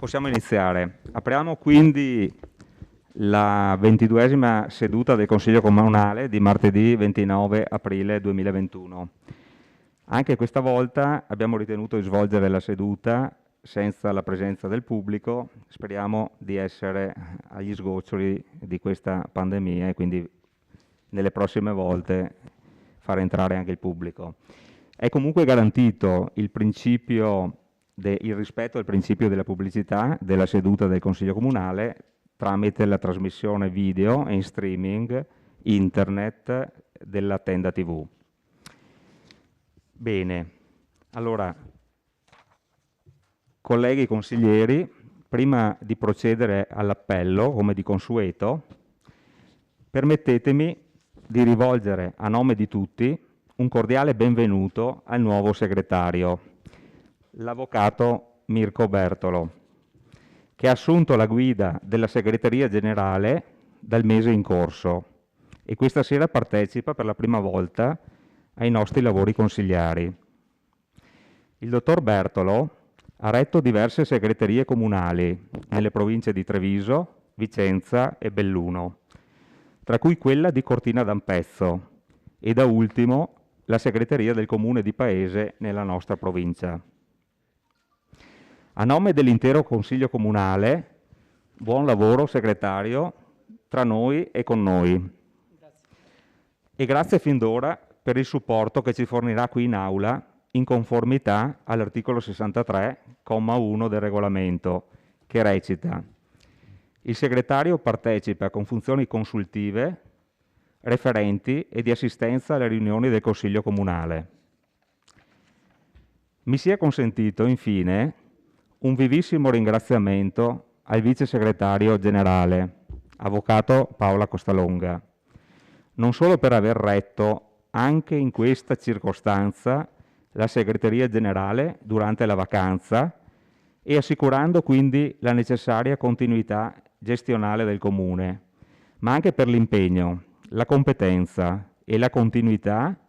Possiamo iniziare. Apriamo quindi la 22esima seduta del Consiglio Comunale di martedì 29 aprile 2021. Anche questa volta abbiamo ritenuto di svolgere la seduta senza la presenza del pubblico. Speriamo di essere agli sgoccioli di questa pandemia e quindi nelle prossime volte far entrare anche il pubblico. È comunque garantito il rispetto del principio della pubblicità della seduta del Consiglio Comunale tramite la trasmissione video e in streaming internet della Tenda TV. Bene, allora, colleghi consiglieri, prima di procedere all'appello, come di consueto, permettetemi di rivolgere a nome di tutti un cordiale benvenuto al nuovo segretario, l'avvocato Mirko Bertolo, che ha assunto la guida della segreteria generale dal mese in corso e questa sera partecipa per la prima volta ai nostri lavori consigliari. Il dottor Bertolo ha retto diverse segreterie comunali nelle province di Treviso, Vicenza e Belluno, tra cui quella di Cortina d'Ampezzo e da ultimo la segreteria del comune di Paese nella nostra provincia. A nome dell'intero Consiglio Comunale, buon lavoro segretario tra noi e con noi. Grazie. E grazie fin d'ora per il supporto che ci fornirà qui in aula in conformità all'articolo 63, comma 1 del regolamento, che recita: il segretario partecipa con funzioni consultive, referenti e di assistenza alle riunioni del Consiglio Comunale. Mi sia consentito, infine, un vivissimo ringraziamento al vice segretario generale, avvocato Paola Costalonga, non solo per aver retto anche in questa circostanza la segreteria generale durante la vacanza e assicurando quindi la necessaria continuità gestionale del Comune, ma anche per l'impegno, la competenza e la continuità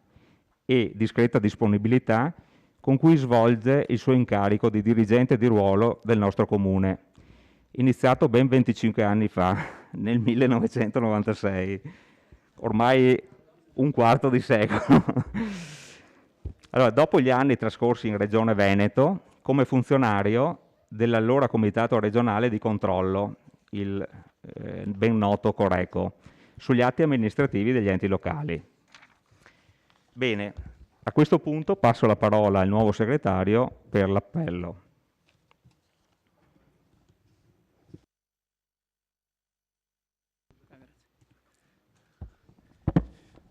e discreta disponibilità con cui svolge il suo incarico di dirigente di ruolo del nostro Comune, iniziato ben 25 anni fa, nel 1996, ormai un quarto di secolo. Allora, dopo gli anni trascorsi in Regione Veneto, come funzionario dell'allora Comitato regionale di controllo, il ben noto Coreco, sugli atti amministrativi degli enti locali. Bene, a questo punto passo la parola al nuovo segretario per l'appello.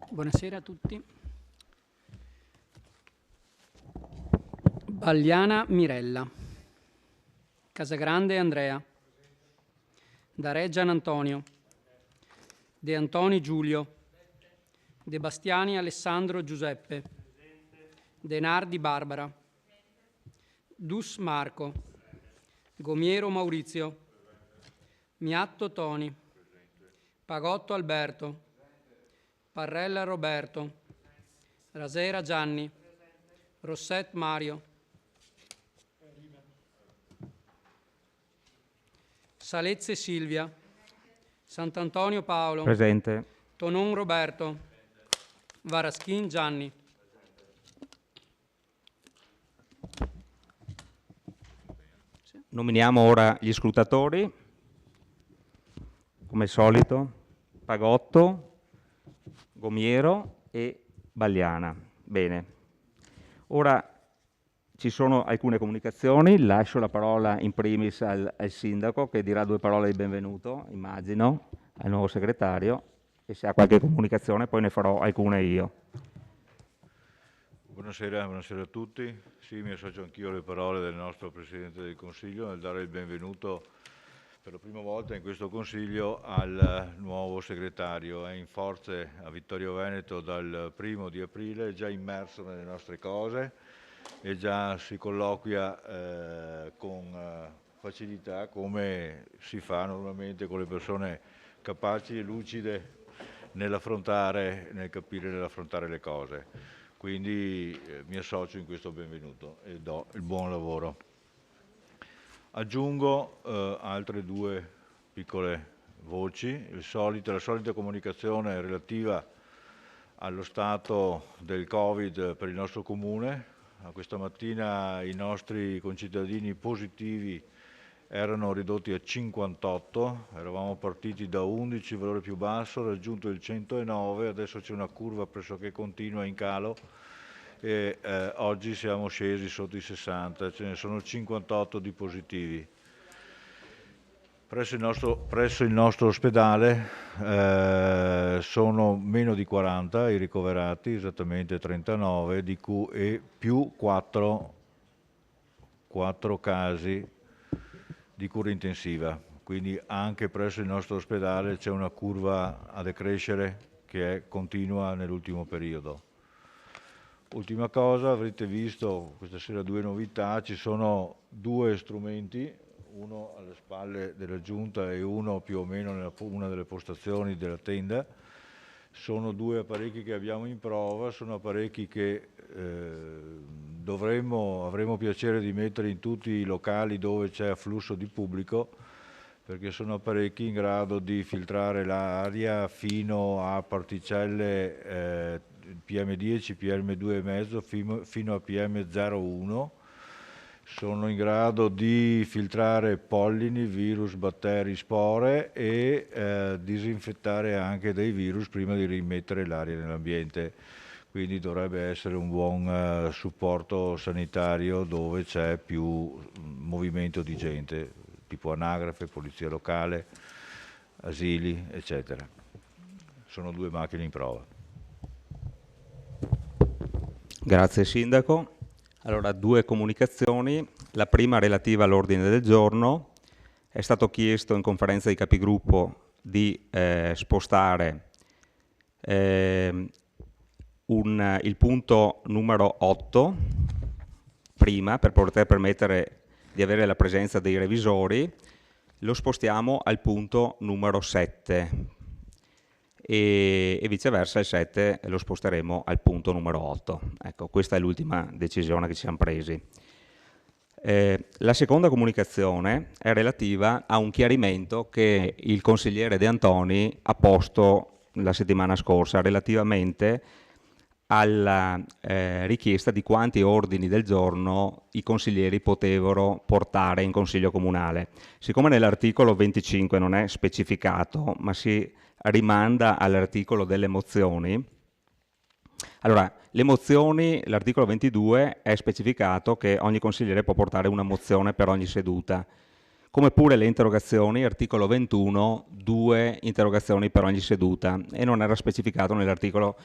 Buonasera a tutti. Bagliana Mirella. Casagrande Andrea. Dareggian Antonio. De Antoni Giulio. De Bastiani Alessandro Giuseppe. De Nardi Barbara. Dus Marco. Gomiero Maurizio. Miatto Toni. Pagotto Alberto. Parrella Roberto. Rasera Gianni. Rosset Mario. Salezze Silvia. Sant'Antonio Paolo. Presente. Tonon Roberto. Varaschin Gianni. Nominiamo ora gli scrutatori, come al solito, Pagotto, Gomiero e Bagliana. Bene. Ora ci sono alcune comunicazioni, lascio la parola in primis al sindaco che dirà due parole di benvenuto, immagino, al nuovo segretario, e se ha qualche comunicazione poi ne farò alcune io. Buonasera a tutti. Sì, mi associo anch'io alle parole del nostro Presidente del Consiglio nel dare il benvenuto per la prima volta in questo Consiglio al nuovo segretario. È in forze a Vittorio Veneto dal 1° di aprile, è già immerso nelle nostre cose e già si colloquia con facilità come si fa normalmente con le persone capaci e lucide nel capire e nell'affrontare le cose. Quindi mi associo in questo benvenuto e do il buon lavoro. Aggiungo altre due piccole voci, la solita comunicazione relativa allo stato del Covid per il nostro comune. Questa mattina i nostri concittadini positivi erano ridotti a 58, eravamo partiti da 11, il valore più basso, raggiunto il 109, adesso c'è una curva pressoché continua in calo e oggi siamo scesi sotto i 60, ce ne sono 58 di positivi. Presso il nostro ospedale sono meno di 40 i ricoverati, esattamente 39, di cui più 4 casi di cura intensiva. Quindi anche presso il nostro ospedale c'è una curva a decrescere che è continua nell'ultimo periodo. Ultima cosa, avrete visto questa sera due novità, ci sono due strumenti, uno alle spalle della Giunta e uno più o meno nella una delle postazioni della tenda. Sono due apparecchi che abbiamo in prova, sono apparecchi che avremo piacere di mettere in tutti i locali dove c'è afflusso di pubblico, perché sono apparecchi in grado di filtrare l'aria fino a particelle PM10, PM2,5 fino a PM01. Sono in grado di filtrare pollini, virus, batteri, spore e disinfettare anche dei virus prima di rimettere l'aria nell'ambiente. Quindi dovrebbe essere un buon supporto sanitario dove c'è più movimento di gente, tipo anagrafe, polizia locale, asili, eccetera. Sono due macchine in prova. Grazie Sindaco. Allora, due comunicazioni. La prima relativa all'ordine del giorno. È stato chiesto in conferenza di capigruppo di spostare il punto numero 8 prima, per poter permettere di avere la presenza dei revisori. Lo spostiamo al punto numero 7 e viceversa il 7 lo sposteremo al punto numero 8. Ecco, questa è l'ultima decisione che ci siamo presi. La seconda comunicazione è relativa a un chiarimento che il consigliere De Antoni ha posto la settimana scorsa relativamente alla richiesta di quanti ordini del giorno i consiglieri potevano portare in consiglio comunale. Siccome nell'articolo 25 non è specificato, ma si rimanda all'articolo delle mozioni, allora, le mozioni, l'articolo 22 è specificato che ogni consigliere può portare una mozione per ogni seduta, come pure le interrogazioni, articolo 21, 2 interrogazioni per ogni seduta, e non era specificato nell'articolo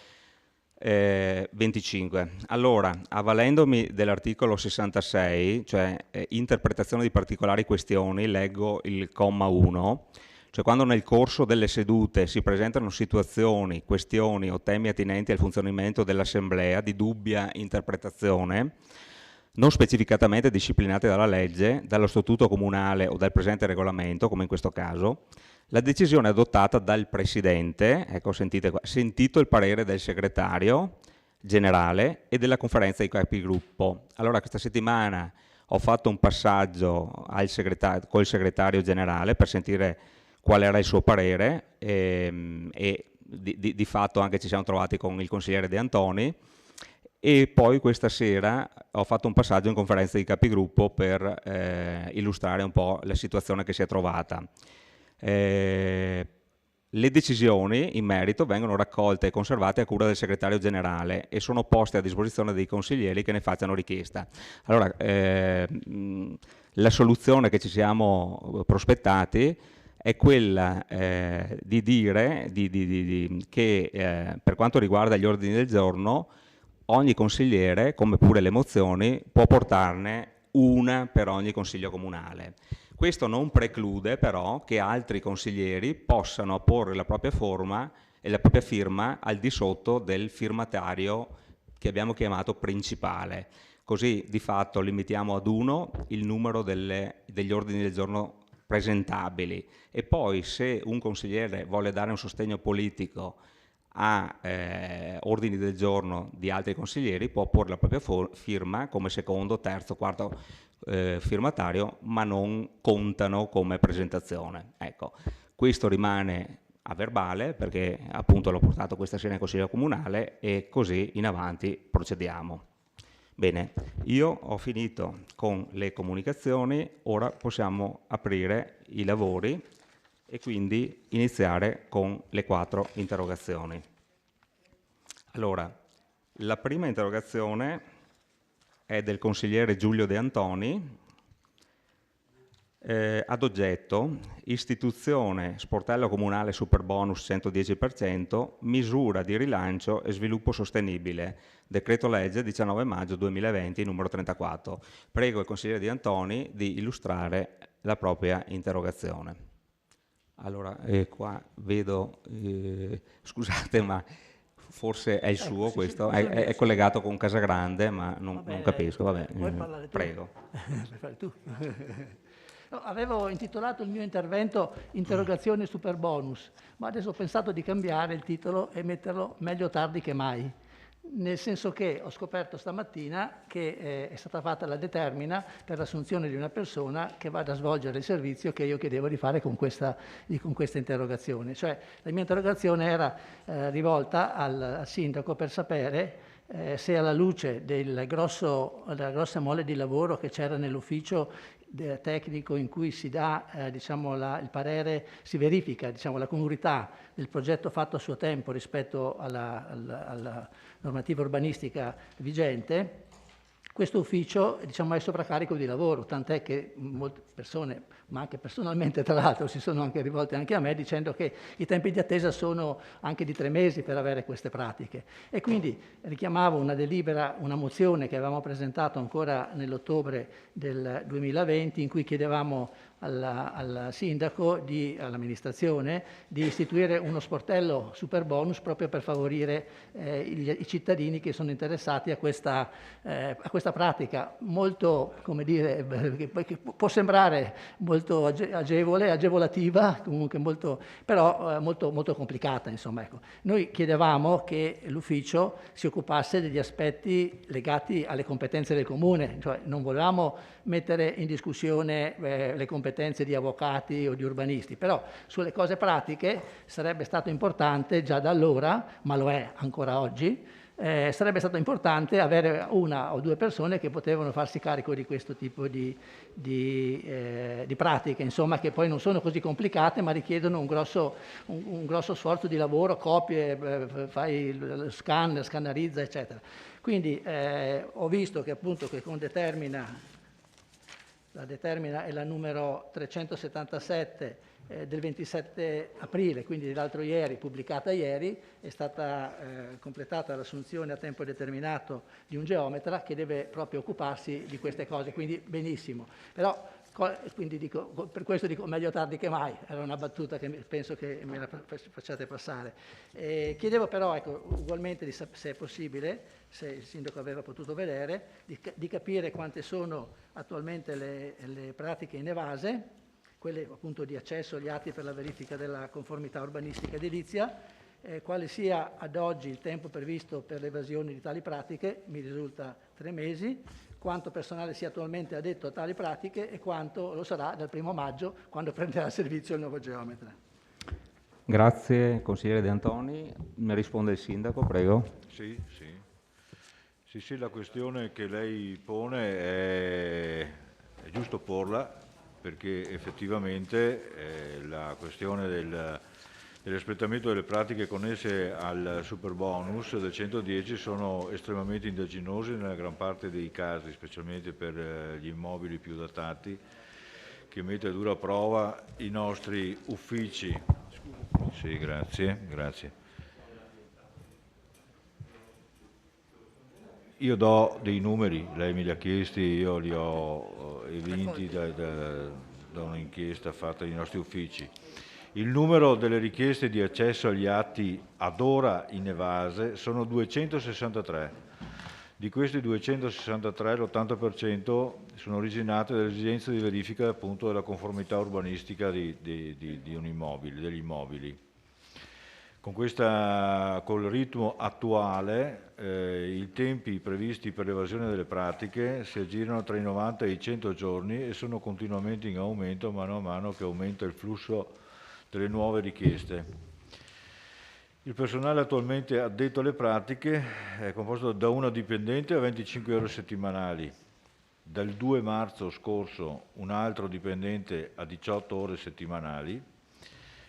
25. Allora, avvalendomi dell'articolo 66, cioè interpretazione di particolari questioni, leggo il comma 1, cioè quando nel corso delle sedute si presentano situazioni, questioni o temi attinenti al funzionamento dell'Assemblea di dubbia interpretazione, non specificatamente disciplinate dalla legge, dallo statuto comunale o dal presente regolamento, come in questo caso, la decisione adottata dal Presidente, ecco, sentite qua, sentito il parere del Segretario Generale e della Conferenza di Capigruppo. Allora, questa settimana ho fatto un passaggio col Segretario Generale per sentire qual era il suo parere e di fatto anche ci siamo trovati con il consigliere De Antoni, e poi questa sera ho fatto un passaggio in Conferenza di Capigruppo per illustrare un po' la situazione che si è trovata. Le decisioni in merito vengono raccolte e conservate a cura del Segretario Generale e sono poste a disposizione dei consiglieri che ne facciano richiesta. Allora, la soluzione che ci siamo prospettati è quella di dire che per quanto riguarda gli ordini del giorno, ogni consigliere, come pure le mozioni, può portarne una per ogni consiglio comunale. Questo non preclude però che altri consiglieri possano apporre la propria forma e la propria firma al di sotto del firmatario che abbiamo chiamato principale. Così di fatto limitiamo ad uno il numero degli ordini del giorno presentabili, e poi se un consigliere vuole dare un sostegno politico a ordini del giorno di altri consiglieri può porre la propria firma come secondo, terzo, quarto firmatario, ma non contano come presentazione. Ecco, questo rimane a verbale perché appunto l'ho portato questa sera in Consiglio Comunale e così in avanti procediamo. Bene, io ho finito con le comunicazioni, ora possiamo aprire i lavori e quindi iniziare con le 4 interrogazioni. Allora, la prima interrogazione è del consigliere Giulio De Antoni, ad oggetto istituzione sportello comunale superbonus 110%, misura di rilancio e sviluppo sostenibile, decreto legge 19 maggio 2020 numero 34. Prego il consigliere De Antoni di illustrare la propria interrogazione. Allora, qua vedo, scusate ma forse è il suo questo, è collegato con Casagrande ma non capisco, vabbè, prego. Tu. Avevo intitolato il mio intervento Interrogazione Superbonus, ma adesso ho pensato di cambiare il titolo e metterlo Meglio tardi che mai, nel senso che ho scoperto stamattina che è stata fatta la determina per l'assunzione di una persona che vada a svolgere il servizio che io chiedevo di fare con questa interrogazione. Cioè, la mia interrogazione era rivolta al sindaco per sapere se alla luce della grossa mole di lavoro che c'era nell'ufficio tecnico in cui si dà il parere, si verifica la congruità del progetto fatto a suo tempo rispetto alla normativa urbanistica vigente, questo ufficio è sovraccarico di lavoro, tant'è che molte persone, ma anche personalmente tra l'altro, si sono anche rivolte anche a me dicendo che i tempi di attesa sono anche di 3 mesi per avere queste pratiche. E quindi richiamavo una delibera, una mozione che avevamo presentato ancora nell'ottobre del 2020 in cui chiedevamo al sindaco, all'amministrazione, di istituire uno sportello superbonus proprio per favorire i cittadini che sono interessati a questa pratica molto, come dire, che può sembrare molto agevolativa, comunque però molto complicata, insomma. Ecco. Noi chiedevamo che l'ufficio si occupasse degli aspetti legati alle competenze del comune, cioè non volevamo mettere in discussione le competenze di avvocati o di urbanisti, però sulle cose pratiche sarebbe stato importante già da allora, ma lo è ancora oggi, sarebbe stato importante avere 1 o 2 persone che potevano farsi carico di questo tipo di pratiche, insomma, che poi non sono così complicate, ma richiedono un grosso sforzo di lavoro, copie, fai lo scannerizza, eccetera. Quindi ho visto che appunto che con la determina è la numero 377 del 27 aprile, quindi dell'altro ieri, pubblicata ieri, è stata completata l'assunzione a tempo determinato di un geometra che deve proprio occuparsi di queste cose, quindi benissimo. Però quindi per questo dico meglio tardi che mai, era una battuta che penso che me la facciate passare. Chiedevo però, ecco, ugualmente se è possibile, se il sindaco aveva potuto vedere, di capire quante sono attualmente le pratiche in evase, quelle appunto di accesso agli atti per la verifica della conformità urbanistica edilizia, quale sia ad oggi il tempo previsto per l'evasione di tali pratiche, mi risulta 3 mesi, quanto personale sia attualmente addetto a tali pratiche e quanto lo sarà dal 1° maggio, quando prenderà servizio il nuovo geometra. Grazie, consigliere De Antoni. Mi risponde il sindaco, prego. Sì, la questione che lei pone è giusto porla, perché effettivamente la questione dell'espletamento delle pratiche connesse al superbonus del 110 sono estremamente indaginose nella gran parte dei casi, specialmente per gli immobili più datati, che mette a dura prova i nostri uffici. Sì, grazie. Io do dei numeri, lei me li ha chiesti, io li ho evinti da un'inchiesta fatta dai nostri uffici. Il numero delle richieste di accesso agli atti ad ora in evase sono 263. Di questi 263 l'80% sono originate dall'esigenza di verifica appunto della conformità urbanistica degli immobili. Col ritmo attuale, i tempi previsti per l'evasione delle pratiche si aggirano tra i 90 e i 100 giorni e sono continuamente in aumento mano a mano che aumenta il flusso delle nuove richieste. Il personale attualmente addetto alle pratiche è composto da una dipendente a 25 ore settimanali. Dal 2 marzo scorso un altro dipendente a 18 ore settimanali,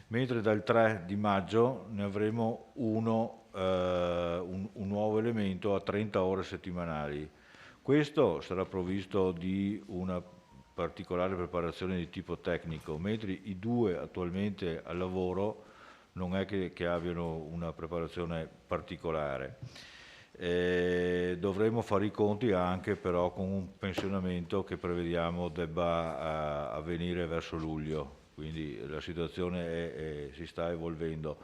mentre dal 3 di maggio ne avremo un nuovo elemento a 30 ore settimanali. Questo sarà provvisto di una particolare preparazione di tipo tecnico, mentre i due attualmente al lavoro non è che abbiano una preparazione particolare. Dovremo fare i conti anche però con un pensionamento che prevediamo debba avvenire verso luglio. Quindi la situazione si sta evolvendo.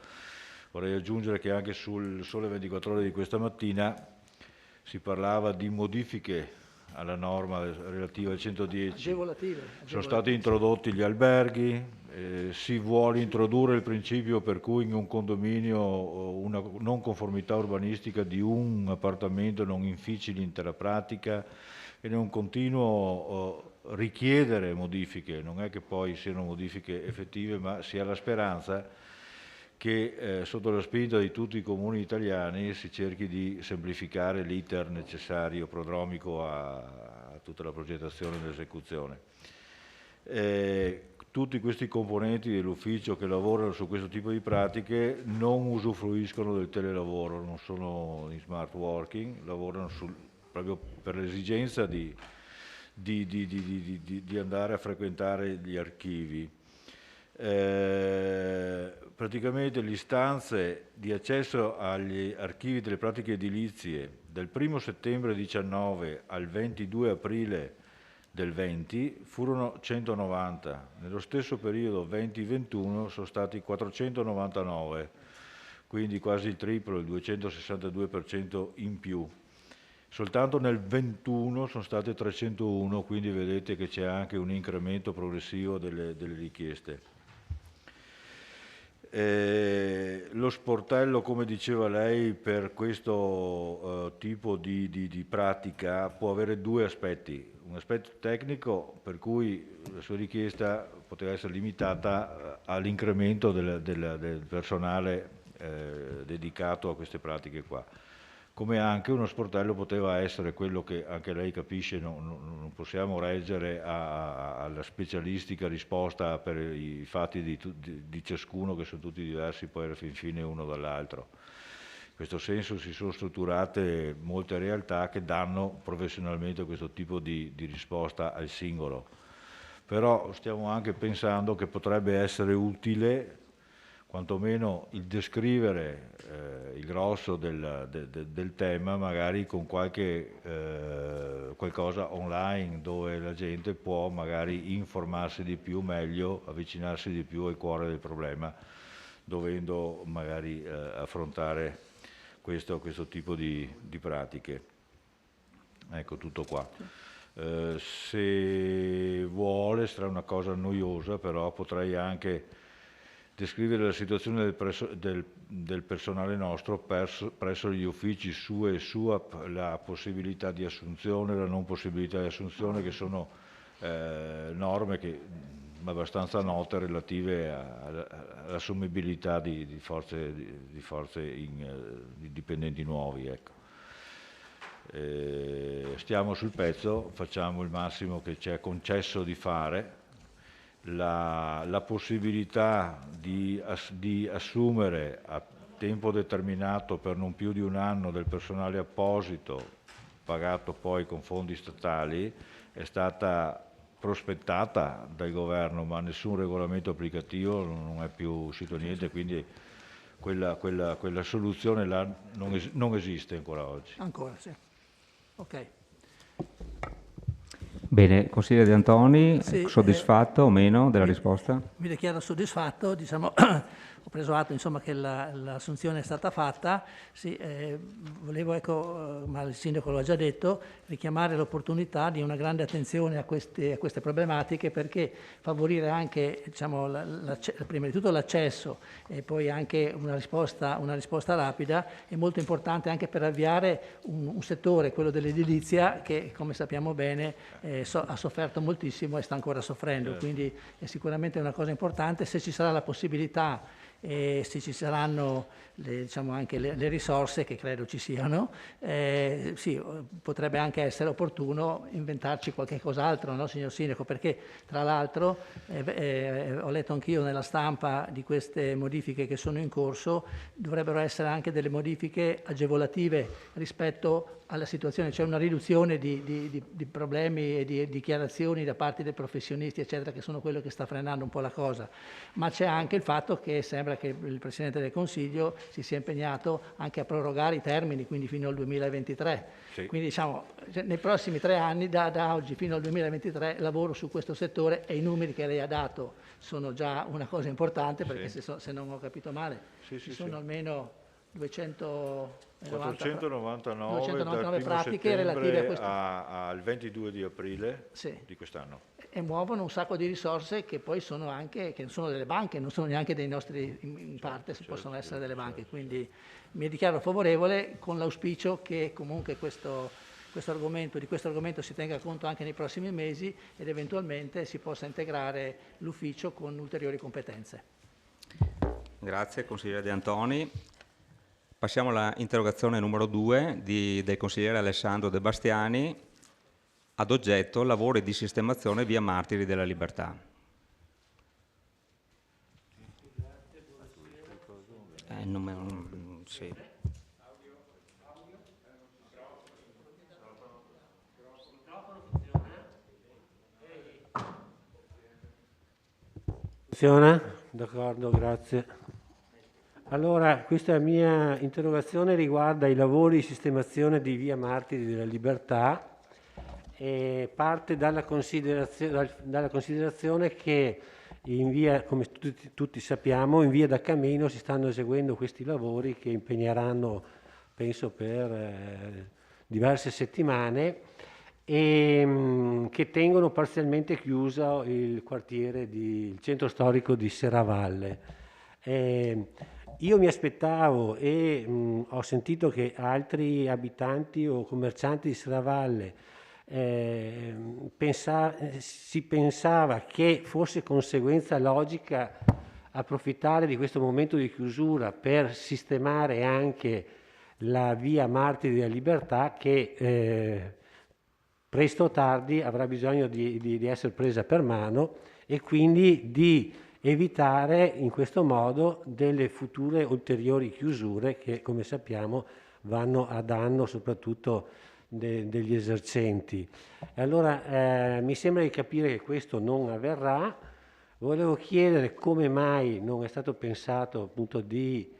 Vorrei aggiungere che anche sul Sole 24 Ore di questa mattina si parlava di modifiche alla norma relativa al 110. Agevolative. Sono stati introdotti gli alberghi, si vuole introdurre il principio per cui in un condominio una non conformità urbanistica di un appartamento non infici l'intera pratica e non continuo richiedere modifiche, non è che poi siano modifiche effettive, ma si ha la speranza che sotto la spinta di tutti i comuni italiani si cerchi di semplificare l'iter necessario prodromico a tutta la progettazione e l'esecuzione. Tutti questi componenti dell'ufficio che lavorano su questo tipo di pratiche non usufruiscono del telelavoro, non sono in smart working, lavorano proprio per l'esigenza di andare a frequentare gli archivi. Praticamente le istanze di accesso agli archivi delle pratiche edilizie dal 1 settembre 19 al 22 aprile del 20 furono 190, nello stesso periodo 20-21 sono stati 499, quindi quasi il triplo, il 262% in più. Soltanto nel 21 sono state 301, quindi vedete che c'è anche un incremento progressivo delle richieste. Lo sportello, come diceva lei, per questo tipo di pratica può avere due aspetti. Un aspetto tecnico per cui la sua richiesta poteva essere limitata all'incremento del personale dedicato a queste pratiche qua. Come anche uno sportello poteva essere quello che anche lei capisce, non possiamo reggere alla specialistica risposta per i fatti di ciascuno, che sono tutti diversi poi alla fine uno dall'altro. In questo senso si sono strutturate molte realtà che danno professionalmente questo tipo di risposta al singolo. Però stiamo anche pensando che potrebbe essere utile quantomeno il descrivere il grosso del tema, magari con qualcosa online dove la gente può magari informarsi di più, meglio, avvicinarsi di più al cuore del problema, dovendo magari affrontare questo tipo di pratiche. Ecco, tutto qua. Se vuole, sarà una cosa noiosa, però potrei anche descrivere la situazione del personale nostro presso gli uffici SUE e SUAP, la possibilità di assunzione, la non possibilità di assunzione, che sono norme che abbastanza note relative all'assumibilità di forze di dipendenti nuovi. Ecco. Stiamo sul pezzo, facciamo il massimo che ci è concesso di fare. La possibilità di assumere a tempo determinato per non più di un anno del personale apposito, pagato poi con fondi statali, è stata prospettata dal governo, ma nessun regolamento applicativo, non è più uscito niente, quindi quella soluzione là non esiste ancora oggi. Ancora, sì. Ok. Bene, consigliere De Antoni, Sì, soddisfatto o meno della risposta? Mi dichiaro soddisfatto, diciamo, ho preso atto insomma, che l'assunzione è stata fatta. Sì, volevo, ma il sindaco lo ha già detto, richiamare l'opportunità di una grande attenzione a queste problematiche, perché favorire anche diciamo, prima di tutto l'accesso e poi anche una risposta rapida è molto importante anche per avviare un settore, quello dell'edilizia, che come sappiamo bene ha sofferto moltissimo e sta ancora soffrendo, quindi è sicuramente una cosa importante. Se ci sarà la possibilità e se ci saranno diciamo anche le risorse, che credo ci siano, sì, potrebbe anche essere opportuno inventarci qualche cos'altro, no, signor Sindaco? Perché tra l'altro ho letto anch'io nella stampa di queste modifiche che sono in corso, dovrebbero essere anche delle modifiche agevolative rispetto alla situazione, c'è una riduzione di problemi e di dichiarazioni da parte dei professionisti, eccetera, che sono quello che sta frenando un po' la cosa, ma c'è anche il fatto che sembra che il Presidente del Consiglio si sia impegnato anche a prorogare i termini, quindi fino al 2023. Sì. Quindi diciamo, nei prossimi 3 anni, da oggi fino al 2023, lavoro su questo settore e i numeri che lei ha dato sono già una cosa importante, perché se non ho capito male, ci sono almeno 499 pratiche relative a questo. Al 22 di aprile di quest'anno. E muovono un sacco di risorse che poi sono anche, che sono delle banche, non sono neanche dei nostri, in parte possono essere delle banche, quindi mi dichiaro favorevole con l'auspicio che comunque di questo argomento si tenga conto anche nei prossimi mesi ed eventualmente si possa integrare l'ufficio con ulteriori competenze. Grazie consigliere De Antoni. Passiamo alla interrogazione numero 2 del consigliere Alessandro De Bastiani, ad oggetto lavori di sistemazione via Martiri della Libertà. Sì. Funziona? D'accordo, grazie. Allora, questa mia interrogazione riguarda i lavori di sistemazione di via Martiri della Libertà e parte dalla considerazione che in via, come tutti sappiamo, in via da Camino si stanno eseguendo questi lavori che impegneranno, penso, per diverse settimane e che tengono parzialmente chiuso il quartiere, il centro storico di Serravalle. Io mi aspettavo e ho sentito che altri abitanti o commercianti di Serravalle si pensava che fosse conseguenza logica approfittare di questo momento di chiusura per sistemare anche la via Martiri della Libertà, che presto o tardi avrà bisogno di essere presa per mano, e quindi di evitare in questo modo delle future ulteriori chiusure che, come sappiamo, vanno a danno soprattutto degli esercenti. Allora mi sembra di capire che questo non avverrà. Volevo chiedere come mai non è stato pensato appunto di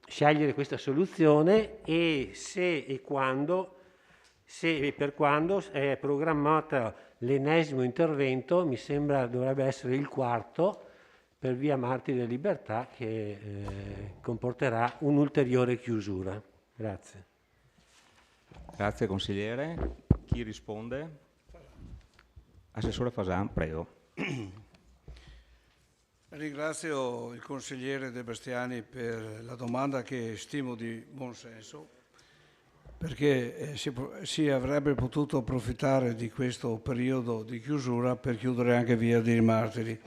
scegliere questa soluzione e se e per quando è programmata l'ennesimo intervento, mi sembra dovrebbe essere il 4, per via Martiri della Libertà, che comporterà un'ulteriore chiusura. Grazie. Grazie consigliere. Chi risponde? Assessore Fasan, prego. Ringrazio il consigliere De Bastiani per la domanda, che stimo di buon senso, perché si avrebbe potuto approfittare di questo periodo di chiusura per chiudere anche via dei Martiri,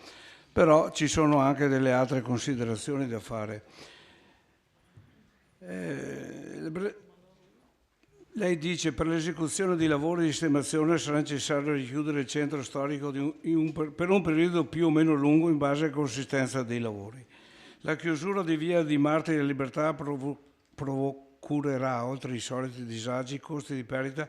però ci sono anche delle altre considerazioni da fare. Lei dice: per l'esecuzione di lavori di sistemazione sarà necessario richiudere il centro storico per un periodo più o meno lungo in base alla consistenza dei lavori. La chiusura di via di Martiri della Libertà procurerà, oltre ai soliti disagi, costi di perdita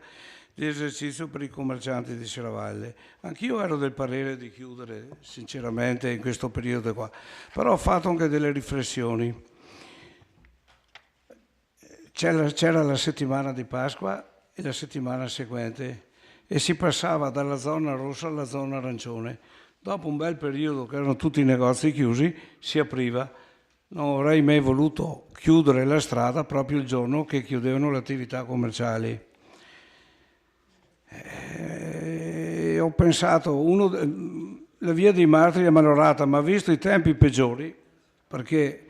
di esercizio per i commercianti di Serravalle. Anch'io ero del parere di chiudere sinceramente in questo periodo qua, però ho fatto anche delle riflessioni. C'era la settimana di Pasqua e la settimana seguente e si passava dalla zona rossa alla zona arancione. Dopo un bel periodo che erano tutti i negozi chiusi, si apriva. Non avrei mai voluto chiudere la strada proprio il giorno che chiudevano le attività commerciali. Ho pensato, la via dei Martiri è malorata, ma visto i tempi peggiori, perché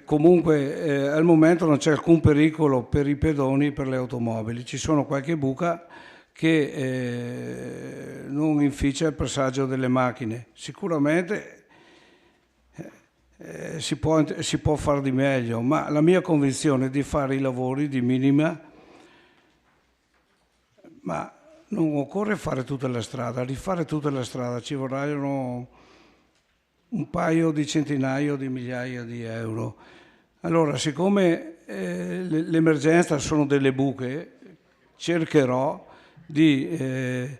comunque al momento non c'è alcun pericolo per i pedoni e per le automobili, ci sono qualche buca che non inficia il passaggio delle macchine. Sicuramente si può fare di meglio, ma la mia convinzione è di fare i lavori di minima, ma non occorre fare tutta la strada, rifare tutta la strada ci vorranno un paio di centinaio di migliaia di euro. Allora, siccome l'emergenza sono delle buche, cercherò di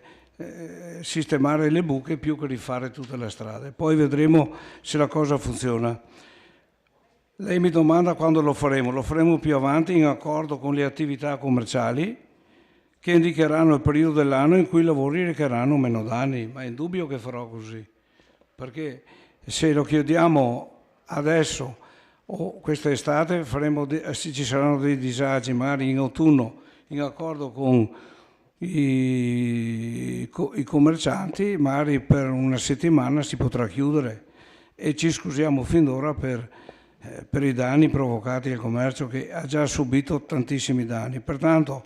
sistemare le buche più che rifare tutta la strada. Poi vedremo se la cosa funziona. Lei mi domanda quando lo faremo più avanti in accordo con le attività commerciali che indicheranno il periodo dell'anno in cui i lavori recheranno meno danni, ma è indubbio che farò così, perché se lo chiediamo adesso o questa estate ci saranno dei disagi, magari in autunno, in accordo con i commercianti, magari per una settimana si potrà chiudere e ci scusiamo fin d'ora per i danni provocati al commercio che ha già subito tantissimi danni. Pertanto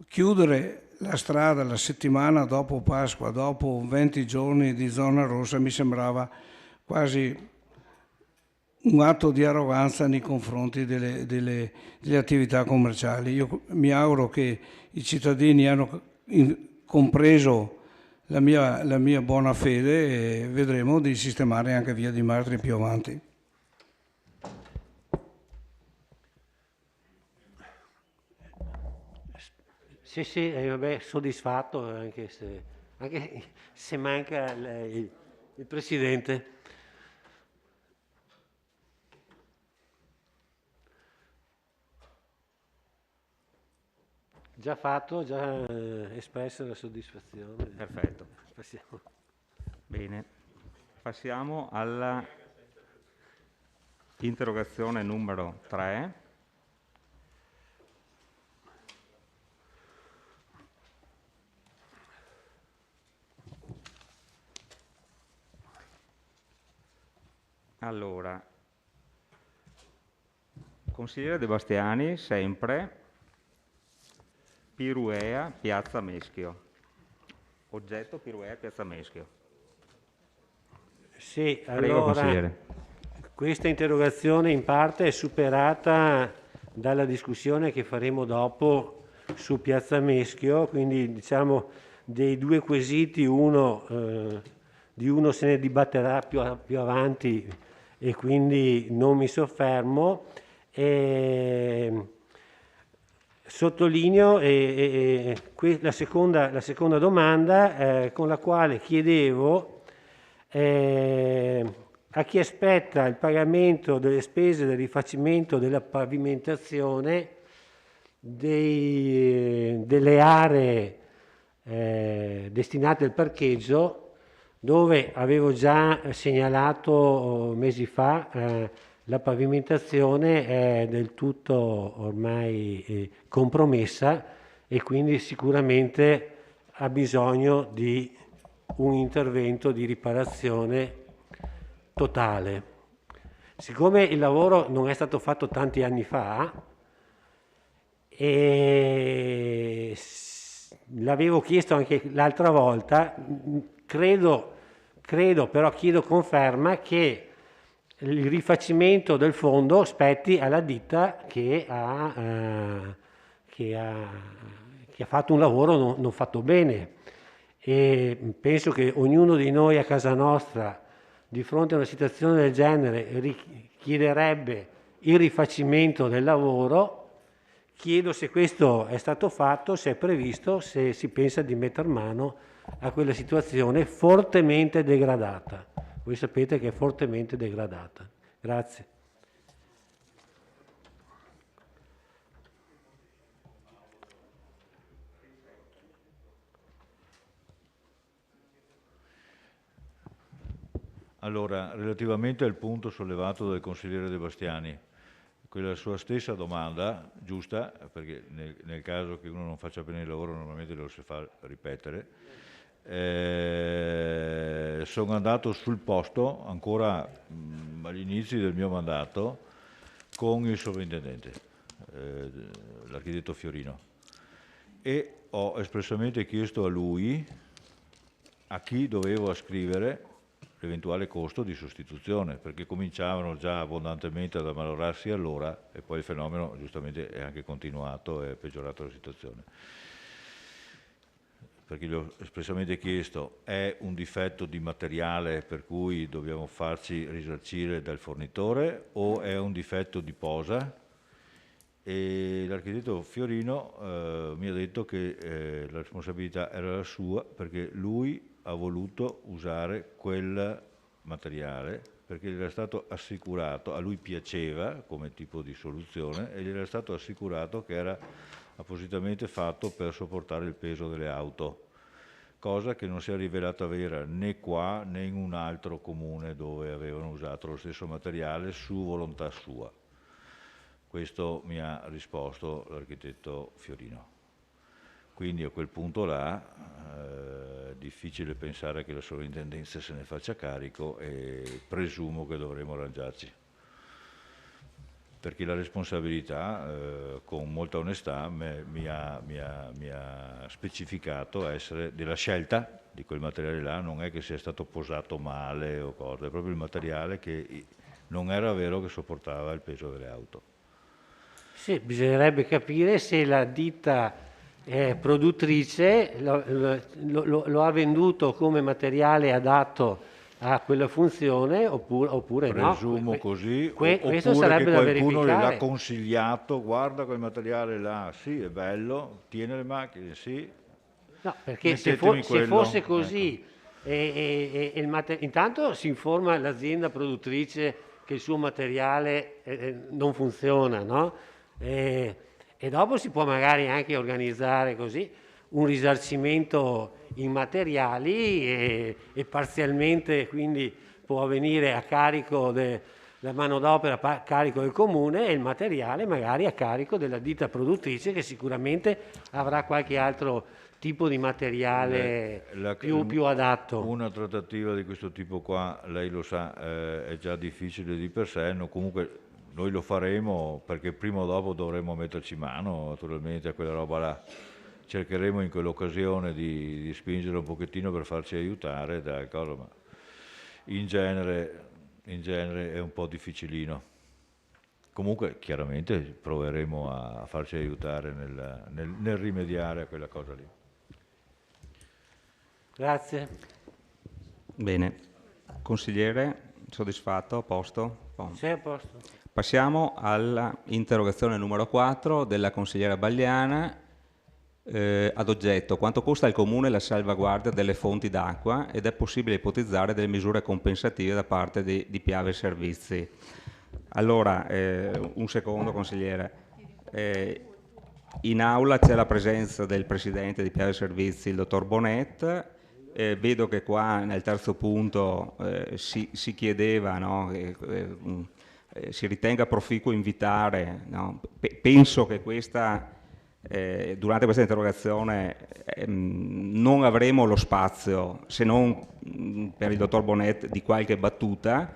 chiudere la strada la settimana dopo Pasqua, dopo 20 giorni di zona rossa, mi sembrava quasi un atto di arroganza nei confronti delle attività commerciali. Io mi auguro che i cittadini hanno compreso la mia buona fede e vedremo di sistemare anche via di Martiri più avanti. Sì, vabbè, soddisfatto anche se manca il Presidente. Già fatto, già espressa la soddisfazione. Perfetto. Passiamo. Bene, passiamo alla interrogazione numero 3. Allora, consigliere De Bastiani, sempre, Piruea, Piazza Meschio. Oggetto Piruea, Piazza Meschio. Sì, Prego, allora, consigliere. questa interrogazione in parte è superata dalla discussione che faremo dopo su Piazza Meschio, quindi diciamo dei due quesiti, di uno se ne dibatterà più avanti e quindi non mi soffermo. Sottolineo la seconda domanda con la quale chiedevo a chi aspetta il pagamento delle spese del rifacimento della pavimentazione delle aree destinate al parcheggio, dove avevo già segnalato mesi fa la pavimentazione è del tutto ormai compromessa e quindi sicuramente ha bisogno di un intervento di riparazione totale. Siccome il lavoro non è stato fatto tanti anni fa e l'avevo chiesto anche l'altra volta, credo, però chiedo conferma che il rifacimento del fondo spetti alla ditta che ha fatto un lavoro non fatto bene, e penso che ognuno di noi a casa nostra di fronte a una situazione del genere chiederebbe il rifacimento del lavoro. Chiedo se questo è stato fatto, se è previsto, se si pensa di metter mano a quella situazione fortemente degradata. Voi sapete che è fortemente degradata. Grazie. Allora, relativamente al punto sollevato dal consigliere De Bastiani, quella sua stessa domanda, giusta, perché nel caso che uno non faccia bene il lavoro normalmente lo si fa ripetere, sono andato sul posto ancora agli inizi del mio mandato con il sovrintendente, l'architetto Fiorino, e ho espressamente chiesto a lui a chi dovevo ascrivere l'eventuale costo di sostituzione, perché cominciavano già abbondantemente ad ammalorarsi allora e poi il fenomeno giustamente è anche continuato e è peggiorata la situazione. Perché gli ho espressamente chiesto: è un difetto di materiale per cui dobbiamo farci risarcire dal fornitore o è un difetto di posa? E l'architetto Fiorino mi ha detto che la responsabilità era la sua, perché lui ha voluto usare quel materiale perché gli era stato assicurato, a lui piaceva come tipo di soluzione e gli era stato assicurato che era appositamente fatto per sopportare il peso delle auto, cosa che non si è rivelata vera né qua né in un altro comune dove avevano usato lo stesso materiale su volontà sua. Questo mi ha risposto l'architetto Fiorino. Quindi a quel punto là è difficile pensare che la sovrintendenza se ne faccia carico e presumo che dovremo arrangiarci. Perché la responsabilità, con molta onestà, mi ha specificato essere della scelta di quel materiale là, non è che sia stato posato male o cosa, è proprio il materiale che non era vero che sopportava il peso delle auto. Sì, bisognerebbe capire se la ditta produttrice lo ha venduto come materiale adatto a quella funzione oppure no. Presumo così, questo oppure sarebbe che da qualcuno verificare. gliel'ha consigliato: guarda quel materiale là, sì è bello, tiene le macchine, sì. No, perché se fosse così, intanto si informa l'azienda produttrice che il suo materiale non funziona, no? E dopo si può magari anche organizzare così un risarcimento in materiali e parzialmente quindi può avvenire a carico della manodopera, a carico del comune, e il materiale magari a carico della ditta produttrice che sicuramente avrà qualche altro tipo di materiale più adatto. Una trattativa di questo tipo qua, lei lo sa, è già difficile di per sé, no, comunque noi lo faremo perché prima o dopo dovremo metterci mano naturalmente a quella roba là. Cercheremo in quell'occasione di spingere un pochettino per farci aiutare, ma in genere è un po' difficilino. Comunque chiaramente proveremo a farci aiutare nel rimediare a quella cosa lì. Grazie. Bene. Consigliere, soddisfatto? A posto? Sei a posto. Passiamo all'interrogazione numero 4 della consigliera Bagliana, ad oggetto: quanto costa al Comune la salvaguardia delle fonti d'acqua ed è possibile ipotizzare delle misure compensative da parte di Piave Servizi. Allora, un secondo consigliere, in aula c'è la presenza del presidente di Piave Servizi, il dottor Bonet. Vedo che qua nel terzo punto si chiedeva, no, si ritenga proficuo invitare, no? Penso che durante questa interrogazione non avremo lo spazio, se non per il dottor Bonet, di qualche battuta,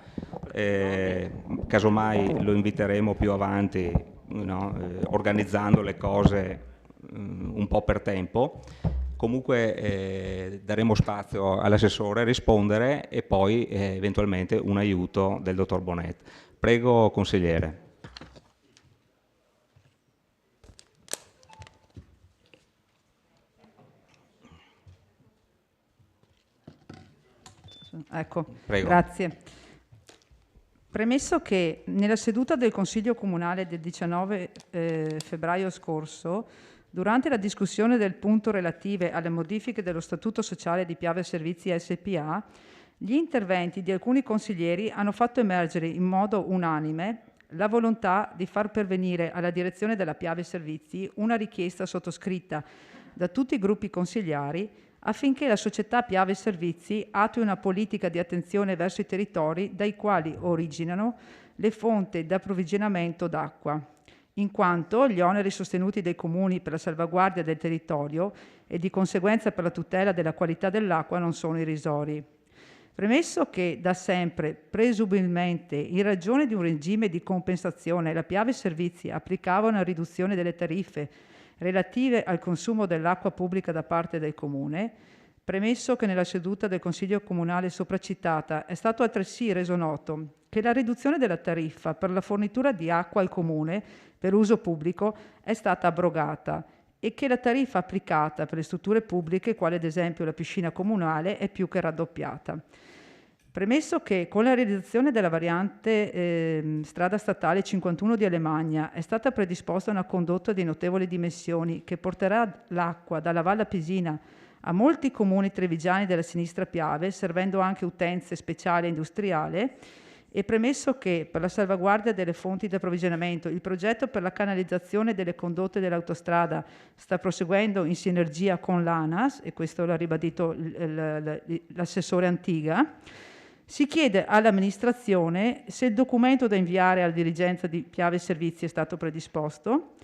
casomai lo inviteremo più avanti, no? Organizzando le cose un po' per tempo. Comunque daremo spazio all'assessore a rispondere e poi eventualmente un aiuto del dottor Bonet. Prego, consigliere. Ecco, Prego. grazie. Premesso che nella seduta del Consiglio Comunale del 19 febbraio scorso, durante la discussione del punto relative alle modifiche dello Statuto Sociale di Piave Servizi SpA, gli interventi di alcuni consiglieri hanno fatto emergere in modo unanime la volontà di far pervenire alla direzione della Piave Servizi una richiesta sottoscritta da tutti i gruppi consigliari affinché la società Piave Servizi attui una politica di attenzione verso i territori dai quali originano le fonti di approvvigionamento d'acqua, in quanto gli oneri sostenuti dai comuni per la salvaguardia del territorio e di conseguenza per la tutela della qualità dell'acqua non sono irrisori. Premesso che da sempre, presumibilmente, in ragione di un regime di compensazione, la Piave Servizi applicava una riduzione delle tariffe relative al consumo dell'acqua pubblica da parte del Comune, premesso che nella seduta del Consiglio Comunale sopracitata è stato altresì reso noto che la riduzione della tariffa per la fornitura di acqua al Comune per uso pubblico è stata abrogata e che la tariffa applicata per le strutture pubbliche, quale ad esempio la piscina comunale, è più che raddoppiata. Premesso che con la realizzazione della variante strada statale 51 di Alemagna è stata predisposta una condotta di notevoli dimensioni che porterà l'acqua dalla Valle Pesina a molti comuni trevigiani della sinistra Piave, servendo anche utenze speciali e industriale, e premesso che per la salvaguardia delle fonti di approvvigionamento il progetto per la canalizzazione delle condotte dell'autostrada sta proseguendo in sinergia con l'ANAS, e questo l'ha ribadito l'assessore Antiga, si chiede all'amministrazione se il documento da inviare alla dirigenza di Piave Servizi è stato predisposto,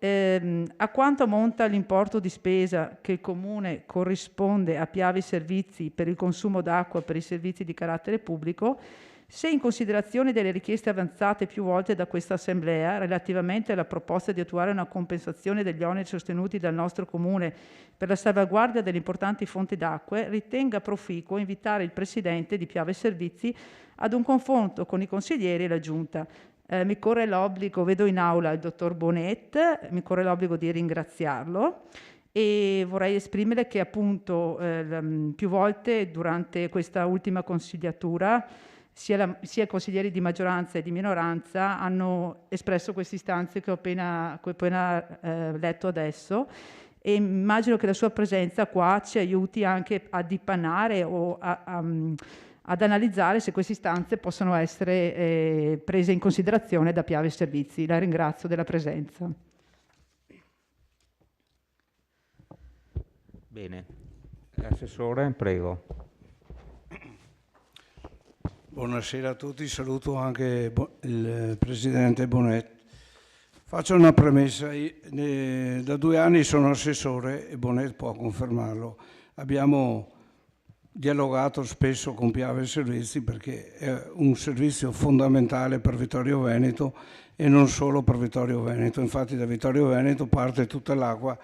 a quanto ammonta l'importo di spesa che il Comune corrisponde a Piave Servizi per il consumo d'acqua per i servizi di carattere pubblico, se in considerazione delle richieste avanzate più volte da questa Assemblea relativamente alla proposta di attuare una compensazione degli oneri sostenuti dal nostro Comune per la salvaguardia delle importanti fonti d'acqua, ritenga proficuo invitare il Presidente di Piave Servizi ad un confronto con i consiglieri e la Giunta. Mi corre l'obbligo, vedo in aula il dottor Bonet, mi corre l'obbligo di ringraziarlo e vorrei esprimere che appunto più volte durante questa ultima consigliatura sia i consiglieri di maggioranza e di minoranza hanno espresso queste istanze che ho appena letto adesso, e immagino che la sua presenza qua ci aiuti anche a dipanare o ad analizzare se queste istanze possono essere prese in considerazione da Piave Servizi. La ringrazio della presenza. Bene. Assessore, prego. Buonasera a tutti, saluto anche il Presidente Bonet. Faccio una premessa, da 2 anni sono assessore e Bonet può confermarlo. Abbiamo dialogato spesso con Piave Servizi perché è un servizio fondamentale per Vittorio Veneto e non solo per Vittorio Veneto. Infatti da Vittorio Veneto parte tutta l'acqua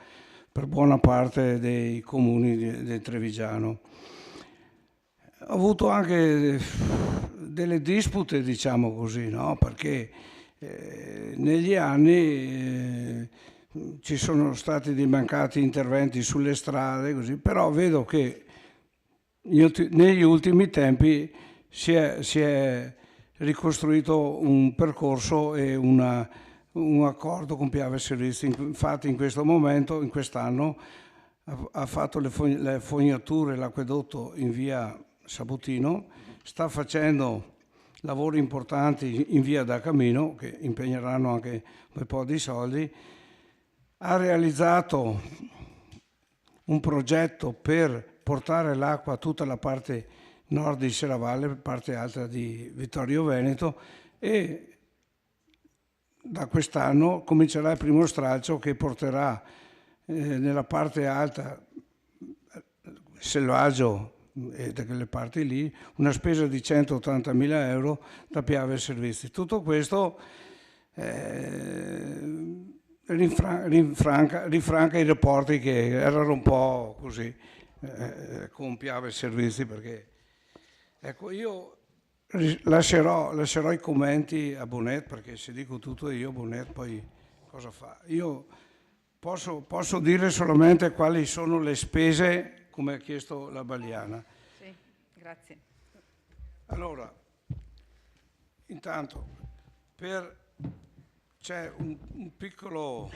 per buona parte dei comuni del Trevigiano. Ho avuto anche delle dispute, diciamo così, no? Perché negli anni ci sono stati dei mancati interventi sulle strade, così, però vedo che negli ultimi tempi si è ricostruito un percorso e un accordo con Piave Servizi. Infatti in questo momento, in quest'anno, ha fatto le fognature, l'acquedotto in via Sabutino, sta facendo lavori importanti in via da Camino che impegneranno anche un po' di soldi, ha realizzato un progetto per portare l'acqua a tutta la parte nord di Serravalle, parte alta di Vittorio Veneto, e da quest'anno comincerà il primo stralcio che porterà nella parte alta, Selvaggio e da quelle parti lì, una spesa di 180.000 euro da Piave Servizi. Tutto questo rinfranca i rapporti che erano un po' così con Piave Servizi, perché ecco, io lascerò i commenti a Bonet, perché se dico tutto io, Bonet poi cosa fa? Io posso dire solamente quali sono le spese, come ha chiesto la Baliana. Sì, grazie. Allora, intanto c'è un piccolo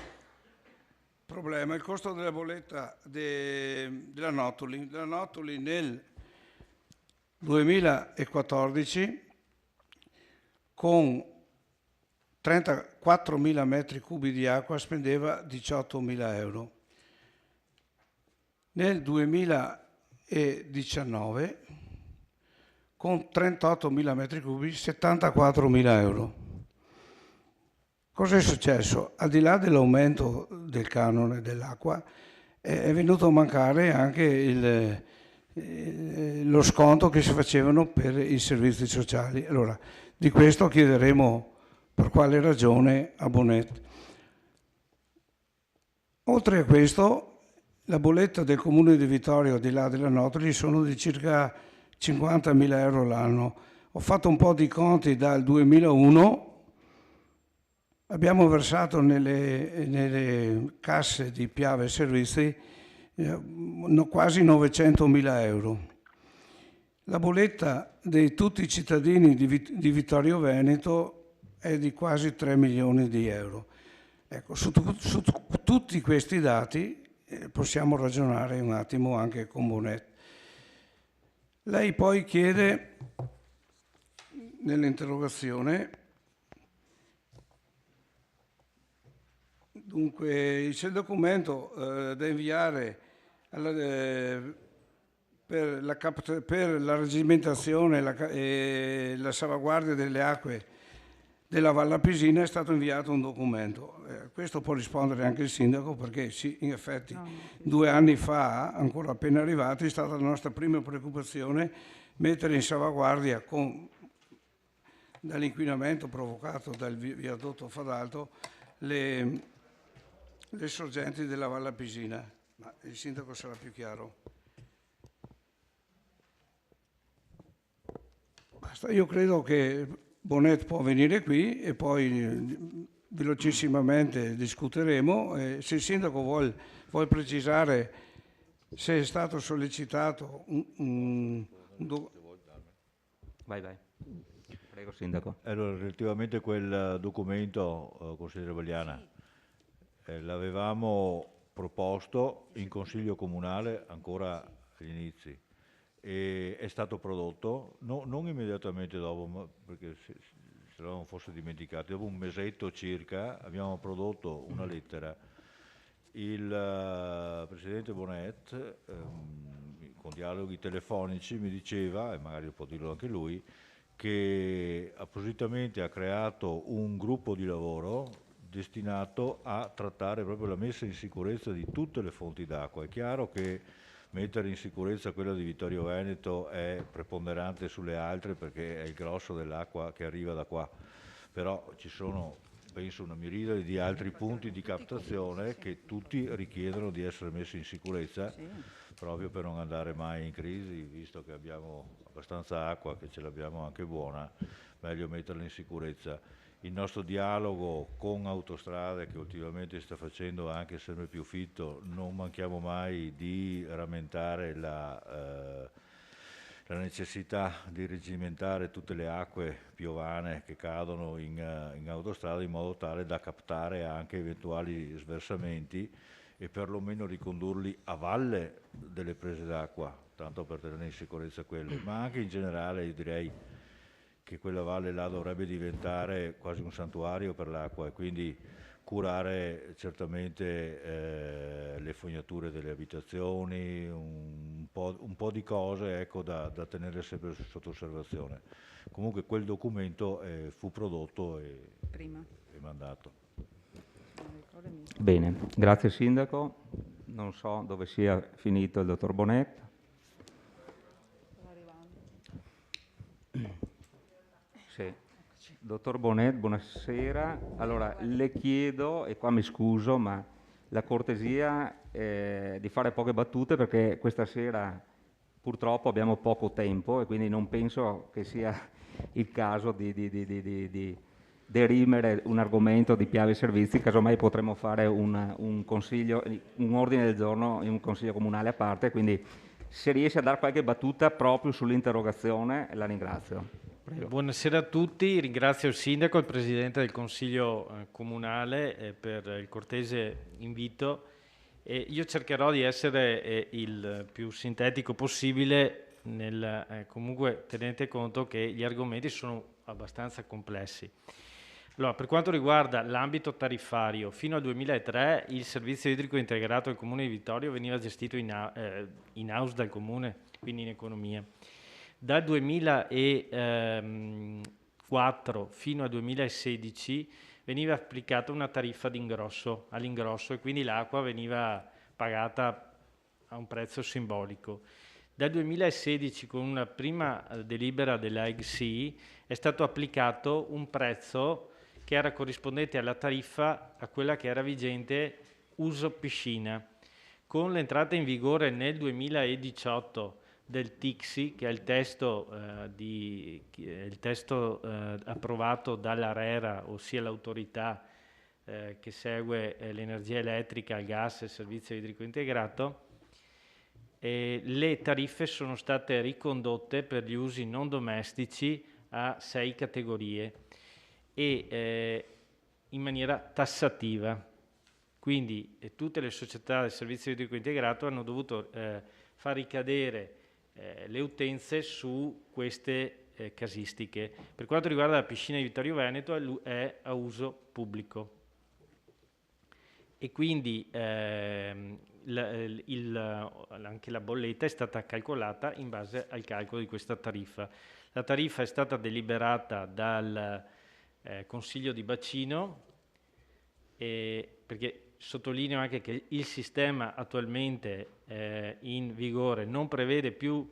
problema, il costo della bolletta della Notuli. La Notuli nel 2014 con 34.000 metri cubi di acqua spendeva 18.000 euro. nel 2019 con 38.000 metri cubi, 74.000 euro. Cosa è successo? Al di là dell'aumento del canone dell'acqua, è venuto a mancare anche lo sconto che si facevano per i servizi sociali. Allora, di questo chiederemo per quale ragione a Bonet. Oltre a questo, la bolletta del Comune di Vittorio, al di là della Notri, sono di circa 50.000 euro l'anno. Ho fatto un po' di conti dal 2001, abbiamo versato nelle casse di Piave Servizi quasi 900.000 euro. La bolletta di tutti i cittadini di Vittorio Veneto è di quasi 3 milioni di euro. Ecco, su tutti questi dati possiamo ragionare un attimo anche con Bonet. Lei poi chiede nell'interrogazione, dunque c'è il documento da inviare per la reggimentazione e la salvaguardia delle acque della Valle Pisina. È stato inviato un documento. Questo può rispondere anche il sindaco, perché sì, in effetti 2 anni fa, ancora appena arrivati, è stata la nostra prima preoccupazione mettere in salvaguardia dall'inquinamento provocato dal viadotto Fadalto le sorgenti della Valle Pisina. Ma il sindaco sarà più chiaro. Basta, io credo che Bonet può venire qui e poi velocissimamente discuteremo. Se il sindaco vuol precisare se è stato sollecitato Vai. Prego, sindaco. Allora, relativamente a quel documento, consigliere Vagliana, l'avevamo proposto in consiglio comunale ancora agli inizi e è stato prodotto non immediatamente dopo, ma perché se l'avevamo forse dimenticati, dopo un mesetto circa abbiamo prodotto una lettera. Il presidente Bonet, con dialoghi telefonici, mi diceva, e magari può dirlo anche lui, che appositamente ha creato un gruppo di lavoro destinato a trattare proprio la messa in sicurezza di tutte le fonti d'acqua. È chiaro che mettere in sicurezza quella di Vittorio Veneto è preponderante sulle altre perché è il grosso dell'acqua che arriva da qua, però ci sono, penso, una miriade di altri punti di captazione che tutti richiedono di essere messi in sicurezza, proprio per non andare mai in crisi, visto che abbiamo abbastanza acqua, che ce l'abbiamo anche buona, meglio metterla in sicurezza. Il nostro dialogo con Autostrade, che ultimamente sta facendo anche sempre più fitto, non manchiamo mai di rammentare la necessità di regimentare tutte le acque piovane che cadono in autostrada in modo tale da captare anche eventuali sversamenti e perlomeno ricondurli a valle delle prese d'acqua, tanto per tenere in sicurezza quelle, ma anche in generale io direi che quella valle là dovrebbe diventare quasi un santuario per l'acqua e quindi curare certamente le fognature delle abitazioni, un po' di cose, ecco, da tenere sempre sotto osservazione. Comunque quel documento fu prodotto e mandato. Bene, grazie sindaco. Non so dove sia finito il dottor Bonet. Sì. Dottor Bonet, buonasera. Allora, le chiedo, e qua mi scuso, ma la cortesia di fare poche battute perché questa sera purtroppo abbiamo poco tempo e quindi non penso che sia il caso di derimere un argomento di Piave Servizi, casomai potremmo fare un consiglio, un ordine del giorno in un consiglio comunale a parte, quindi se riesce a dare qualche battuta proprio sull'interrogazione la ringrazio. Prego. Buonasera a tutti, ringrazio il sindaco e il presidente del consiglio comunale per il cortese invito. Io cercherò di essere il più sintetico possibile, comunque tenete conto che gli argomenti sono abbastanza complessi. Allora, per quanto riguarda l'ambito tariffario, fino al 2003 il servizio idrico integrato del Comune di Vittorio veniva gestito in-house dal Comune, quindi in economia. Dal 2004 fino al 2016 veniva applicata una tariffa all'ingrosso, e quindi l'acqua veniva pagata a un prezzo simbolico. Dal 2016, con una prima delibera della EGSI, è stato applicato un prezzo che era corrispondente alla tariffa a quella che era vigente uso piscina. Con l'entrata in vigore nel 2018 del TICSI, che è il testo, approvato dall'ARERA, ossia l'autorità che segue l'energia elettrica, il gas e il servizio idrico integrato, le tariffe sono state ricondotte per gli usi non domestici a 6 categorie e in maniera tassativa. Quindi tutte le società del servizio idrico integrato hanno dovuto far ricadere le utenze su queste casistiche. Per quanto riguarda la piscina di Vittorio Veneto è a uso pubblico e quindi anche la bolletta è stata calcolata in base al calcolo di questa tariffa. La tariffa è stata deliberata dal Consiglio di Bacino, perché sottolineo anche che il sistema attualmente in vigore non prevede più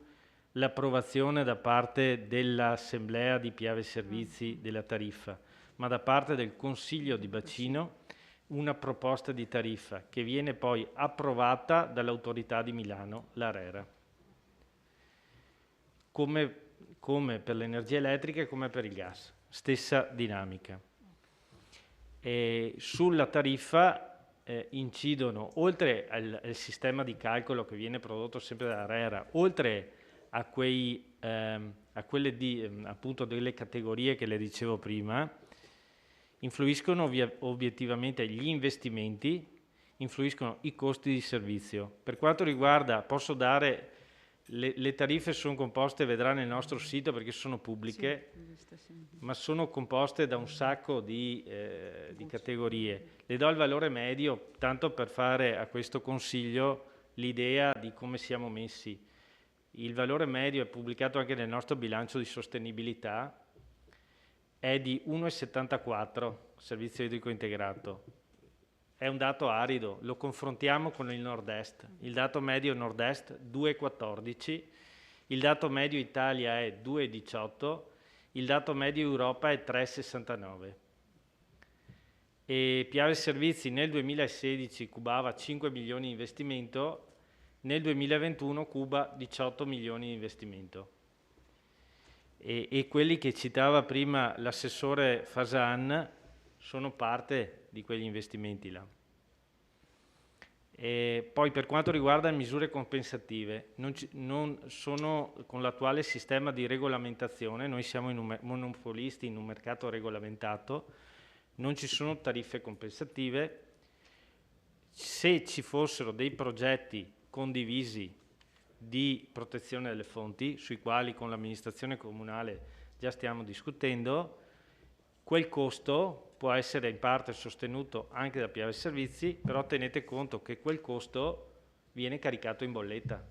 l'approvazione da parte dell'Assemblea di Piave Servizi della tariffa, ma da parte del Consiglio di Bacino una proposta di tariffa che viene poi approvata dall'autorità di Milano, l'ARERA. Come per l'energia elettrica e come per il gas, stessa dinamica. E sulla tariffa incidono, oltre al sistema di calcolo che viene prodotto sempre dall'ARERA, oltre a quelle appunto delle categorie che le dicevo prima, influiscono obiettivamente gli investimenti, influiscono i costi di servizio. Per quanto riguarda, posso dare, le tariffe sono composte, vedrà nel nostro sito perché sono pubbliche, ma sono composte da un sacco di categorie. Le do il valore medio, tanto per fare a questo consiglio l'idea di come siamo messi. Il valore medio è pubblicato anche nel nostro bilancio di sostenibilità, è di 1,74 servizio idrico integrato. È un dato arido, lo confrontiamo con il nord-est. Il dato medio nord-est 2,14, il dato medio Italia è 2,18, il dato medio Europa è 3,69. E Piave Servizi nel 2016 cubava 5 milioni di investimento, nel 2021 cuba 18 milioni di investimento. E quelli che citava prima l'assessore Fasan sono parte di quegli investimenti là. E poi per quanto riguarda le misure compensative, non sono con l'attuale sistema di regolamentazione, noi siamo monopolisti in un mercato regolamentato, non ci sono tariffe compensative. Se ci fossero dei progetti condivisi di protezione delle fonti, sui quali con l'amministrazione comunale già stiamo discutendo, quel costo può essere in parte sostenuto anche da Piave Servizi, però tenete conto che quel costo viene caricato in bolletta,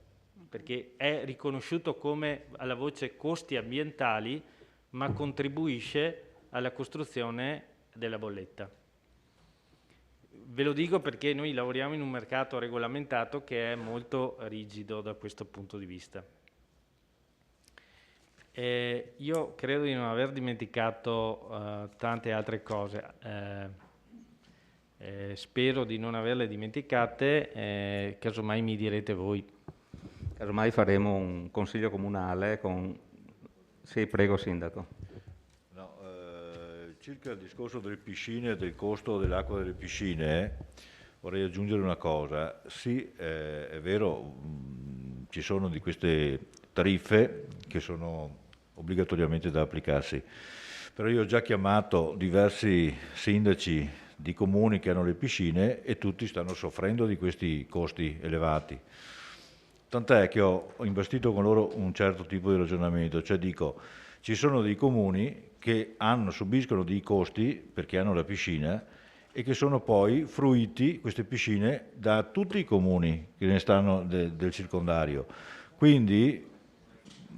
perché è riconosciuto come alla voce costi ambientali, ma contribuisce alla costruzione della bolletta. Ve lo dico perché noi lavoriamo in un mercato regolamentato che è molto rigido da questo punto di vista. Io credo di non aver dimenticato tante altre cose, spero di non averle dimenticate, casomai mi direte voi. Casomai faremo un consiglio comunale con... Sì, prego Sindaco. Circa il discorso delle piscine e del costo dell'acqua delle piscine, vorrei aggiungere una cosa. Sì, è vero, ci sono di queste tariffe che sono obbligatoriamente da applicarsi, però io ho già chiamato diversi sindaci di comuni che hanno le piscine e tutti stanno soffrendo di questi costi elevati. Tant'è che ho investito con loro un certo tipo di ragionamento, cioè dico, Ci sono dei comuni che subiscono dei costi perché hanno la piscina e che sono poi fruiti, queste piscine, da tutti i comuni che ne stanno del circondario. Quindi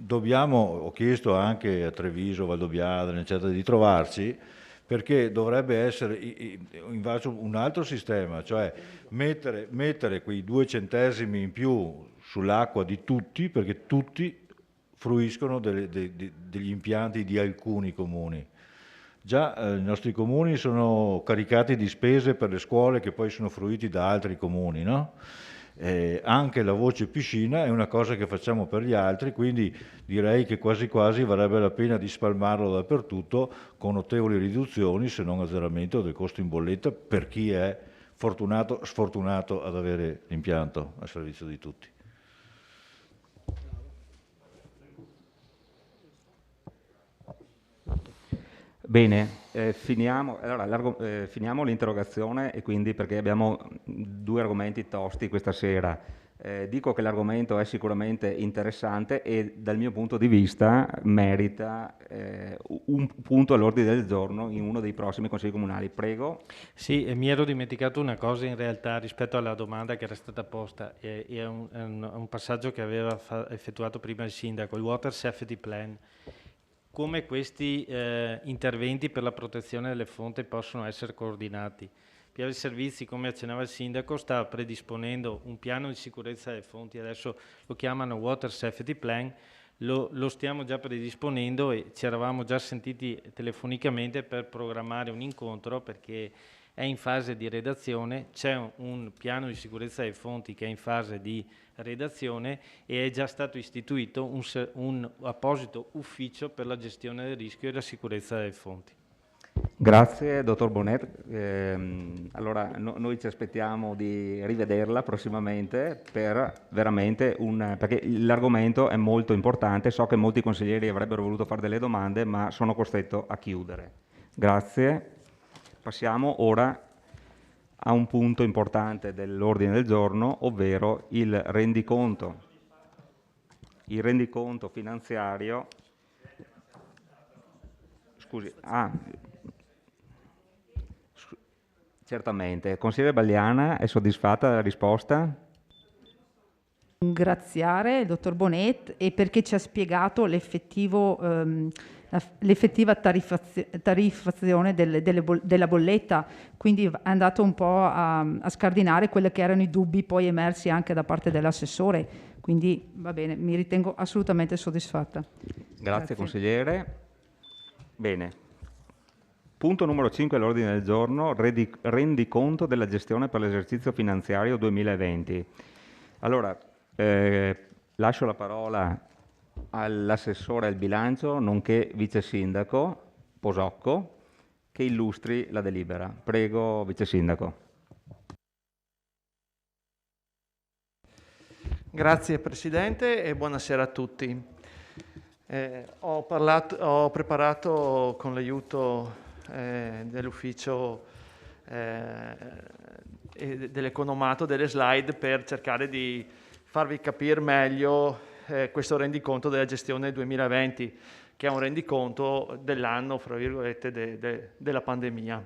ho chiesto anche a Treviso, Valdobbiadene, eccetera, di trovarci, perché dovrebbe essere invece un altro sistema, cioè mettere quei 2 centesimi in più sull'acqua di tutti, perché tutti fruiscono degli impianti di alcuni comuni. Già i nostri comuni sono caricati di spese per le scuole che poi sono fruiti da altri comuni, no? Anche la voce piscina è una cosa che facciamo per gli altri, quindi direi che quasi quasi varrebbe la pena di spalmarlo dappertutto con notevoli riduzioni, se non azzeramento del costo in bolletta per chi è sfortunato ad avere l'impianto a servizio di tutti. Bene, finiamo l'interrogazione e quindi perché abbiamo 2 argomenti tosti questa sera. Dico che l'argomento è sicuramente interessante e dal mio punto di vista merita un punto all'ordine del giorno in uno dei prossimi consigli comunali. Prego. Sì, mi ero dimenticato una cosa in realtà rispetto alla domanda che era stata posta, è un passaggio che aveva effettuato prima il sindaco, il Water Safety Plan. Come questi interventi per la protezione delle fonti possono essere coordinati. Piave Servizi, come accennava il sindaco, sta predisponendo un piano di sicurezza delle fonti, adesso lo chiamano Water Safety Plan, lo stiamo già predisponendo e ci eravamo già sentiti telefonicamente per programmare un incontro perché è in fase di redazione, c'è un piano di sicurezza delle fonti che è in fase di redazione e è già stato istituito un apposito ufficio per la gestione del rischio e la sicurezza delle fonti. Grazie, dottor Bonet. Allora, noi ci aspettiamo di rivederla prossimamente per veramente perché l'argomento è molto importante. So che molti consiglieri avrebbero voluto fare delle domande, ma sono costretto a chiudere. Grazie. Passiamo ora a un punto importante dell'ordine del giorno, ovvero il rendiconto finanziario. Scusi, certamente. Consigliere Bagliana, è soddisfatta della risposta? Ringraziare il dottor Bonet e perché ci ha spiegato l'effettiva tariffazione della bolletta, quindi è andato un po' a scardinare quelli che erano i dubbi poi emersi anche da parte dell'assessore, quindi va bene, mi ritengo assolutamente soddisfatta. Grazie. Consigliere. Bene. Punto numero 5 all'ordine del giorno, rendiconto della gestione per l'esercizio finanziario 2020. Allora, lascio la parola all'assessore al bilancio, nonché vice sindaco Posocco, che illustri la delibera. Prego, vice sindaco. Grazie Presidente e buonasera a tutti. Ho preparato con l'aiuto dell'ufficio dell'economato delle slide per cercare di farvi capire meglio questo rendiconto della gestione 2020, che è un rendiconto dell'anno, fra virgolette, della pandemia.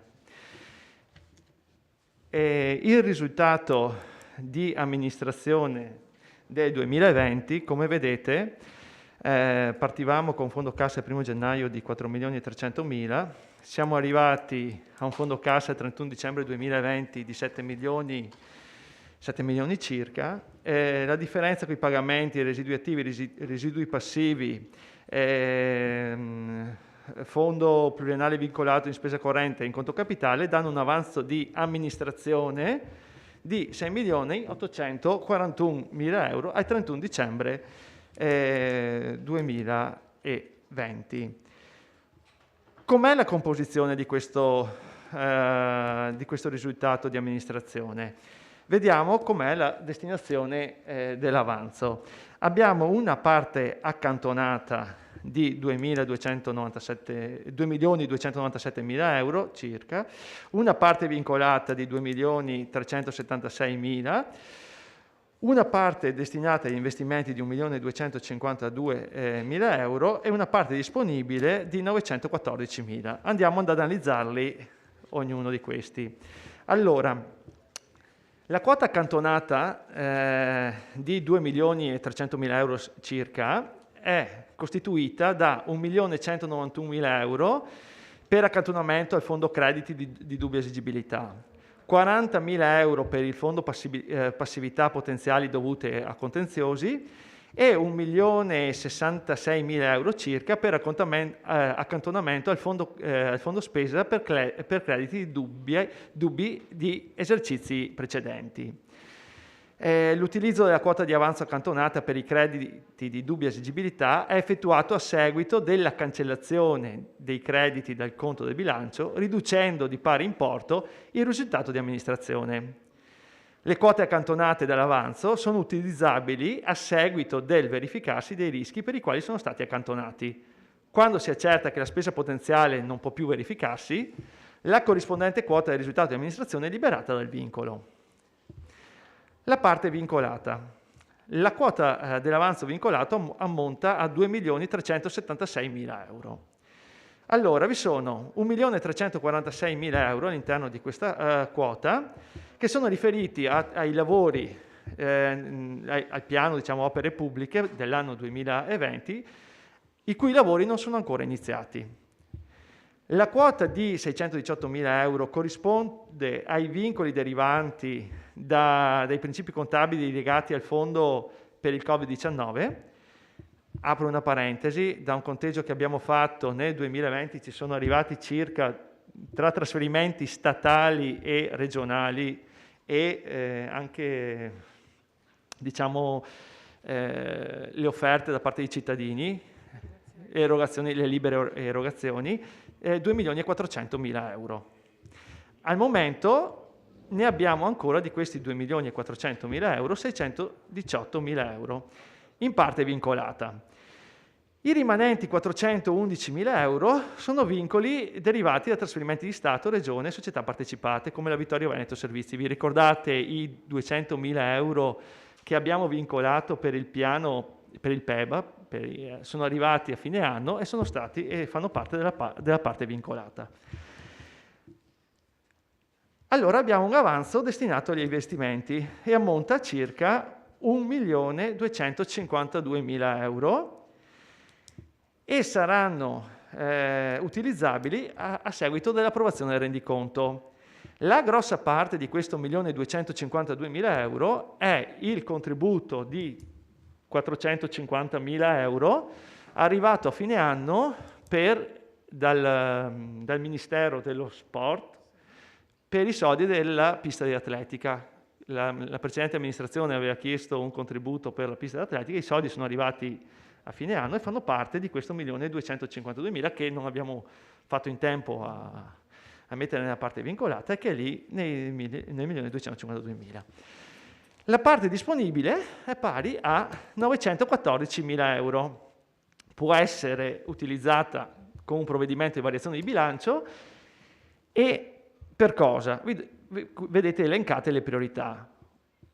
Il risultato di amministrazione del 2020, come vedete, partivamo con un fondo cassa il 1 gennaio di 4.300.000, siamo arrivati a un fondo cassa il 31 dicembre 2020 di 7 milioni circa. La differenza con i pagamenti, i residui attivi, i residui passivi, fondo pluriennale vincolato in spesa corrente e in conto capitale danno un avanzo di amministrazione di 6.841.000 euro al 31 dicembre 2020. Com'è la composizione di questo risultato di amministrazione? Vediamo com'è la destinazione dell'avanzo. Abbiamo una parte accantonata di 2.297.000 euro circa, una parte vincolata di 2.376.000, una parte destinata agli investimenti di 1.252.000 euro e una parte disponibile di 914.000. Andiamo ad analizzarli ognuno di questi. Allora, la quota accantonata di 2.300.000 euro circa è costituita da 1.191.000 euro per accantonamento al fondo crediti di dubbia esigibilità, 40.000 euro per il fondo passività potenziali dovute a contenziosi e 1.066.000 euro circa per accantonamento al fondo spesa per crediti dubbi di esercizi precedenti. L'utilizzo della quota di avanzo accantonata per i crediti di dubbia esigibilità è effettuato a seguito della cancellazione dei crediti dal conto del bilancio, riducendo di pari importo il risultato di amministrazione. Le quote accantonate dall'avanzo sono utilizzabili a seguito del verificarsi dei rischi per i quali sono stati accantonati. Quando si accerta che la spesa potenziale non può più verificarsi, la corrispondente quota del risultato di amministrazione è liberata dal vincolo. La parte vincolata. La quota dell'avanzo vincolato ammonta a 2.376.000 euro. Allora, vi sono 1.346.000 euro all'interno di questa quota che sono riferiti ai lavori, al piano, diciamo, opere pubbliche dell'anno 2020, i cui lavori non sono ancora iniziati. La quota di 618.000 euro corrisponde ai vincoli derivanti dai principi contabili legati al fondo per il Covid-19. Apro una parentesi, da un conteggio che abbiamo fatto nel 2020 ci sono arrivati circa, tra trasferimenti statali e regionali e anche, diciamo, le offerte da parte dei cittadini, le libere erogazioni, 2.400.000 euro. Al momento ne abbiamo ancora di questi 2.400.000 euro 618.000 euro in parte vincolata. I rimanenti 411.000 euro sono vincoli derivati da trasferimenti di Stato, Regione e società partecipate come la Vittorio Veneto Servizi. Vi ricordate i 200.000 euro che abbiamo vincolato per il piano, per il PEBA? Sono arrivati a fine anno e sono stati e fanno parte della parte vincolata. Allora abbiamo un avanzo destinato agli investimenti e ammonta a circa 1.252.000 euro e saranno utilizzabili a seguito dell'approvazione del rendiconto. La grossa parte di questo 1.252.000 euro è il contributo di 450.000 euro arrivato a fine anno dal Ministero dello Sport per i soldi della pista di atletica. La precedente amministrazione aveva chiesto un contributo per la pista di atletica, i soldi sono arrivati a fine anno e fanno parte di questo 1.252.000 che non abbiamo fatto in tempo a mettere nella parte vincolata e che è lì nel 1.252.000. La parte disponibile è pari a 914.000 euro. Può essere utilizzata con un provvedimento di variazione di bilancio e per cosa? Vedete elencate le priorità.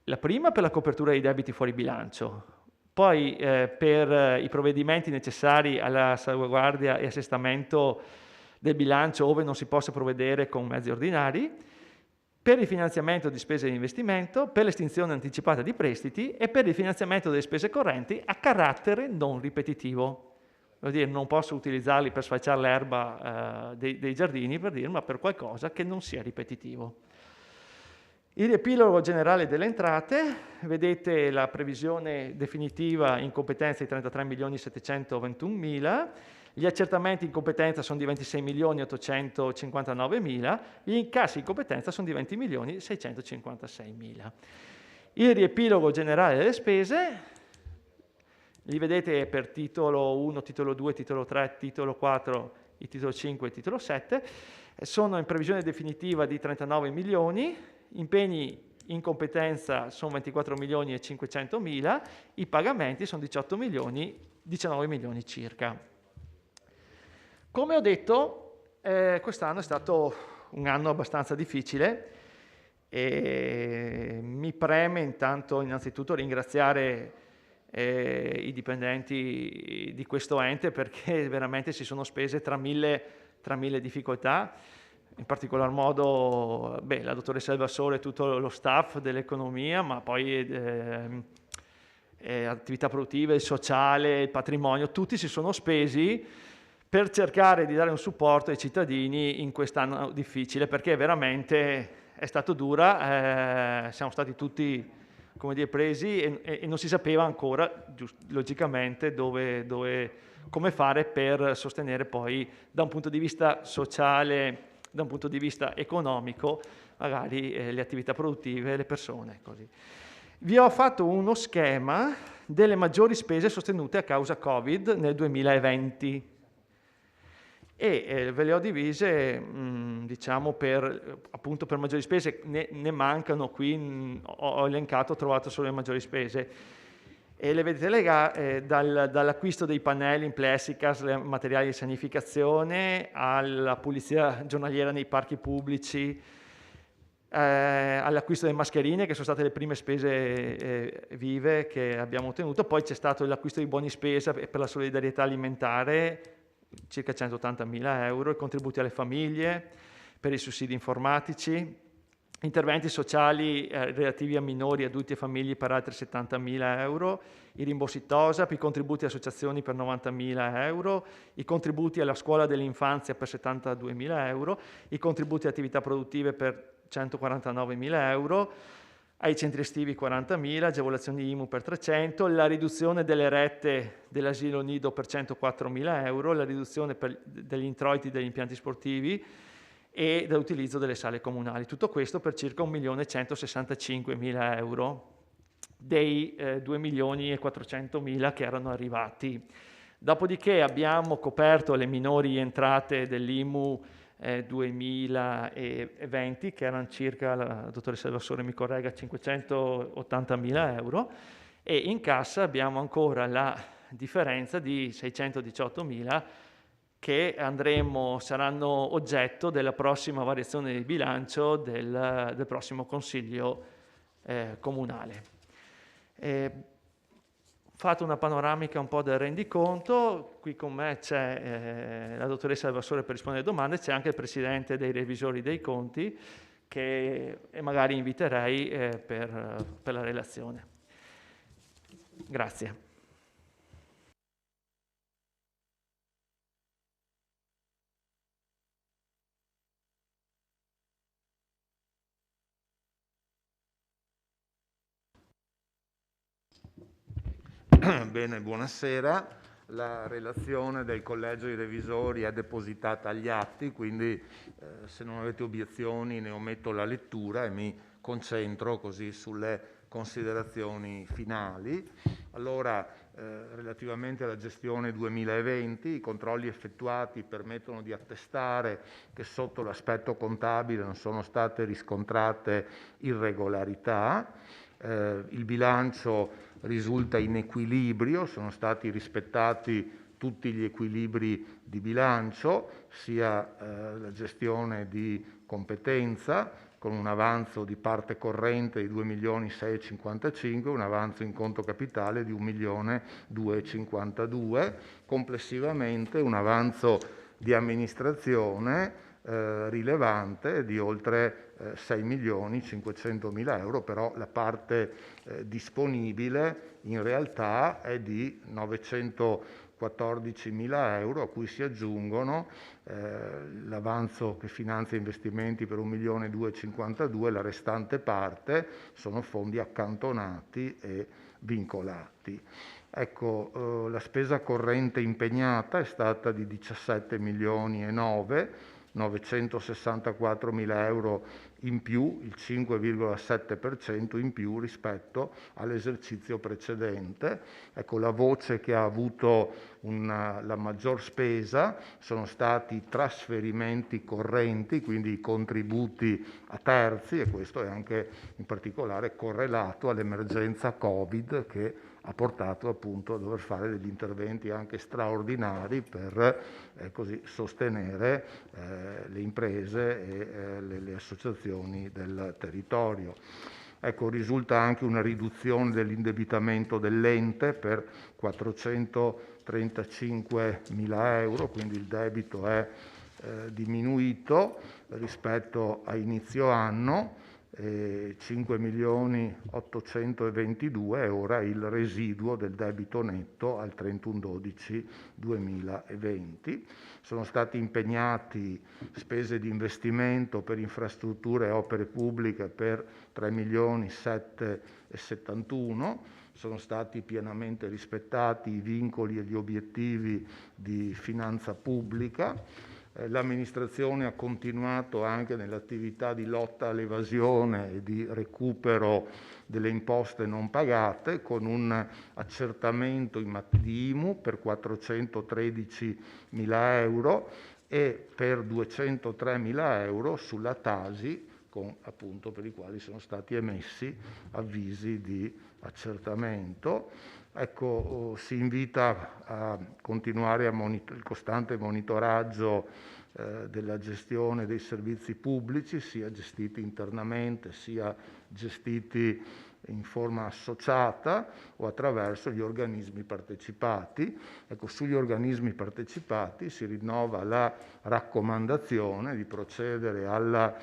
La prima per la copertura dei debiti fuori bilancio, poi per i provvedimenti necessari alla salvaguardia e assestamento del bilancio ove non si possa provvedere con mezzi ordinari, per il finanziamento di spese di investimento, per l'estinzione anticipata di prestiti e per il finanziamento delle spese correnti a carattere non ripetitivo. Vuol dire, non posso utilizzarli per sfalciare l'erba dei giardini, ma per qualcosa che non sia ripetitivo. Il riepilogo generale delle entrate, vedete la previsione definitiva in competenza di 33.721.000, gli accertamenti in competenza sono di 26.859.000, gli incassi in competenza sono di 20.656.000. Il riepilogo generale delle spese, li vedete per titolo 1, titolo 2, titolo 3, titolo 4, il titolo 5 e il titolo 7, sono in previsione definitiva di 39 milioni, impegni in competenza sono 24.500.000, i pagamenti sono 19 milioni circa. Come ho detto, quest'anno è stato un anno abbastanza difficile e mi mi preme innanzitutto ringraziare i dipendenti di questo ente, perché veramente si sono spese tra mille difficoltà, in particolar modo la dottoressa Elvassore e tutto lo staff dell'economia, ma poi attività produttive, il sociale, il patrimonio, tutti si sono spesi per cercare di dare un supporto ai cittadini in quest'anno difficile, perché veramente è stato dura, siamo stati tutti, come dire, presi e non si sapeva ancora, logicamente, come fare per sostenere poi da un punto di vista sociale, da un punto di vista economico, magari le attività produttive, le persone. Così. Vi ho fatto uno schema delle maggiori spese sostenute a causa Covid nel 2020 e ve le ho divise, diciamo, appunto per maggiori spese. Ne mancano qui, ho elencato, ho trovato solo le maggiori spese. E le vedete legate dall'acquisto dei pannelli in plexiglass, materiali di sanificazione, alla pulizia giornaliera nei parchi pubblici, all'acquisto delle mascherine, che sono state le prime spese vive che abbiamo ottenuto. Poi c'è stato l'acquisto di buoni spesa per la solidarietà alimentare, circa 180.000 euro, i contributi alle famiglie per i sussidi informatici, interventi sociali relativi a minori, adulti e famiglie per altri 70.000 euro, i rimborsi TOSAP, i contributi a associazioni per 90.000 euro, i contributi alla scuola dell'infanzia per 72.000 euro, i contributi a attività produttive per 149.000 euro, ai centri estivi 40.000, agevolazioni IMU per 300, la riduzione delle rette dell'asilo nido per 104.000 euro, la riduzione degli introiti degli impianti sportivi e dell'utilizzo delle sale comunali. Tutto questo per circa 1.165.000 euro dei 2.400.000 che erano arrivati. Dopodiché abbiamo coperto le minori entrate dell'IMU 2020, che erano circa, la dottoressa Elvassore mi corregga, 580.000 euro, e in cassa abbiamo ancora la differenza di 618.000 che saranno oggetto della prossima variazione di bilancio del prossimo Consiglio comunale. Fatto una panoramica un po' del rendiconto, qui con me c'è la dottoressa Elvassore per rispondere alle domande, c'è anche il presidente dei revisori dei conti che magari inviterei per la relazione. Grazie. Bene, buonasera. La relazione del Collegio dei Revisori è depositata agli atti, quindi se non avete obiezioni ne ometto la lettura e mi concentro così sulle considerazioni finali. Allora, relativamente alla gestione 2020, i controlli effettuati permettono di attestare che sotto l'aspetto contabile non sono state riscontrate irregolarità. Il bilancio risulta in equilibrio, sono stati rispettati tutti gli equilibri di bilancio, sia la gestione di competenza con un avanzo di parte corrente di 2.655.000, un avanzo in conto capitale di 1.252.000, complessivamente un avanzo di amministrazione rilevante di oltre 6.500.000 euro, però la parte disponibile in realtà è di 914.000 euro, a cui si aggiungono l'avanzo che finanzia investimenti per 1.252.000, la restante parte sono fondi accantonati e vincolati. Ecco, la spesa corrente impegnata è stata di 17.900.000, 964.000 euro in più, il 5,7% in più rispetto all'esercizio precedente. Ecco, la voce che ha avuto la maggior spesa sono stati i trasferimenti correnti, quindi i contributi a terzi, e questo è anche in particolare correlato all'emergenza Covid, che ha portato appunto a dover fare degli interventi anche straordinari per così sostenere le imprese e le associazioni del territorio. Ecco, risulta anche una riduzione dell'indebitamento dell'ente per 435.000 euro, quindi il debito è diminuito rispetto a inizio anno, 5.822.000 è ora il residuo del debito netto al 31/12/2020. Sono stati impegnati spese di investimento per infrastrutture e opere pubbliche per 3.771.000. Sono stati pienamente rispettati i vincoli e gli obiettivi di finanza pubblica. L'amministrazione ha continuato anche nell'attività di lotta all'evasione e di recupero delle imposte non pagate, con un accertamento di IMU per 413.000 euro e per 203.000 euro sulla Tasi, per i quali sono stati emessi avvisi di accertamento. Ecco, si invita a continuare il costante monitoraggio della gestione dei servizi pubblici, sia gestiti internamente sia gestiti in forma associata o attraverso gli organismi partecipati. Ecco, sugli organismi partecipati si rinnova la raccomandazione di procedere alla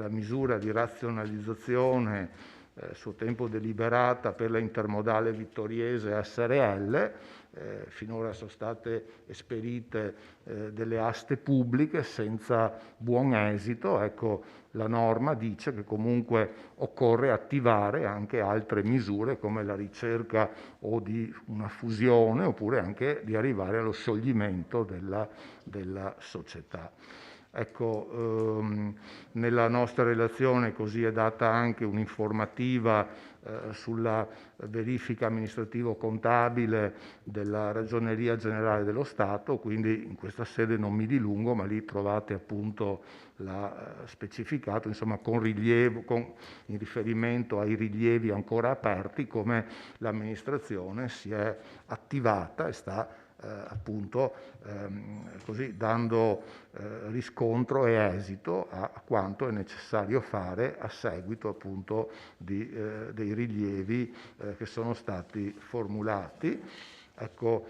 misura di razionalizzazione suo tempo deliberata per la intermodale vittoriese SRL. Finora sono state esperite delle aste pubbliche senza buon esito. Ecco, la norma dice che comunque occorre attivare anche altre misure come la ricerca o di una fusione oppure anche di arrivare allo scioglimento della società. Ecco, nella nostra relazione così è data anche un'informativa sulla verifica amministrativo-contabile della Ragioneria Generale dello Stato, quindi in questa sede non mi dilungo, ma lì trovate appunto specificato, insomma, in riferimento ai rilievi ancora aperti, come l'amministrazione si è attivata e sta così dando riscontro e esito a quanto è necessario fare a seguito appunto dei rilievi che sono stati formulati. Ecco,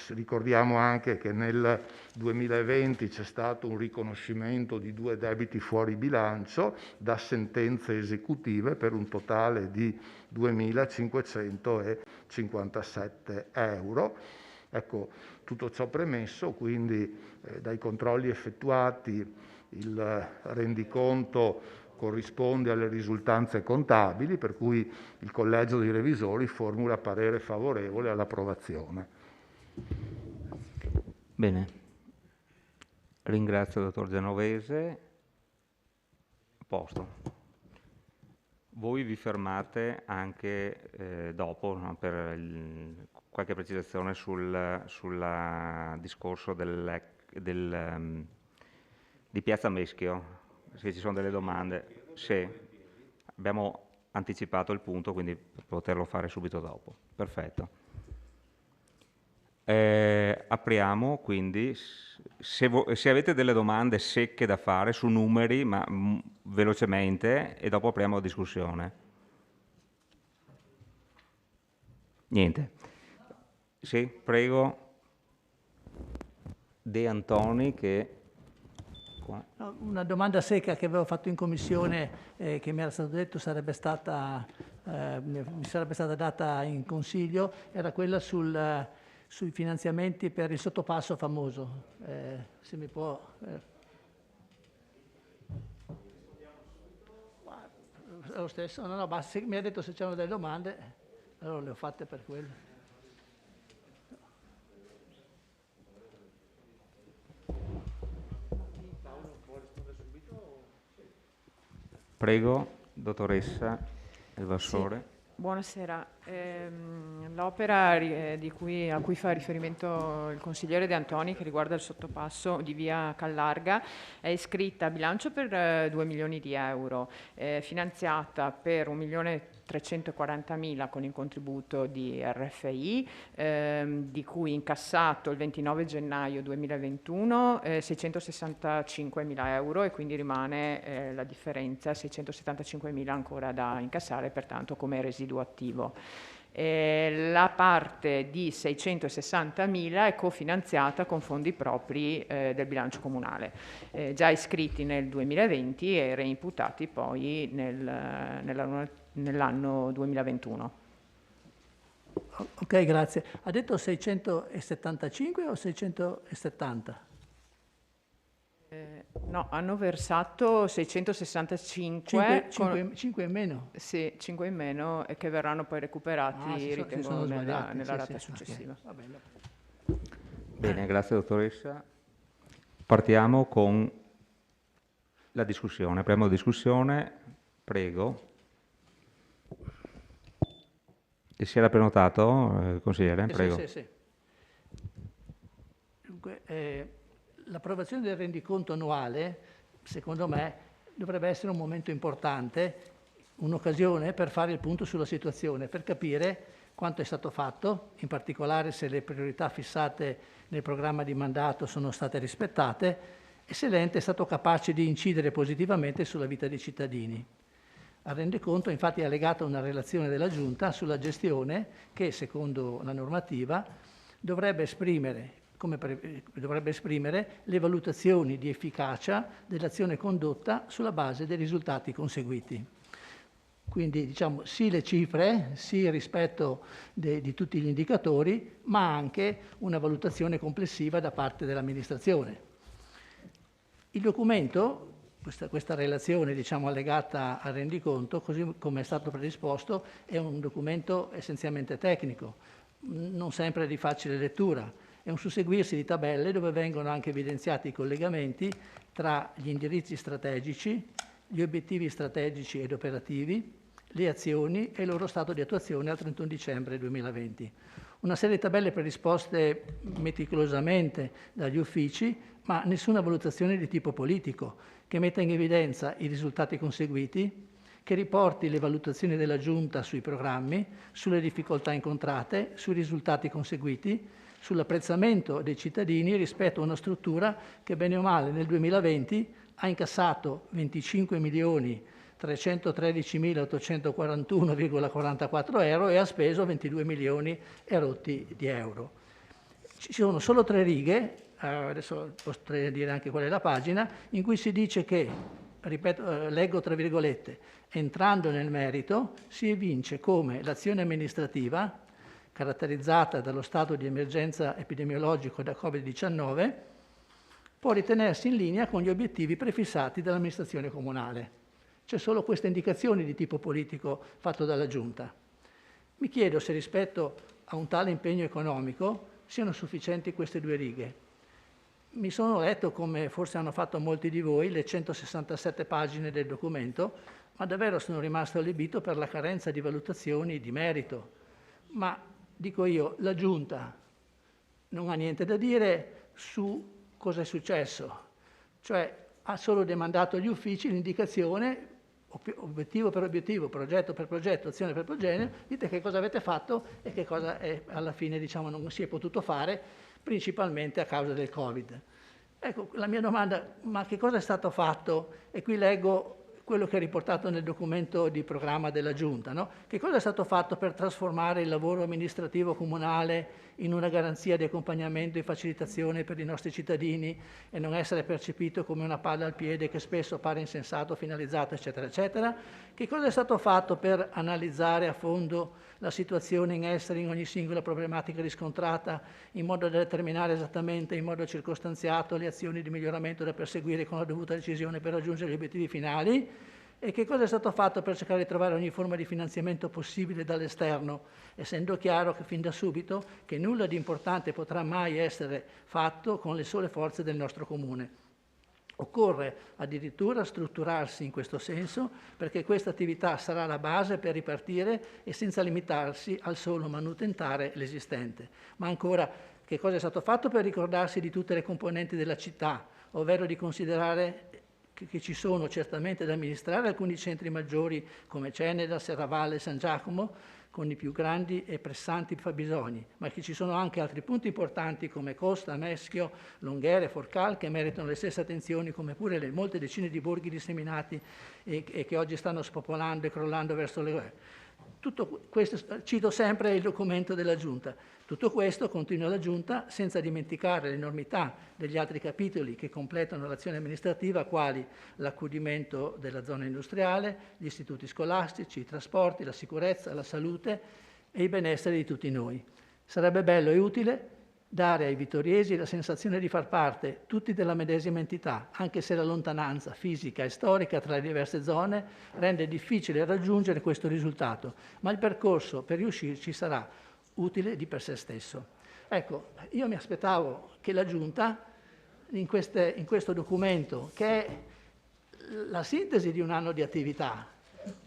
ricordiamo anche che nel 2020 c'è stato un riconoscimento di 2 debiti fuori bilancio da sentenze esecutive per un totale di 2.557 euro. Ecco, tutto ciò premesso, quindi dai controlli effettuati il rendiconto corrisponde alle risultanze contabili, per cui il Collegio dei Revisori formula parere favorevole all'approvazione. Bene, ringrazio il dottor Genovese. A posto. Voi vi fermate anche dopo, no, per qualche precisazione sul discorso di Piazza Meschio, se ci sono delle domande. Sì, abbiamo anticipato il punto, quindi per poterlo fare subito dopo. Perfetto. Apriamo quindi, se avete delle domande secche da fare su numeri, ma velocemente, e dopo apriamo la discussione. Niente. Sì, prego. De Antoni che... No, una domanda secca che avevo fatto in commissione, che mi era stato detto mi sarebbe stata data in consiglio, era quella sui finanziamenti per il sottopasso famoso. Se mi può... È lo stesso? No, basta. Mi ha detto se c'erano delle domande, allora le ho fatte per quello. Prego, dottoressa Elvassore. Sì. Buonasera. L'opera a cui fa riferimento il consigliere De Antoni, che riguarda il sottopasso di via Callarga, è iscritta a bilancio per 2 milioni di euro, finanziata per 1.340.000 con il contributo di RFI, di cui incassato il 29 gennaio 2021 665.000 euro, e quindi rimane la differenza, 675.000 ancora da incassare, pertanto come residuo attivo. La parte di 660.000 è cofinanziata con fondi propri del bilancio comunale, già iscritti nel 2020 e reimputati poi nell'anno 2021. Ok, grazie. Ha detto 675 o 670? No, hanno versato 665. 5 in meno? Sì, 5 in meno, e che verranno poi recuperati, ritengo, nella rata successiva. Okay. Bene, grazie dottoressa. Partiamo con la discussione. Apriamo la discussione, prego. E si era prenotato, consigliere? Prego. Sì. Dunque, l'approvazione del rendiconto annuale, secondo me, dovrebbe essere un momento importante, un'occasione per fare il punto sulla situazione, per capire quanto è stato fatto, in particolare se le priorità fissate nel programma di mandato sono state rispettate e se l'ente è stato capace di incidere positivamente sulla vita dei cittadini. Al rendiconto infatti è allegata una relazione della Giunta sulla gestione che, secondo la normativa, dovrebbe esprimere le valutazioni di efficacia dell'azione condotta sulla base dei risultati conseguiti. Quindi diciamo sì le cifre, sì il rispetto di tutti gli indicatori, ma anche una valutazione complessiva da parte dell'amministrazione. Il documento, questa relazione diciamo allegata al rendiconto, così come è stato predisposto, è un documento essenzialmente tecnico, non sempre di facile lettura. È un susseguirsi di tabelle dove vengono anche evidenziati i collegamenti tra gli indirizzi strategici, gli obiettivi strategici ed operativi, le azioni e il loro stato di attuazione al 31 dicembre 2020. Una serie di tabelle predisposte meticolosamente dagli uffici, ma nessuna valutazione di tipo politico, che metta in evidenza i risultati conseguiti, che riporti le valutazioni della Giunta sui programmi, sulle difficoltà incontrate, sui risultati conseguiti, sull'apprezzamento dei cittadini rispetto a una struttura che bene o male nel 2020 ha incassato 25.313.841,44 euro e ha speso 22 milioni e rotti di euro. Ci sono solo 3 righe, adesso potrei dire anche qual è la pagina, in cui si dice che, ripeto, leggo tra virgolette, entrando nel merito si evince come l'azione amministrativa caratterizzata dallo stato di emergenza epidemiologico da Covid-19, può ritenersi in linea con gli obiettivi prefissati dall'amministrazione comunale. C'è solo queste indicazioni di tipo politico fatto dalla Giunta. Mi chiedo se rispetto a un tale impegno economico siano sufficienti queste 2 righe. Mi sono letto, come forse hanno fatto molti di voi, le 167 pagine del documento, ma davvero sono rimasto allibito per la carenza di valutazioni di merito. Ma dico io, la Giunta non ha niente da dire su cosa è successo, cioè ha solo demandato agli uffici l'indicazione, obiettivo per obiettivo, progetto per progetto, azione per progetto, dite che cosa avete fatto e che cosa alla fine diciamo, non si è potuto fare, principalmente a causa del Covid. Ecco, la mia domanda, ma che cosa è stato fatto? E qui leggo quello che è riportato nel documento di programma della Giunta, no? Che cosa è stato fatto per trasformare il lavoro amministrativo comunale in una garanzia di accompagnamento e facilitazione per i nostri cittadini e non essere percepito come una palla al piede che spesso pare insensato, finalizzato, eccetera, eccetera? Che cosa è stato fatto per analizzare a fondo la situazione in essere in ogni singola problematica riscontrata, in modo da determinare esattamente, in modo circostanziato, le azioni di miglioramento da perseguire con la dovuta decisione per raggiungere gli obiettivi finali? E che cosa è stato fatto per cercare di trovare ogni forma di finanziamento possibile dall'esterno, essendo chiaro che fin da subito che nulla di importante potrà mai essere fatto con le sole forze del nostro comune. Occorre addirittura strutturarsi in questo senso, perché questa attività sarà la base per ripartire e senza limitarsi al solo manutentare l'esistente. Ma ancora, che cosa è stato fatto per ricordarsi di tutte le componenti della città, ovvero di considerare che ci sono certamente da amministrare alcuni centri maggiori come Ceneda, Serravalle, San Giacomo, con i più grandi e pressanti fabbisogni, ma che ci sono anche altri punti importanti come Costa, Meschio, Longhere, Forcal, che meritano le stesse attenzioni, come pure le molte decine di borghi disseminati e che oggi stanno spopolando e crollando verso le guerre. Tutto questo, cito sempre il documento della Giunta. Tutto questo, continua la Giunta, senza dimenticare l'enormità degli altri capitoli che completano l'azione amministrativa, quali l'accudimento della zona industriale, gli istituti scolastici, i trasporti, la sicurezza, la salute e il benessere di tutti noi. Sarebbe bello e utile dare ai vittoriesi la sensazione di far parte tutti della medesima entità, anche se la lontananza fisica e storica tra le diverse zone rende difficile raggiungere questo risultato, ma il percorso per riuscirci sarà utile di per sé stesso. Ecco, io mi aspettavo che la Giunta, in questo documento, che è la sintesi di un anno di attività,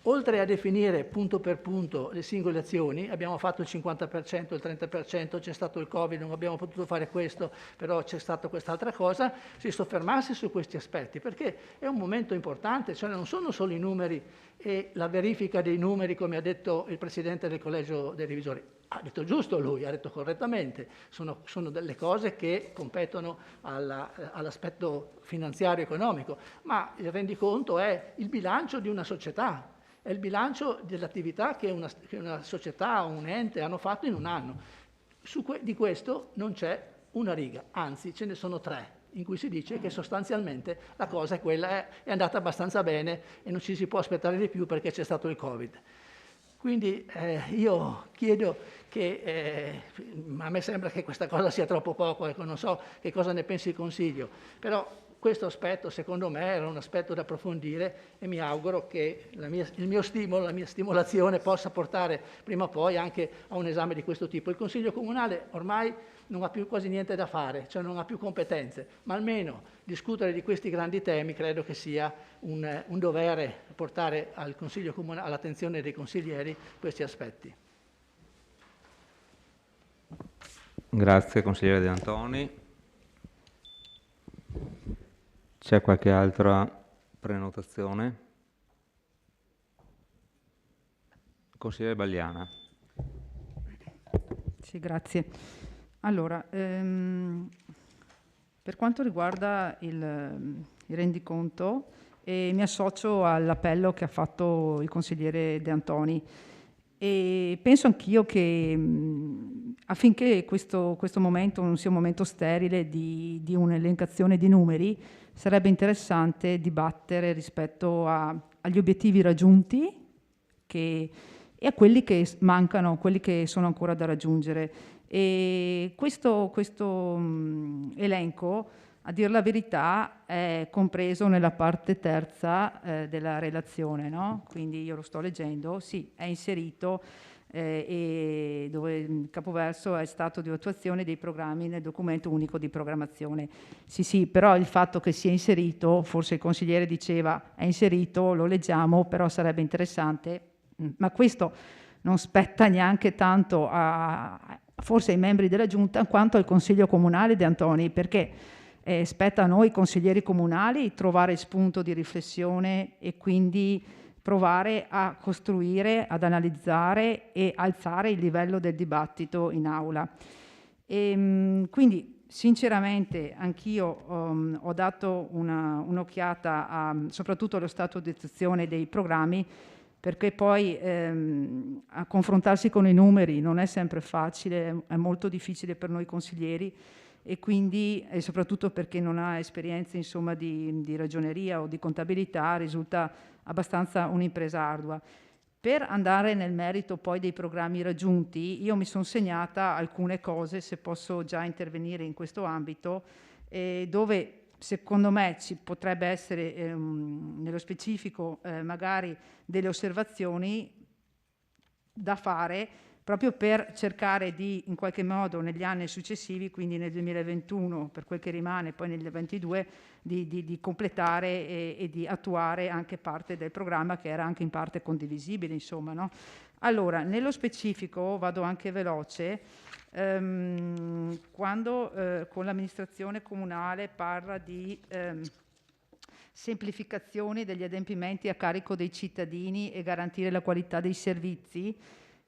oltre a definire punto per punto le singole azioni, abbiamo fatto il 50%, il 30%, c'è stato il Covid, non abbiamo potuto fare questo, però c'è stata quest'altra cosa, si soffermasse su questi aspetti, perché è un momento importante, cioè non sono solo i numeri e la verifica dei numeri, come ha detto il Presidente del Collegio dei Revisori. Ha detto giusto lui, ha detto correttamente, sono delle cose che competono all'aspetto finanziario economico, ma il rendiconto è il bilancio di una società, è il bilancio dell'attività che una società o un ente hanno fatto in un anno. Di questo non c'è una riga, anzi ce ne sono 3, in cui si dice che sostanzialmente la cosa è andata abbastanza bene e non ci si può aspettare di più perché c'è stato il Covid. Quindi io chiedo che, a me sembra che questa cosa sia troppo poco, ecco, non so che cosa ne pensi il Consiglio, però questo aspetto secondo me era un aspetto da approfondire e mi auguro che il mio stimolo, la mia stimolazione possa portare prima o poi anche a un esame di questo tipo. Il Consiglio Comunale ormai non ha più quasi niente da fare, cioè non ha più competenze, ma almeno discutere di questi grandi temi credo che sia un dovere portare al Consiglio Comunale, all'attenzione dei consiglieri questi aspetti. Grazie consigliere De Antoni. C'è qualche altra prenotazione? Consigliere Bagliana. Sì, grazie. Allora, per quanto riguarda il rendiconto, mi associo all'appello che ha fatto il consigliere De Antoni e penso anch'io che affinché questo momento non sia un momento sterile di un'elencazione di numeri, sarebbe interessante dibattere rispetto agli obiettivi raggiunti e a quelli che mancano, quelli che sono ancora da raggiungere. E questo elenco, a dir la verità, è compreso nella parte terza della relazione, no? Quindi io lo sto leggendo, sì, è inserito e dove il capoverso è stato di attuazione dei programmi nel documento unico di programmazione. Sì, però il fatto che sia inserito, forse il consigliere diceva è inserito, lo leggiamo, però sarebbe interessante, ma questo non spetta neanche tanto forse ai membri della Giunta quanto al Consiglio Comunale De Antoni, perché spetta a noi consiglieri comunali trovare spunto di riflessione e quindi provare a costruire, ad analizzare e alzare il livello del dibattito in aula. Quindi sinceramente anch'io ho dato un'occhiata soprattutto allo stato di attuazione dei programmi, perché poi a confrontarsi con i numeri non è sempre facile, è molto difficile per noi consiglieri e quindi, e soprattutto perché non ha esperienze insomma di ragioneria o di contabilità, risulta abbastanza un'impresa ardua. Per andare nel merito poi dei programmi raggiunti, io mi sono segnata alcune cose, se posso già intervenire in questo ambito, dove secondo me ci potrebbe essere nello specifico magari delle osservazioni da fare proprio per cercare di, in qualche modo, negli anni successivi, quindi nel 2021, per quel che rimane, poi nel 2022, di completare e di attuare anche parte del programma che era anche in parte condivisibile, insomma, no? Allora, nello specifico, vado anche veloce, quando con l'amministrazione comunale parla di semplificazione degli adempimenti a carico dei cittadini e garantire la qualità dei servizi,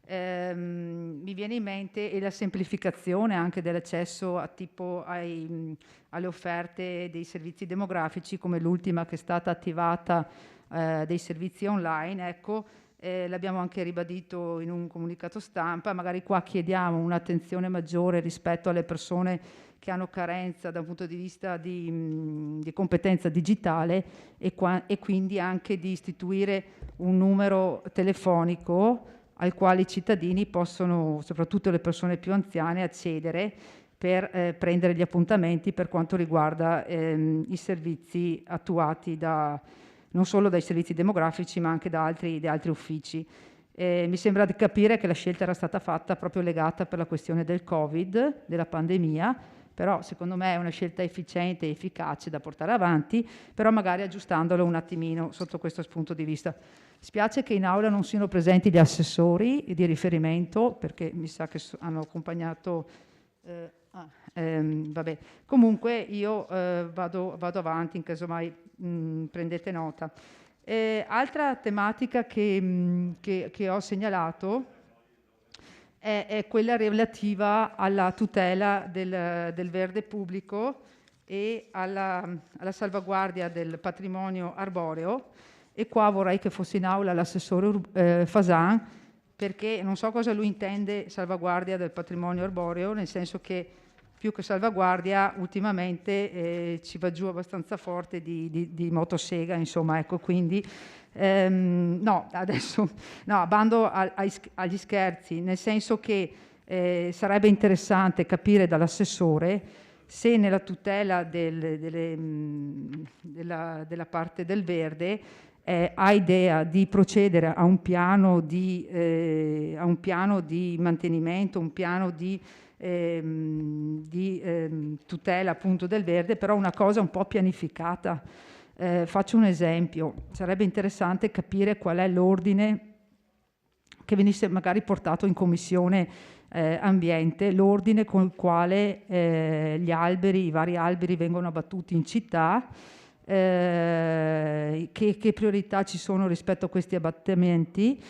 mi viene in mente e la semplificazione anche dell'accesso alle offerte dei servizi demografici, come l'ultima che è stata attivata dei servizi online, ecco. L'abbiamo anche ribadito in un comunicato stampa, magari qua chiediamo un'attenzione maggiore rispetto alle persone che hanno carenza da un punto di vista di competenza digitale e quindi anche di istituire un numero telefonico al quale i cittadini possono, soprattutto le persone più anziane, accedere per prendere gli appuntamenti per quanto riguarda i servizi attuati non solo dai servizi demografici ma anche da altri uffici. Mi sembra di capire che la scelta era stata fatta proprio legata per la questione del Covid, della pandemia, però secondo me è una scelta efficiente e efficace da portare avanti, però magari aggiustandolo un attimino sotto questo punto di vista. Spiace che in aula non siano presenti gli assessori di riferimento, perché mi sa che hanno accompagnato... vabbè. Comunque io vado avanti in caso mai prendete nota. Altra tematica che ho segnalato è quella relativa alla tutela del verde pubblico e alla salvaguardia del patrimonio arboreo, e qua vorrei che fosse in aula l'assessore Fasan, perché non so cosa lui intende salvaguardia del patrimonio arboreo, nel senso che più che salvaguardia ultimamente ci va giù abbastanza forte di motosega, insomma, ecco, quindi no, adesso no, bando agli scherzi, nel senso che sarebbe interessante capire dall'assessore se nella tutela della parte del verde ha idea di procedere a un piano di mantenimento, un piano di tutela appunto del verde, però una cosa un po' pianificata. Faccio un esempio: sarebbe interessante capire qual è l'ordine che venisse magari portato in commissione ambiente, l'ordine con il quale i vari alberi vengono abbattuti in città, che priorità ci sono rispetto a questi abbattimenti,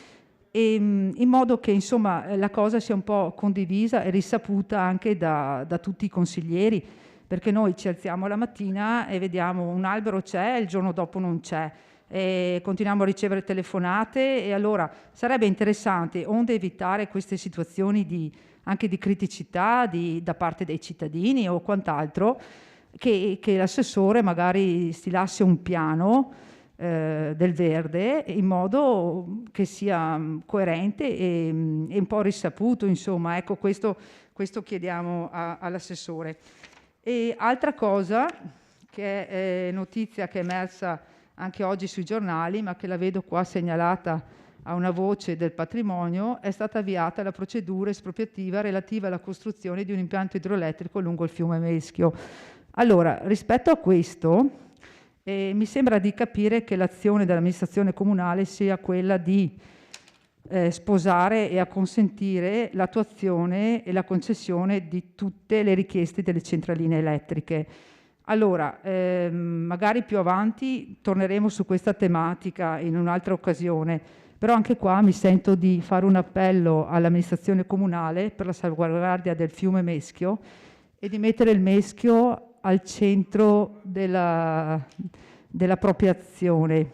e in modo che insomma la cosa sia un po' condivisa e risaputa anche da tutti i consiglieri, perché noi ci alziamo la mattina e vediamo un albero c'è e il giorno dopo non c'è, e continuiamo a ricevere telefonate, e allora sarebbe interessante, onde evitare queste situazioni anche di criticità da parte dei cittadini o quant'altro, che l'assessore magari stilasse un piano del verde in modo che sia coerente e un po' risaputo, insomma, ecco, questo chiediamo all'assessore. E altra cosa, che è notizia che è emersa anche oggi sui giornali, ma che la vedo qua segnalata a una voce del patrimonio, è stata avviata la procedura espropriativa relativa alla costruzione di un impianto idroelettrico lungo il fiume Meschio. Allora, rispetto a questo, mi sembra di capire che l'azione dell'amministrazione comunale sia quella di sposare e acconsentire l'attuazione e la concessione di tutte le richieste delle centraline elettriche. Allora, magari più avanti torneremo su questa tematica in un'altra occasione, però anche qua mi sento di fare un appello all'amministrazione comunale per la salvaguardia del fiume Meschio e di mettere il Meschio al centro della propria azione.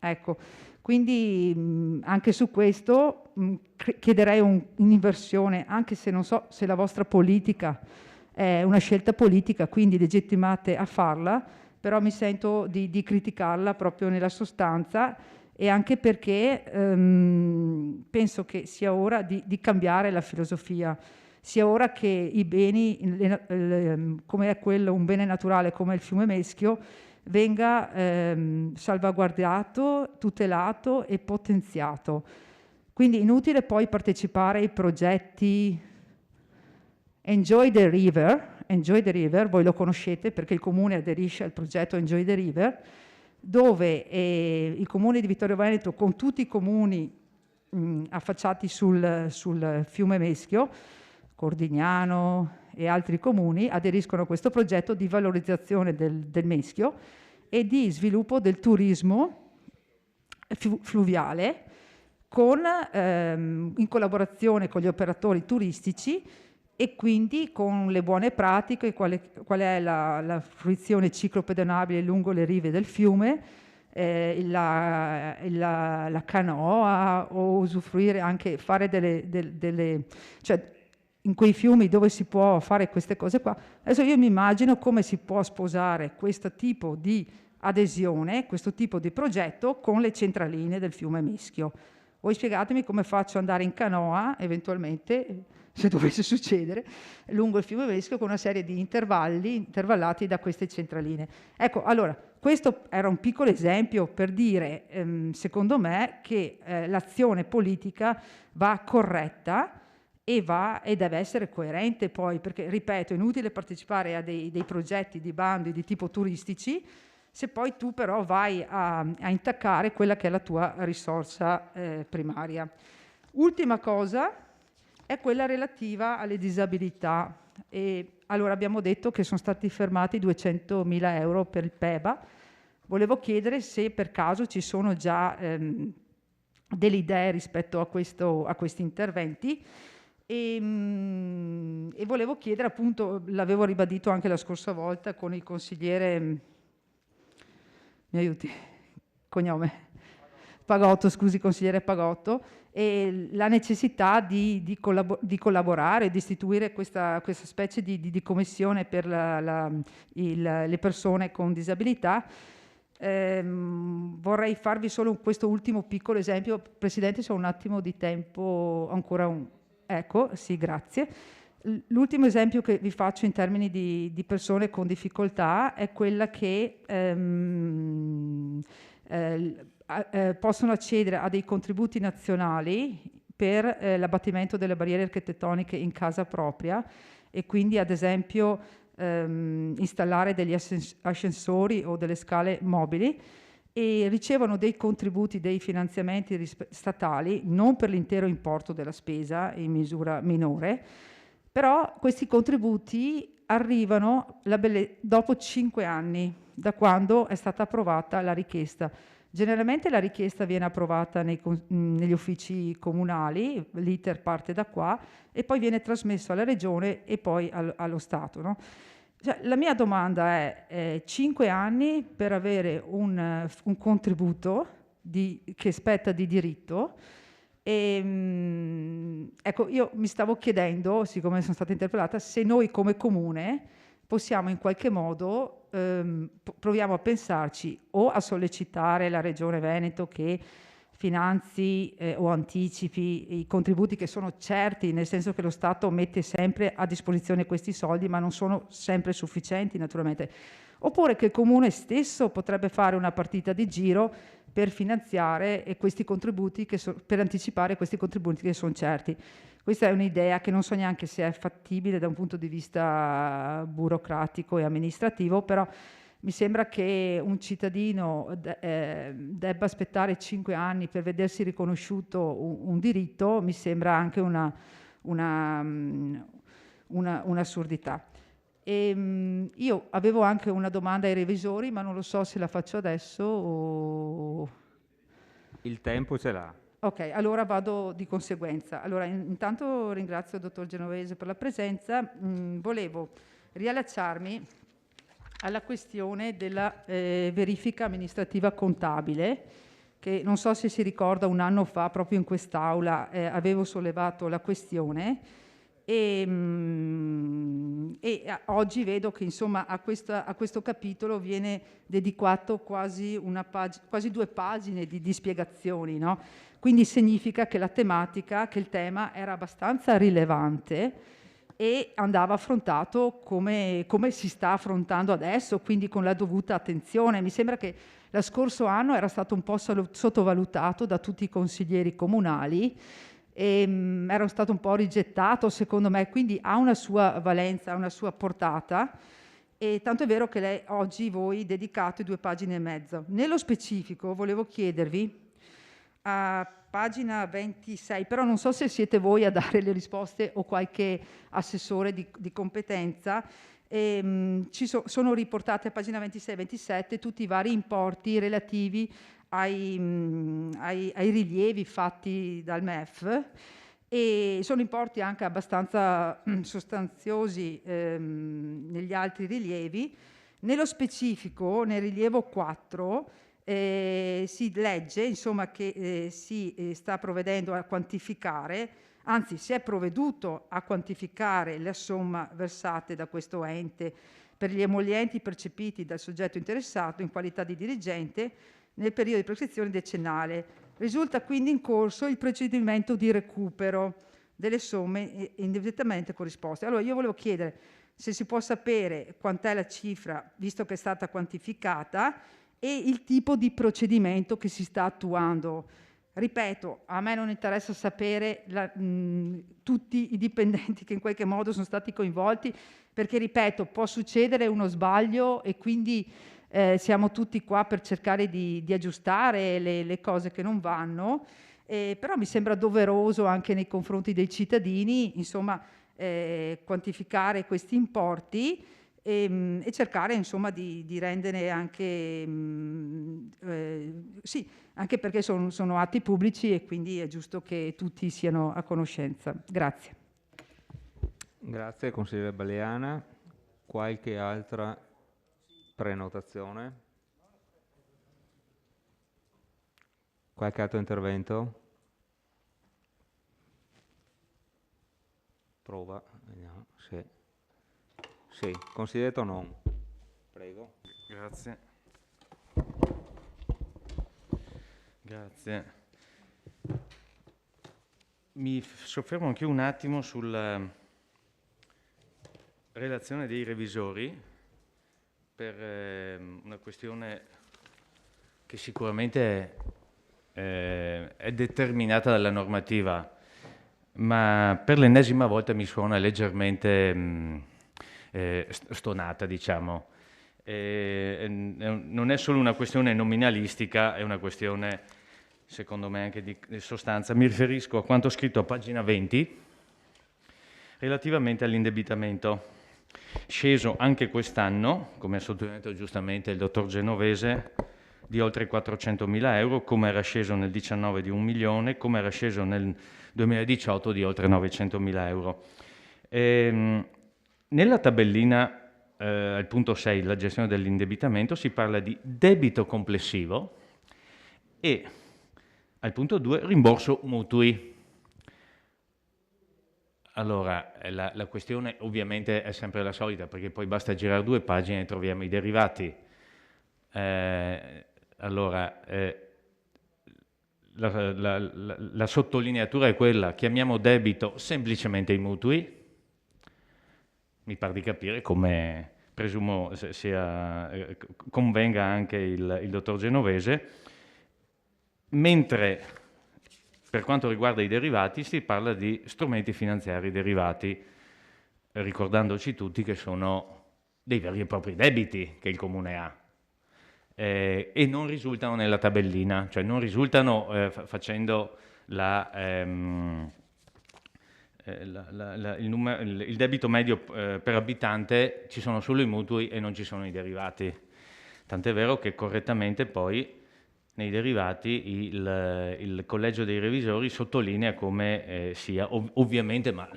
Ecco, quindi anche su questo chiederei un'inversione, anche se non so se la vostra politica è una scelta politica, quindi legittimate a farla, però mi sento di criticarla proprio nella sostanza, e anche perché penso che sia ora di cambiare la filosofia, sia ora che i beni, come è quello, un bene naturale come il fiume Meschio, venga salvaguardato, tutelato e potenziato. Quindi inutile poi partecipare ai progetti Enjoy the River, voi lo conoscete perché il comune aderisce al progetto Enjoy the River, dove il comune di Vittorio Veneto, con tutti i comuni affacciati sul fiume Meschio, Cordignano e altri comuni, aderiscono a questo progetto di valorizzazione del Meschio e di sviluppo del turismo fluviale in collaborazione con gli operatori turistici e quindi con le buone pratiche, qual è la fruizione ciclopedonabile lungo le rive del fiume, la canoa, o usufruire anche, fare cioè in quei fiumi dove si può fare queste cose qua. Adesso io mi immagino come si può sposare questo tipo di adesione, questo tipo di progetto con le centraline del fiume Meschio. Voi spiegatemi come faccio ad andare in canoa, eventualmente, se dovesse succedere, lungo il fiume Meschio con una serie di intervallati da queste centraline. Ecco, allora, questo era un piccolo esempio per dire, secondo me, che l'azione politica va corretta e deve essere coerente poi, perché, ripeto, è inutile partecipare a dei progetti di bandi di tipo turistici se poi tu però vai a intaccare quella che è la tua risorsa primaria. Ultima cosa è quella relativa alle disabilità. E allora abbiamo detto che sono stati fermati 200.000 euro per il PEBA. Volevo chiedere se per caso ci sono già delle idee rispetto a questi interventi e volevo chiedere, appunto, l'avevo ribadito anche la scorsa volta con il consigliere, mi aiuti, cognome? Pagotto, scusi, consigliere Pagotto, e la necessità di collaborare, di istituire questa specie di commissione per le persone con disabilità. Vorrei farvi solo questo ultimo piccolo esempio. Presidente, se ho un attimo di tempo ancora. Ecco, sì, grazie. L'ultimo esempio che vi faccio in termini di persone con difficoltà è quella che possono accedere a dei contributi nazionali per l'abbattimento delle barriere architettoniche in casa propria e quindi, ad esempio, installare degli ascensori o delle scale mobili, e ricevono dei contributi, dei finanziamenti statali, non per l'intero importo della spesa in misura minore, però questi contributi arrivano dopo 5 anni da quando è stata approvata la richiesta. Generalmente la richiesta viene approvata negli uffici comunali, l'iter parte da qua e poi viene trasmesso alla regione e poi allo Stato, no? Cioè, la mia domanda è 5 anni per avere un contributo che spetta di diritto. E, ecco, io mi stavo chiedendo, siccome sono stata interpellata, se noi come comune possiamo in qualche modo, proviamo a pensarci o a sollecitare la Regione Veneto che finanzi o anticipi i contributi che sono certi, nel senso che lo Stato mette sempre a disposizione questi soldi, ma non sono sempre sufficienti naturalmente. Oppure che il Comune stesso potrebbe fare una partita di giro per finanziare questi contributi, per anticipare questi contributi che sono certi. Questa è un'idea che non so neanche se è fattibile da un punto di vista burocratico e amministrativo, però mi sembra che un cittadino debba aspettare 5 anni per vedersi riconosciuto un diritto, mi sembra anche un'assurdità. Io avevo anche una domanda ai revisori, ma non lo so se la faccio adesso o... Il tempo ce l'ha. Ok, allora vado di conseguenza. Allora, intanto ringrazio il dottor Genovese per la presenza. Volevo riallacciarmi alla questione della verifica amministrativa contabile, che non so se si ricorda, un anno fa proprio in quest'Aula avevo sollevato la questione e oggi vedo che insomma a questo capitolo viene dedicato quasi 2 pagine di spiegazioni, no? Quindi significa che la tematica, che il tema era abbastanza rilevante e andava affrontato come si sta affrontando adesso, quindi con la dovuta attenzione. Mi sembra che lo scorso anno era stato un po' sottovalutato da tutti i consiglieri comunali e era stato un po' rigettato, secondo me, quindi ha una sua valenza, una sua portata, e tanto è vero che oggi voi dedicate 2 pagine e mezzo. Nello specifico volevo chiedervi, a pagina 26, però non so se siete voi a dare le risposte o qualche assessore di competenza, sono riportate a pagina 26 e 27 tutti i vari importi relativi ai rilievi fatti dal MEF, e sono importi anche abbastanza sostanziosi negli altri rilievi. Nello specifico, nel rilievo 4, si legge insomma che si sta provvedendo a quantificare, anzi si è provveduto a quantificare la somma versate da questo ente per gli emollienti percepiti dal soggetto interessato in qualità di dirigente nel periodo di prescrizione decennale. Risulta quindi in corso il procedimento di recupero delle somme indebitamente corrisposte. Allora io volevo chiedere se si può sapere quant'è la cifra, visto che è stata quantificata, e il tipo di procedimento che si sta attuando. Ripeto, a me non interessa sapere tutti i dipendenti che in qualche modo sono stati coinvolti, perché, ripeto, può succedere uno sbaglio e quindi siamo tutti qua per cercare di aggiustare le cose che non vanno, però mi sembra doveroso anche nei confronti dei cittadini, insomma, quantificare questi importi e cercare insomma di rendere anche sì, anche perché sono atti pubblici e quindi è giusto che tutti siano a conoscenza. Grazie. Grazie consigliere Baleana. Qualche altra prenotazione? Qualche altro intervento? Prova, vediamo. Sì, consigliere Tonon. Prego. Grazie. Grazie. Mi soffermo anche un attimo sulla relazione dei revisori per una questione che sicuramente è determinata dalla normativa, ma per l'ennesima volta mi suona leggermente stonata, diciamo. Non è solo una questione nominalistica, è una questione, secondo me, anche di sostanza. Mi riferisco a quanto scritto a pagina 20 relativamente all'indebitamento, sceso anche quest'anno, come ha sottolineato giustamente il dottor Genovese, di oltre 400.000 euro, come era sceso nel 19 di 1 milione, come era sceso nel 2018 di oltre 900.000 euro. Nella tabellina, al punto 6, la gestione dell'indebitamento, si parla di debito complessivo e al punto 2 rimborso mutui. Allora, la questione ovviamente è sempre la solita, perché poi basta girare 2 pagine e troviamo i derivati. La sottolineatura è quella: chiamiamo debito semplicemente i mutui. Mi pare di capire, come presumo convenga anche il dottor Genovese, mentre per quanto riguarda i derivati si parla di strumenti finanziari derivati, ricordandoci tutti che sono dei veri e propri debiti che il Comune ha e non risultano nella tabellina, cioè non risultano facendo il debito medio per abitante, ci sono solo i mutui e non ci sono i derivati. Tant'è vero che correttamente poi nei derivati il collegio dei revisori sottolinea come sia ovviamente, ma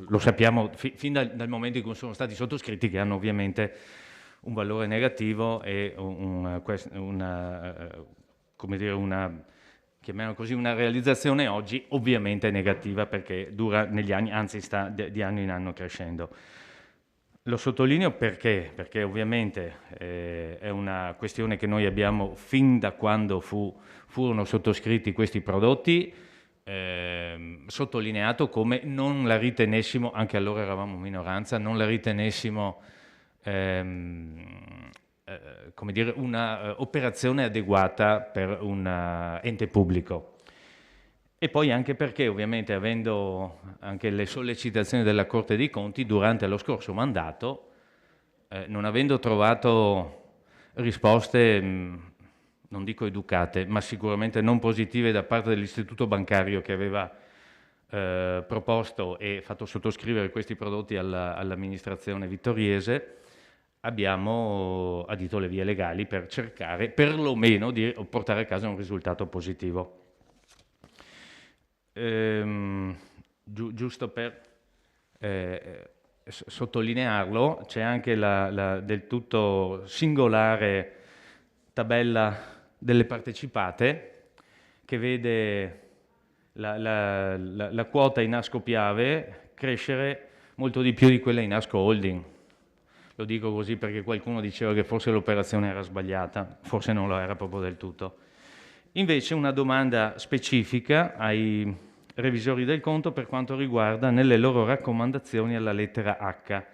lo sappiamo fin dal momento in cui sono stati sottoscritti, che hanno ovviamente un valore negativo e chiamiamola così, una realizzazione oggi ovviamente negativa, perché dura negli anni, anzi sta di anno in anno crescendo. Lo sottolineo perché ovviamente è una questione che noi abbiamo fin da quando furono sottoscritti questi prodotti, sottolineato come non la ritenessimo, anche allora eravamo minoranza, non la ritenessimo come dire, una operazione adeguata per un ente pubblico. E poi anche perché, ovviamente, avendo anche le sollecitazioni della Corte dei Conti durante lo scorso mandato, non avendo trovato risposte, non dico educate, ma sicuramente non positive da parte dell'istituto bancario che aveva proposto e fatto sottoscrivere questi prodotti all'amministrazione vittoriese, abbiamo adito le vie legali per cercare perlomeno di portare a casa un risultato positivo. Giusto per sottolinearlo, c'è anche la del tutto singolare tabella delle partecipate che vede la quota in Asco Piave crescere molto di più di quella in Asco Holding. Lo dico così perché qualcuno diceva che forse l'operazione era sbagliata, forse non lo era proprio del tutto. Invece una domanda specifica ai revisori del conto per quanto riguarda nelle loro raccomandazioni alla lettera H.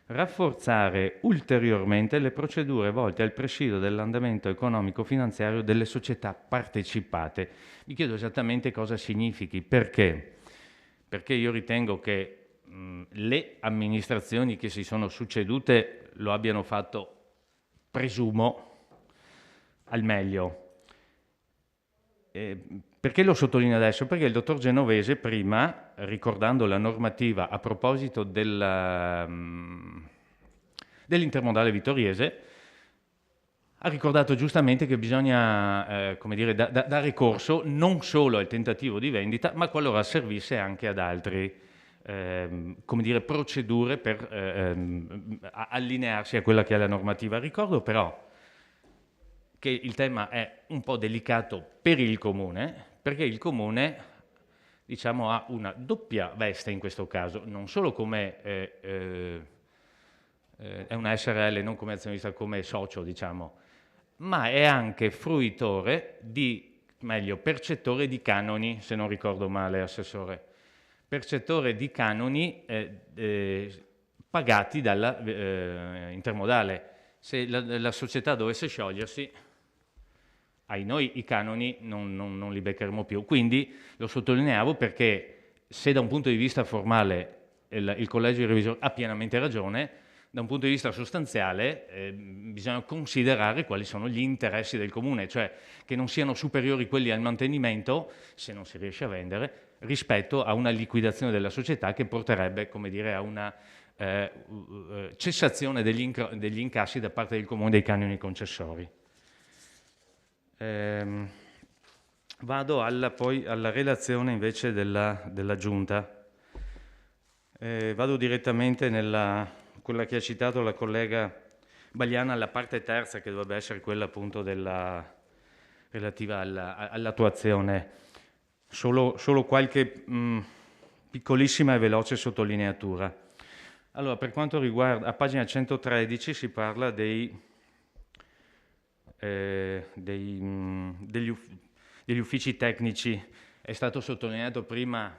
Rafforzare ulteriormente le procedure volte al presidio dell'andamento economico-finanziario delle società partecipate. Mi chiedo esattamente cosa significhi, perché? Perché io ritengo che le amministrazioni che si sono succedute lo abbiano fatto, presumo, al meglio. Perché lo sottolineo adesso? Perché il dottor Genovese prima, ricordando la normativa a proposito dell'intermodale vittoriese, ha ricordato giustamente che bisogna come dire, dare corso non solo al tentativo di vendita, ma qualora servisse anche ad altri come dire, procedure per allinearsi a quella che è la normativa. Ricordo però che il tema è un po' delicato per il Comune, perché il Comune, diciamo, ha una doppia veste in questo caso, non solo come è una SRL, non come azionista, come socio, diciamo, ma è anche fruitore meglio, percettore di canoni, se non ricordo male, Assessore, percettore di canoni pagati dalla Intermodale. Se la società dovesse sciogliersi, ai noi i canoni non li beccheremo più. Quindi lo sottolineavo perché se da un punto di vista formale il Collegio di Revisori ha pienamente ragione, da un punto di vista sostanziale bisogna considerare quali sono gli interessi del Comune, cioè che non siano superiori quelli al mantenimento, se non si riesce a vendere, rispetto a una liquidazione della società che porterebbe, come dire, a una cessazione degli incassi da parte del Comune dei canoni concessori. Vado poi alla relazione invece della Giunta. Vado direttamente quella che ha citato la collega Bagliana, alla parte terza, che dovrebbe essere quella appunto relativa all'attuazione. Solo qualche piccolissima e veloce sottolineatura. Allora, per quanto riguarda, a pagina 113 si parla degli uffici tecnici. È stato sottolineato prima,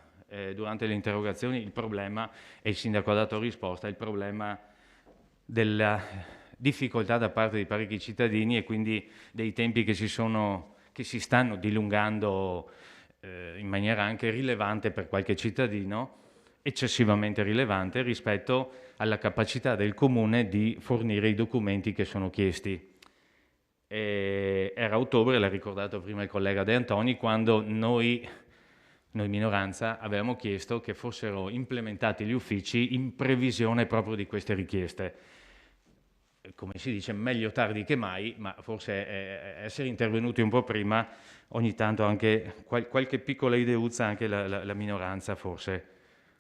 durante le interrogazioni, il problema, e il sindaco ha dato risposta, il problema della difficoltà da parte di parecchi cittadini e quindi dei tempi che si stanno dilungando in maniera anche rilevante per qualche cittadino, eccessivamente rilevante rispetto alla capacità del Comune di fornire i documenti che sono chiesti. Era ottobre, l'ha ricordato prima il collega De Antoni, quando noi minoranza avevamo chiesto che fossero implementati gli uffici in previsione proprio di queste richieste. Come si dice, meglio tardi che mai, ma forse essere intervenuti un po' prima, ogni tanto anche qualche piccola ideuzza anche la minoranza forse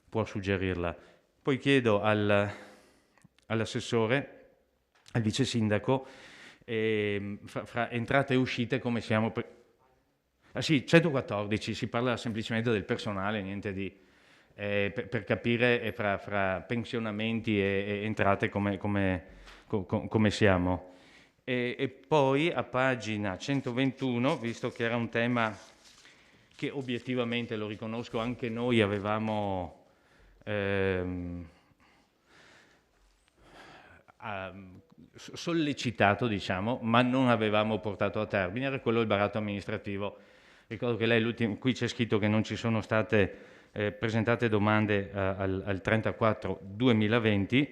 può suggerirla. Poi chiedo all'assessore, al vice sindaco, fra entrate e uscite come siamo... sì, 114, si parla semplicemente del personale, niente di... per capire fra pensionamenti e entrate come siamo. E poi a pagina 121, visto che era un tema che obiettivamente, lo riconosco, anche noi avevamo sollecitato, diciamo, ma non avevamo portato a termine, era quello del baratto amministrativo. Ricordo che lei, qui c'è scritto che non ci sono state presentate domande al 34-2020.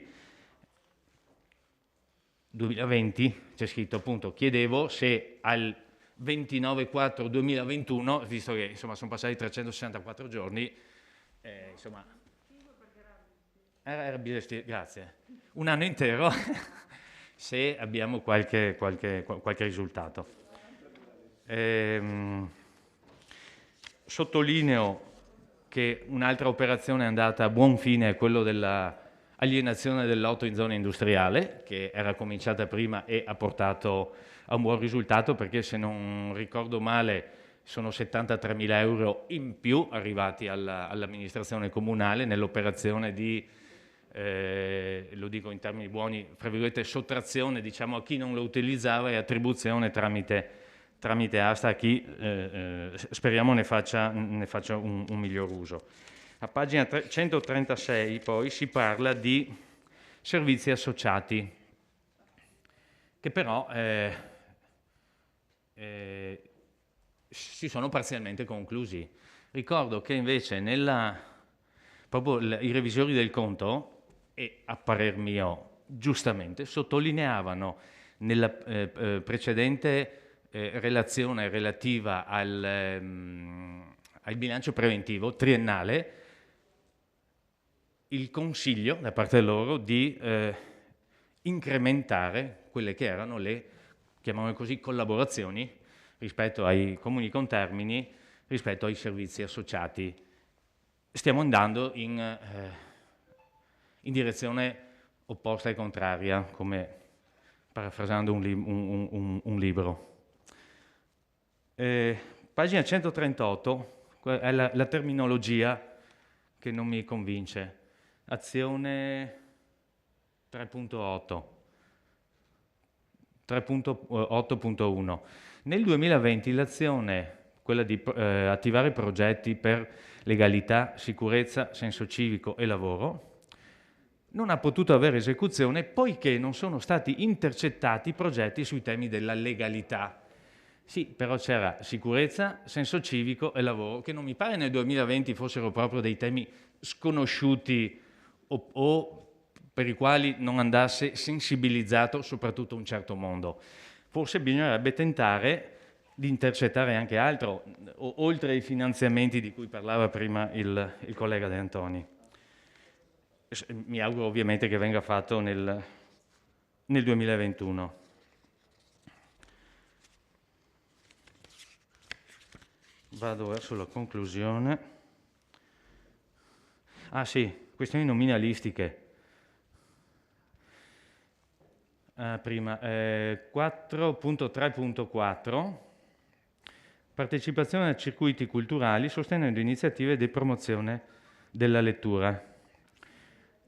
2020 c'è scritto appunto, chiedevo se al 29-4-2021, visto che insomma sono passati 364 giorni, insomma, era grazie, un anno intero, se abbiamo qualche risultato. Sottolineo che un'altra operazione è andata a buon fine, è quello della alienazione del lotto in zona industriale, che era cominciata prima e ha portato a un buon risultato, perché se non ricordo male sono 73.000 euro in più arrivati all'amministrazione comunale nell'operazione di, lo dico in termini buoni, fra virgolette, sottrazione, diciamo, a chi non lo utilizzava e attribuzione tramite asta a chi speriamo ne faccia un miglior uso. A pagina 136 poi si parla di servizi associati, che però si sono parzialmente conclusi. Ricordo che invece proprio i revisori del conto, e a parer mio giustamente, sottolineavano nella precedente relazione relativa al bilancio preventivo triennale, il consiglio da parte loro di incrementare quelle che erano le, chiamiamole così, collaborazioni rispetto ai comuni contermini, rispetto ai servizi associati. Stiamo andando in direzione opposta e contraria, come parafrasando un libro. Pagina 138 è la terminologia che non mi convince. Azione 3.8, 3.8.1. Nel 2020 l'azione, quella di attivare progetti per legalità, sicurezza, senso civico e lavoro, non ha potuto avere esecuzione poiché non sono stati intercettati progetti sui temi della legalità. Sì, però c'era sicurezza, senso civico e lavoro, che non mi pare nel 2020 fossero proprio dei temi sconosciuti o per i quali non andasse sensibilizzato soprattutto un certo mondo. Forse bisognerebbe tentare di intercettare anche altro, oltre ai finanziamenti di cui parlava prima il collega De Antoni. Mi auguro ovviamente che venga fatto nel 2021. Vado verso la conclusione. Ah sì, questioni nominalistiche. Prima, 4.3.4, partecipazione a circuiti culturali sostenendo iniziative di promozione della lettura.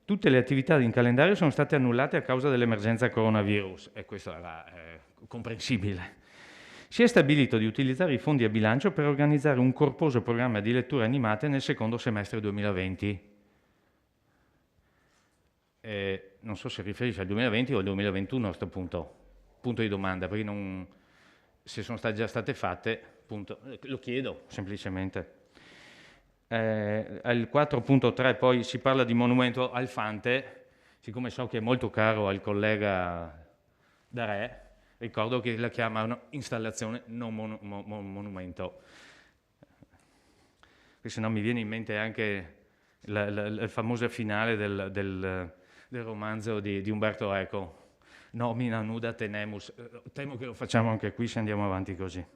Tutte le attività in calendario sono state annullate a causa dell'emergenza coronavirus, e questo era comprensibile. Si è stabilito di utilizzare i fondi a bilancio per organizzare un corposo programma di letture animate nel secondo semestre 2020. Non so se riferisce al 2020 o al 2021 a questo punto di domanda, perché se sono già state fatte, lo chiedo semplicemente. Al 4.3 poi si parla di monumento al Fante, siccome so che è molto caro al collega Darè, ricordo che la chiamano installazione, non monumento. Se no mi viene in mente anche la famosa finale del romanzo di Umberto Eco, nomina nuda tenemus. Temo che lo facciamo anche qui se andiamo avanti così.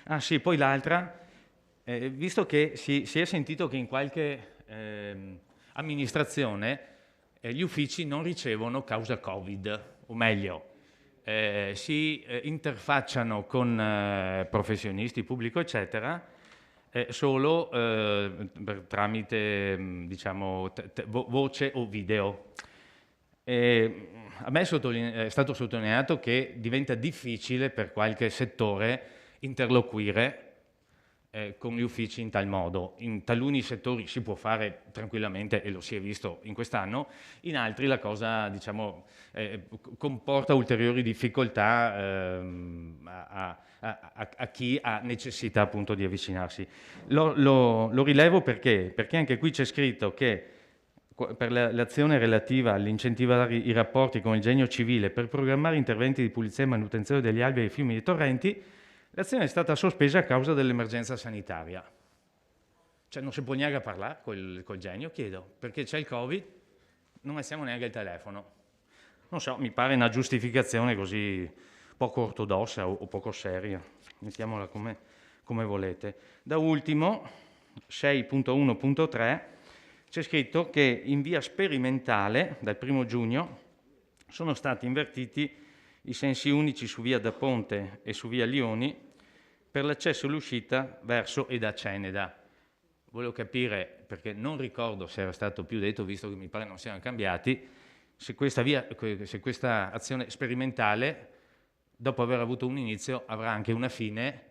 Ah sì, poi l'altra, visto che si è sentito che in qualche amministrazione gli uffici non ricevono causa Covid, o meglio, si interfacciano con professionisti, pubblico, eccetera, solo tramite, diciamo, voce o video. A me è stato sottolineato che diventa difficile per qualche settore interloquire con gli uffici in tal modo. In taluni settori si può fare tranquillamente e lo si è visto in quest'anno, in altri la cosa comporta ulteriori difficoltà a chi ha necessità appunto di avvicinarsi. Lo rilevo perché anche qui c'è scritto che per l'azione relativa all'incentivare i rapporti con il genio civile per programmare interventi di pulizia e manutenzione degli alvei e fiumi e torrenti, l'azione è stata sospesa a causa dell'emergenza sanitaria. Cioè non si può neanche parlare col genio, chiedo, perché c'è il Covid, non mettiamo neanche il telefono. Non so, mi pare una giustificazione così poco ortodossa o poco seria. Mettiamola come volete. Da ultimo, 6.1.3, c'è scritto che in via sperimentale, dal 1 giugno, sono stati invertiti i sensi unici su via da Ponte e su via Lioni per l'accesso e l'uscita verso e da Ceneda. Volevo capire, perché non ricordo se era stato più detto, visto che mi pare non siano cambiati, se questa azione sperimentale, dopo aver avuto un inizio, avrà anche una fine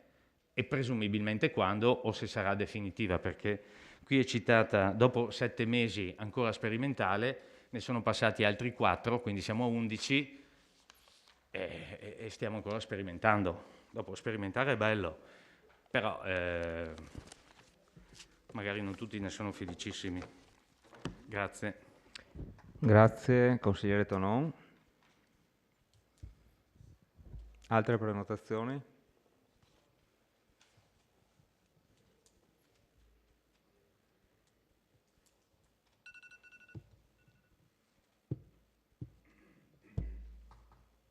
e presumibilmente quando, o se sarà definitiva, perché qui è citata dopo 7 mesi ancora sperimentale, ne sono passati altri 4, quindi siamo a 11 e stiamo ancora sperimentando. Dopo sperimentare è bello, però magari non tutti ne sono felicissimi. Grazie. Grazie, consigliere Tonon. Altre prenotazioni?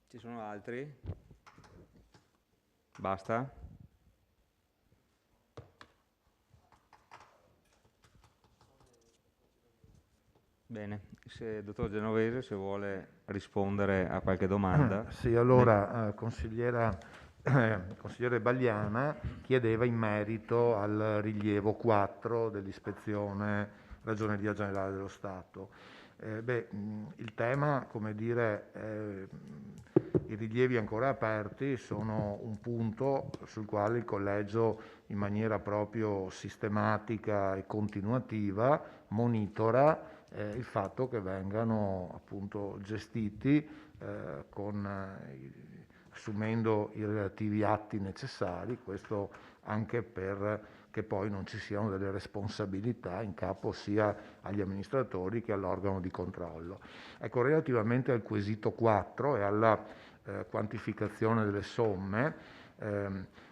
Ci sono altri? Basta? Bene, dottor Genovese, se vuole rispondere a qualche domanda. Sì, allora, consigliere Bagliana chiedeva in merito al rilievo 4 dell'ispezione Ragioneria Generale dello Stato. Il tema, come dire, i rilievi ancora aperti sono un punto sul quale il Collegio in maniera proprio sistematica e continuativa monitora il fatto che vengano appunto gestiti assumendo i relativi atti necessari, questo anche per che poi non ci siano delle responsabilità in capo sia agli amministratori che all'organo di controllo. Ecco, relativamente al quesito 4 e alla quantificazione delle somme,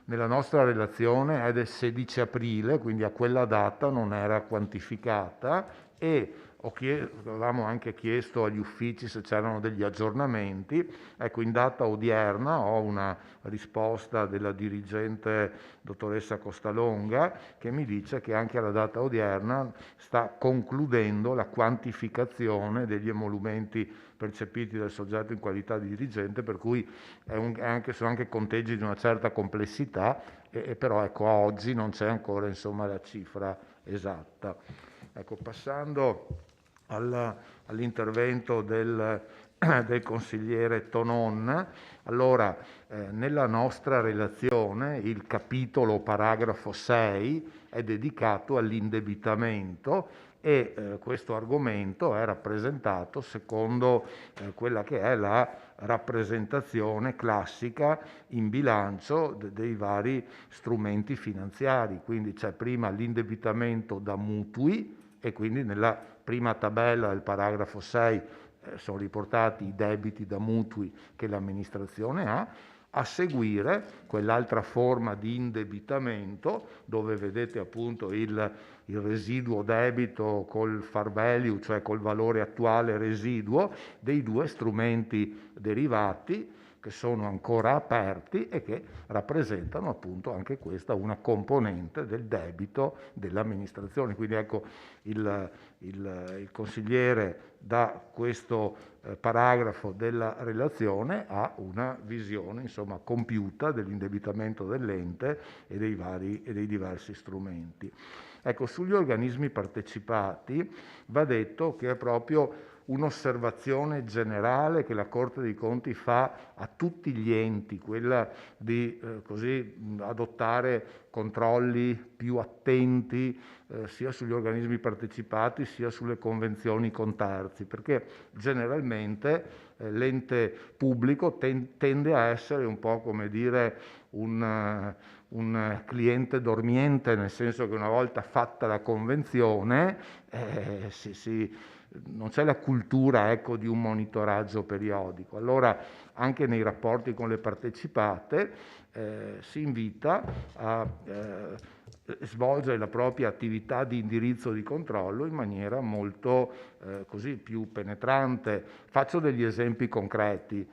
nella nostra relazione è del 16 aprile, quindi a quella data non era quantificata e avevamo anche chiesto agli uffici se c'erano degli aggiornamenti. Ecco, in data odierna ho una risposta della dirigente dottoressa Costalonga che mi dice che anche alla data odierna sta concludendo la quantificazione degli emolumenti percepiti dal soggetto in qualità di dirigente, per cui sono anche conteggi di una certa complessità, però ecco, a oggi non c'è ancora insomma la cifra esatta. Ecco, passando all'intervento del consigliere Tonon, allora nella nostra relazione il capitolo paragrafo 6 è dedicato all'indebitamento e questo argomento è rappresentato secondo quella che è la rappresentazione classica in bilancio dei vari strumenti finanziari. Quindi c'è prima l'indebitamento da mutui e quindi nella prima tabella del paragrafo 6 sono riportati i debiti da mutui che l'amministrazione ha. A seguire quell'altra forma di indebitamento dove vedete appunto il residuo debito col fair value, cioè col valore attuale residuo dei due strumenti derivati che sono ancora aperti e che rappresentano appunto anche questa una componente del debito dell'amministrazione. Quindi ecco, il consigliere da questo paragrafo della relazione ha una visione insomma compiuta dell'indebitamento dell'ente e dei diversi strumenti. Ecco, sugli organismi partecipati va detto che è proprio un'osservazione generale che la Corte dei Conti fa a tutti gli enti, quella di adottare controlli più attenti sia sugli organismi partecipati sia sulle convenzioni con terzi, perché generalmente l'ente pubblico tende a essere un po' come dire un cliente dormiente, nel senso che una volta fatta la convenzione non c'è la cultura, ecco, di un monitoraggio periodico. Allora anche nei rapporti con le partecipate si invita a svolgere la propria attività di indirizzo di controllo in maniera molto più penetrante. Faccio degli esempi concreti.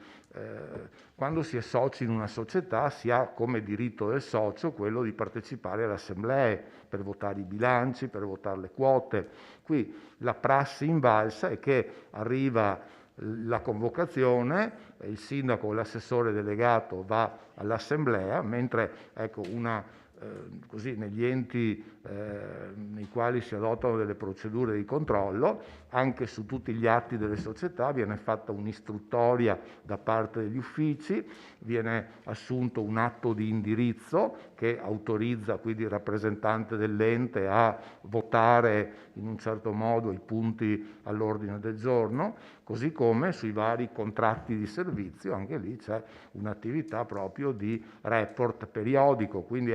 Quando si è soci in una società si ha come diritto del socio quello di partecipare alle assemblee per votare i bilanci, per votare le quote. Qui la prassi invalsa è che arriva la convocazione, il sindaco o l'assessore delegato va all'assemblea, mentre negli enti nei quali si adottano delle procedure di controllo, anche su tutti gli atti delle società viene fatta un'istruttoria da parte degli uffici, viene assunto un atto di indirizzo che autorizza quindi il rappresentante dell'ente a votare in un certo modo i punti all'ordine del giorno, così come sui vari contratti di servizio, anche lì c'è un'attività proprio di report periodico. Quindi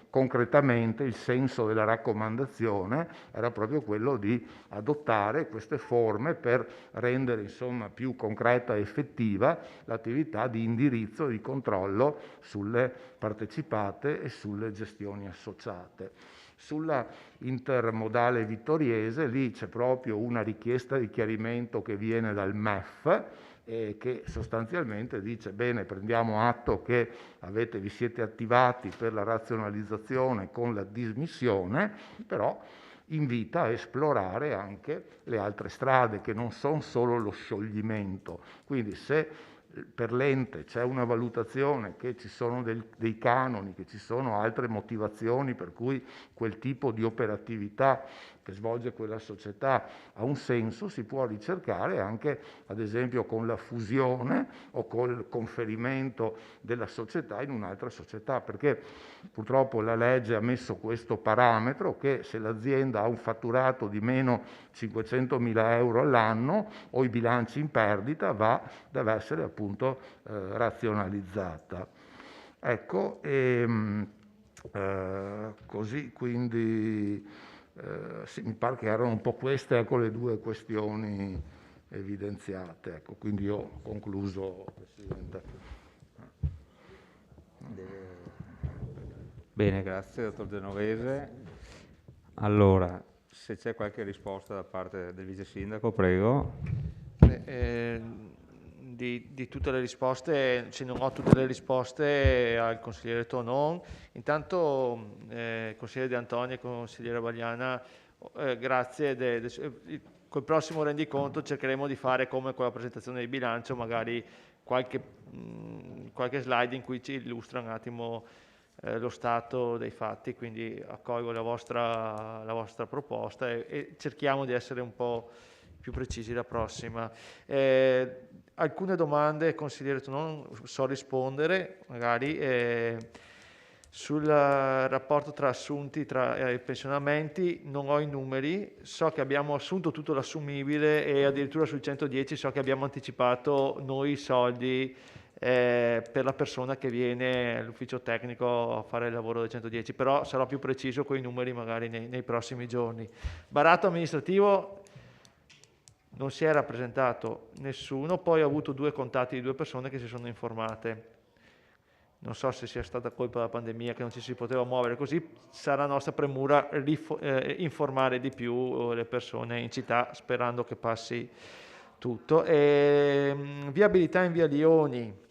concretamente il senso della raccomandazione era proprio quello di adottare queste forme per rendere più concreta e effettiva l'attività di indirizzo e di controllo sulle partecipate e sulle gestioni associate. Sulla intermodale vittoriese, lì c'è proprio una richiesta di chiarimento che viene dal MEF, che sostanzialmente dice: bene, prendiamo atto che vi siete attivati per la razionalizzazione con la dismissione, però invita a esplorare anche le altre strade, che non sono solo lo scioglimento. Quindi se per l'ente c'è una valutazione che ci sono dei canoni, che ci sono altre motivazioni per cui quel tipo di operatività che svolge quella società ha un senso, si può ricercare anche, ad esempio, con la fusione o col conferimento della società in un'altra società, perché purtroppo la legge ha messo questo parametro che se l'azienda ha un fatturato di meno 500.000 euro all'anno o i bilanci in perdita deve essere appunto razionalizzata. Così quindi mi pare che erano un po' queste le due questioni evidenziate. Quindi io ho concluso, Presidente. Bene, grazie dottor Genovese. Allora, se c'è qualche risposta da parte del Vice Sindaco, prego. Di tutte le risposte, se non ho tutte le risposte al consigliere Tonon. Intanto consigliere De Antonio e consigliere Vagliana, grazie. Col prossimo rendiconto cercheremo di fare come con la presentazione di bilancio, magari qualche slide in cui ci illustra un attimo lo stato dei fatti, quindi accolgo la vostra proposta e cerchiamo di essere un po' più precisi la prossima. Alcune domande, consigliere, non so rispondere, magari sul rapporto tra assunti e pensionamenti non ho i numeri, so che abbiamo assunto tutto l'assumibile e addirittura sul 110 so che abbiamo anticipato noi i soldi per la persona che viene all'ufficio tecnico a fare il lavoro del 110, però sarò più preciso con i numeri magari nei prossimi giorni. Baratto amministrativo non si è rappresentato nessuno, poi ho avuto 2 contatti di 2 persone che si sono informate. Non so se sia stata colpa della pandemia che non ci si poteva muovere così, sarà nostra premura informare di più le persone in città, sperando che passi tutto. Viabilità in via Lioni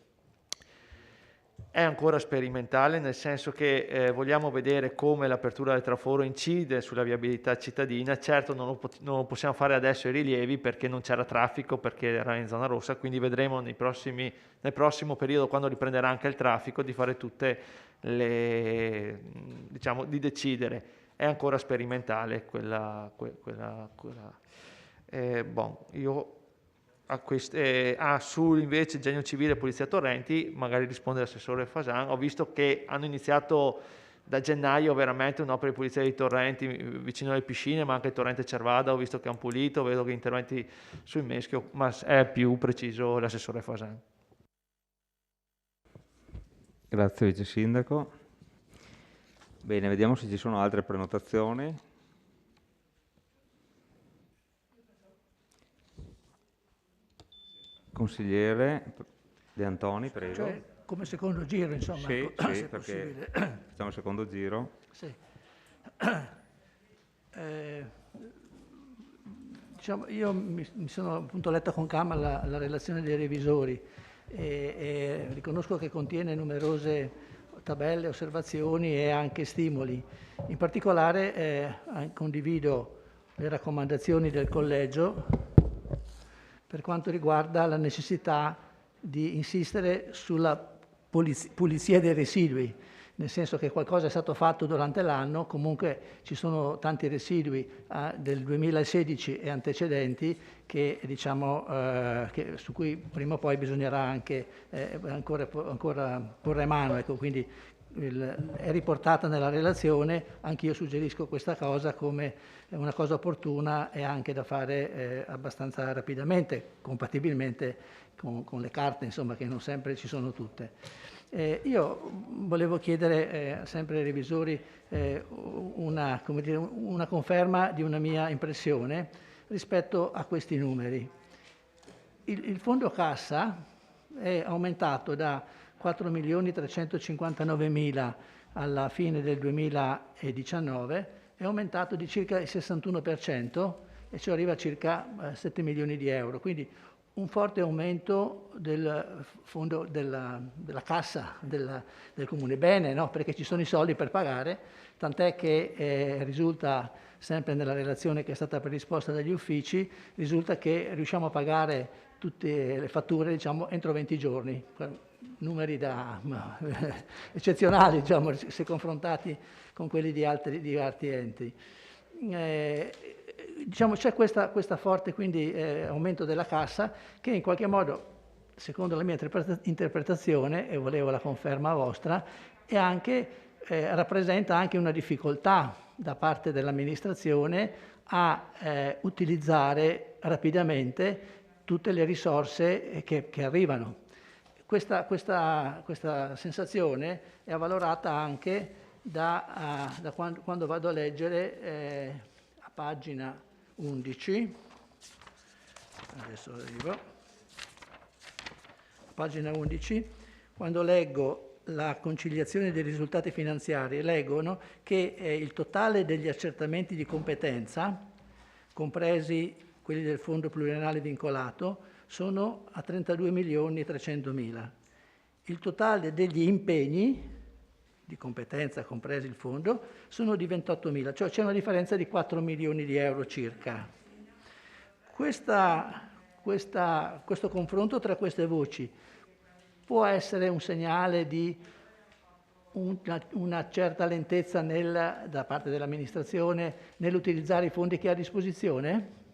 è ancora sperimentale, nel senso che vogliamo vedere come l'apertura del traforo incide sulla viabilità cittadina. Certo non lo possiamo fare adesso i rilievi perché non c'era traffico, perché era in zona rossa, quindi vedremo nel prossimo periodo, quando riprenderà anche il traffico, di fare tutte di decidere. È ancora sperimentale quella. Io su invece Genio Civile e Polizia Torrenti, magari risponde l'assessore Fasan. Ho visto che hanno iniziato da gennaio veramente un'opera di pulizia di torrenti vicino alle piscine, ma anche il torrente Cervada ho visto che hanno pulito, vedo che interventi sui Meschio, ma è più preciso l'assessore Fasan. Grazie Vice Sindaco. Bene, vediamo se ci sono altre prenotazioni. Consigliere De Antoni, prego. Cioè, come secondo giro, insomma. Sì, ecco, sì, se è perché possibile. facciamo il secondo giro. Sì. Diciamo, io mi sono appunto letto con calma la relazione dei revisori e riconosco che contiene numerose tabelle, osservazioni e anche stimoli. In particolare condivido le raccomandazioni del collegio per quanto riguarda la necessità di insistere sulla pulizia dei residui, nel senso che qualcosa è stato fatto durante l'anno, comunque ci sono tanti residui del 2016 e antecedenti che, diciamo, su cui prima o poi bisognerà anche ancora porre mano. Ecco, quindi è riportata nella relazione, anch'io suggerisco questa cosa come una cosa opportuna e anche da fare abbastanza rapidamente, compatibilmente con le carte, insomma, che non sempre ci sono tutte. Io volevo chiedere sempre ai revisori una conferma di una mia impressione rispetto a questi numeri. Il fondo cassa è aumentato da 4.359.000 alla fine del 2019, è aumentato di circa il 61% e ci arriva a circa 7 milioni di euro. Quindi un forte aumento del fondo della cassa del Comune. Bene, no? Perché ci sono i soldi per pagare, tant'è che risulta sempre nella relazione che è stata predisposta dagli uffici, risulta che riusciamo a pagare tutte le fatture, diciamo, entro 20 giorni. Numeri eccezionali, diciamo, se confrontati con quelli di altri enti. Diciamo, c'è questa forte quindi aumento della cassa che in qualche modo, secondo la mia interpretazione, e volevo la conferma vostra, è anche, rappresenta anche una difficoltà da parte dell'amministrazione a utilizzare rapidamente tutte le risorse che arrivano. Questa sensazione è avvalorata anche da quando vado a leggere a pagina 11, adesso arrivo, a pagina 11, quando leggo la conciliazione dei risultati finanziari, leggono che il totale degli accertamenti di competenza, compresi quelli del fondo pluriennale vincolato, sono a 32.300.000. Il totale degli impegni di competenza, compresi il fondo, sono di 28.000, cioè c'è una differenza di 4 milioni di euro circa. Questo confronto tra queste voci può essere un segnale di una certa lentezza da parte dell'amministrazione nell'utilizzare i fondi che ha a disposizione?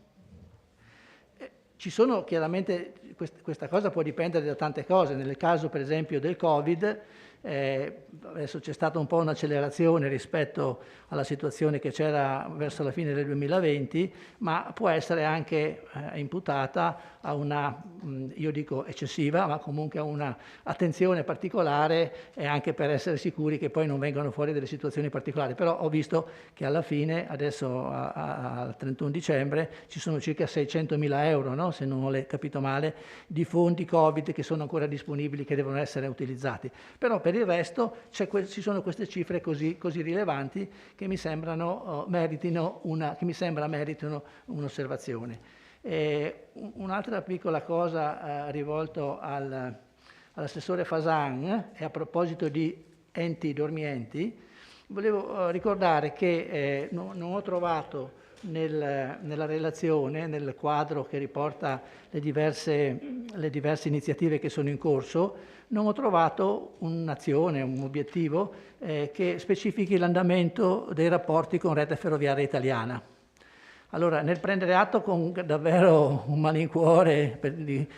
Ci sono chiaramente, questa cosa può dipendere da tante cose. Nel caso per esempio del Covid, adesso c'è stata un po' un'accelerazione rispetto alla situazione che c'era verso la fine del 2020, ma può essere anche imputata a una, io dico eccessiva, ma comunque a una attenzione particolare e anche per essere sicuri che poi non vengano fuori delle situazioni particolari. Però ho visto che alla fine, adesso al 31 dicembre, ci sono circa 600.000 euro, no? Se non ho capito male, di fondi Covid che sono ancora disponibili, che devono essere utilizzati. Però per il resto ci sono queste cifre così rilevanti che mi sembrano meritino un'osservazione. Un'altra piccola cosa rivolto all'assessore Fasan, e a proposito di enti dormienti, volevo ricordare che non ho trovato nella relazione, nel quadro che riporta le diverse iniziative che sono in corso, non ho trovato un'azione, un obiettivo che specifichi l'andamento dei rapporti con Rete Ferroviaria Italiana. Allora, nel prendere atto con davvero un malincuore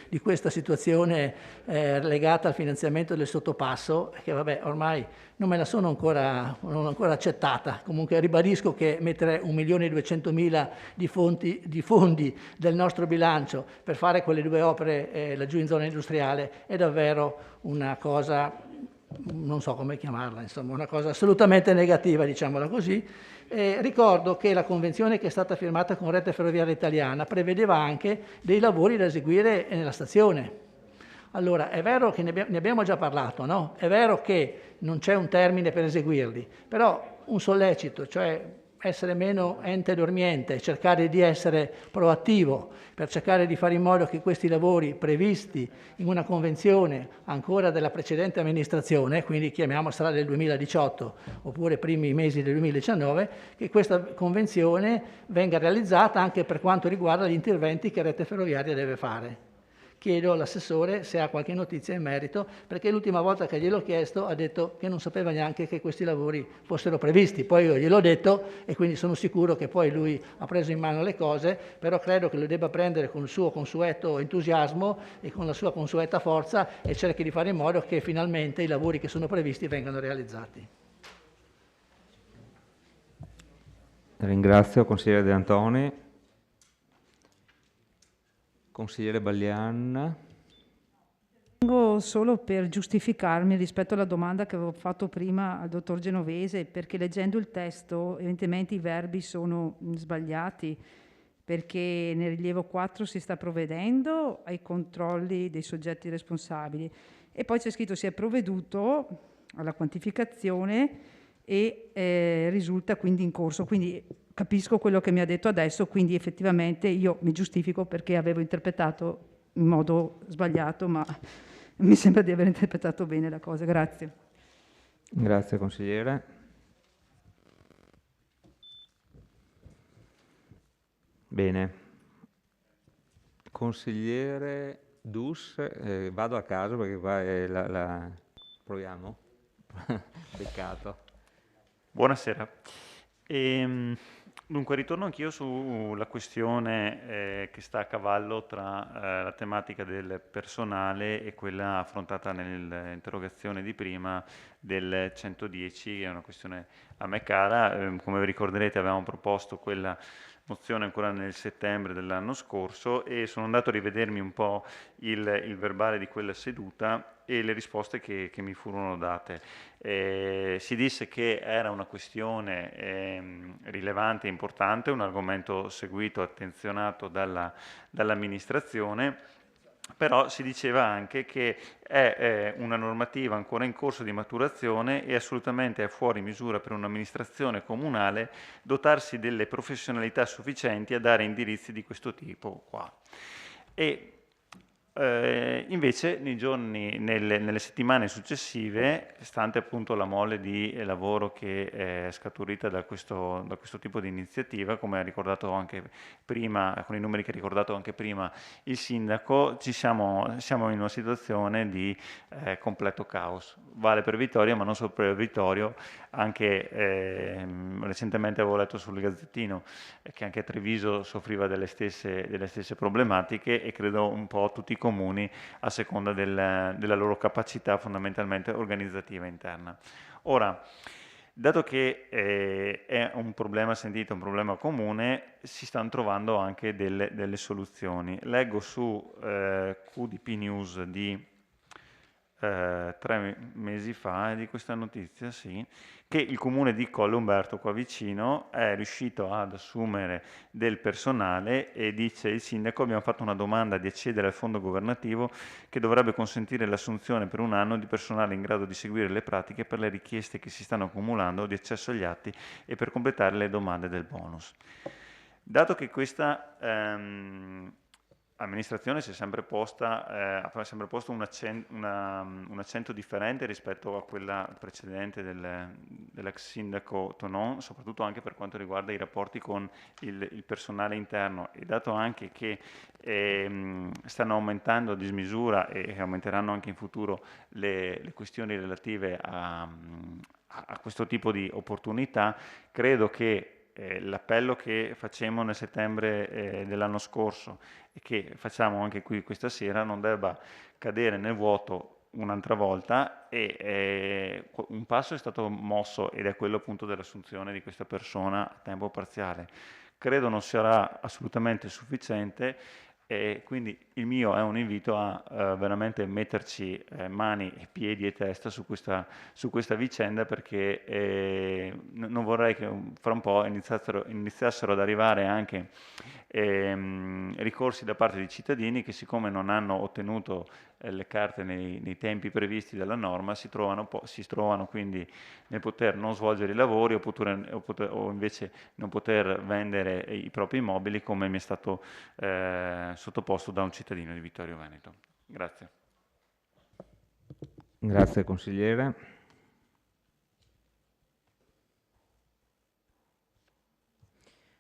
di questa situazione legata al finanziamento del sottopasso, che vabbè, ormai non me la sono ancora accettata, comunque ribadisco che mettere 1.200.000 di fondi del nostro bilancio per fare quelle 2 opere laggiù in zona industriale è davvero una cosa, non so come chiamarla, insomma, una cosa assolutamente negativa, diciamola così. Ricordo che la convenzione che è stata firmata con Rete Ferroviaria Italiana prevedeva anche dei lavori da eseguire nella stazione. Allora, è vero che ne abbiamo già parlato, no? È vero che non c'è un termine per eseguirli, però un sollecito, cioè essere meno ente dormiente, cercare di essere proattivo per cercare di fare in modo che questi lavori previsti in una convenzione ancora della precedente amministrazione, quindi chiamiamosela del 2018 oppure primi mesi del 2019, che questa convenzione venga realizzata anche per quanto riguarda gli interventi che Rete Ferroviaria deve fare. Chiedo all'assessore se ha qualche notizia in merito, perché l'ultima volta che gliel'ho chiesto ha detto che non sapeva neanche che questi lavori fossero previsti. Poi io gliel'ho detto e quindi sono sicuro che poi lui ha preso in mano le cose, però credo che lo debba prendere con il suo consueto entusiasmo e con la sua consueta forza e cerchi di fare in modo che finalmente i lavori che sono previsti vengano realizzati. Ringrazio consigliere De Antoni. Consigliere Ballian. Vengo solo per giustificarmi rispetto alla domanda che avevo fatto prima al dottor Genovese, perché leggendo il testo evidentemente i verbi sono sbagliati, perché nel rilievo 4 si sta provvedendo ai controlli dei soggetti responsabili e poi c'è scritto si è provveduto alla quantificazione e risulta quindi in corso. Quindi capisco quello che mi ha detto adesso, quindi effettivamente io mi giustifico perché avevo interpretato in modo sbagliato, ma mi sembra di aver interpretato bene la cosa. Grazie. Grazie consigliere. Bene. Consigliere Dus, vado a caso perché qua è proviamo. Peccato. Buonasera. Dunque ritorno anch'io sulla questione che sta a cavallo tra la tematica del personale e quella affrontata nell'interrogazione di prima del 110, che è una questione a me cara. Come vi ricorderete avevamo proposto quella mozione ancora nel settembre dell'anno scorso e sono andato a rivedermi un po' il verbale di quella seduta e le risposte che mi furono date. Si disse che era una questione rilevante e importante, un argomento seguito, attenzionato dall'amministrazione, però si diceva anche che è una normativa ancora in corso di maturazione e assolutamente è fuori misura per un'amministrazione comunale dotarsi delle professionalità sufficienti a dare indirizzi di questo tipo qua. E invece nelle settimane successive, stante appunto la mole di lavoro che è scaturita da questo tipo di iniziativa, come ha ricordato anche prima, con i numeri che ha ricordato anche prima il sindaco, siamo in una situazione di completo caos. Vale per Vittoria, ma non solo per Vittorio, anche recentemente avevo letto sul Gazzettino che anche Treviso soffriva delle stesse problematiche e credo un po' tutti i comuni a seconda della loro capacità fondamentalmente organizzativa interna. Ora, dato che è un problema sentito, un problema comune, si stanno trovando anche delle soluzioni. Leggo su QDP News di 3 mesi fa di questa notizia, sì, che il comune di Colle Umberto qua vicino è riuscito ad assumere del personale e dice il sindaco abbiamo fatto una domanda di accedere al fondo governativo che dovrebbe consentire l'assunzione per un anno di personale in grado di seguire le pratiche per le richieste che si stanno accumulando di accesso agli atti e per completare le domande del bonus. Dato che questa amministrazione si è sempre posta, ha sempre posto un accento differente rispetto a quella precedente dell'ex sindaco Tonon, soprattutto anche per quanto riguarda i rapporti con il personale interno, e dato anche che stanno aumentando a dismisura e aumenteranno anche in futuro le questioni relative a questo tipo di opportunità, credo che l'appello che facemmo nel settembre dell'anno scorso e che facciamo anche qui questa sera non debba cadere nel vuoto un'altra volta, e un passo è stato mosso ed è quello appunto dell'assunzione di questa persona a tempo parziale. Credo non sarà assolutamente sufficiente, e quindi il mio è un invito a veramente metterci mani, piedi e testa su questa vicenda, perché non vorrei che fra un po' iniziassero ad arrivare anche ricorsi da parte di cittadini che, siccome non hanno ottenuto le carte nei tempi previsti dalla norma, si trovano quindi nel poter non svolgere i lavori o invece non poter vendere i propri immobili, come mi è stato sottoposto da un cittadino di Vittorio Veneto. Grazie. Grazie consigliere.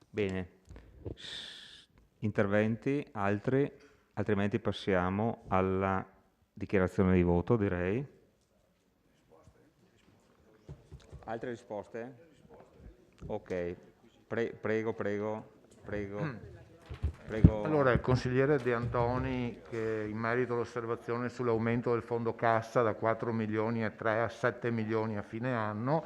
Bene, interventi altri? Altrimenti passiamo alla dichiarazione di voto, direi. Altre risposte? Ok, prego. Allora, il consigliere De Antoni, che in merito all'osservazione sull'aumento del fondo cassa da 4 milioni e 3 a 7 milioni a fine anno,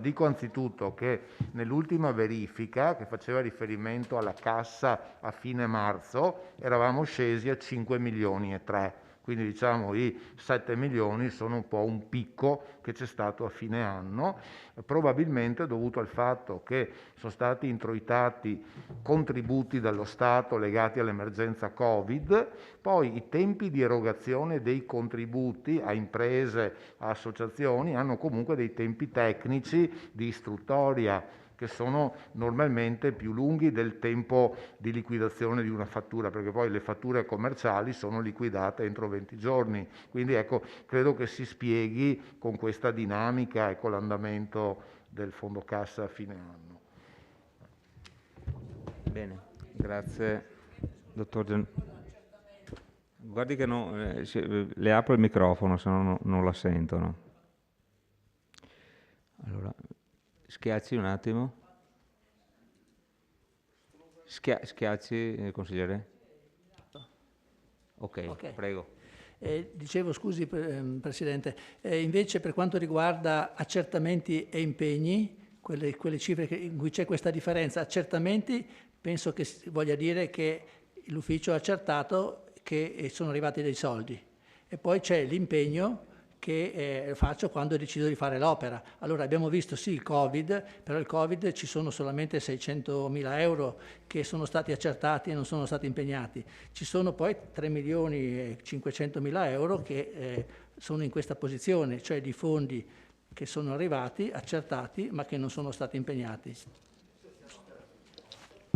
dico anzitutto che nell'ultima verifica, che faceva riferimento alla cassa a fine marzo, eravamo scesi a 5 milioni e 3. Quindi diciamo i 7 milioni sono un po' un picco che c'è stato a fine anno, probabilmente dovuto al fatto che sono stati introitati contributi dallo Stato legati all'emergenza Covid, poi i tempi di erogazione dei contributi a imprese, a associazioni hanno comunque dei tempi tecnici di istruttoria che sono normalmente più lunghi del tempo di liquidazione di una fattura, perché poi le fatture commerciali sono liquidate entro 20 giorni. Quindi ecco, credo che si spieghi con questa dinamica e con l'andamento del fondo cassa a fine anno. Bene, grazie dottor Guardi che le apro il microfono, se no non la sentono. Allora, schiacci un attimo. Schiacci, consigliere. Ok, prego. Dicevo, scusi Presidente, invece per quanto riguarda accertamenti e impegni, quelle cifre in cui c'è questa differenza, accertamenti penso che voglia dire che l'ufficio ha accertato che sono arrivati dei soldi, e poi c'è l'impegno che faccio quando decido di fare l'opera. Allora abbiamo visto sì il Covid, però il Covid ci sono solamente 600.000 euro che sono stati accertati e non sono stati impegnati. Ci sono poi 3.500.000 euro che sono in questa posizione, cioè di fondi che sono arrivati, accertati, ma che non sono stati impegnati.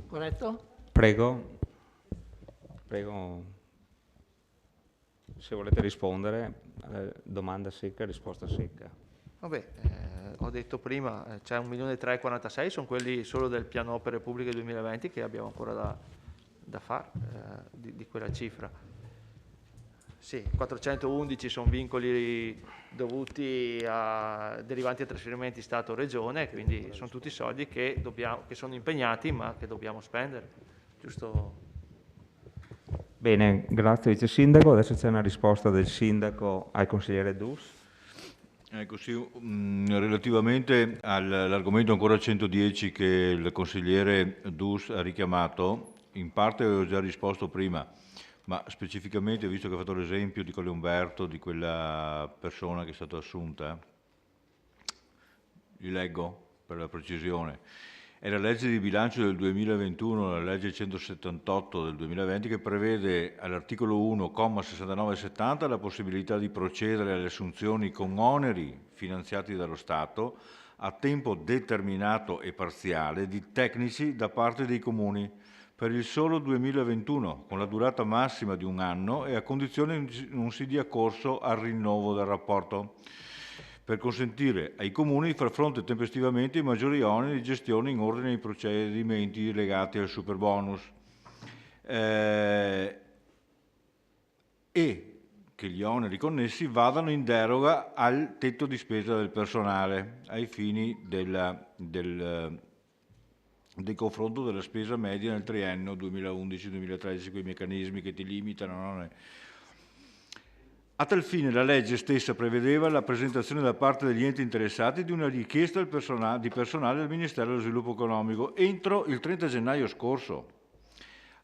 Corretto? Prego. Se volete rispondere, domanda secca, risposta secca. Vabbè, ho detto prima, c'è 1.346.000, sono quelli solo del piano opere pubbliche 2020 che abbiamo ancora da fare, di quella cifra. Sì, 411 sono vincoli dovuti derivanti a trasferimenti Stato-Regione, quindi sono tutti soldi che sono impegnati ma che dobbiamo spendere, giusto? Bene, grazie Vice Sindaco. Adesso c'è una risposta del Sindaco al consigliere Dus. Ecco, sì, relativamente all'argomento ancora 110 che il consigliere Dus ha richiamato, in parte avevo già risposto prima, ma specificamente, visto che ha fatto l'esempio di Colle Umberto, di quella persona che è stata assunta, li leggo per la precisione. È la legge di bilancio del 2021, la legge 178 del 2020, che prevede all'articolo 1, comma 69 e 70, la possibilità di procedere alle assunzioni con oneri finanziati dallo Stato a tempo determinato e parziale di tecnici da parte dei comuni per il solo 2021, con la durata massima di 1 anno e a condizione che non si dia corso al rinnovo del rapporto, per consentire ai comuni di far fronte tempestivamente ai maggiori oneri di gestione in ordine ai procedimenti legati al superbonus e che gli oneri connessi vadano in deroga al tetto di spesa del personale ai fini del confronto della spesa media nel triennio 2011-2013, quei meccanismi che ti limitano. A tal fine la legge stessa prevedeva la presentazione da parte degli enti interessati di una richiesta di personale del Ministero dello Sviluppo Economico entro il 30 gennaio scorso.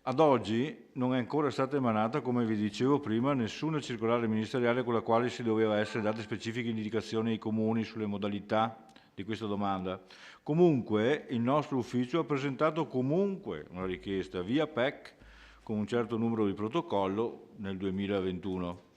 Ad oggi non è ancora stata emanata, come vi dicevo prima, nessuna circolare ministeriale con la quale si doveva essere date specifiche indicazioni ai comuni sulle modalità di questa domanda. Comunque il nostro ufficio ha presentato comunque una richiesta via PEC con un certo numero di protocollo nel 2021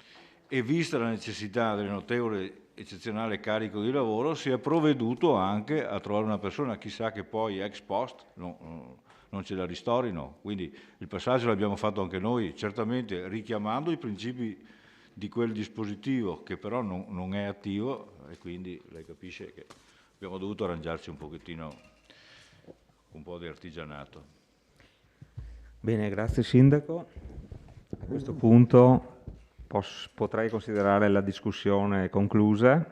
e vista la necessità del notevole eccezionale carico di lavoro si è provveduto anche a trovare una persona, chissà che poi ex post non ce la ristorino. Quindi il passaggio l'abbiamo fatto anche noi, certamente richiamando i principi di quel dispositivo che però non è attivo e quindi lei capisce che abbiamo dovuto arrangiarci un pochettino, un po' di artigianato. Bene, grazie Sindaco. A questo punto potrei considerare la discussione conclusa.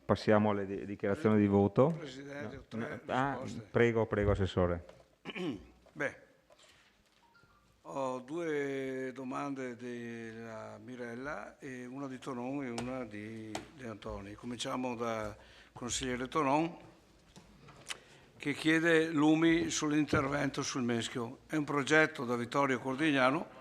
Passiamo alle dichiarazioni di voto. Presidente, Prego, Assessore. Beh, ho due domande della Mirella, e una di Tonon e una di De Antoni. Cominciamo dal consigliere Tonon, che chiede lumi sull'intervento sul Meschio. È un progetto da Vittorio Cordignano.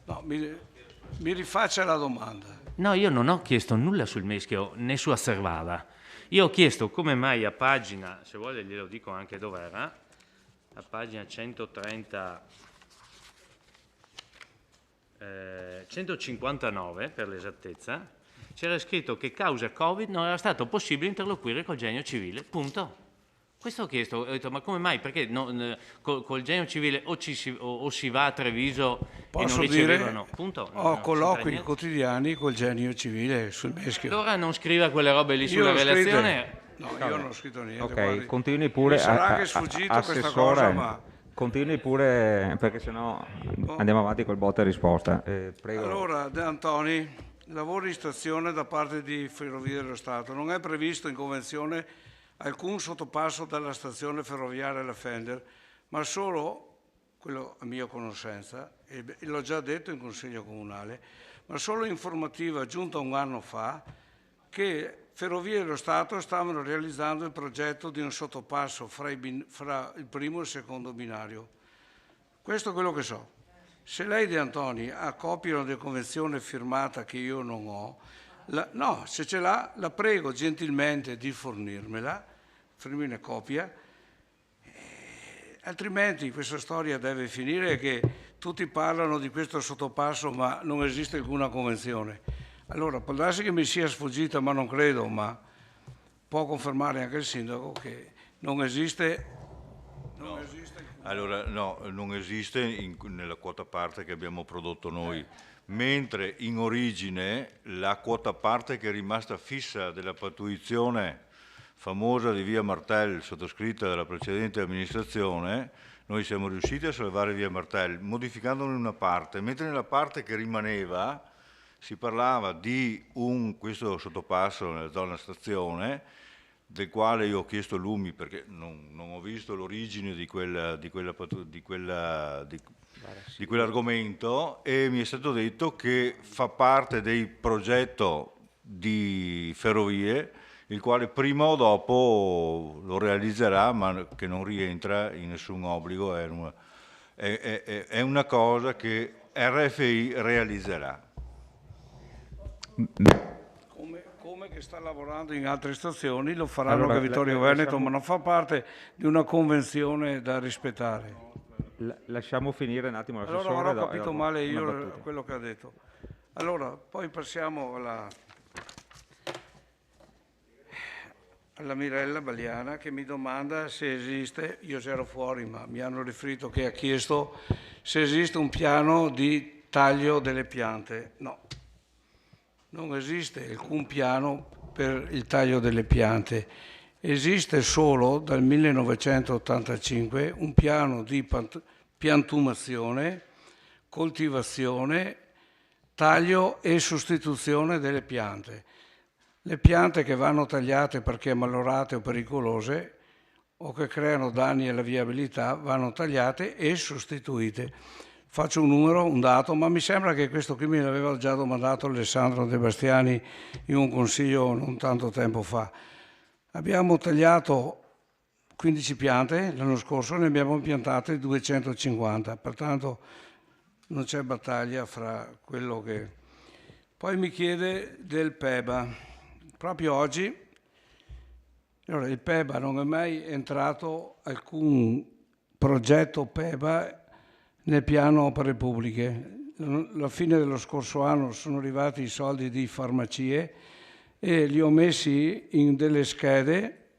No, mi rifaccia la domanda. No, io non ho chiesto nulla sul Meschio, né su Asservada. Io ho chiesto come mai a pagina, se vuole glielo dico anche dov'era, a pagina 159 per l'esattezza, c'era scritto che causa Covid non era stato possibile interloquire col Genio Civile, punto. Questo ho chiesto, ho detto ma come mai? Perché col Genio Civile o si va a Treviso e non ricevevano, punto. Ho colloqui quotidiani col Genio Civile sul Meschio. Allora non scriva quelle robe lì sulla relazione. No, io non ho scritto niente. Ok, guardi. continui pure, sarà anche sfuggito questa cosa, ma... continui pure perché sennò andiamo avanti col botta e risposta. Prego. Allora, De Antoni, lavori in stazione da parte di Ferrovie dello Stato. Non è previsto in convenzione alcun sottopasso dalla stazione ferroviaria La Fender, ma solo, quello a mia conoscenza, e l'ho già detto in Consiglio Comunale, ma solo informativa giunta un anno fa che Ferrovie dello Stato stavano realizzando il progetto di un sottopasso fra il primo e il secondo binario. Questo è quello che so. Se lei, De Antoni, ha copia di convenzione firmata che io non ho, no, se ce l'ha, la prego gentilmente di fornirmela, una copia, altrimenti questa storia deve finire che tutti parlano di questo sottopasso ma non esiste alcuna convenzione. Allora, può darsi che mi sia sfuggita, ma non credo, ma può confermare anche il Sindaco che non esiste... Allora, no, non esiste nella quota parte che abbiamo prodotto noi. Mentre in origine la quota parte che è rimasta fissa della pattuizione famosa di via Martel, sottoscritta dalla precedente amministrazione, noi siamo riusciti a salvare via Martel, modificandone una parte, mentre nella parte che rimaneva si parlava di questo sottopasso nella zona stazione, del quale io ho chiesto lumi perché non ho visto l'origine di quell'argomento e mi è stato detto che fa parte del progetto di Ferrovie, il quale prima o dopo lo realizzerà, ma che non rientra in nessun obbligo, è una cosa che RFI realizzerà. Come che sta lavorando in altre stazioni, lo faranno anche Vittorio Veneto, ma non fa parte di una convenzione da rispettare. Lasciamo finire un attimo l'assessore. Allora avrò capito male io quello che ha detto. Allora, poi passiamo alla Mirella Baliana che mi domanda se esiste, io ero fuori ma mi hanno riferito che ha chiesto se esiste un piano di taglio delle piante. No, non esiste alcun piano per il taglio delle piante. Esiste solo dal 1985 un piano di piantumazione, coltivazione, taglio e sostituzione delle piante. Le piante che vanno tagliate perché malorate o pericolose o che creano danni alla viabilità vanno tagliate e sostituite. Faccio un numero, un dato, ma mi sembra che questo qui me l'aveva già domandato Alessandro De Bastiani in un consiglio non tanto tempo fa. Abbiamo tagliato 15 piante l'anno scorso, ne abbiamo piantate 250, pertanto non c'è battaglia fra quello che... Poi mi chiede del PEBA. Proprio oggi, allora, il PEBA non è mai entrato alcun progetto PEBA nel piano opere pubbliche. Alla fine dello scorso anno sono arrivati i soldi di farmacie e li ho messi in delle schede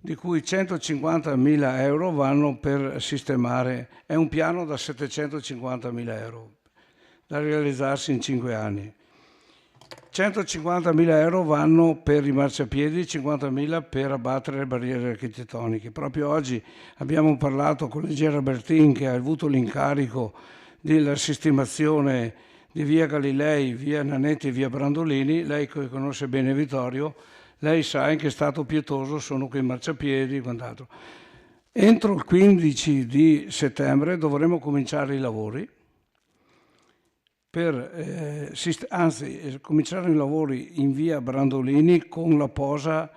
di cui 150.000 euro vanno per sistemare. È un piano da 750.000 euro da realizzarsi in 5 anni. 150.000 euro vanno per i marciapiedi, 50.000 per abbattere le barriere architettoniche. Proprio oggi abbiamo parlato con l'ingegnere Bertin, che ha avuto l'incarico della sistemazione di via Galilei, via Nanetti e via Brandolini. Lei che conosce bene Vittorio, lei sa in che stato pietoso sono quei marciapiedi e quant'altro. Entro il 15 di settembre dovremo cominciare i lavori. Cominciare i lavori in via Brandolini con la posa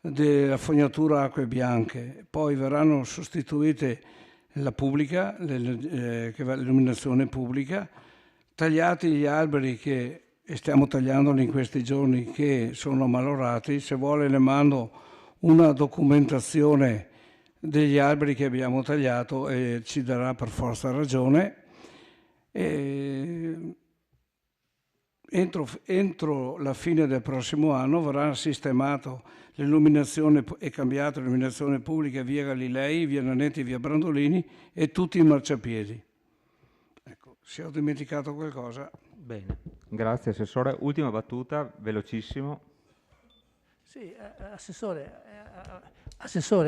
della fognatura acque bianche, poi verranno sostituite la pubblica, l'illuminazione pubblica, tagliati gli alberi che stiamo tagliandoli in questi giorni che sono malorati. Se vuole le mando una documentazione degli alberi che abbiamo tagliato e ci darà per forza ragione. Entro la fine del prossimo anno verrà sistemato l'illuminazione e cambiata l'illuminazione pubblica via Galilei, via Nanetti, via Brandolini e tutti i marciapiedi. Ecco, se ho dimenticato qualcosa. Bene, grazie Assessore. Ultima battuta, velocissimo. Sì, Assessore,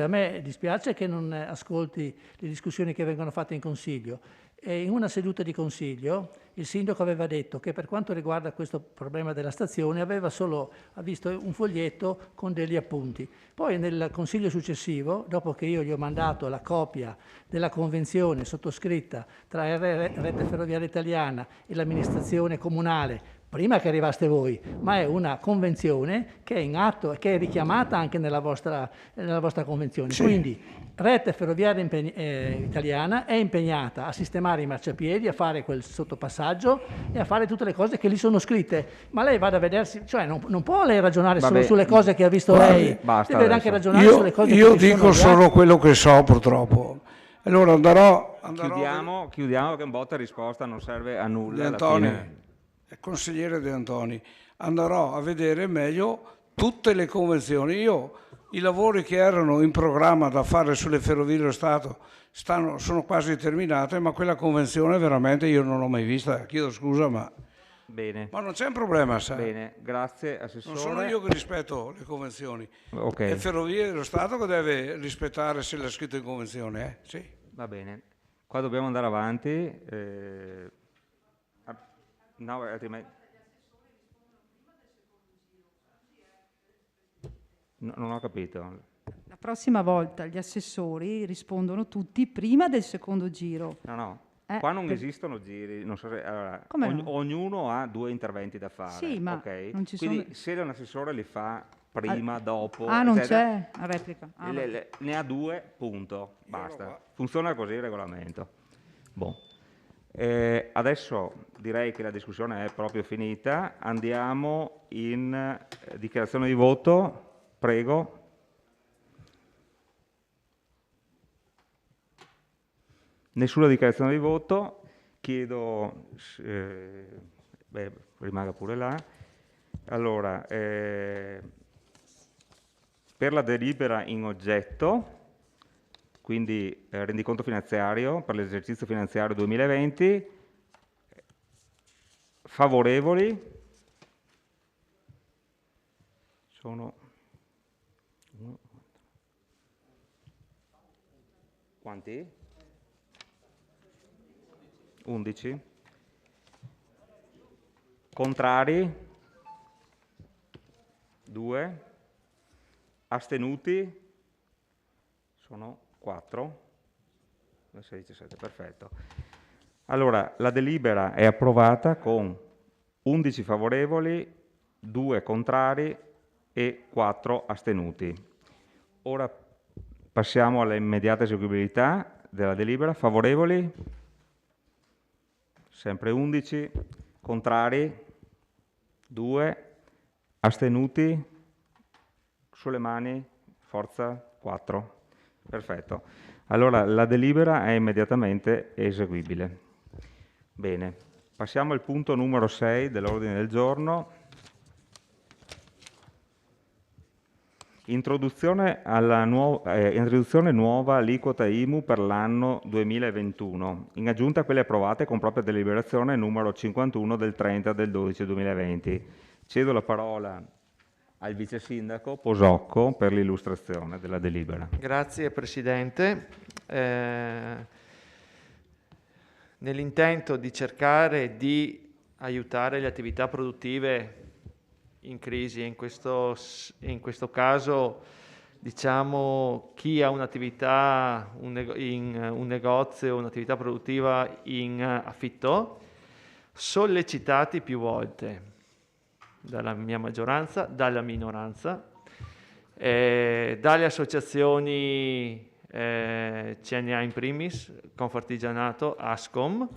a me dispiace che non ascolti le discussioni che vengono fatte in Consiglio. E in una seduta di Consiglio il Sindaco aveva detto che per quanto riguarda questo problema della stazione ha visto un foglietto con degli appunti. Poi nel Consiglio successivo, dopo che io gli ho mandato la copia della convenzione sottoscritta tra Rete Ferroviaria Italiana e l'amministrazione comunale, prima che arrivaste voi, ma è una convenzione che è in atto e che è richiamata anche nella vostra convenzione. Sì. Quindi Rete Ferroviaria Italiana è impegnata a sistemare i marciapiedi, a fare quel sottopassaggio e a fare tutte le cose che lì sono scritte. Ma lei vada a vedersi, cioè non può lei ragionare solo sulle cose che ha visto lei, deve anche ragionare sulle cose che io dico solo quello che so, purtroppo. Allora chiudiamo che un botta e risposta non serve a nulla. Antoni, consigliere De Antoni, andrò a vedere meglio tutte le convenzioni. I lavori che erano in programma da fare sulle ferrovie dello Stato sono quasi terminate, ma quella convenzione veramente io non l'ho mai vista. Chiedo scusa, ma non c'è un problema, sai. Bene, grazie Assessore. Non sono io che rispetto le convenzioni, okay. È Ferrovie dello Stato che deve rispettare se l'ha scritto in convenzione. Sì. Va bene, qua dobbiamo andare avanti. No, altrimenti... No, non ho capito. La prossima volta gli assessori rispondono tutti prima del secondo giro. No. Qua non esistono giri. Non so se, allora, ognuno ha 2 interventi da fare. Sì, ma okay? non ci Quindi sono... se un assessore li fa prima, dopo... non c'è a replica. Ne ha 2, punto. Basta. Funziona così il regolamento. Adesso direi che la discussione è proprio finita. Andiamo in dichiarazione di voto. Prego. Nessuna dichiarazione di voto. Chiedo, rimanga pure là. Allora, per la delibera in oggetto, quindi rendiconto finanziario per l'esercizio finanziario 2020, favorevoli sono quanti? 11. Contrari? 2, astenuti, sono 4, 16, 17, perfetto. Allora, la delibera è approvata con 11 favorevoli, 2 contrari e 4 astenuti. Ora passiamo all'immediata eseguibilità della delibera. Favorevoli? Sempre 11. Contrari? 2. Astenuti? Sulle mani? Forza? 4. Perfetto. Allora la delibera è immediatamente eseguibile. Bene, passiamo al punto numero 6 dell'ordine del giorno. Introduzione nuova aliquota IMU per l'anno 2021, in aggiunta a quelle approvate con propria deliberazione numero 51 del 30 del 12 2020. Cedo la parola al vice sindaco Posocco per l'illustrazione della delibera. Grazie Presidente. Nell'intento di cercare di aiutare le attività produttive in crisi, in questo caso diciamo chi ha un'attività, un negozio, un'attività produttiva in affitto, sollecitati più volte dalla mia maggioranza, dalla minoranza, dalle associazioni CNA in primis, Confartigianato, ASCOM,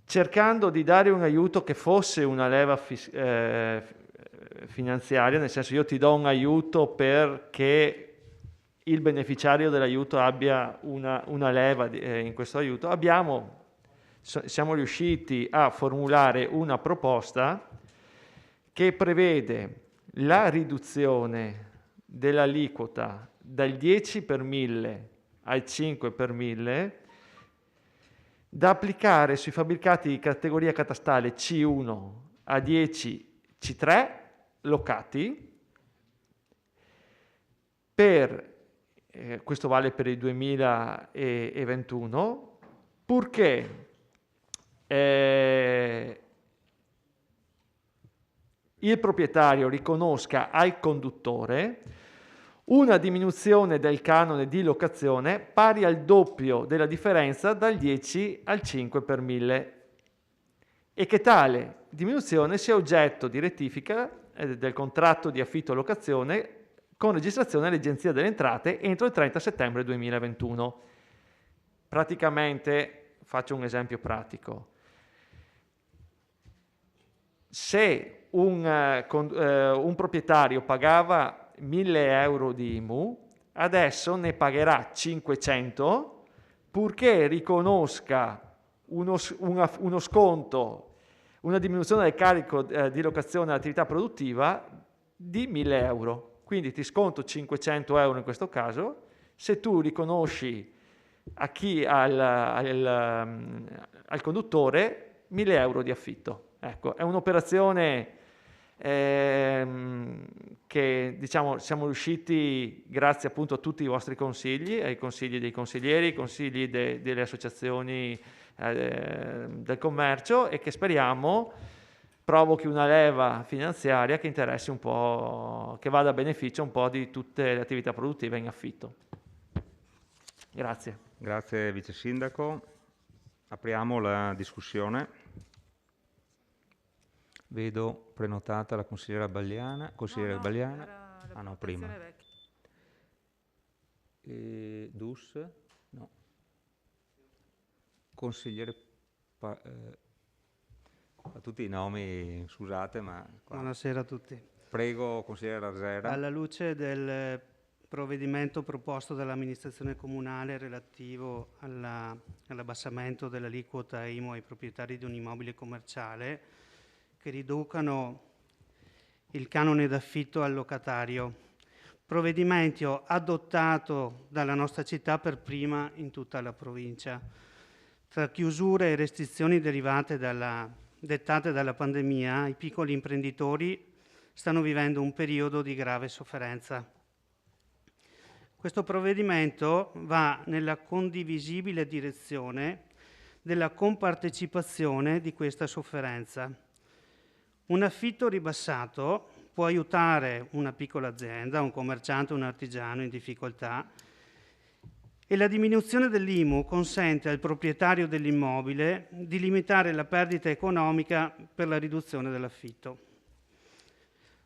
cercando di dare un aiuto che fosse una leva finanziaria, nel senso io ti do un aiuto perché il beneficiario dell'aiuto abbia una leva in questo aiuto. Siamo riusciti a formulare una proposta che prevede la riduzione dell'aliquota dal 10 per 1000 al 5 per 1000 da applicare sui fabbricati di categoria catastale C1 a 10 C3 locati questo vale per il 2021, purché il proprietario riconosca al conduttore una diminuzione del canone di locazione pari al doppio della differenza dal 10 al 5 per 1000 e che tale diminuzione sia oggetto di rettifica del contratto di affitto o locazione con registrazione all'Agenzia delle Entrate entro il 30 settembre 2021. Praticamente, faccio un esempio pratico. Se un proprietario pagava 1.000 euro di IMU, adesso ne pagherà 500 purché riconosca uno sconto, una diminuzione del carico di locazione dell'attività produttiva di 1.000 euro. Quindi ti sconto 500 euro in questo caso, se tu riconosci al conduttore 1.000 euro di affitto. Ecco, è un'operazione che diciamo siamo riusciti grazie appunto a tutti i vostri consigli, ai consigli dei consiglieri, ai consigli delle associazioni del commercio e che speriamo provochi una leva finanziaria che interessi un po', che vada a beneficio un po' di tutte le attività produttive in affitto. Grazie. Grazie vice sindaco. Apriamo la discussione. Vedo prenotata la consigliera Bagliana. Consigliera Bagliana? Ah no, prima. Dus? No. Consigliere... a tutti i nomi, scusate, ma... Qua. Buonasera a tutti. Prego, consigliere Razzera. Alla luce del provvedimento proposto dall'amministrazione comunale relativo all'abbassamento dell'aliquota IMU ai proprietari di un immobile commerciale, che riducano il canone d'affitto al locatario, provvedimento adottato dalla nostra città per prima in tutta la provincia. Tra chiusure e restrizioni dettate dalla pandemia, i piccoli imprenditori stanno vivendo un periodo di grave sofferenza. Questo provvedimento va nella condivisibile direzione della compartecipazione di questa sofferenza. Un affitto ribassato può aiutare una piccola azienda, un commerciante, un artigiano in difficoltà, e la diminuzione dell'IMU consente al proprietario dell'immobile di limitare la perdita economica per la riduzione dell'affitto.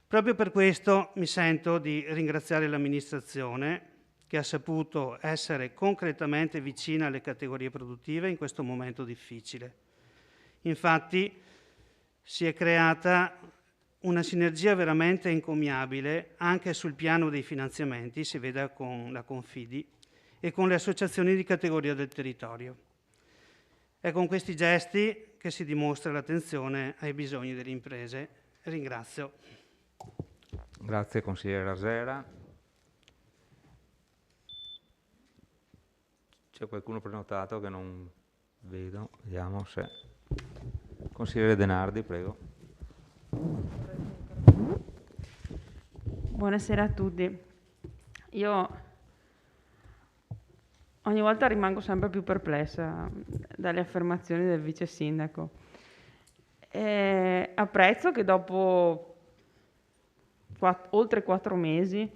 Proprio per questo mi sento di ringraziare l'amministrazione che ha saputo essere concretamente vicina alle categorie produttive in questo momento difficile. Infatti si è creata una sinergia veramente encomiabile anche sul piano dei finanziamenti, si veda con la Confidi, e con le associazioni di categoria del territorio. È con questi gesti che si dimostra l'attenzione ai bisogni delle imprese. Ringrazio. Grazie consigliere Rasera. C'è qualcuno prenotato che non vedo? Vediamo se... Consigliere Denardi, prego. Buonasera a tutti. Io ogni volta rimango sempre più perplessa dalle affermazioni del vice sindaco. Apprezzo che dopo oltre 4 mesi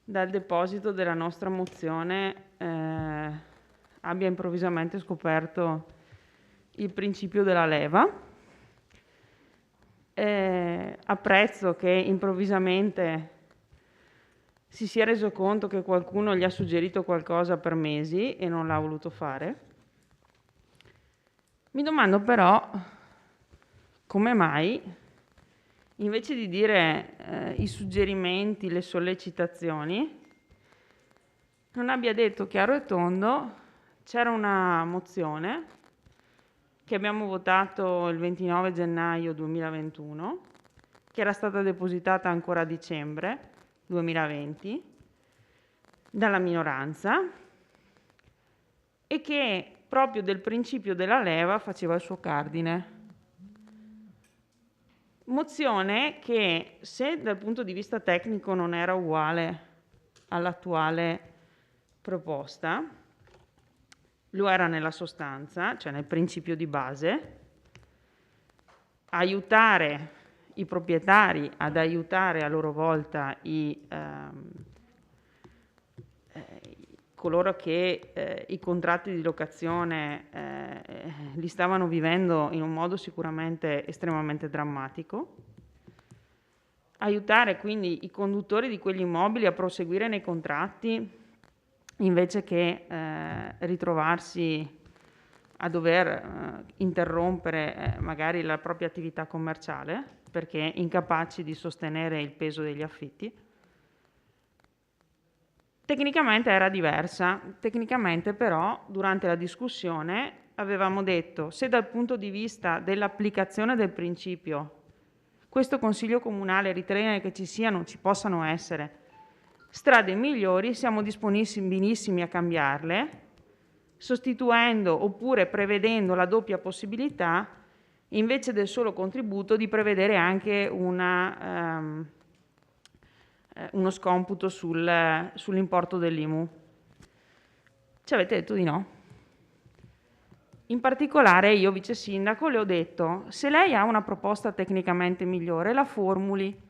dal deposito della nostra mozione abbia improvvisamente scoperto il principio della leva. Apprezzo che improvvisamente si sia reso conto che qualcuno gli ha suggerito qualcosa per mesi e non l'ha voluto fare. Mi domando però come mai, invece di dire i suggerimenti, le sollecitazioni, non abbia detto chiaro e tondo: c'era una mozione che abbiamo votato il 29 gennaio 2021, che era stata depositata ancora a dicembre 2020 dalla minoranza e che proprio del principio della leva faceva il suo cardine. Mozione che, se dal punto di vista tecnico non era uguale all'attuale proposta, lo era nella sostanza, cioè nel principio di base, aiutare i proprietari ad aiutare a loro volta coloro che i contratti di locazione li stavano vivendo in un modo sicuramente estremamente drammatico, aiutare quindi i conduttori di quegli immobili a proseguire nei contratti invece che ritrovarsi a dover interrompere magari la propria attività commerciale perché incapaci di sostenere il peso degli affitti. Tecnicamente era diversa, tecnicamente però durante la discussione avevamo detto: se dal punto di vista dell'applicazione del principio questo Consiglio Comunale ritiene che ci possano essere strade migliori, siamo disponibili a cambiarle, sostituendo oppure prevedendo la doppia possibilità, invece del solo contributo, di prevedere anche uno scomputo sull'importo dell'IMU. Ci avete detto di no. In particolare io, vice sindaco, le ho detto: se lei ha una proposta tecnicamente migliore, la formuli.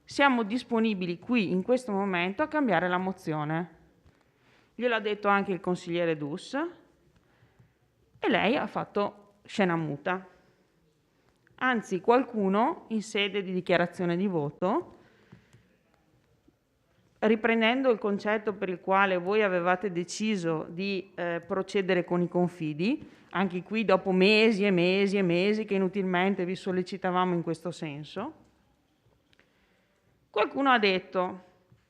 Siamo disponibili qui in questo momento a cambiare la mozione. Gliel'ha detto anche il consigliere Dus e lei ha fatto scena muta. Anzi, qualcuno in sede di dichiarazione di voto, riprendendo il concetto per il quale voi avevate deciso di procedere con i confidi, anche qui dopo mesi e mesi e mesi che inutilmente vi sollecitavamo in questo senso, qualcuno ha detto: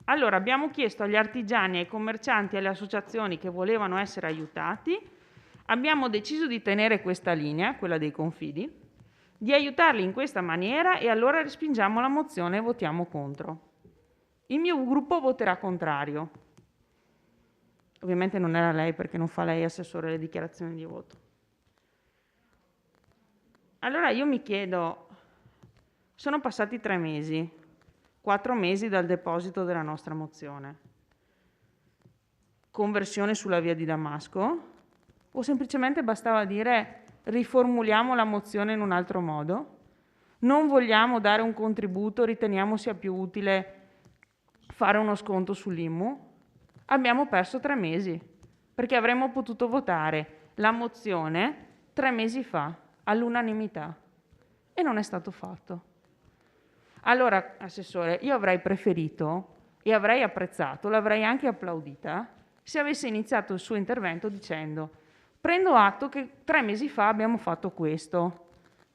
allora abbiamo chiesto agli artigiani, ai commercianti e alle associazioni che volevano essere aiutati, abbiamo deciso di tenere questa linea, quella dei confidi, di aiutarli in questa maniera e allora respingiamo la mozione e votiamo contro. Il mio gruppo voterà contrario. Ovviamente non era lei, perché non fa lei assessore alle dichiarazioni di voto. Allora io mi chiedo, sono passati 3 mesi, 4 mesi dal deposito della nostra mozione. Conversione sulla via di Damasco? O semplicemente bastava dire riformuliamo la mozione in un altro modo? non vogliamo dare un contributo, riteniamo sia più utile fare uno sconto sull'IMU, abbiamo perso 3 mesi, perché avremmo potuto votare la mozione 3 mesi fa all'unanimità e non è stato fatto. Allora, Assessore, io avrei preferito e avrei apprezzato, l'avrei anche applaudita, se avesse iniziato il suo intervento dicendo: prendo atto che 3 mesi fa abbiamo fatto questo,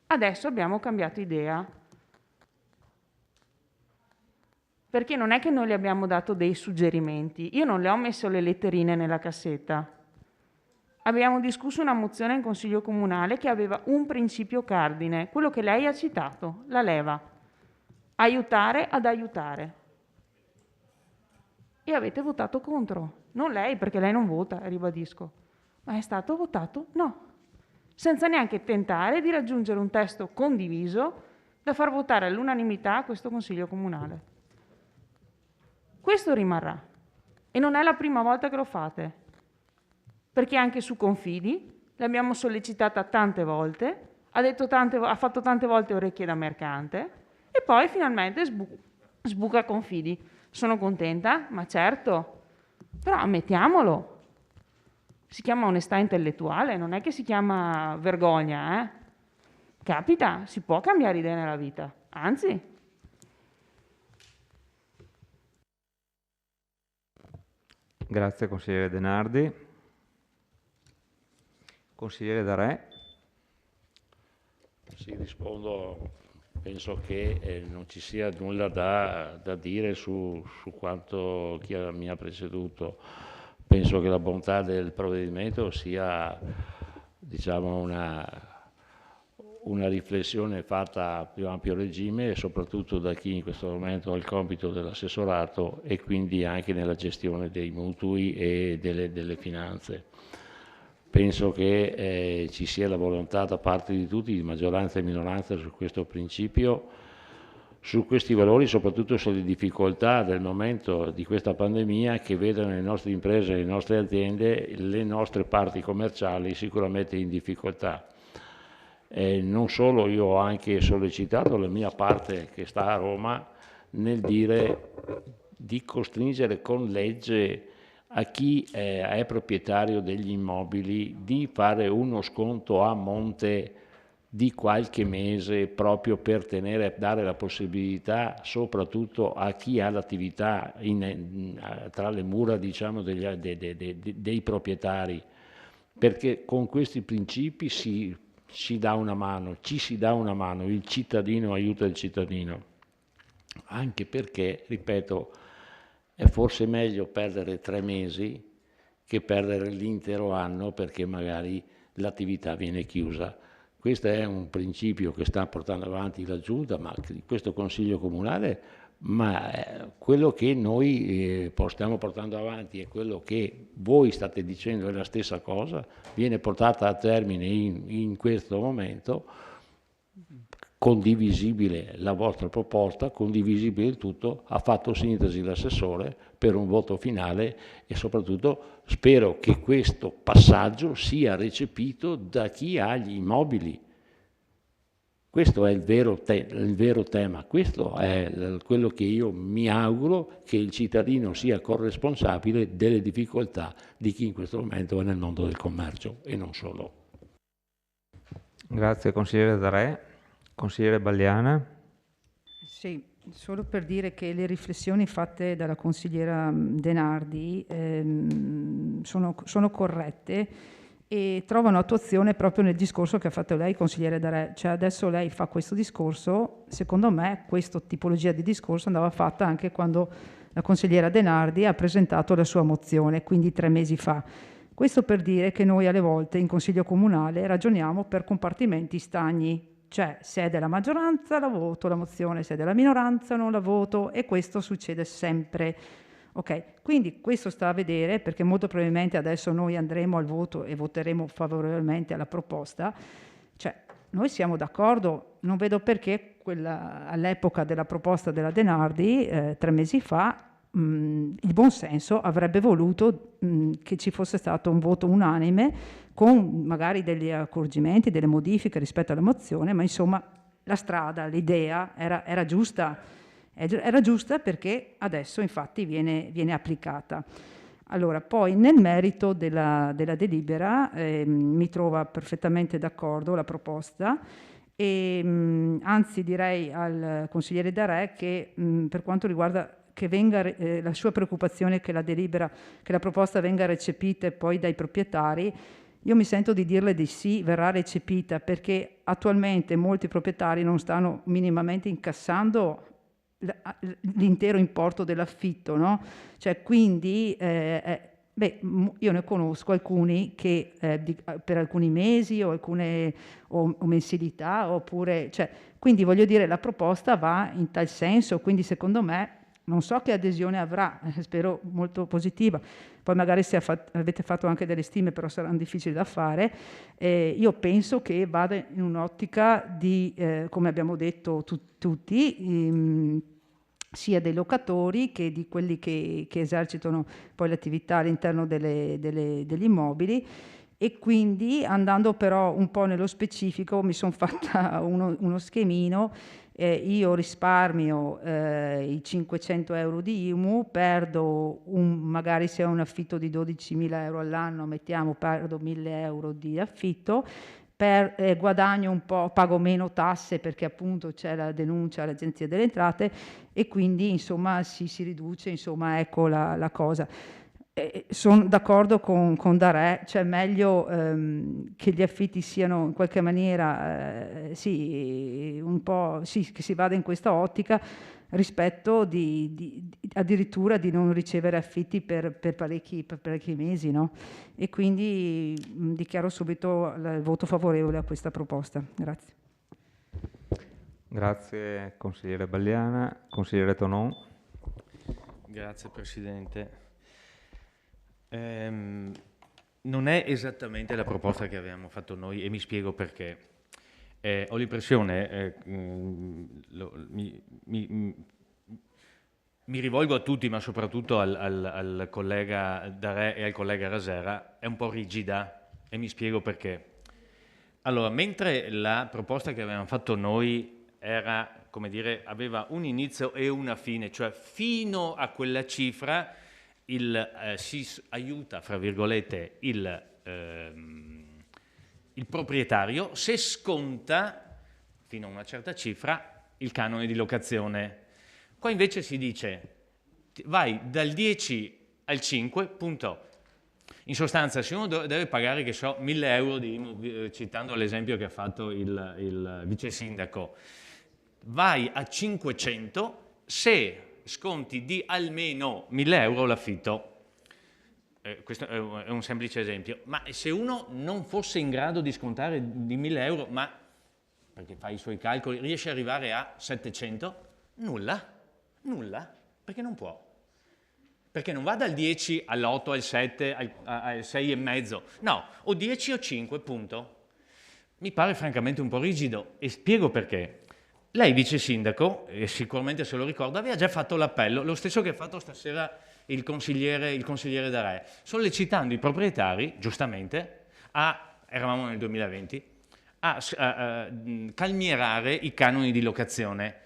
adesso abbiamo cambiato idea. Perché non è che noi le abbiamo dato dei suggerimenti, io non le ho messo le letterine nella cassetta. Abbiamo discusso una mozione in Consiglio Comunale che aveva un principio cardine, quello che lei ha citato, la leva, aiutare ad aiutare. E avete votato contro, non lei, perché lei non vota, ribadisco, ma è stato votato no, senza neanche tentare di raggiungere un testo condiviso da far votare all'unanimità a questo Consiglio Comunale. Questo rimarrà e non è la prima volta che lo fate, perché anche su Confidi l'abbiamo sollecitata tante volte, ha fatto tante volte orecchie da mercante e poi finalmente sbuca Confidi. Sono contenta? Ma certo, però ammettiamolo, si chiama onestà intellettuale, non è che si chiama vergogna, eh? Capita, si può cambiare idea nella vita, anzi. Grazie consigliere Denardi. Consigliere Darè. Sì, rispondo. Penso che non ci sia nulla da dire su quanto chi mi ha preceduto. Penso che la bontà del provvedimento sia, diciamo, una riflessione fatta a più ampio regime e soprattutto da chi in questo momento ha il compito dell'assessorato e quindi anche nella gestione dei mutui e delle finanze. Penso che ci sia la volontà da parte di tutti, di maggioranza e minoranza, su questo principio, su questi valori, soprattutto sulle difficoltà del momento di questa pandemia che vedono le nostre imprese, le nostre aziende, le nostre parti commerciali sicuramente in difficoltà. Non solo, io ho anche sollecitato la mia parte che sta a Roma nel dire di costringere con legge a chi è proprietario degli immobili di fare uno sconto a monte di qualche mese proprio per dare la possibilità soprattutto a chi ha l'attività tra le mura, diciamo, dei proprietari, perché con questi principi ci si dà una mano, il cittadino aiuta il cittadino, anche perché, ripeto, è forse meglio perdere 3 mesi che perdere l'intero anno perché magari l'attività viene chiusa. Questo è un principio che sta portando avanti la Giunta, ma questo Consiglio Comunale, ma quello che noi stiamo portando avanti e quello che voi state dicendo è la stessa cosa, viene portata a termine in questo momento. Condivisibile la vostra proposta, condivisibile il tutto, ha fatto sintesi l'assessore per un voto finale e soprattutto spero che questo passaggio sia recepito da chi ha gli immobili. Questo è il vero tema, questo è quello che io mi auguro, che il cittadino sia corresponsabile delle difficoltà di chi in questo momento è nel mondo del commercio e non solo. Grazie consigliere Darè. Consigliere Balliana. Sì, solo per dire che le riflessioni fatte dalla consigliera Denardi sono corrette e trovano attuazione proprio nel discorso che ha fatto lei, consigliere Darè. Cioè adesso lei fa questo discorso, secondo me questa tipologia di discorso andava fatta anche quando la consigliera Denardi ha presentato la sua mozione, quindi 3 mesi fa. Questo per dire che noi alle volte in Consiglio Comunale ragioniamo per compartimenti stagni. Cioè, se è della maggioranza la voto la mozione, se è della minoranza non la voto e questo succede sempre. Ok, quindi questo sta a vedere perché molto probabilmente adesso noi andremo al voto e voteremo favorevolmente alla proposta. Cioè, noi siamo d'accordo, non vedo perché all'epoca della proposta della Denardi, 3 mesi fa, il buon senso avrebbe voluto che ci fosse stato un voto unanime con magari degli accorgimenti, delle modifiche rispetto alla mozione, ma insomma la strada, l'idea era giusta. Era giusta perché adesso infatti viene applicata. Allora, poi nel merito della delibera mi trova perfettamente d'accordo la proposta e anzi direi al consigliere Darè che per quanto riguarda che venga la sua preoccupazione che la proposta venga recepita poi dai proprietari, io mi sento di dirle di sì, verrà recepita perché attualmente molti proprietari non stanno minimamente incassando l'intero importo dell'affitto, no? Cioè, quindi, io ne conosco alcuni che per alcuni mesi o alcune o mensilità, oppure, cioè, quindi voglio dire, la proposta va in tal senso, quindi secondo me, non so che adesione avrà, spero molto positiva, poi magari se avete fatto anche delle stime, però saranno difficili da fare, io penso che vada in un'ottica di, come abbiamo detto tutti, sia dei locatori che di quelli che esercitano poi l'attività all'interno degli immobili, e quindi andando però un po' nello specifico mi sono fatta uno schemino. Io risparmio i 500 euro di IMU, perdo magari se ho un affitto di 12.000 euro all'anno, mettiamo, perdo 1.000 euro di affitto, guadagno un po', pago meno tasse perché appunto c'è la denuncia all'Agenzia delle Entrate e quindi insomma si riduce, insomma, ecco la cosa. Sono d'accordo con Darè, cioè meglio che gli affitti siano in qualche maniera un po' che si vada in questa ottica rispetto addirittura di non ricevere affitti per parecchi mesi, no? E quindi dichiaro subito il voto favorevole a questa proposta. Grazie. Grazie consigliere Balliana. Consigliere Tonon. Grazie Presidente. Non è esattamente la proposta che avevamo fatto noi e mi spiego perché. Ho l'impressione, mi rivolgo a tutti, ma soprattutto al collega Darè e al collega Rasera, è un po' rigida e mi spiego perché. Allora, mentre la proposta che avevamo fatto noi era, come dire, aveva un inizio e una fine, cioè fino a quella cifra si aiuta, fra virgolette, il proprietario se sconta fino a una certa cifra il canone di locazione. Qua invece si dice vai dal 10 al 5, punto. In sostanza, se uno deve pagare, che so, 1.000 euro citando l'esempio che ha fatto il vice sindaco, vai a 500 se sconti di almeno 1.000 euro l'affitto. Questo è un semplice esempio. Ma se uno non fosse in grado di scontare di 1.000 euro, ma perché fa i suoi calcoli, riesce ad arrivare a 700? Nulla, perché non può. Perché non va dal 10 all'8, al 7, al 6,5. No, o 10 o 5, punto. Mi pare francamente un po' rigido e spiego perché. Lei, vice sindaco, e sicuramente se lo ricorda, aveva già fatto l'appello, lo stesso che ha fatto stasera il consigliere Darè, sollecitando i proprietari, giustamente, eravamo nel 2020, a calmierare i canoni di locazione.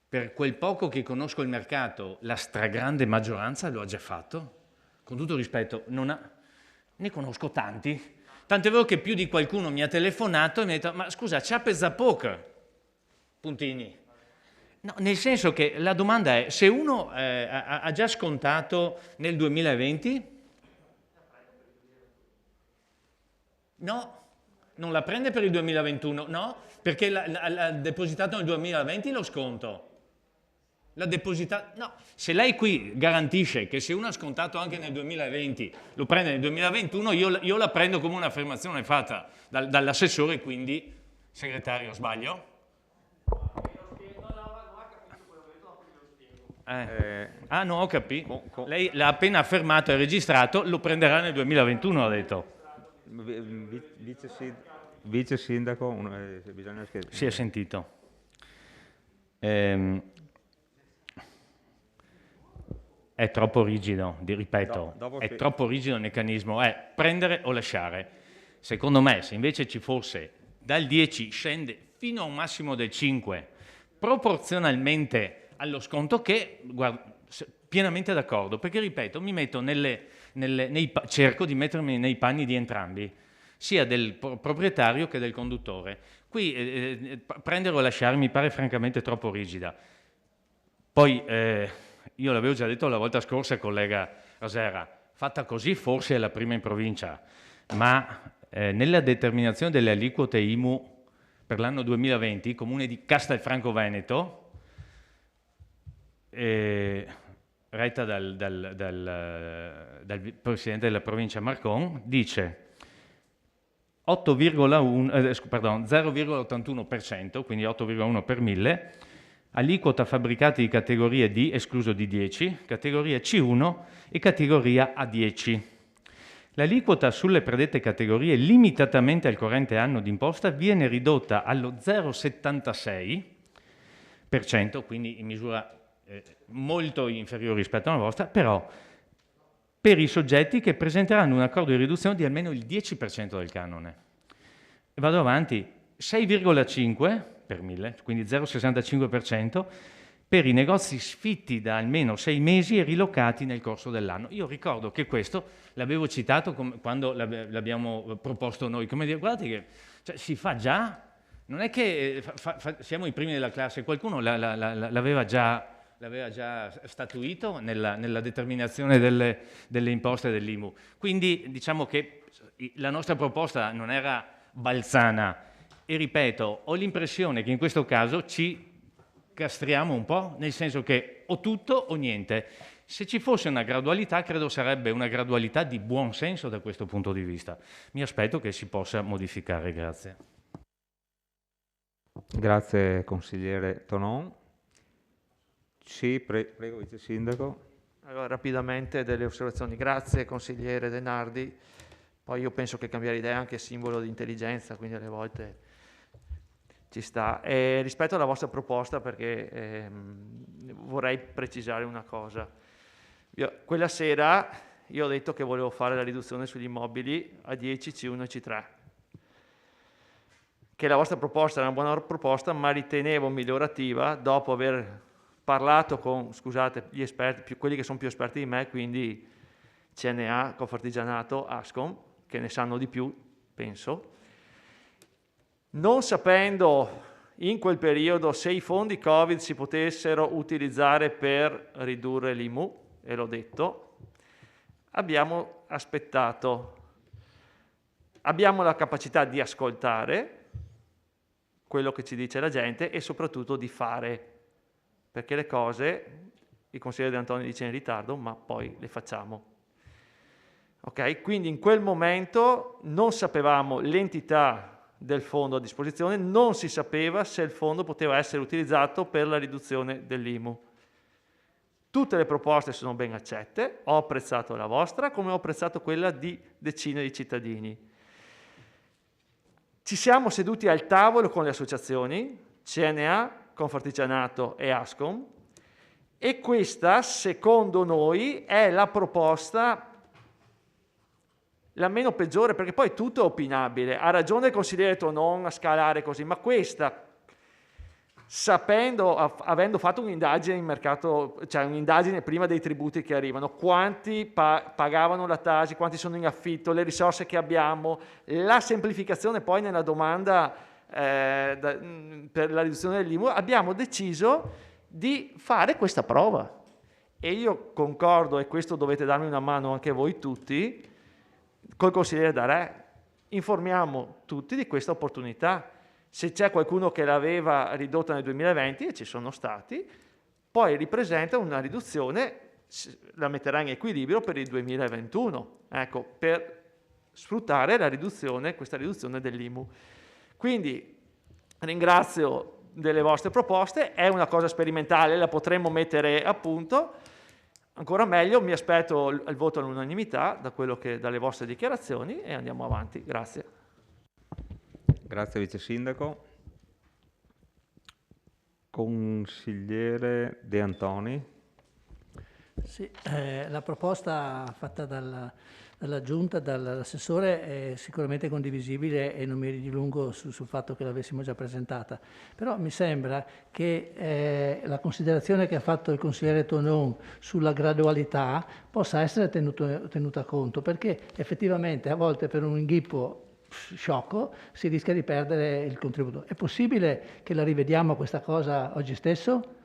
Per quel poco che conosco il mercato, la stragrande maggioranza lo ha già fatto. Con tutto rispetto, ne conosco tanti. Tanto è vero che più di qualcuno mi ha telefonato e mi ha detto ma scusa, c'è pesa poco? Puntini. No, nel senso che la domanda è, se uno ha già scontato nel 2020? No, non la prende per il 2021, no, perché l'ha depositato nel 2020 lo sconto. No, se lei qui garantisce che se uno ha scontato anche nel 2020 lo prende nel 2021, io la prendo come un'affermazione fatta dall'assessore, quindi segretario, sbaglio? No, ho capito. Lei l'ha appena affermato e registrato, lo prenderà nel 2021, ha detto. Vice sindaco, bisogna che... Si è sentito. È troppo rigido, ripeto, è troppo rigido il meccanismo, è prendere o lasciare. Secondo me, se invece ci fosse dal 10 scende fino a un massimo del 5%, proporzionalmente allo sconto che, guarda, pienamente d'accordo, perché ripeto, mi metto cerco di mettermi nei panni di entrambi, sia del proprietario che del conduttore. Qui prendere o lasciare mi pare francamente troppo rigida. Poi io l'avevo già detto la volta scorsa, collega Rosera, fatta così forse è la prima in provincia, ma nella determinazione delle aliquote IMU per l'anno 2020, Comune di Castelfranco Veneto, retta dal Presidente della provincia Marcon, dice 0,81%, quindi 8,1 per 1000, aliquota fabbricati di categoria D, escluso D10, categoria C1 e categoria A10. L'aliquota sulle predette categorie, limitatamente al corrente anno d'imposta, viene ridotta allo 0,76%, quindi in misura molto inferiore rispetto alla vostra, però per i soggetti che presenteranno un accordo di riduzione di almeno il 10% del canone. Vado avanti, 6,5 per 1000, quindi 0,65%, per i negozi sfitti da almeno 6 mesi e rilocati nel corso dell'anno. Io ricordo che questo l'avevo citato quando l'abbiamo proposto noi, come dire, guardate che si fa già, non è che siamo i primi della classe, qualcuno l'aveva già statuito nella determinazione delle imposte dell'IMU. Quindi diciamo che la nostra proposta non era balzana e ripeto, ho l'impressione che in questo caso ci castriamo un po', nel senso che o tutto o niente. Se ci fosse una gradualità, credo sarebbe una gradualità di buon senso da questo punto di vista. Mi aspetto che si possa modificare, grazie. Grazie consigliere Tonon. Prego Vice Sindaco. Allora, rapidamente delle osservazioni. Grazie consigliere De Nardi. Poi io penso che cambiare idea è anche simbolo di intelligenza, quindi alle volte ci sta. Rispetto alla vostra proposta, perché vorrei precisare una cosa. Quella sera io ho detto che volevo fare la riduzione sugli immobili a 10, C1 e C3. Che la vostra proposta era una buona proposta, ma ritenevo migliorativa dopo aver parlato con, scusate, gli esperti, quelli che sono più esperti di me, quindi CNA, Confartigianato, Ascom, che ne sanno di più, penso, non sapendo in quel periodo se i fondi Covid si potessero utilizzare per ridurre l'IMU, e l'ho detto, abbiamo aspettato, abbiamo la capacità di ascoltare quello che ci dice la gente e soprattutto di fare, perché le cose, il consigliere De Antoni dice in ritardo, ma poi le facciamo. Ok? Quindi in quel momento non sapevamo l'entità del fondo a disposizione, non si sapeva se il fondo poteva essere utilizzato per la riduzione dell'IMU. Tutte le proposte sono ben accette, ho apprezzato la vostra come ho apprezzato quella di decine di cittadini. Ci siamo seduti al tavolo con le associazioni, CNA, Confartigianato e Ascom, e questa, secondo noi, è la proposta la meno peggiore, perché poi tutto è opinabile. Ha ragione il consigliere Tonon a scalare così, ma questa, avendo fatto un'indagine in mercato, cioè un'indagine prima dei tributi che arrivano, quanti pagavano la Tasi, quanti sono in affitto, le risorse che abbiamo, la semplificazione poi nella domanda per la riduzione dell'IMU, abbiamo deciso di fare questa prova. E io concordo, e questo dovete darmi una mano anche voi tutti, col consigliere Darè, informiamo tutti di questa opportunità. Se c'è qualcuno che l'aveva ridotta nel 2020, e ci sono stati, poi ripresenta una riduzione, la metterà in equilibrio per il 2021, ecco, per sfruttare questa riduzione dell'IMU. Quindi ringrazio delle vostre proposte, è una cosa sperimentale, la potremmo mettere a punto. Ancora meglio, mi aspetto il voto all'unanimità dalle vostre dichiarazioni e andiamo avanti. Grazie. Grazie Vice Sindaco. Consigliere De Antoni. Sì, la proposta fatta dal dalla Giunta, dall'assessore è sicuramente condivisibile e non mi dilungo sul fatto che l'avessimo già presentata. Però mi sembra che la considerazione che ha fatto il consigliere Tonon sulla gradualità possa essere tenuta conto, perché effettivamente a volte per un inghippo sciocco si rischia di perdere il contributo. È possibile che la rivediamo questa cosa oggi stesso?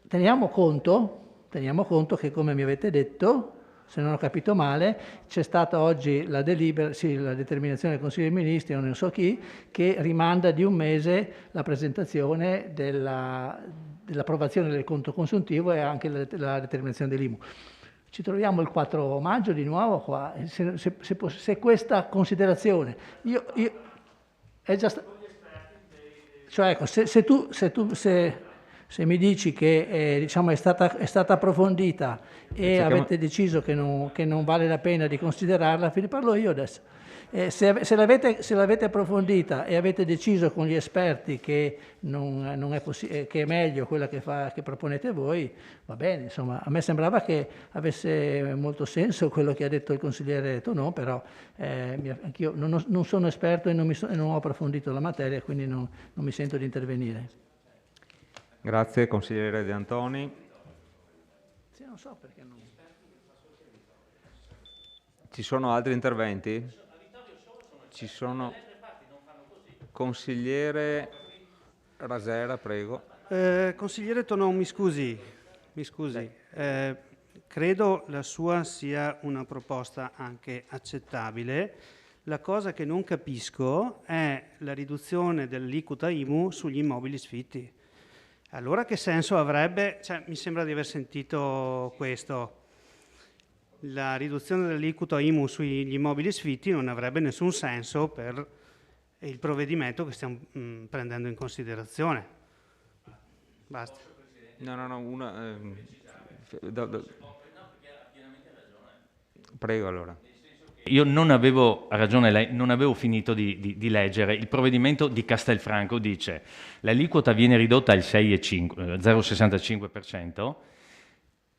Teniamo conto che, come mi avete detto, se non ho capito male, c'è stata oggi la determinazione del Consiglio dei Ministri, non so chi, che rimanda di un mese la presentazione dell'approvazione del conto consuntivo e anche la determinazione dell'IMU. Ci troviamo il 4 maggio di nuovo qua, se questa considerazione, è già cioè ecco, se mi dici che diciamo è stata approfondita e avete deciso che non vale la pena di considerarla, vi parlo io adesso. Se l'avete approfondita e avete deciso con gli esperti che, che è meglio quella che proponete voi, va bene, insomma, a me sembrava che avesse molto senso quello che ha detto il consigliere Tonon, però anch'io non sono esperto e non ho approfondito la materia, quindi non mi sento di intervenire. Grazie, consigliere De Antoni. Sì, non so perché non... Ci sono altri interventi? Ci sono. Consigliere Rasera, prego. Consigliere Tonon, mi scusi. Credo la sua sia una proposta anche accettabile. La cosa che non capisco è la riduzione dell'aliquota IMU sugli immobili sfitti. Allora che senso avrebbe? Cioè, mi sembra di aver sentito questo. La riduzione dell'aliquota IMU sugli immobili sfitti non avrebbe nessun senso per il provvedimento che stiamo prendendo in considerazione. Basta. Prego allora. Io non avevo ragione lei, non avevo finito di leggere. Il provvedimento di Castelfranco dice l'aliquota viene ridotta al 0,65%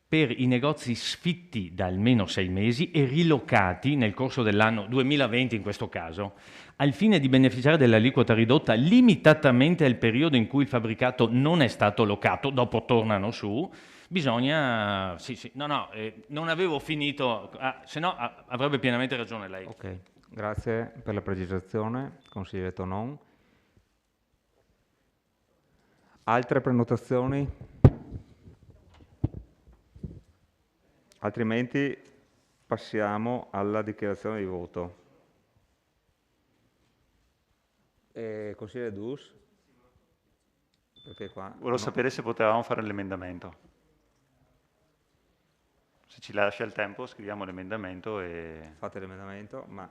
per i negozi sfitti da almeno 6 mesi e rilocati nel corso dell'anno 2020 in questo caso, al fine di beneficiare dell'aliquota ridotta limitatamente al periodo in cui il fabbricato non è stato locato, dopo tornano su, bisogna... non avevo finito, se no avrebbe pienamente ragione lei. Ok, grazie per la precisazione, consigliere Tonon. Altre prenotazioni? Altrimenti passiamo alla dichiarazione di voto. Consigliere Dus? Perché qua? Volevo sapere se potevamo fare l'emendamento. Se ci lascia il tempo scriviamo l'emendamento e... Fate l'emendamento, ma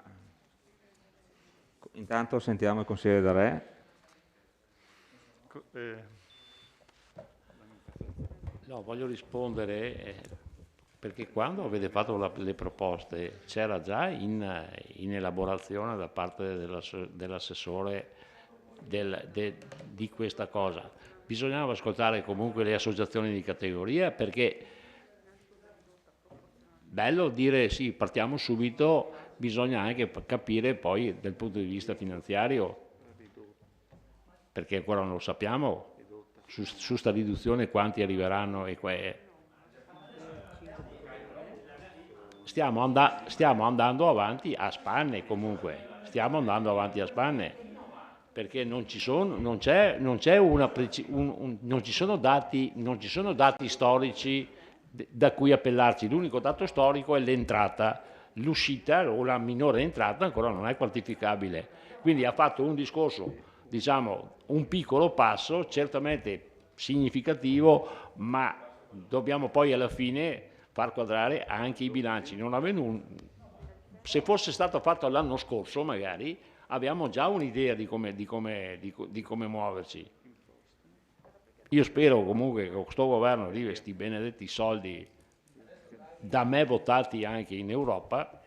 intanto sentiamo il consigliere Darè. No, voglio rispondere perché quando avete fatto le proposte c'era già in elaborazione da parte dell'assessore di questa cosa. Bisognava ascoltare comunque le associazioni di categoria, perché bello dire sì, partiamo subito, bisogna anche capire poi dal punto di vista finanziario, perché ancora non lo sappiamo, su sta riduzione quanti arriveranno e stiamo andando avanti a spanne comunque, perché non ci sono dati storici da cui appellarci. L'unico dato storico è l'entrata, l'uscita o la minore entrata ancora non è quantificabile. Quindi ha fatto un discorso, diciamo, un piccolo passo, certamente significativo, ma dobbiamo poi alla fine far quadrare anche i bilanci. Se fosse stato fatto l'anno scorso magari abbiamo già un'idea di come muoverci. Io spero comunque che questo governo arrivi questi benedetti soldi da me votati anche in Europa,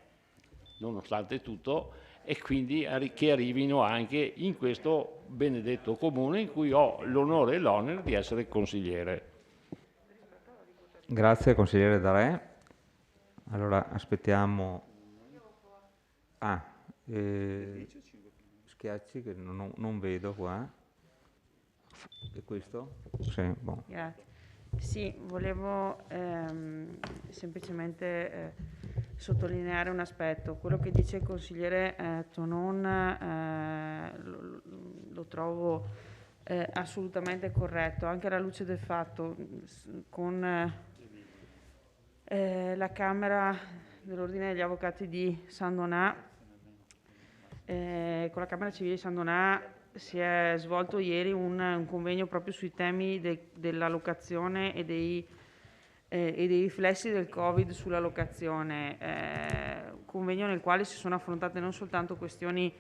nonostante tutto, e quindi che arrivino anche in questo benedetto comune in cui ho l'onore e l'onere di essere consigliere. Grazie consigliere Darè. Allora aspettiamo Schiacci che non vedo qua. E questo? Sì, boh. Grazie. Sì, volevo semplicemente sottolineare un aspetto. Quello che dice il consigliere Tonon lo trovo assolutamente corretto, anche alla luce del fatto con la Camera dell'Ordine degli Avvocati di San Donà, con la Camera Civile di San Donà si è svolto ieri un convegno proprio sui temi della locazione e dei riflessi del Covid sulla locazione, convegno nel quale si sono affrontate non soltanto questioni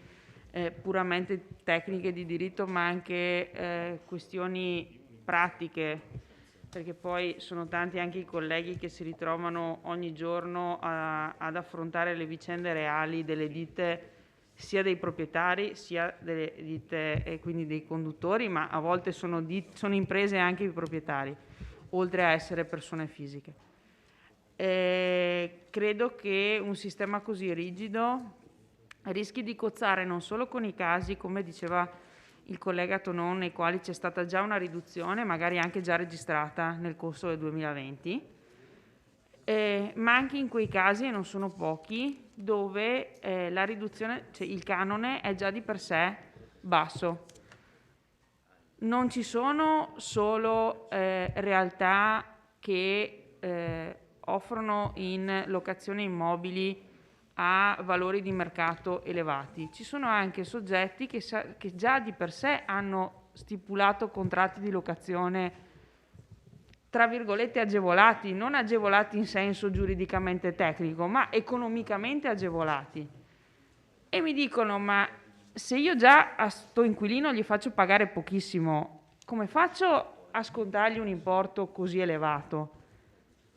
puramente tecniche di diritto, ma anche questioni pratiche, perché poi sono tanti anche i colleghi che si ritrovano ogni giorno ad affrontare le vicende reali delle ditte, sia dei proprietari sia delle ditte e quindi dei conduttori, ma a volte sono imprese anche i proprietari, oltre a essere persone fisiche. Credo che un sistema così rigido rischi di cozzare non solo con i casi, come diceva il collega Tonon, nei quali c'è stata già una riduzione, magari anche già registrata nel corso del 2020, ma anche in quei casi, e non sono pochi, dove la riduzione, cioè il canone è già di per sé basso. Non ci sono solo realtà che offrono in locazione immobili a valori di mercato elevati, ci sono anche soggetti che già di per sé hanno stipulato contratti di locazione tra virgolette agevolati, non agevolati in senso giuridicamente tecnico, ma economicamente agevolati. E mi dicono: ma se io già a sto inquilino gli faccio pagare pochissimo, come faccio a scontargli un importo così elevato?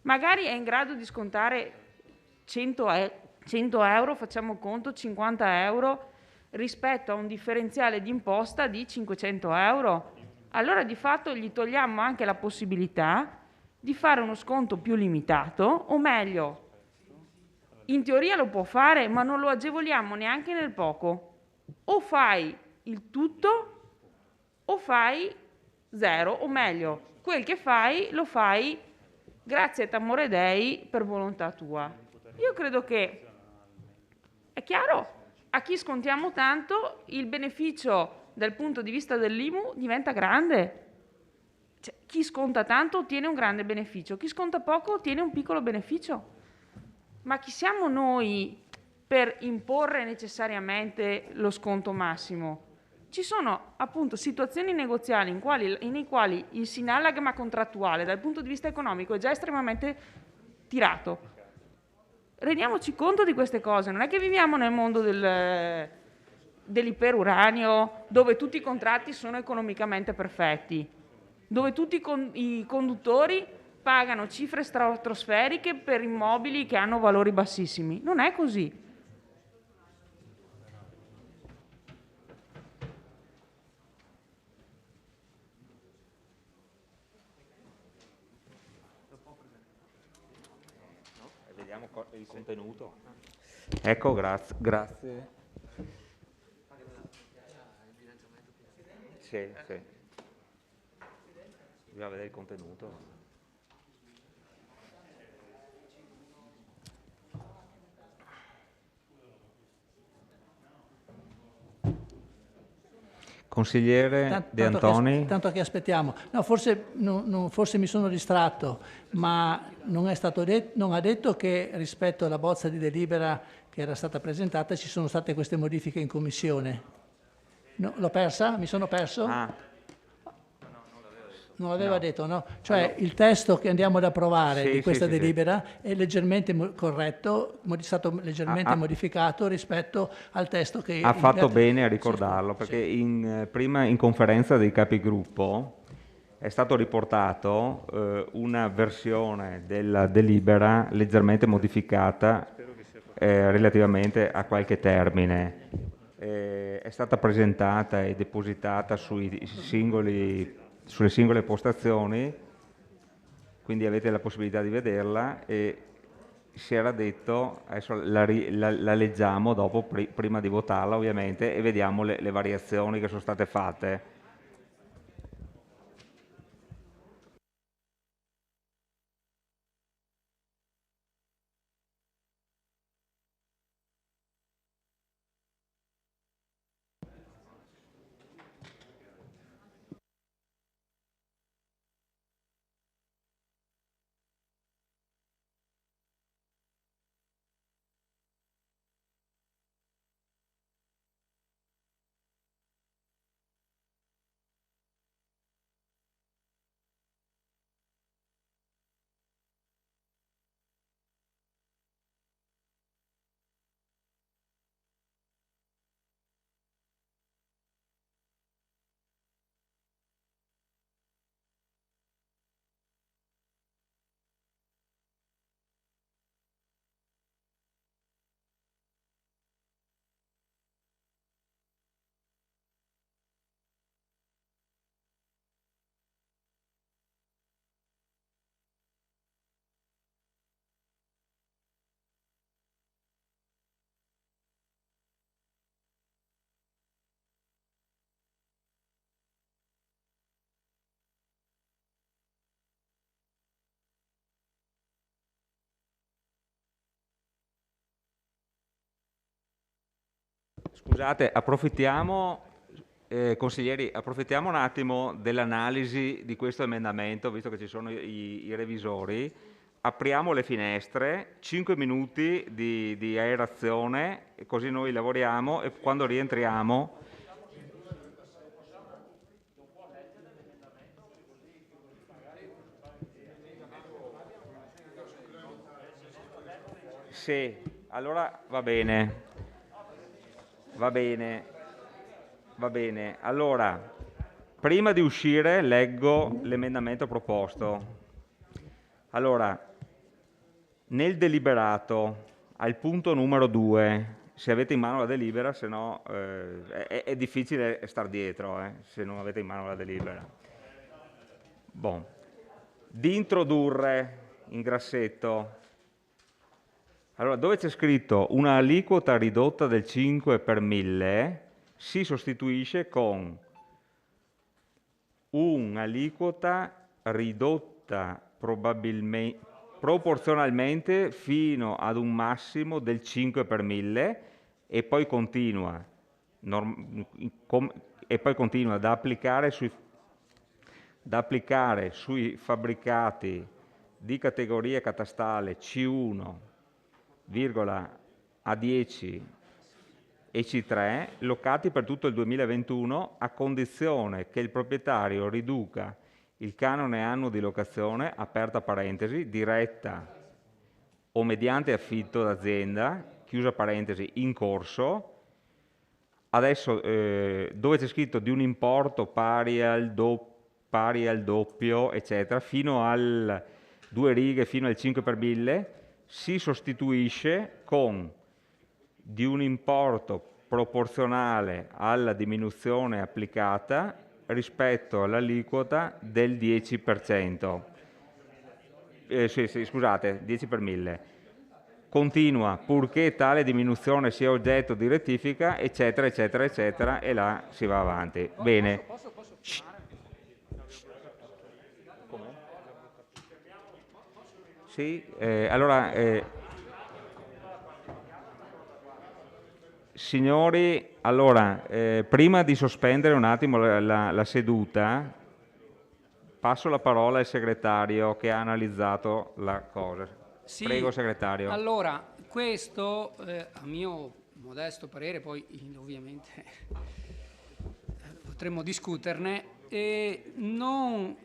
Magari è in grado di scontare 100 euro, facciamo conto, 50 euro, rispetto a un differenziale di imposta di 500 euro. Allora di fatto gli togliamo anche la possibilità di fare uno sconto più limitato, o meglio, in teoria lo può fare, ma non lo agevoliamo neanche nel poco. O fai il tutto o fai zero, o meglio, quel che fai lo fai grazie a t'amore Dei per volontà tua. Io credo che, è chiaro, a chi scontiamo tanto il beneficio dal punto di vista dell'IMU diventa grande. Cioè, chi sconta tanto ottiene un grande beneficio, chi sconta poco ottiene un piccolo beneficio. Ma chi siamo noi per imporre necessariamente lo sconto massimo? Ci sono appunto situazioni negoziali nei quali il sinallagma contrattuale dal punto di vista economico è già estremamente tirato. Rendiamoci conto di queste cose, non è che viviamo nel mondo dell'iperuranio, dove tutti i contratti sono economicamente perfetti, dove tutti i conduttori pagano cifre stratosferiche per immobili che hanno valori bassissimi. Non è così. Vediamo il contenuto. Ecco, grazie. Sì. Bisogna vedere il contenuto. Consigliere De Antoni. Tanto che aspettiamo. No, forse mi sono distratto, ma non ha detto che rispetto alla bozza di delibera che era stata presentata ci sono state queste modifiche in commissione. No, l'ho persa? Mi sono perso? Non l'aveva detto, no? Cioè il testo che andiamo ad approvare di questa delibera è leggermente corretto, stato leggermente modificato rispetto al testo che... Ha fatto bene a ricordarlo, perché prima in conferenza dei capigruppo è stato riportato una versione della delibera leggermente modificata relativamente a qualche termine. È stata presentata e depositata sulle singole postazioni, quindi avete la possibilità di vederla, e si era detto, adesso la leggiamo dopo, prima di votarla ovviamente, e vediamo le variazioni che sono state fatte. Scusate, consiglieri, approfittiamo un attimo dell'analisi di questo emendamento, visto che ci sono i revisori. Apriamo le finestre, 5 minuti di aerazione, e così noi lavoriamo e quando rientriamo... Sì, allora va bene. Va bene. Allora, prima di uscire leggo l'emendamento proposto. Allora, nel deliberato, al punto numero 2, se avete in mano la delibera, se no è difficile star dietro, se non avete in mano la delibera. Bon. Di introdurre in grassetto. Allora, dove c'è scritto una aliquota ridotta del 5 per 1000, si sostituisce con un'aliquota ridotta proporzionalmente fino ad un massimo del 5 per 1000 e poi continua da applicare sui fabbricati di categoria catastale C1, A10 e C3 locati per tutto il 2021 a condizione che il proprietario riduca il canone annuo di locazione, aperta parentesi, diretta o mediante affitto d'azienda, chiusa parentesi, in corso. Adesso dove c'è scritto di un importo pari al doppio, eccetera, fino al 2 righe, fino al 5 per 1000, si sostituisce con di un importo proporzionale alla diminuzione applicata rispetto all'aliquota del 10%. Scusate, 10 per 1000. Continua purché tale diminuzione sia oggetto di rettifica, eccetera, eccetera, eccetera, e là si va avanti. Bene. Sì, allora, signori, allora, prima di sospendere un attimo la seduta, passo la parola al segretario che ha analizzato la cosa. Sì, prego, segretario. Allora, questo, a mio modesto parere, poi ovviamente potremmo discuterne, non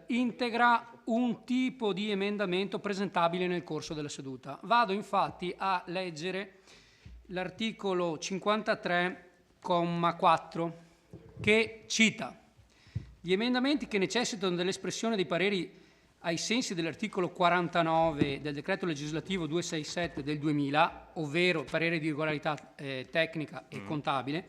integra un tipo di emendamento presentabile nel corso della seduta. Vado infatti a leggere l'articolo 53,4 che cita: gli emendamenti che necessitano dell'espressione dei pareri ai sensi dell'articolo 49 del decreto legislativo 267 del 2000, ovvero parere di regolarità tecnica e contabile,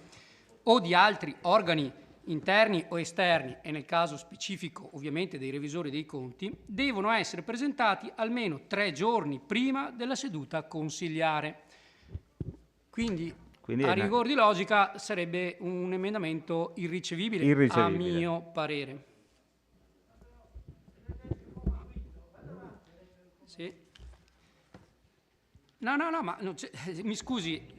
o di altri organi interni o esterni, e nel caso specifico ovviamente dei revisori dei conti, devono essere presentati almeno 3 giorni prima della seduta consigliare. Quindi a rigor di logica sarebbe un emendamento irricevibile. A mio parere. Sì. No, ma mi scusi.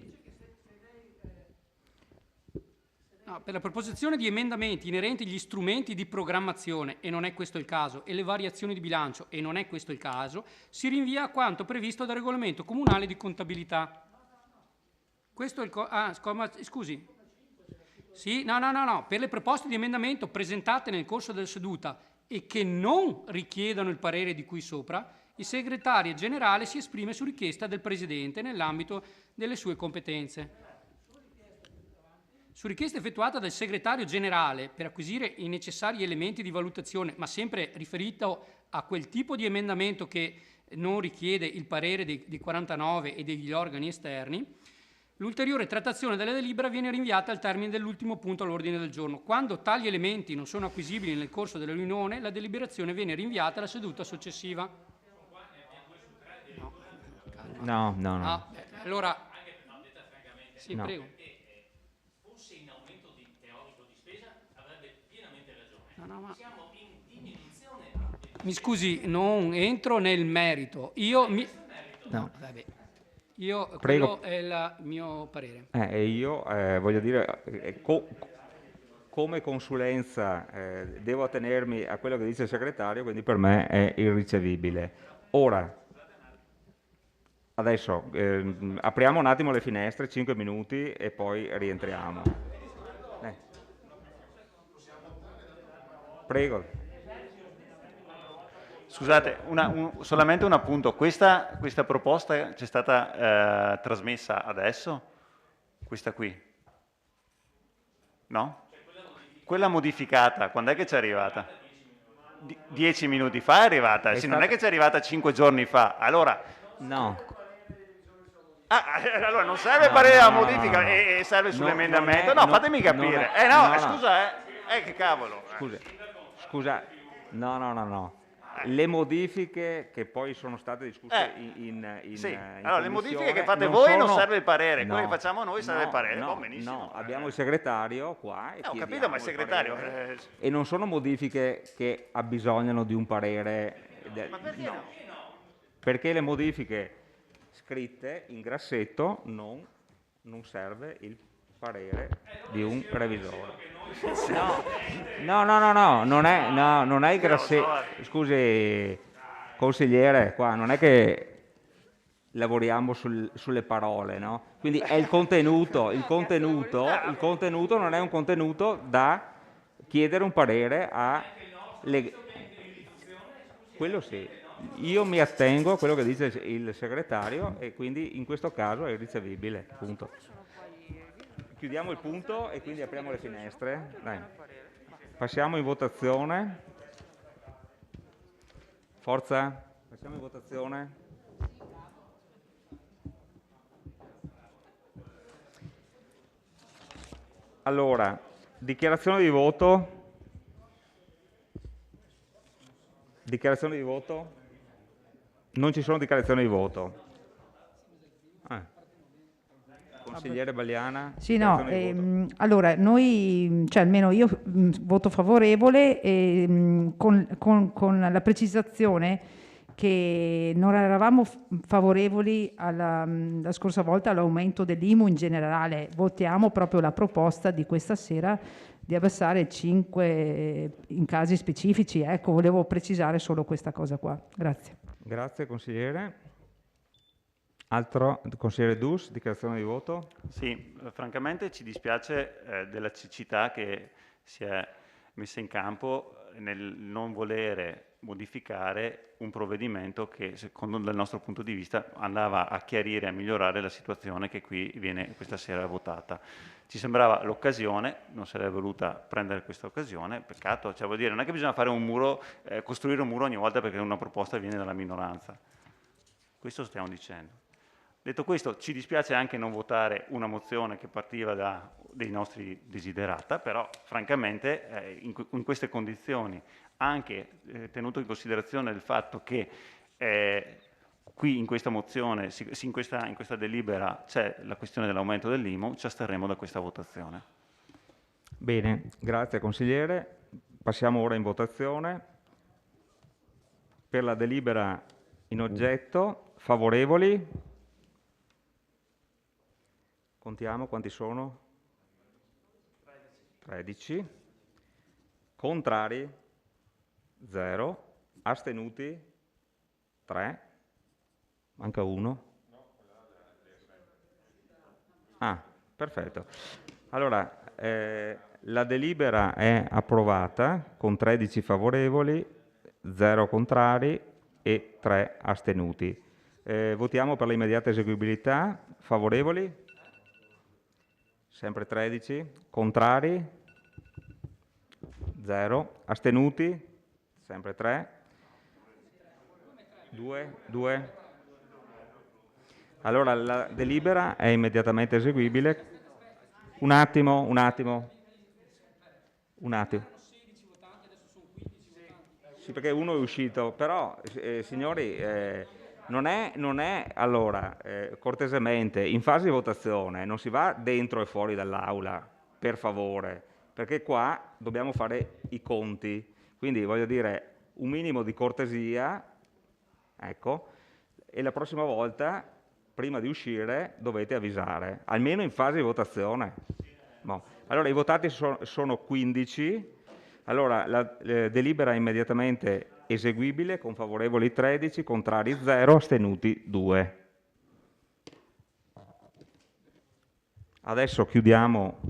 No, per la proposizione di emendamenti inerenti agli strumenti di programmazione, e non è questo il caso, e le variazioni di bilancio, e non è questo il caso, si rinvia a quanto previsto dal regolamento comunale di contabilità. Questo è il scusi. Sì, no. Per le proposte di emendamento presentate nel corso della seduta e che non richiedono il parere di cui sopra, il segretario generale si esprime su richiesta del Presidente nell'ambito delle sue competenze. Su richiesta effettuata dal segretario generale per acquisire i necessari elementi di valutazione, ma sempre riferito a quel tipo di emendamento che non richiede il parere di 49 e degli organi esterni, l'ulteriore trattazione della delibera viene rinviata al termine dell'ultimo punto all'ordine del giorno. Quando tali elementi non sono acquisibili nel corso della riunione, la deliberazione viene rinviata alla seduta successiva. No. Allora, sì, no. Prego. Fosse in aumento teorico di spesa avrebbe pienamente ragione. No, ma... Siamo in diminuzione. Mi scusi, non entro nel merito. No, vabbè. Quello è il mio parere. Io voglio dire, come consulenza devo attenermi a quello che dice il segretario, quindi per me è irricevibile. Ora, adesso apriamo un attimo le finestre, 5 minuti, e poi rientriamo. Prego. Scusate, solamente un appunto. Questa proposta c'è stata trasmessa adesso? Questa qui? No? Quella modificata, quando è che ci è arrivata? 10 minuti fa è arrivata? Sì, non è che ci è arrivata 5 giorni fa. Allora... No. Allora non serve parere alla modifica e serve sull'emendamento? No, fatemi capire. Scusa, che cavolo. Scusa, no. Le modifiche che poi sono state discusse sì. Allora, le modifiche che fate voi non serve il parere, quelle che facciamo noi serve il parere. Benissimo. No, abbiamo il segretario qua. Ho capito, ma il segretario... E non sono modifiche che abbisognano di un parere. Ma perché no? Perché le modifiche scritte in grassetto non serve il parere di un revisore. No, non è il grassetto. Scusi, consigliere, qua non è che lavoriamo sulle parole, no? Quindi è il contenuto non è un contenuto da chiedere un parere a... Quello sì. Io mi attengo a quello che dice il segretario e quindi in questo caso è irricevibile, punto. Chiudiamo il punto e quindi apriamo le finestre. Dai. Passiamo in votazione. Forza, passiamo in votazione. Allora, dichiarazione di voto. Dichiarazione di voto? Non ci sono dichiarazioni di voto. Consigliere Bagliana? Sì, no, allora noi, cioè almeno io voto favorevole con la precisazione che non eravamo favorevoli la scorsa volta all'aumento dell'IMU in generale, votiamo proprio la proposta di questa sera di abbassare 5 in casi specifici. Ecco, volevo precisare solo questa cosa qua. Grazie. Grazie consigliere. Altro, consigliere Dus, dichiarazione di voto? Sì, francamente ci dispiace della cecità che si è messa in campo nel non volere modificare un provvedimento che, secondo dal nostro punto di vista, andava a chiarire e a migliorare la situazione che qui viene questa sera votata. Ci sembrava l'occasione, non sarebbe voluta prendere questa occasione, peccato, cioè vuol dire, non è che bisogna fare un muro, costruire un muro ogni volta perché una proposta viene dalla minoranza. Questo stiamo dicendo. Detto questo, ci dispiace anche non votare una mozione che partiva da dei nostri desiderata, però francamente in queste condizioni, anche tenuto in considerazione il fatto che qui in questa mozione, in questa delibera c'è la questione dell'aumento dell'IMU, ci asterremo da questa votazione. Bene, grazie consigliere. Passiamo ora in votazione. Per la delibera in oggetto, favorevoli? Contiamo quanti sono? 13. Contrari? 0. Astenuti? 3. Manca uno. Ah, perfetto. Allora, la delibera è approvata con 13 favorevoli, 0 contrari e 3 astenuti. Votiamo per l'immediata eseguibilità. Favorevoli? Sempre 13. Contrari? 0. Astenuti? Sempre 3. 2. Allora la delibera è immediatamente eseguibile. Un attimo. Sì, perché uno è uscito, però signori, non è allora, cortesemente, in fase di votazione non si va dentro e fuori dall'aula, per favore, perché qua dobbiamo fare i conti, quindi voglio dire un minimo di cortesia, ecco, e la prossima volta, prima di uscire, dovete avvisare, almeno in fase di votazione. Bon. Allora, i votati sono 15. Allora, la delibera è immediatamente eseguibile con favorevoli 13, contrari 0, astenuti 2. Adesso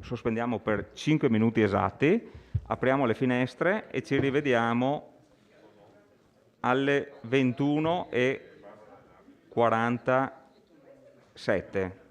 sospendiamo per 5 minuti esatti, apriamo le finestre e ci rivediamo alle 21:47.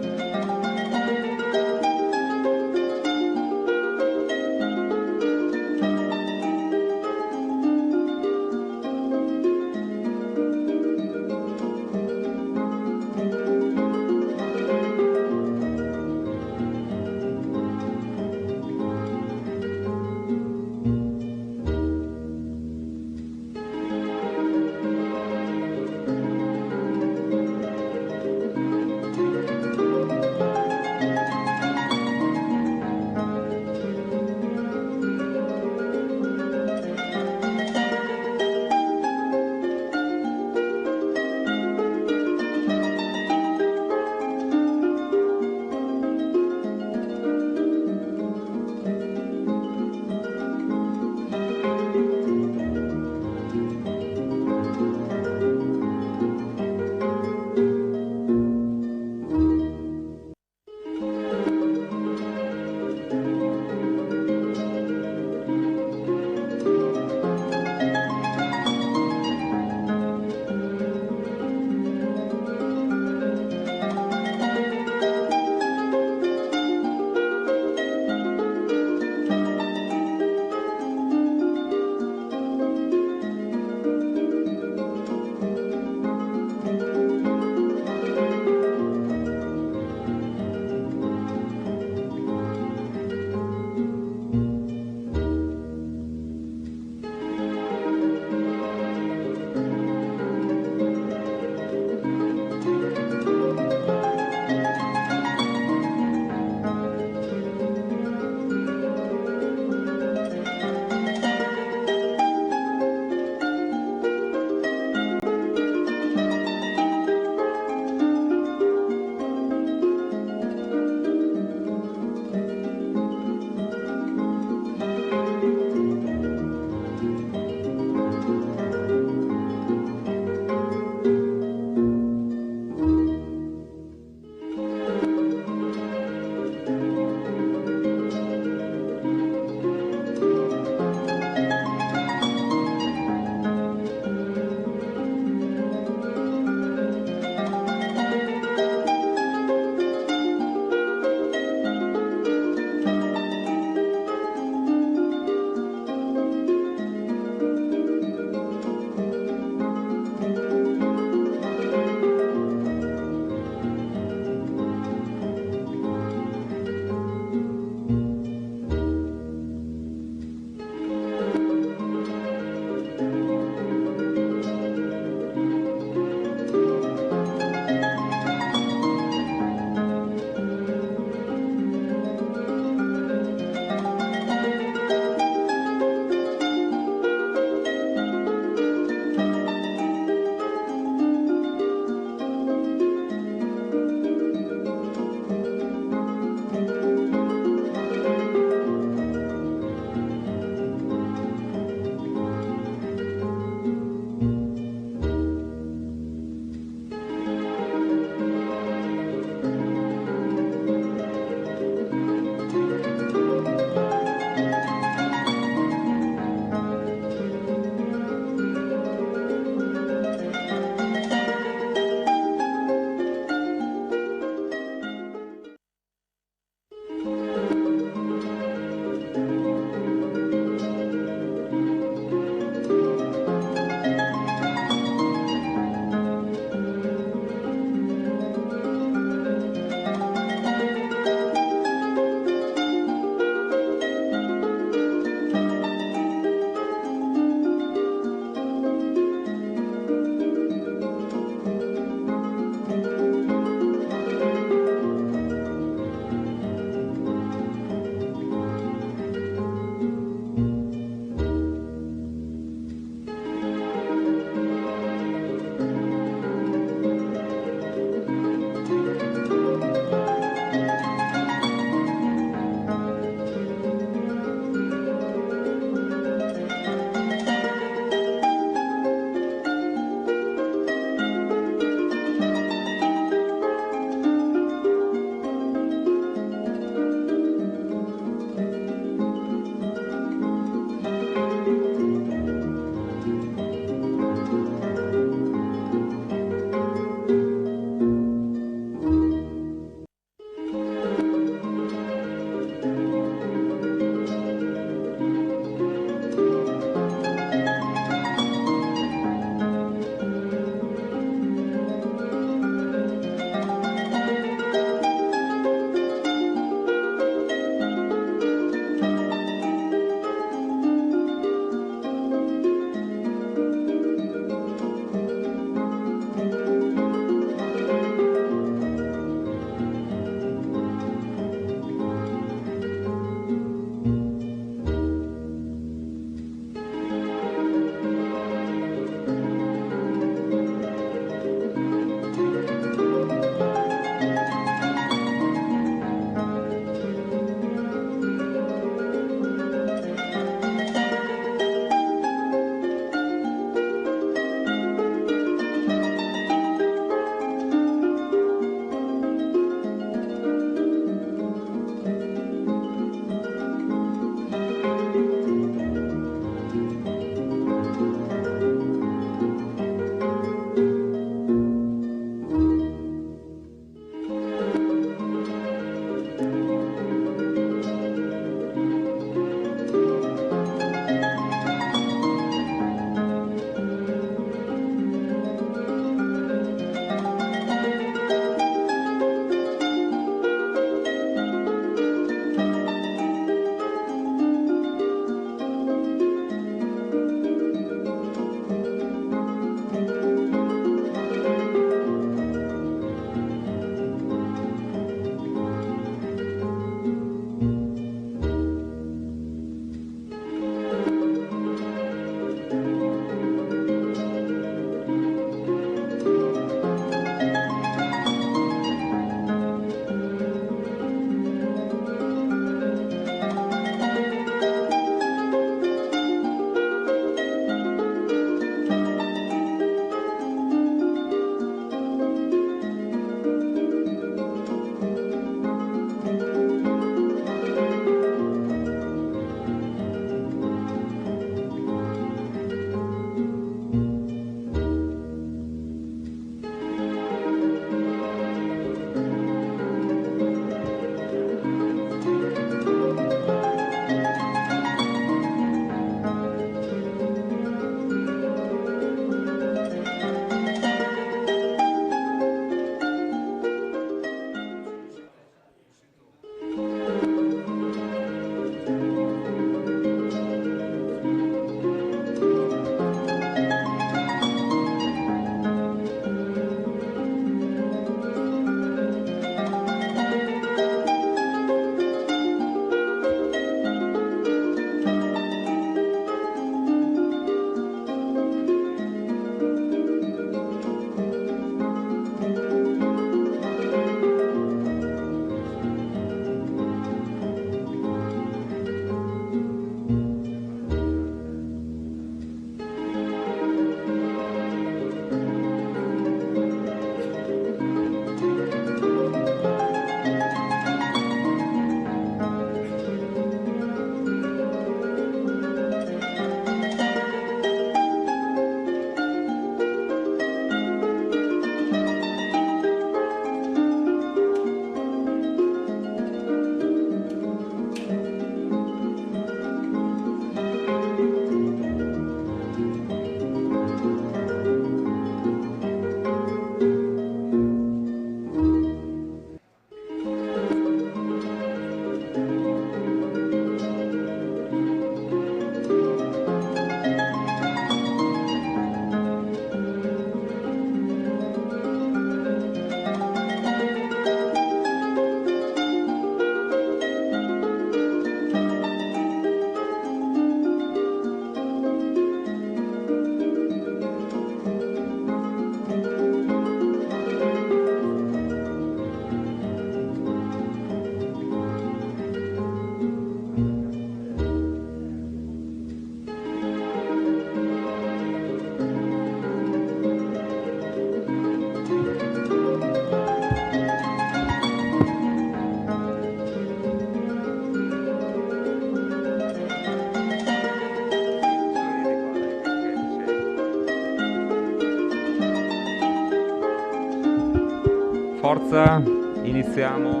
forza, iniziamo.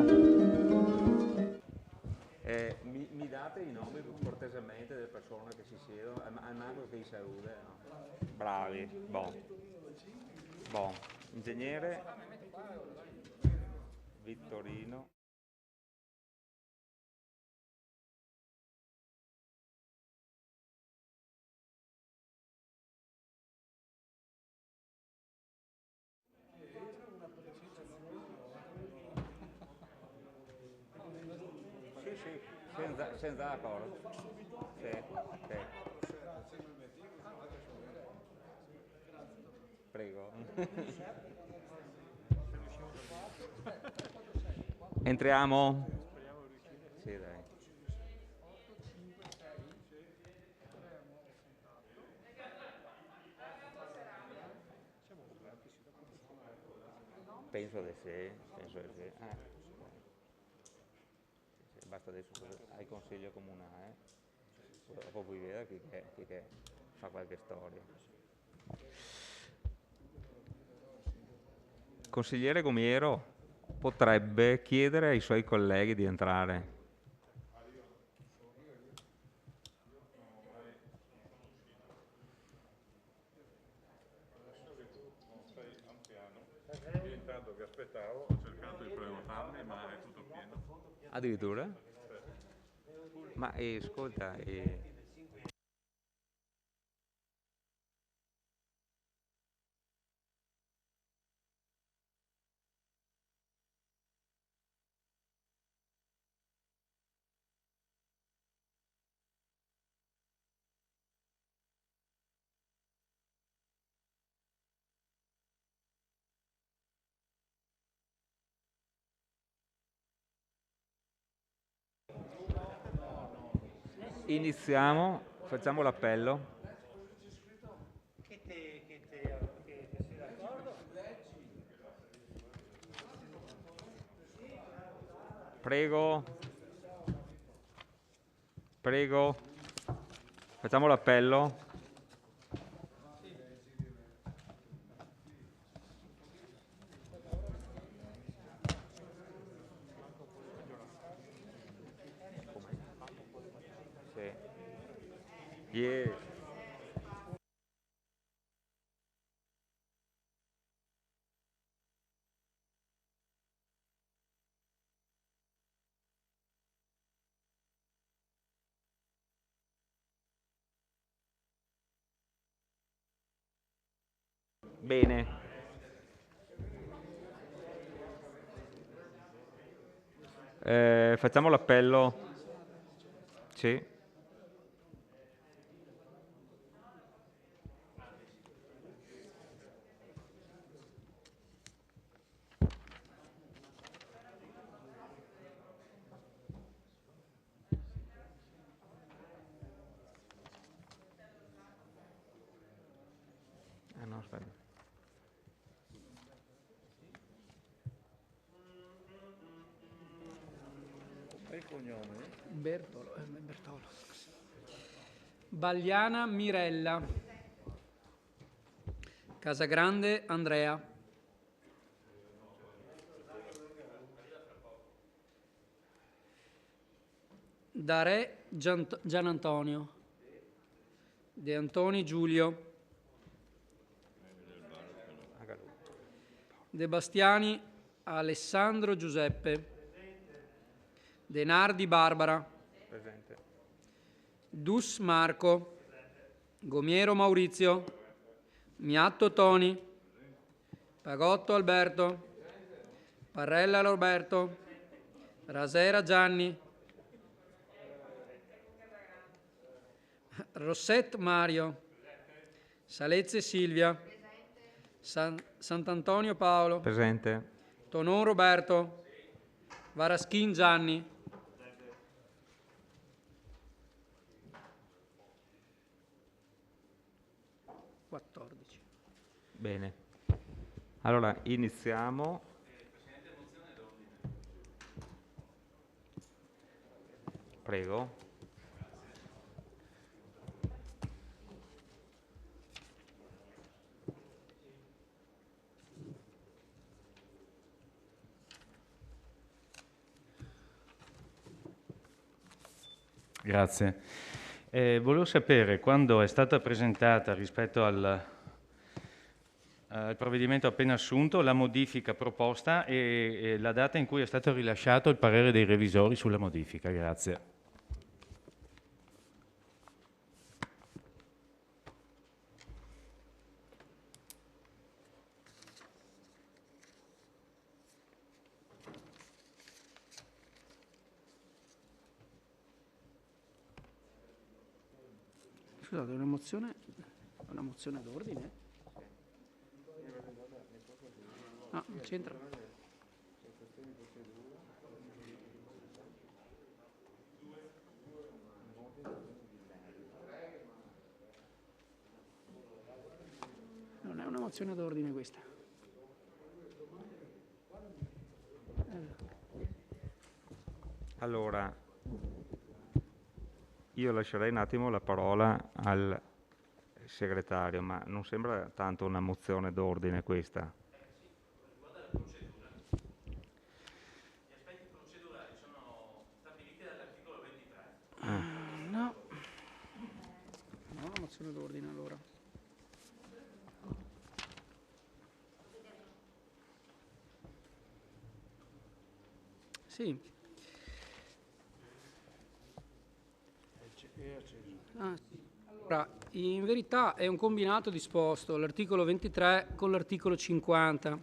Mi date i nomi cortesemente delle persone che si siedono? Almeno che i saluti, no? Bravi, buon. Ingegnere Vittorino. Senza accordo. Sì. Prego. Entriamo? Sì, dai. Penso di sì. Basta adesso ai consiglio comunale, dopo puoi vedere chi che fa qualche storia. Consigliere Gomiero potrebbe chiedere ai suoi colleghi di entrare. Intanto che aspettavo, ho cercato di prenotarmi, ma è tutto pieno. Addirittura? Ma ascolta, iniziamo, facciamo l'appello. Prego, facciamo l'appello. Sì. Yes. Bene. Facciamo l'appello. Sì. No, aspetta. E il cognome? Bertolo. Bagliana Mirella. Casagrande Andrea. Dare Gian Antonio. De Antoni Giulio. De Bastiani Alessandro Giuseppe. De Nardi Barbara. Presente. Dus Marco. Gomiero Maurizio. Miatto Toni. Pagotto Alberto. Parrella Roberto. Rasera Gianni. Rosset Mario. Salezze Silvia. Sant'Antonio Paolo. Presente. Tonon Roberto. Varaschin Gianni. Bene. Allora, iniziamo. Prego. Grazie. Volevo sapere quando è stata presentata rispetto al provvedimento appena assunto la modifica proposta e la data in cui è stato rilasciato il parere dei revisori sulla modifica. Grazie. Scusate, una mozione d'ordine? No, non c'entra. Non è una mozione d'ordine questa. Allora, io lascerei un attimo la parola al segretario, ma non sembra tanto una mozione d'ordine questa. Gli aspetti procedurali sono stabiliti dall'articolo 23. No, una mozione d'ordine allora. Sì. Allora, in verità è un combinato disposto, l'articolo 23 con l'articolo 50.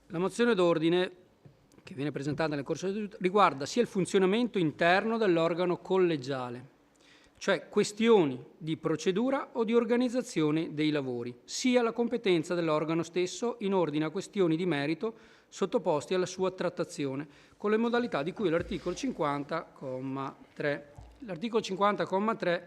La mozione d'ordine, che viene presentata nel corso del seduta, riguarda sia il funzionamento interno dell'organo collegiale, cioè questioni di procedura o di organizzazione dei lavori, sia la competenza dell'organo stesso in ordine a questioni di merito sottoposti alla sua trattazione, con le modalità di cui l'articolo 50,3. L'articolo 50,3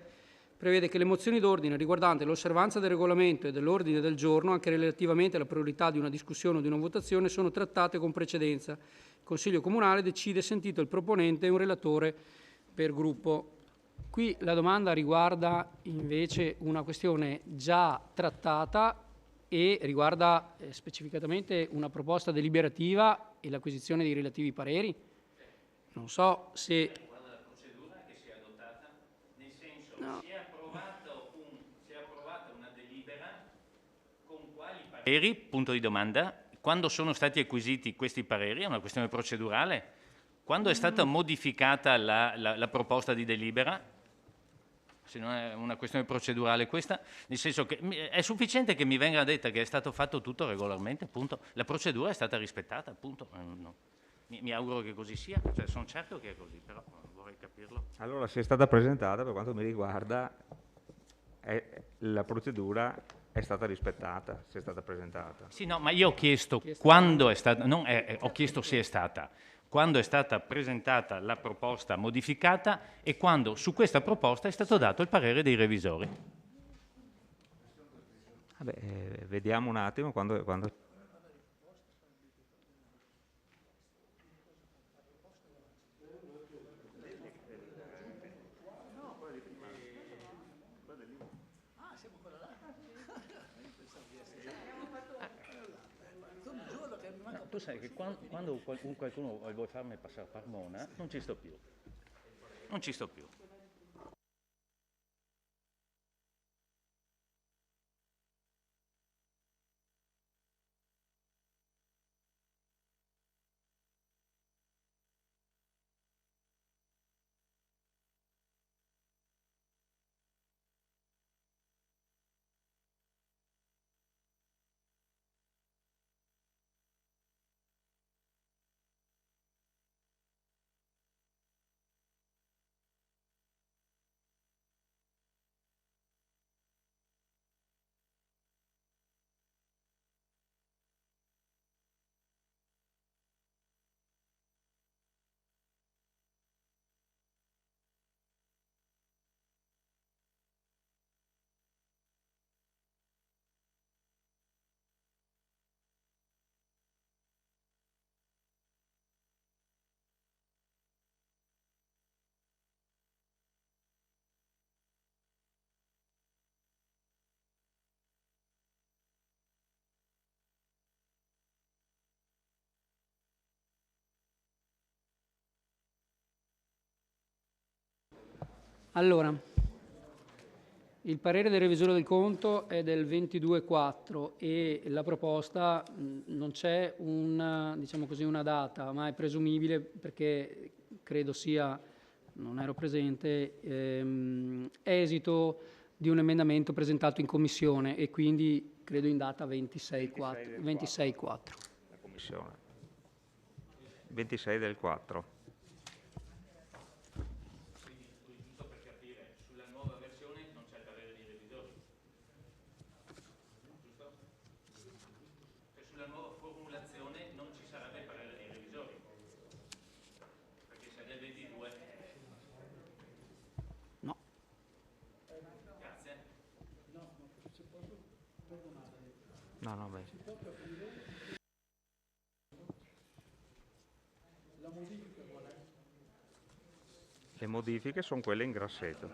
prevede che le mozioni d'ordine riguardanti l'osservanza del regolamento e dell'ordine del giorno, anche relativamente alla priorità di una discussione o di una votazione, sono trattate con precedenza. Il Consiglio Comunale decide sentito il proponente e un relatore per gruppo. Qui la domanda riguarda invece una questione già trattata e riguarda specificatamente una proposta deliberativa e l'acquisizione dei relativi pareri. Non so se... Riguarda la procedura che si è adottata, nel senso si è approvata una delibera con quali pareri, punto di domanda, quando sono stati acquisiti questi pareri, è una questione procedurale, quando è stata modificata la proposta di delibera, se non è una questione procedurale questa, nel senso che è sufficiente che mi venga detta che è stato fatto tutto regolarmente, appunto, la procedura è stata rispettata, appunto. No. Mi auguro che così sia, cioè, sono certo che è così, però vorrei capirlo. Allora, se è stata presentata, per quanto mi riguarda, la procedura è stata rispettata, se è stata presentata. Sì, no, ma io ho chiesto quando è stata, ho chiesto se è stata, quando è stata presentata la proposta modificata e quando su questa proposta è stato dato il parere dei revisori. Vabbè, vediamo un attimo quando... Tu sai che quando qualcuno vuole farmi passare per mona, non ci sto più. Non ci sto più. Allora, il parere del revisore del conto è del 22/4 e la proposta non c'è diciamo così, una data, ma è presumibile perché credo sia, non ero presente, esito di un emendamento presentato in commissione e quindi credo in data 26/4. La commissione. 26 del 4. No, beh. Le modifiche sono quelle in grassetto.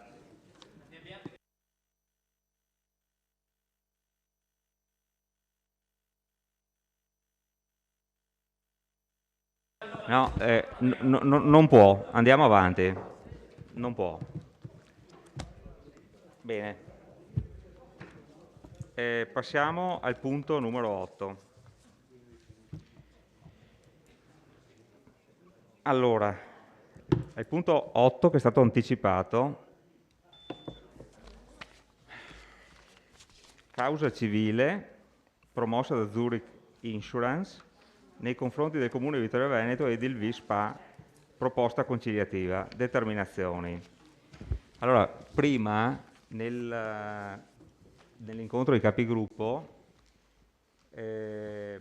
No, non può. Andiamo avanti. Non può. Bene. Passiamo al punto numero 8. Allora, al punto 8 che è stato anticipato, causa civile promossa da Zurich Insurance nei confronti del Comune di Vittorio Veneto ed il VISPA, proposta conciliativa, determinazioni. Allora, prima nell'incontro di capigruppo è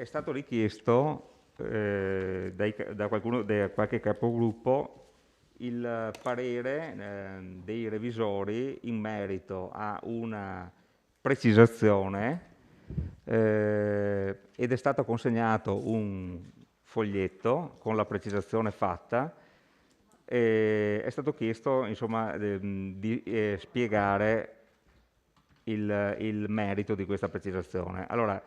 stato richiesto da qualche capogruppo il parere dei revisori in merito a una precisazione ed è stato consegnato un foglietto con la precisazione fatta. È stato chiesto insomma, di spiegare il merito di questa precisazione. Allora,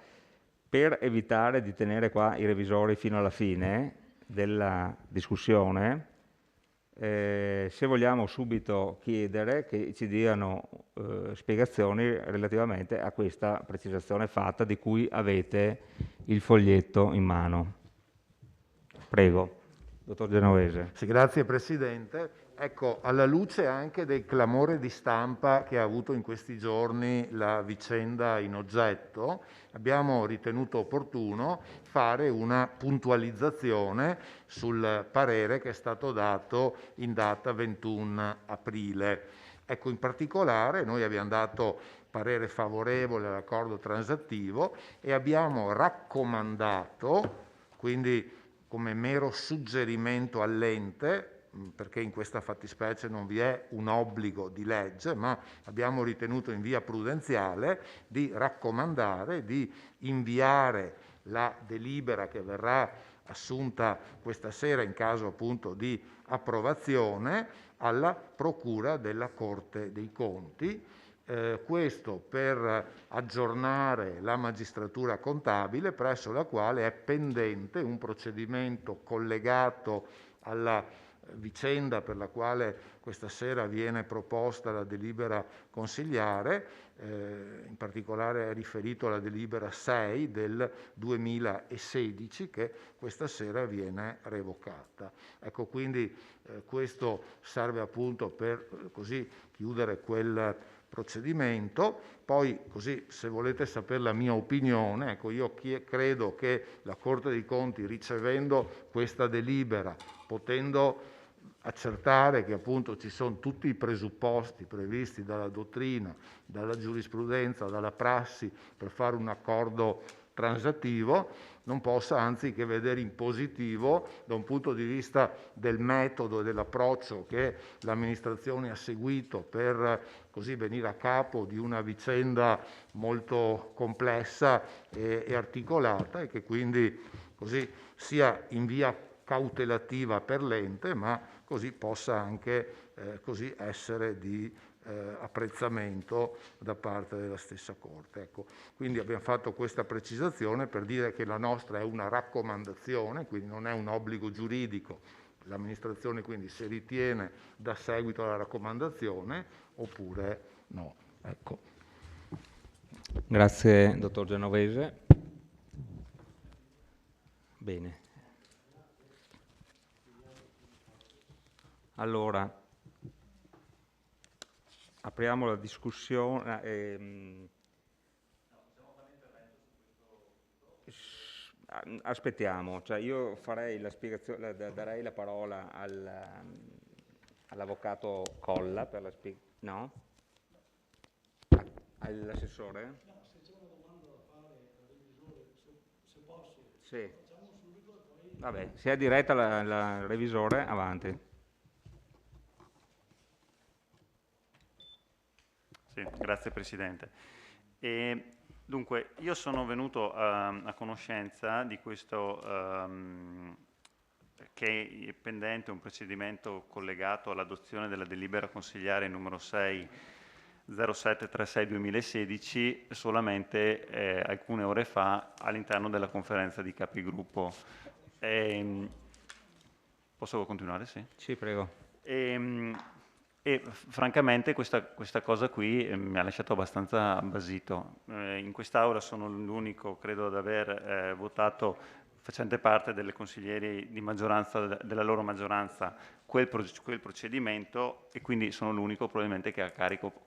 per evitare di tenere qua i revisori fino alla fine della discussione, se vogliamo subito chiedere che ci diano spiegazioni relativamente a questa precisazione fatta di cui avete il foglietto in mano. Prego. Dottor Genovese. Sì, grazie Presidente. Ecco, alla luce anche del clamore di stampa che ha avuto in questi giorni la vicenda in oggetto, abbiamo ritenuto opportuno fare una puntualizzazione sul parere che è stato dato in data 21 aprile. Ecco, in particolare noi abbiamo dato parere favorevole all'accordo transattivo e abbiamo raccomandato, quindi come mero suggerimento all'ente, perché in questa fattispecie non vi è un obbligo di legge, ma abbiamo ritenuto in via prudenziale di raccomandare di inviare la delibera che verrà assunta questa sera in caso appunto di approvazione alla Procura della Corte dei Conti. Questo per aggiornare la magistratura contabile, presso la quale è pendente un procedimento collegato alla vicenda per la quale questa sera viene proposta la delibera consigliare, in particolare è riferito alla delibera 6 del 2016 che questa sera viene revocata. Ecco, quindi questo serve appunto per così chiudere quel procedimento. Poi, così, se volete sapere la mia opinione, ecco, io credo che la Corte dei Conti, ricevendo questa delibera, potendo accertare che appunto ci sono tutti i presupposti previsti dalla dottrina, dalla giurisprudenza, dalla prassi per fare un accordo transattivo, non possa anzi che vedere in positivo da un punto di vista del metodo e dell'approccio che l'amministrazione ha seguito per così venire a capo di una vicenda molto complessa e articolata, e che quindi così sia in via cautelativa per l'ente, ma così possa anche così essere di apprezzamento da parte della stessa Corte. Ecco, quindi abbiamo fatto questa precisazione per dire che la nostra è una raccomandazione, quindi non è un obbligo giuridico, l'amministrazione quindi se ritiene dà seguito alla raccomandazione oppure no. Ecco. Grazie, dottor Genovese. Bene. Allora, apriamo la discussione. Aspettiamo, cioè io farei la spiegazione, darei la parola all'avvocato Colla per la spiegazione. No? All'assessore? No, se c'è una domanda da fare al revisore, se posso, sì. facciamo subito e poi... Vabbè, se è diretta la revisore, avanti. Sì, grazie Presidente. Dunque, io sono venuto a conoscenza di questo che è pendente un procedimento collegato all'adozione della delibera consigliare numero 6 0736-2016 solamente alcune ore fa all'interno della conferenza di capigruppo. Posso continuare? Sì, sì, prego. E francamente questa cosa qui mi ha lasciato abbastanza basito. In quest'Aula sono l'unico, credo, ad aver votato, facente parte delle consiglieri di maggioranza, della loro maggioranza, quel procedimento, e quindi sono l'unico probabilmente che ha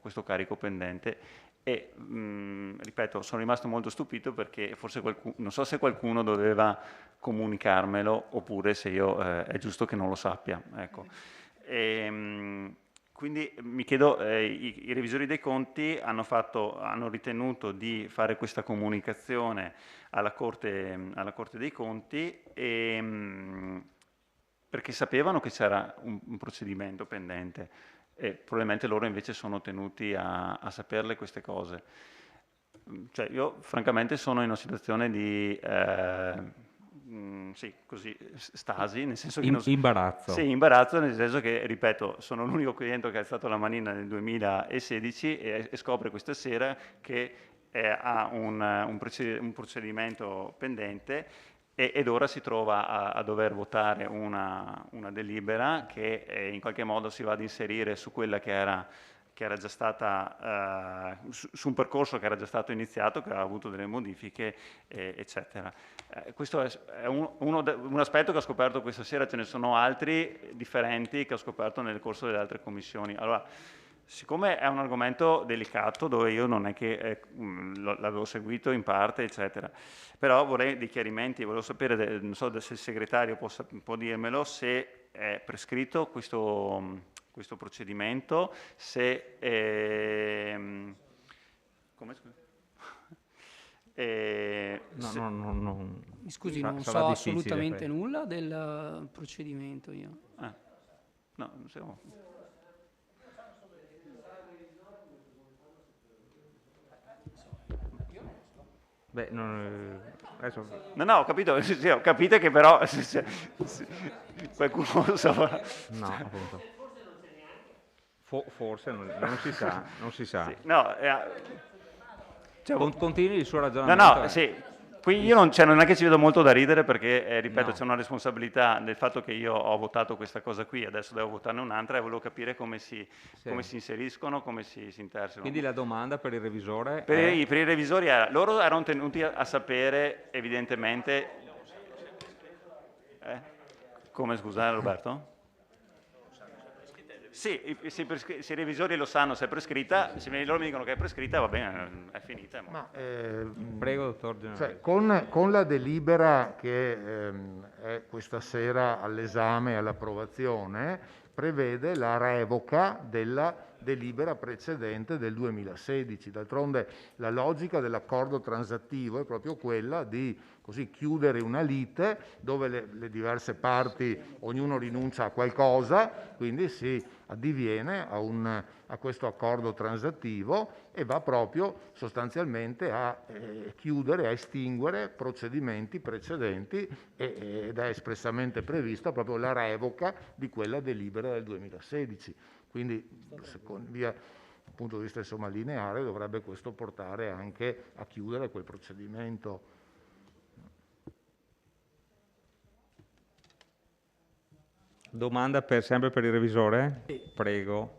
questo carico pendente. E ripeto, sono rimasto molto stupito perché forse non so se qualcuno doveva comunicarmelo oppure se io è giusto che non lo sappia. Ecco. Quindi mi chiedo, i revisori dei conti hanno ritenuto di fare questa comunicazione alla Corte dei Conti perché sapevano che c'era un procedimento pendente e probabilmente loro invece sono tenuti a saperle queste cose. Cioè, io francamente sono in una situazione di... sì, così, stasi, nel senso che... Imbarazzo. Sì, imbarazzo, nel senso che, ripeto, sono l'unico cliente che ha alzato la manina nel 2016 e scopre questa sera che ha un procedimento pendente ed ora si trova a dover votare una delibera che in qualche modo si va ad inserire su quella che era già stata, su un percorso che era già stato iniziato, che ha avuto delle modifiche, eccetera. Questo è un aspetto che ho scoperto questa sera, ce ne sono altri differenti che ho scoperto nel corso delle altre commissioni. Allora, siccome è un argomento delicato, dove io non è che l'avevo seguito in parte, eccetera, però vorrei dei chiarimenti, volevo sapere, non so se il segretario può dirmelo, se è prescritto questo procedimento, se... come scusa? No. Mi scusi, non so assolutamente nulla del procedimento io. No, non so. Beh, adesso... No, ho capito, sì, ho capito che però qualcuno lo sa. No, appunto. Forse non si sa, non si sa. Sì, no, continui il suo ragionamento. No, sì. Qui io non è che ci vedo molto da ridere perché, ripeto, c'è una responsabilità del fatto che io ho votato questa cosa qui, adesso devo votarne un'altra e volevo capire come si inseriscono, come si intersegnano. Quindi la domanda per il revisore per i revisori era, loro erano tenuti a sapere evidentemente... Come, scusa Roberto? Sì, se i revisori lo sanno se è prescritta, se loro mi dicono che è prescritta, va bene, è finita. Prego, dottor Genovese. Cioè, con la delibera che è questa sera all'esame e all'approvazione, prevede la revoca della delibera precedente del 2016. D'altronde la logica dell'accordo transattivo è proprio quella di chiudere una lite dove le diverse parti, ognuno rinuncia a qualcosa, quindi si addiviene a questo accordo transattivo e va proprio sostanzialmente a chiudere, a estinguere procedimenti precedenti ed è espressamente prevista proprio la revoca di quella delibera del 2016. Quindi, dal punto di vista lineare, dovrebbe questo portare anche a chiudere quel procedimento. Domanda sempre per il revisore? Sì. Prego.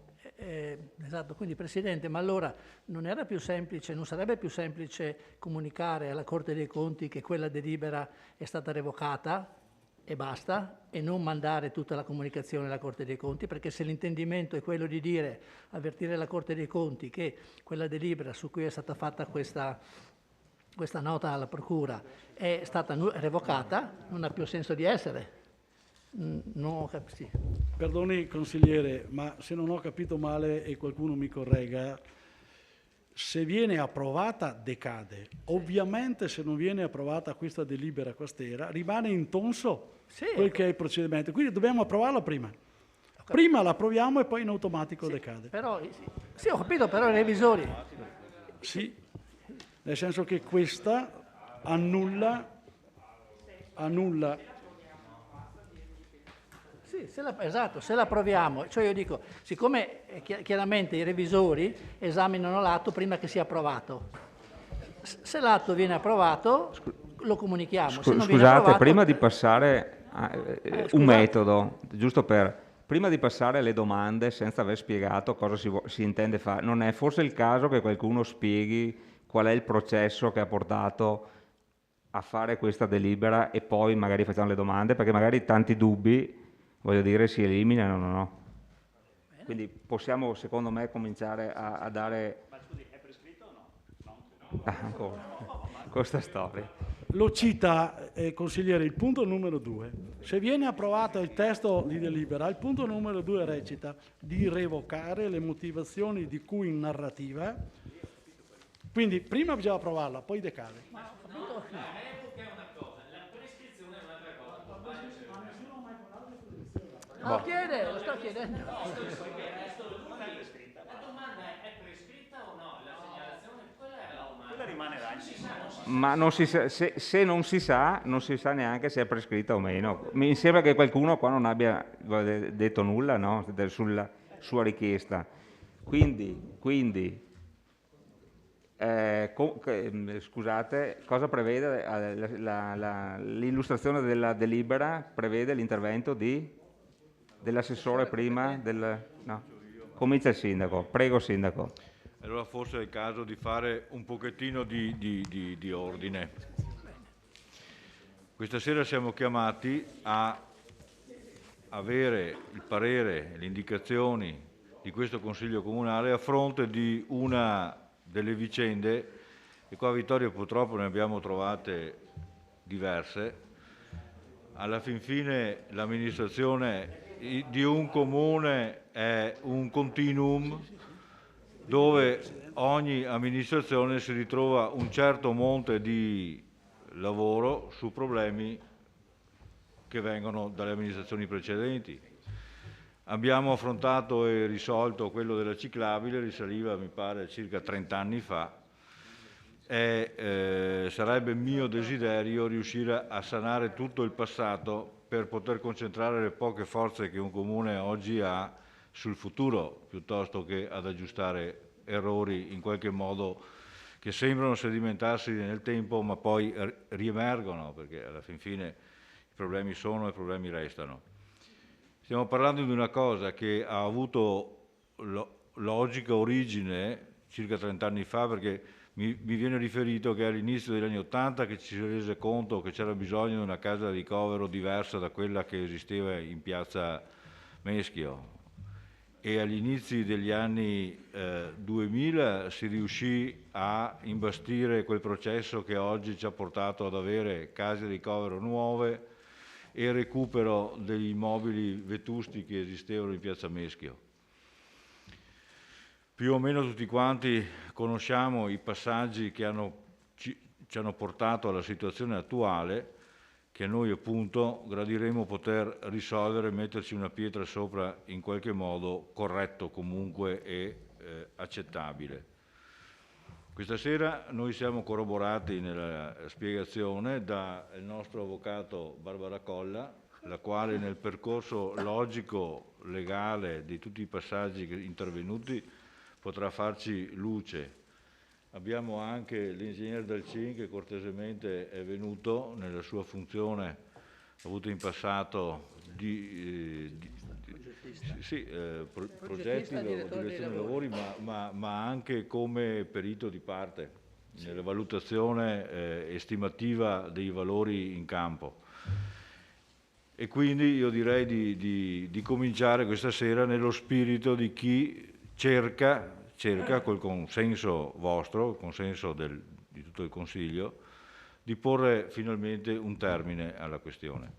Esatto, quindi Presidente, ma allora non era più semplice, non sarebbe più semplice comunicare alla Corte dei Conti che quella delibera è stata revocata e basta, e non mandare tutta la comunicazione alla Corte dei Conti? Perché se l'intendimento è quello di dire, avvertire la Corte dei Conti che quella delibera su cui è stata fatta questa nota alla Procura è stata revocata, non ha più senso di essere. No, sì. Perdoni consigliere, ma se non ho capito male e qualcuno mi corregga, se viene approvata decade. Ovviamente se non viene approvata questa delibera costera rimane intonso quel che è il procedimento, quindi dobbiamo approvarla prima. Prima la approviamo e poi in automatico decade. Però, sì, ho capito, però i revisori. Sì, nel senso che questa annulla. Sì, esatto, se la approviamo, cioè io dico, siccome chiaramente i revisori esaminano l'atto prima che sia approvato, se l'atto viene approvato lo comunichiamo. Se non viene Scusate, approvato, prima di passare a un metodo, giusto prima di passare alle domande senza aver spiegato cosa si intende fare, non è forse il caso che qualcuno spieghi qual è il processo che ha portato a fare questa delibera e poi magari facciamo le domande, perché magari tanti dubbi, voglio dire, si eliminano, no? Quindi possiamo, secondo me, cominciare a dare... Ma scusi, è prescritto o no? ancora, questa storia. Lo cita, consigliere, il punto numero 2. Se viene approvato il testo di delibera, il punto numero 2 recita di revocare le motivazioni di cui in narrativa. Quindi prima bisogna approvarla, poi decade. Lo chiede, lo sto chiedendo. La domanda è prescritta o no? La segnalazione, quella è la domanda. Quella rimane là. Ma non si sa, se non si sa, non si sa neanche se è prescritta o meno. Mi sembra che qualcuno qua non abbia detto nulla, no? Sulla sua richiesta. Quindi scusate, cosa prevede l'illustrazione della delibera? Prevede l'intervento dell'assessore prima no. Comincia il sindaco. Prego, sindaco. Allora forse è il caso di fare un pochettino di ordine. Questa sera siamo chiamati a avere il parere, le indicazioni di questo Consiglio Comunale a fronte di una delle vicende, e qua a Vittorio purtroppo ne abbiamo trovate diverse. Alla fin fine l'amministrazione di un comune è un continuum dove ogni amministrazione si ritrova un certo monte di lavoro su problemi che vengono dalle amministrazioni precedenti. Abbiamo affrontato e risolto quello della ciclabile, risaliva mi pare circa 30 anni fa, e sarebbe mio desiderio riuscire a sanare tutto il passato per poter concentrare le poche forze che un comune oggi ha sul futuro, piuttosto che ad aggiustare errori in qualche modo che sembrano sedimentarsi nel tempo ma poi riemergono, perché alla fin fine i problemi sono e i problemi restano. Stiamo parlando di una cosa che ha avuto logica origine circa 30 anni fa, perché mi viene riferito che all'inizio degli anni 80 che ci si rese conto che c'era bisogno di una casa di ricovero diversa da quella che esisteva in piazza Meschio, e agli inizi degli anni 2000 si riuscì a imbastire quel processo che oggi ci ha portato ad avere case di ricovero nuove e recupero degli immobili vetusti che esistevano in piazza Meschio. Più o meno tutti quanti conosciamo i passaggi che ci hanno portato alla situazione attuale, che noi appunto gradiremo poter risolvere e metterci una pietra sopra in qualche modo corretto comunque e accettabile. Questa sera noi siamo corroborati nella spiegazione dal nostro avvocato Barbara Colla, la quale nel percorso logico, legale di tutti i passaggi intervenuti potrà farci luce. Abbiamo anche l'ingegnere Dalcin che cortesemente è venuto nella sua funzione, ha avuto in passato progetti, direzione dei lavori, ma anche come perito di parte nella valutazione estimativa dei valori in campo. E quindi io direi di cominciare questa sera nello spirito di chi cerca col consenso vostro, il consenso di tutto il Consiglio, di porre finalmente un termine alla questione.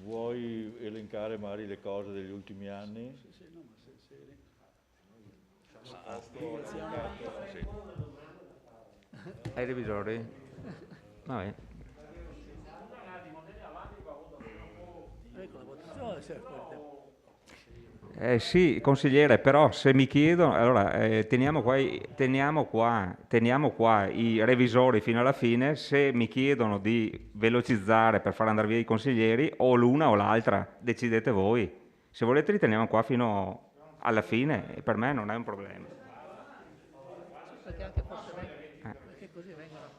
Vuoi elencare magari le cose degli ultimi anni? Sì, no, ma Sì. Ai revisori? Vabbè. Ecco, la votazione si è fuori. Sì, consigliere, però se mi chiedono, allora teniamo qua i revisori fino alla fine, se mi chiedono di velocizzare per far andare via i consiglieri, o l'una o l'altra, decidete voi. Se volete li teniamo qua fino alla fine, e per me non è un problema. Perché anche forse perché così vengono.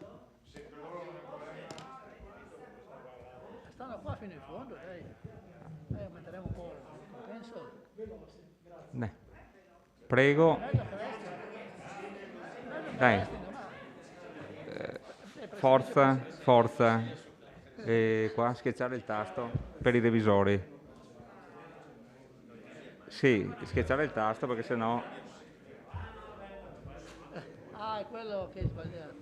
Stanno qua fino in fondo, dai. Aumenteremo un po' il compenso. Prego. Dai. Forza. E qua schiacciare il tasto per i revisori. Sì, schiacciare il tasto perché sennò... Ah, è quello che è sbagliato.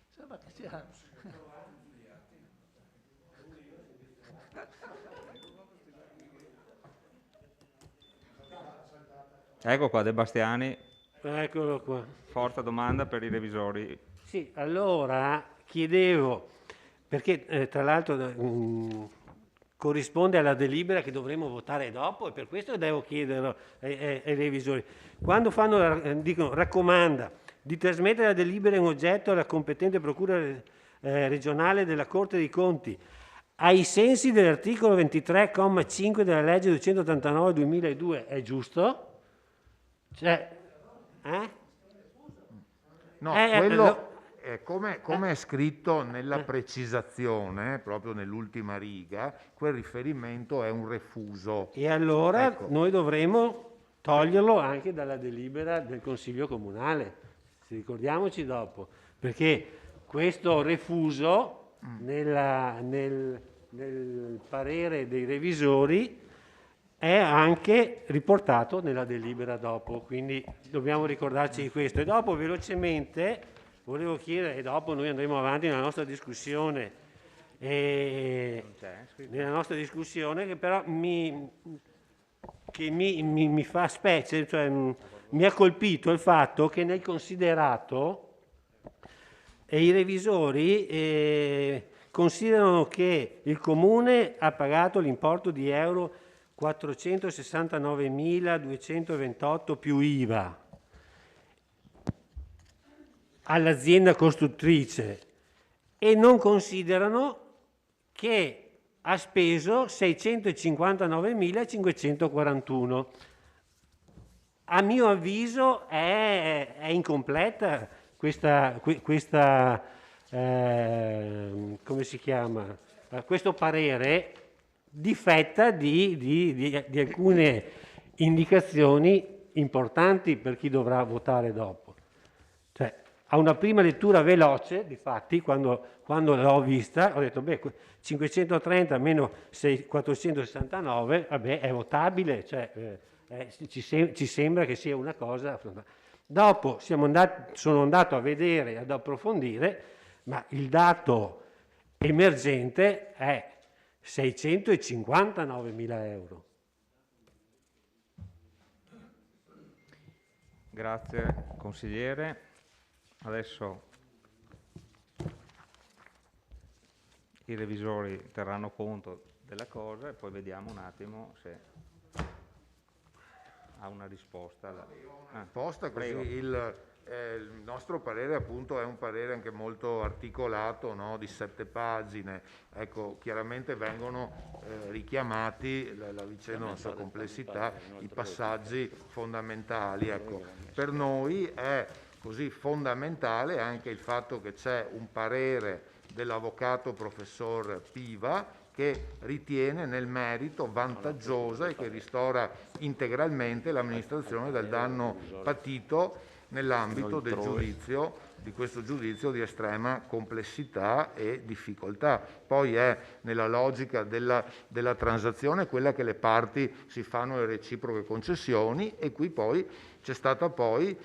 Sembra che sia... Ecco qua, De Bastiani. Eccolo qua. Forza domanda per i revisori. Sì, allora chiedevo, perché tra l'altro corrisponde alla delibera che dovremo votare dopo, e per questo devo chiederlo ai revisori. Quando dicono raccomanda di trasmettere la delibera in oggetto alla competente procura regionale della Corte dei Conti, ai sensi dell'articolo 23,5 della legge 289/2002, è giusto? Cioè, No, quello come è scritto nella precisazione, proprio nell'ultima riga, quel riferimento è un refuso. E allora Ecco. noi dovremo toglierlo anche dalla delibera del Consiglio Comunale, ricordiamoci dopo, perché questo refuso nel parere dei revisori è anche riportato nella delibera dopo, quindi dobbiamo ricordarci di questo. E dopo velocemente volevo chiedere, e dopo noi andremo avanti nella nostra discussione, che però mi fa specie, cioè mi ha colpito il fatto che nel considerato i revisori considerano che il Comune ha pagato l'importo di euro 469.228 più IVA all'azienda costruttrice e non considerano che ha speso 659.541. A mio avviso è incompleta questa come si chiama? Questo parere difetta di alcune indicazioni importanti per chi dovrà votare dopo. Cioè, a una prima lettura veloce, difatti, quando l'ho vista, ho detto, 530 meno 469, vabbè, è votabile, cioè, ci sembra che sia una cosa... Dopo sono andato a vedere, ad approfondire, ma il dato emergente è 659.000 euro. Grazie consigliere. Adesso i revisori terranno conto della cosa e poi vediamo un attimo se ha una risposta. Risposta così il nostro parere appunto è un parere anche molto articolato, no? Di 7 pagine. Ecco, chiaramente vengono richiamati la vicenda nella sua complessità, i passaggi fondamentali. Ecco, per noi è così fondamentale anche il fatto che c'è un parere dell'avvocato professor Piva, che ritiene nel merito vantaggiosa e che ristora integralmente l'amministrazione del danno patito nell'ambito del giudizio, di questo giudizio di estrema complessità e difficoltà. Poi è nella logica della transazione quella che le parti si fanno le reciproche concessioni, e qui poi c'è stata poi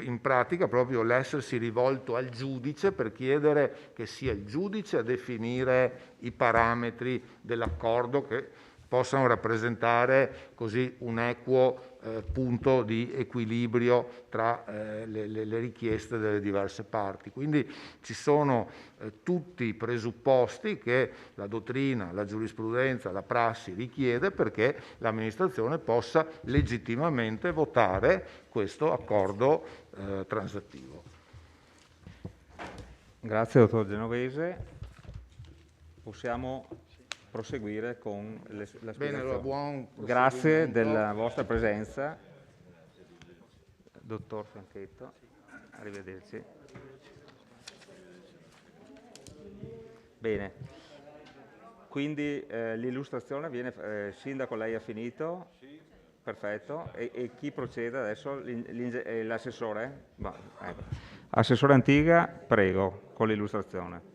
in pratica proprio l'essersi rivolto al giudice per chiedere che sia il giudice a definire i parametri dell'accordo che possano rappresentare così un equo punto di equilibrio tra le richieste delle diverse parti. Quindi ci sono tutti i presupposti che la dottrina, la giurisprudenza, la prassi richiede perché l'amministrazione possa legittimamente votare questo accordo transattivo. Grazie dottor Genovese. Possiamo proseguire con la spiegazione. Bene, allora buon Grazie della vostra presenza, dottor Fianchetto. Arrivederci. Bene, quindi l'illustrazione avviene, Sindaco, lei ha finito? Sì. Perfetto. E chi procede adesso? L'assessore? No, ecco. Assessore Antiga, prego, con l'illustrazione.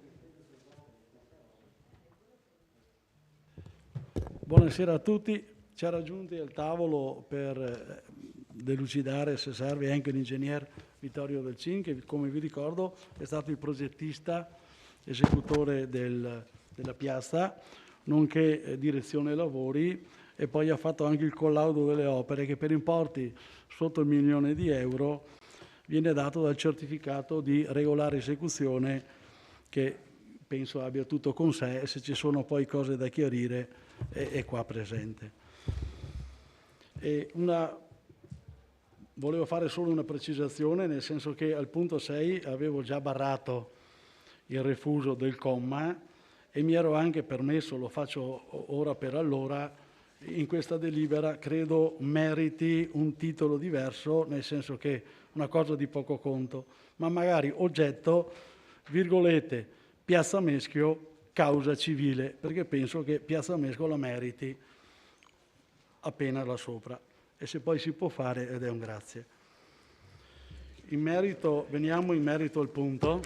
Buonasera a tutti, ci ha raggiunti al tavolo per delucidare, se serve, anche l'ingegner Vittorio Delcin, che come vi ricordo è stato il progettista esecutore della piazza, nonché direzione lavori, e poi ha fatto anche il collaudo delle opere che per importi sotto il €1.000.000 viene dato dal certificato di regolare esecuzione, che penso abbia tutto con sé, e se ci sono poi cose da chiarire è qua presente. Volevo fare solo una precisazione, nel senso che al punto 6 avevo già barrato il refuso del comma e mi ero anche permesso, lo faccio ora per allora, in questa delibera credo meriti un titolo diverso, nel senso che una cosa di poco conto, ma magari oggetto, virgolette, Piazza Meschio, causa civile, perché penso che Piazza Meschio la meriti appena là sopra, e se poi si può fare, ed è un grazie. Veniamo in merito al punto.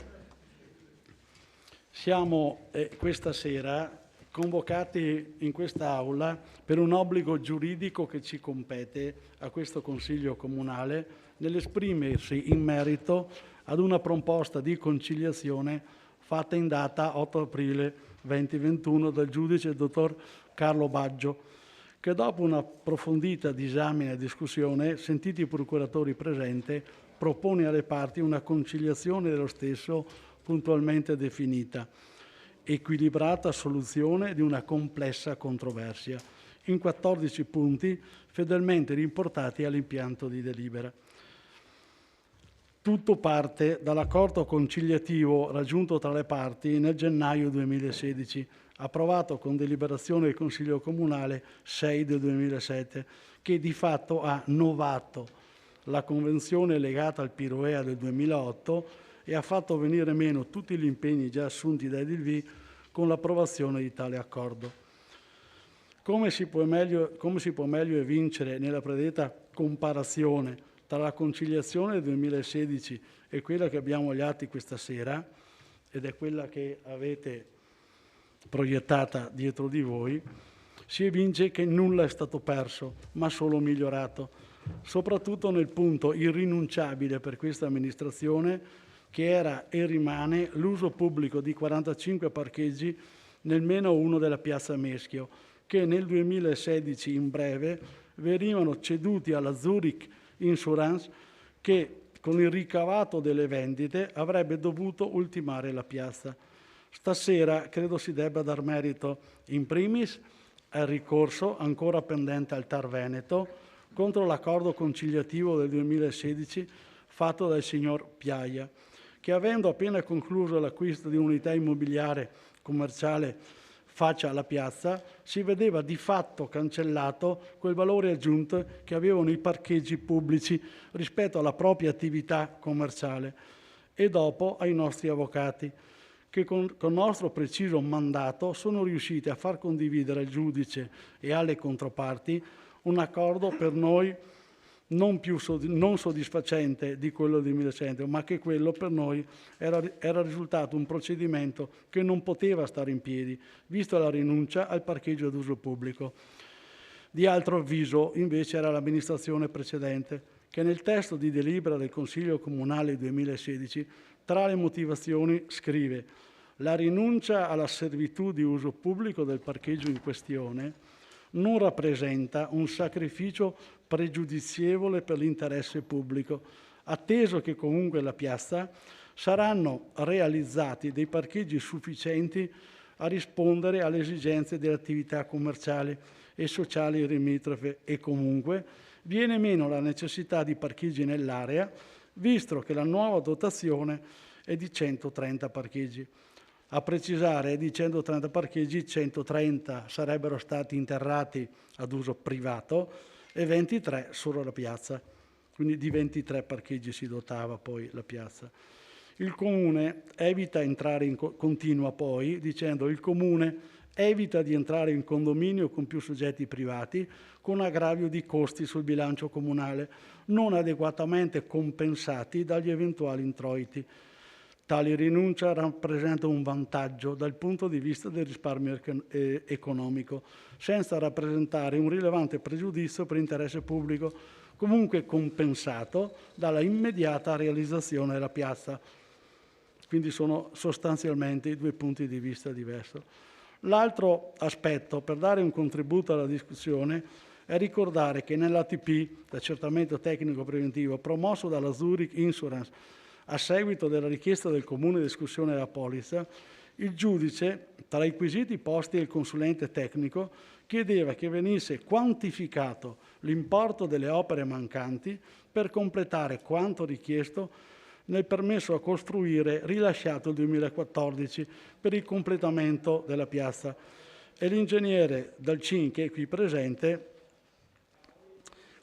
Siamo questa sera convocati in questa aula per un obbligo giuridico che ci compete a questo Consiglio Comunale nell'esprimersi in merito ad una proposta di conciliazione fatta in data 8 aprile 2021 dal giudice dottor Carlo Baggio, che dopo una approfondita disamina e discussione, sentiti i procuratori presenti, propone alle parti una conciliazione dello stesso puntualmente definita, equilibrata soluzione di una complessa controversia, in 14 punti fedelmente riportati all'impianto di delibera. Tutto parte dall'accordo conciliativo raggiunto tra le parti nel gennaio 2016, approvato con deliberazione del Consiglio Comunale 6 del 2007, che di fatto ha novato la convenzione legata al Piroea del 2008 e ha fatto venire meno tutti gli impegni già assunti dai DLV con l'approvazione di tale accordo. Come si può meglio evincere nella predetta comparazione tra la conciliazione del 2016 e quella che abbiamo agli atti questa sera, ed è quella che avete proiettata dietro di voi, si evince che nulla è stato perso, ma solo migliorato, soprattutto nel punto irrinunciabile per questa amministrazione, che era e rimane l'uso pubblico di 45 parcheggi nel -1 della Piazza Meschio, che nel 2016 in breve venivano ceduti alla Zurich Insurance, che con il ricavato delle vendite avrebbe dovuto ultimare la piazza. Stasera credo si debba dar merito in primis al ricorso ancora pendente al TAR Veneto contro l'accordo conciliativo del 2016 fatto dal signor Piaia, che avendo appena concluso l'acquisto di un'unità immobiliare commerciale faccia alla piazza, si vedeva di fatto cancellato quel valore aggiunto che avevano i parcheggi pubblici rispetto alla propria attività commerciale, e dopo ai nostri avvocati, che con nostro preciso mandato sono riusciti a far condividere al giudice e alle controparti un accordo per noi non soddisfacente di quello del 2007, ma che quello per noi era risultato un procedimento che non poteva stare in piedi, visto la rinuncia al parcheggio d'uso pubblico. Di altro avviso invece era l'amministrazione precedente, che nel testo di delibera del Consiglio Comunale 2016, tra le motivazioni scrive: la rinuncia alla servitù di uso pubblico del parcheggio in questione non rappresenta un sacrificio pregiudizievole per l'interesse pubblico, atteso che comunque alla piazza saranno realizzati dei parcheggi sufficienti a rispondere alle esigenze delle attività commerciali e sociali limitrofe e comunque viene meno la necessità di parcheggi nell'area, visto che la nuova dotazione è di 130 parcheggi. A precisare, di 130 parcheggi, 130 sarebbero stati interrati ad uso privato e 23 solo la piazza. Quindi di 23 parcheggi si dotava poi la piazza. Il Comune evita entrare in continua poi dicendo il Comune evita di entrare in condominio con più soggetti privati con aggravio di costi sul bilancio comunale non adeguatamente compensati dagli eventuali introiti. Tale rinuncia rappresenta un vantaggio dal punto di vista del risparmio economico, senza rappresentare un rilevante pregiudizio per interesse pubblico, comunque compensato dalla immediata realizzazione della piazza. Quindi sono sostanzialmente due punti di vista diversi. L'altro aspetto, per dare un contributo alla discussione, è ricordare che nell'ATP, l'accertamento tecnico preventivo, promosso dalla Zurich Insurance, a seguito della richiesta del Comune di escussione della polizza, il giudice, tra i quesiti posti al consulente tecnico, chiedeva che venisse quantificato l'importo delle opere mancanti per completare quanto richiesto nel permesso a costruire rilasciato il 2014 per il completamento della piazza. E l'ingegnere Dal Cin, che è qui presente,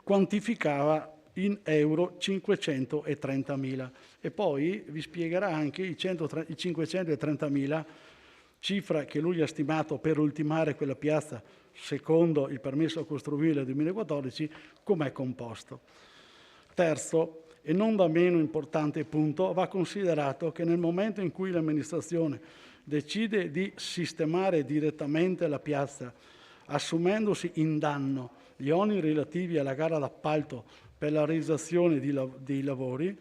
quantificava in euro 530.000 e poi vi spiegherà anche i 530.000, cifra che lui ha stimato per ultimare quella piazza secondo il permesso a costruire del 2014, com'è composto. Terzo, e non da meno importante punto, va considerato che nel momento in cui l'amministrazione decide di sistemare direttamente la piazza, assumendosi in danno gli oneri relativi alla gara d'appalto per la realizzazione dei lavori,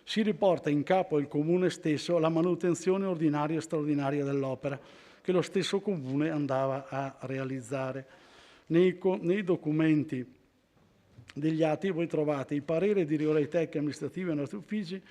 si riporta in capo al Comune stesso la manutenzione ordinaria e straordinaria dell'opera, che lo stesso Comune andava a realizzare. Nei documenti degli atti voi trovate il parere di regolarità amministrativa ai nostri uffici,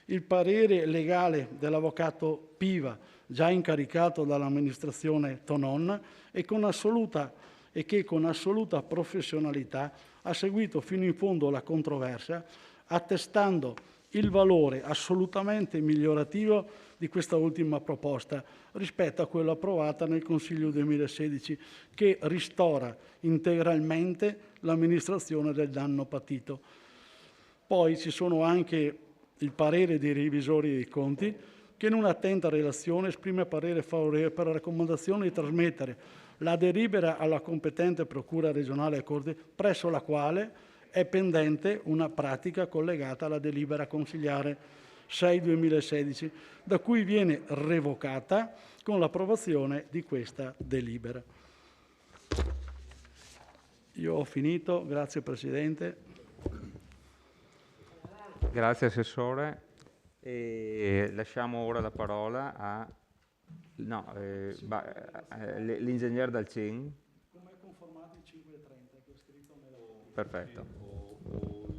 il parere legale dell'avvocato Piva, già incaricato dall'amministrazione Tonon, e che con assoluta professionalità ha seguito fino in fondo la controversia, attestando il valore assolutamente migliorativo di questa ultima proposta rispetto a quella approvata nel Consiglio 2016, che ristora integralmente l'amministrazione del danno patito. Poi ci sono anche il parere dei revisori dei conti, che in un'attenta relazione esprime parere favorevole per la raccomandazione di trasmettere la delibera alla competente Procura regionale e Corte, presso la quale è pendente una pratica collegata alla delibera consigliare 6/2016, da cui viene revocata con l'approvazione di questa delibera. Io ho finito, grazie Presidente. Grazie Assessore. E lasciamo ora la parola a l'ingegnere Dal Cin. Come è conformato il 530 che ho scritto nella... Perfetto. O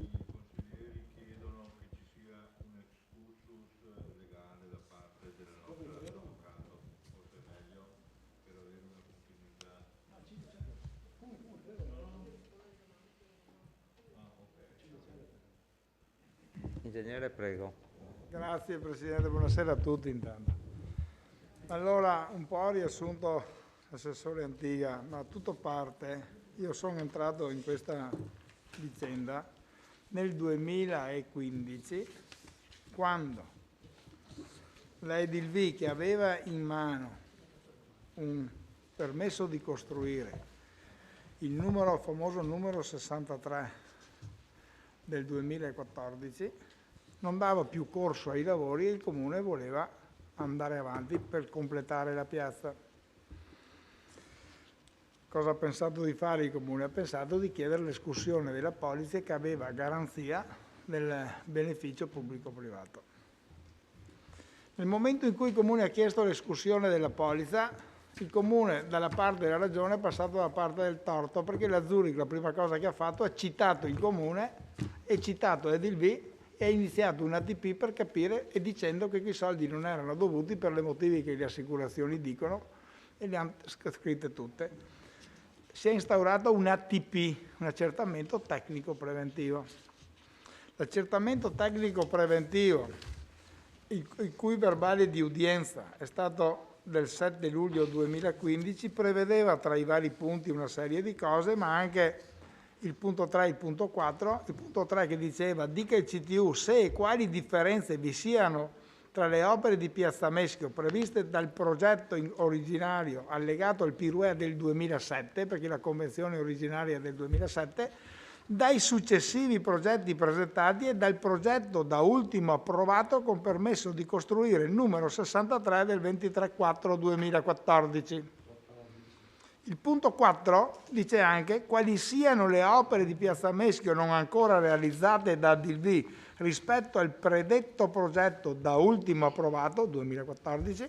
i consiglieri chiedono che ci sia un excursus legale da parte dell'avvocato, forse è meglio per avere una continuità. Ingegnere, prego. Grazie Presidente, buonasera a tutti intanto. Allora, un po' riassunto Assessore Antiga, ma tutto parte, io sono entrato in questa vicenda nel 2015, quando l'Edilvi che aveva in mano un permesso di costruire, il famoso numero 63 del 2014, non dava più corso ai lavori e il Comune voleva andare avanti per completare la piazza. Cosa ha pensato di fare il Comune? Ha pensato di chiedere l'escussione della polizza che aveva garanzia del beneficio pubblico-privato. Nel momento in cui il Comune ha chiesto l'escussione della polizza, il Comune dalla parte della ragione è passato dalla parte del torto, perché la Zurich la prima cosa che ha fatto è citato il Comune e citato Edilvi e ha iniziato un ATP per capire e dicendo che quei soldi non erano dovuti per i motivi che le assicurazioni dicono e le hanno scritte tutte. Si è instaurato un ATP, un accertamento tecnico preventivo. L'accertamento tecnico preventivo, il cui verbale di udienza è stato del 7 luglio 2015, prevedeva tra i vari punti una serie di cose, ma anche il punto 3 e il punto 4. Il punto 3 che diceva: dica il CTU se e quali differenze vi siano tra le opere di Piazza Meschio previste dal progetto originario allegato al PIRUE del 2007, perché la convenzione originaria è del 2007, dai successivi progetti presentati e dal progetto da ultimo approvato con permesso di costruire il numero 63 del 23/4/2014. Il punto 4 dice anche quali siano le opere di Piazza Meschio non ancora realizzate da Edilvi rispetto al predetto progetto da ultimo approvato 2014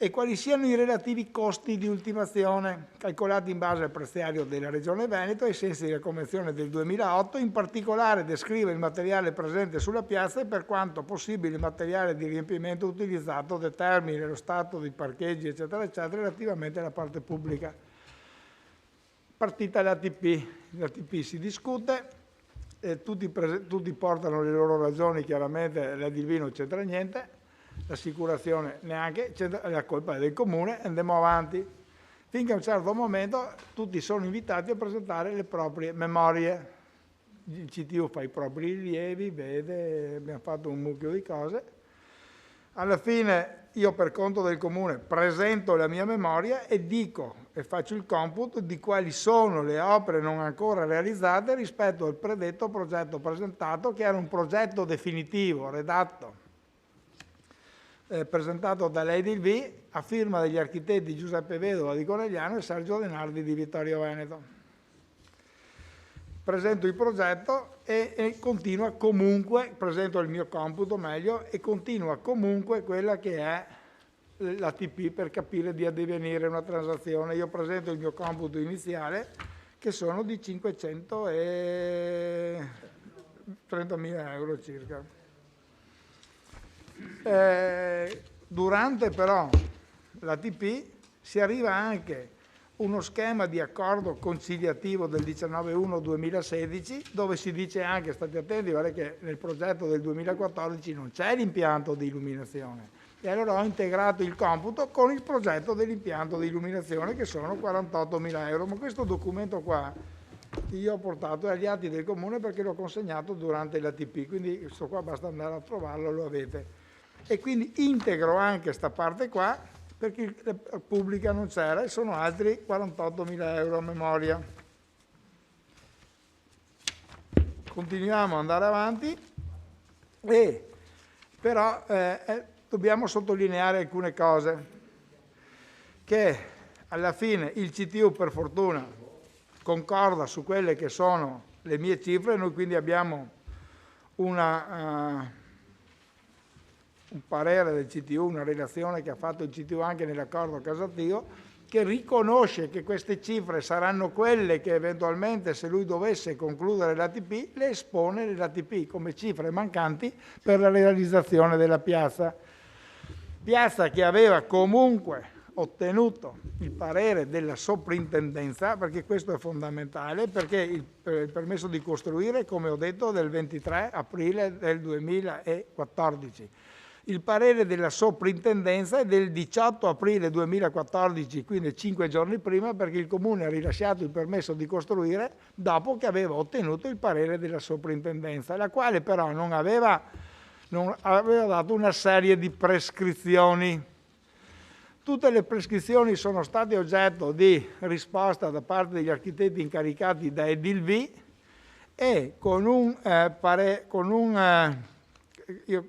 e quali siano i relativi costi di ultimazione, calcolati in base al preziario della Regione Veneto ai sensi della Convenzione del 2008. In particolare descrive il materiale presente sulla piazza e, per quanto possibile, il materiale di riempimento utilizzato, determina lo stato di parcheggi, eccetera, eccetera, relativamente alla parte pubblica. Partita l'ATP. L'ATP si discute, tutti portano le loro ragioni, chiaramente l'Edilvi non c'entra niente, l'assicurazione neanche, la colpa è del Comune, andiamo avanti, finché a un certo momento tutti sono invitati a presentare le proprie memorie. Il CTU fa i propri rilievi, vede, abbiamo fatto un mucchio di cose. Alla fine io, per conto del Comune, presento la mia memoria e dico e faccio il computo di quali sono le opere non ancora realizzate rispetto al predetto progetto presentato, che era un progetto definitivo redatto presentato dall'Edilvi a firma degli architetti Giuseppe Vedova di Conegliano e Sergio Denardi di Vittorio Veneto. Presento il progetto e continua comunque, presento il mio computo meglio, e continua comunque quella che è l'ATP per capire di addivenire una transazione. Io presento il mio computo iniziale, che sono di 530.000 euro circa. Durante però l'ATP si arriva anche uno schema di accordo conciliativo del 19/1/2016 dove si dice anche, state attenti, guardate che nel progetto del 2014 non c'è l'impianto di illuminazione, e allora ho integrato il computo con il progetto dell'impianto di illuminazione, che sono 48.000 euro, ma questo documento qua io ho portato agli atti del Comune perché l'ho consegnato durante l'ATP, quindi questo qua basta andare a trovarlo, lo avete. E quindi integro anche questa parte qua, perché la pubblica non c'era, e sono altri 48.000 euro a memoria. Continuiamo ad andare avanti, però dobbiamo sottolineare alcune cose, che alla fine il CTU, per fortuna, concorda su quelle che sono le mie cifre. Noi quindi abbiamo un parere del CTU, una relazione che ha fatto il CTU anche nell'accordo Casatio, che riconosce che queste cifre saranno quelle che eventualmente, se lui dovesse concludere l'ATP, le espone nell'ATP come cifre mancanti per la realizzazione della piazza. Piazza che aveva comunque ottenuto il parere della soprintendenza, perché questo è fondamentale, perché il permesso di costruire, come ho detto, del 23 aprile del 2014. Il parere della soprintendenza è del 18 aprile 2014, quindi 5 giorni prima, perché il Comune ha rilasciato il permesso di costruire dopo che aveva ottenuto il parere della soprintendenza, la quale però non aveva aveva dato una serie di prescrizioni. Tutte le prescrizioni sono state oggetto di risposta da parte degli architetti incaricati da Edilvi e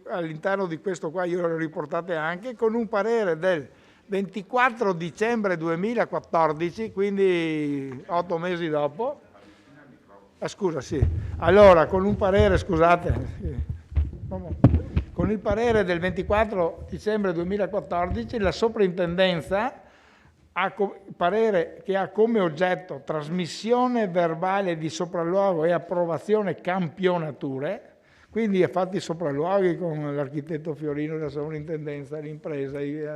all'interno di questo qua io l'ho riportate anche, con un parere del 24 dicembre 2014, quindi 8 mesi dopo. Scusa, sì. Allora, con un parere, scusate, con il parere del 24 dicembre 2014, la soprintendenza ha parere che ha come oggetto trasmissione verbale di sopralluogo e approvazione campionature, quindi ha fatto i sopralluoghi con l'architetto Fiorino della sovrintendenza, l'impresa e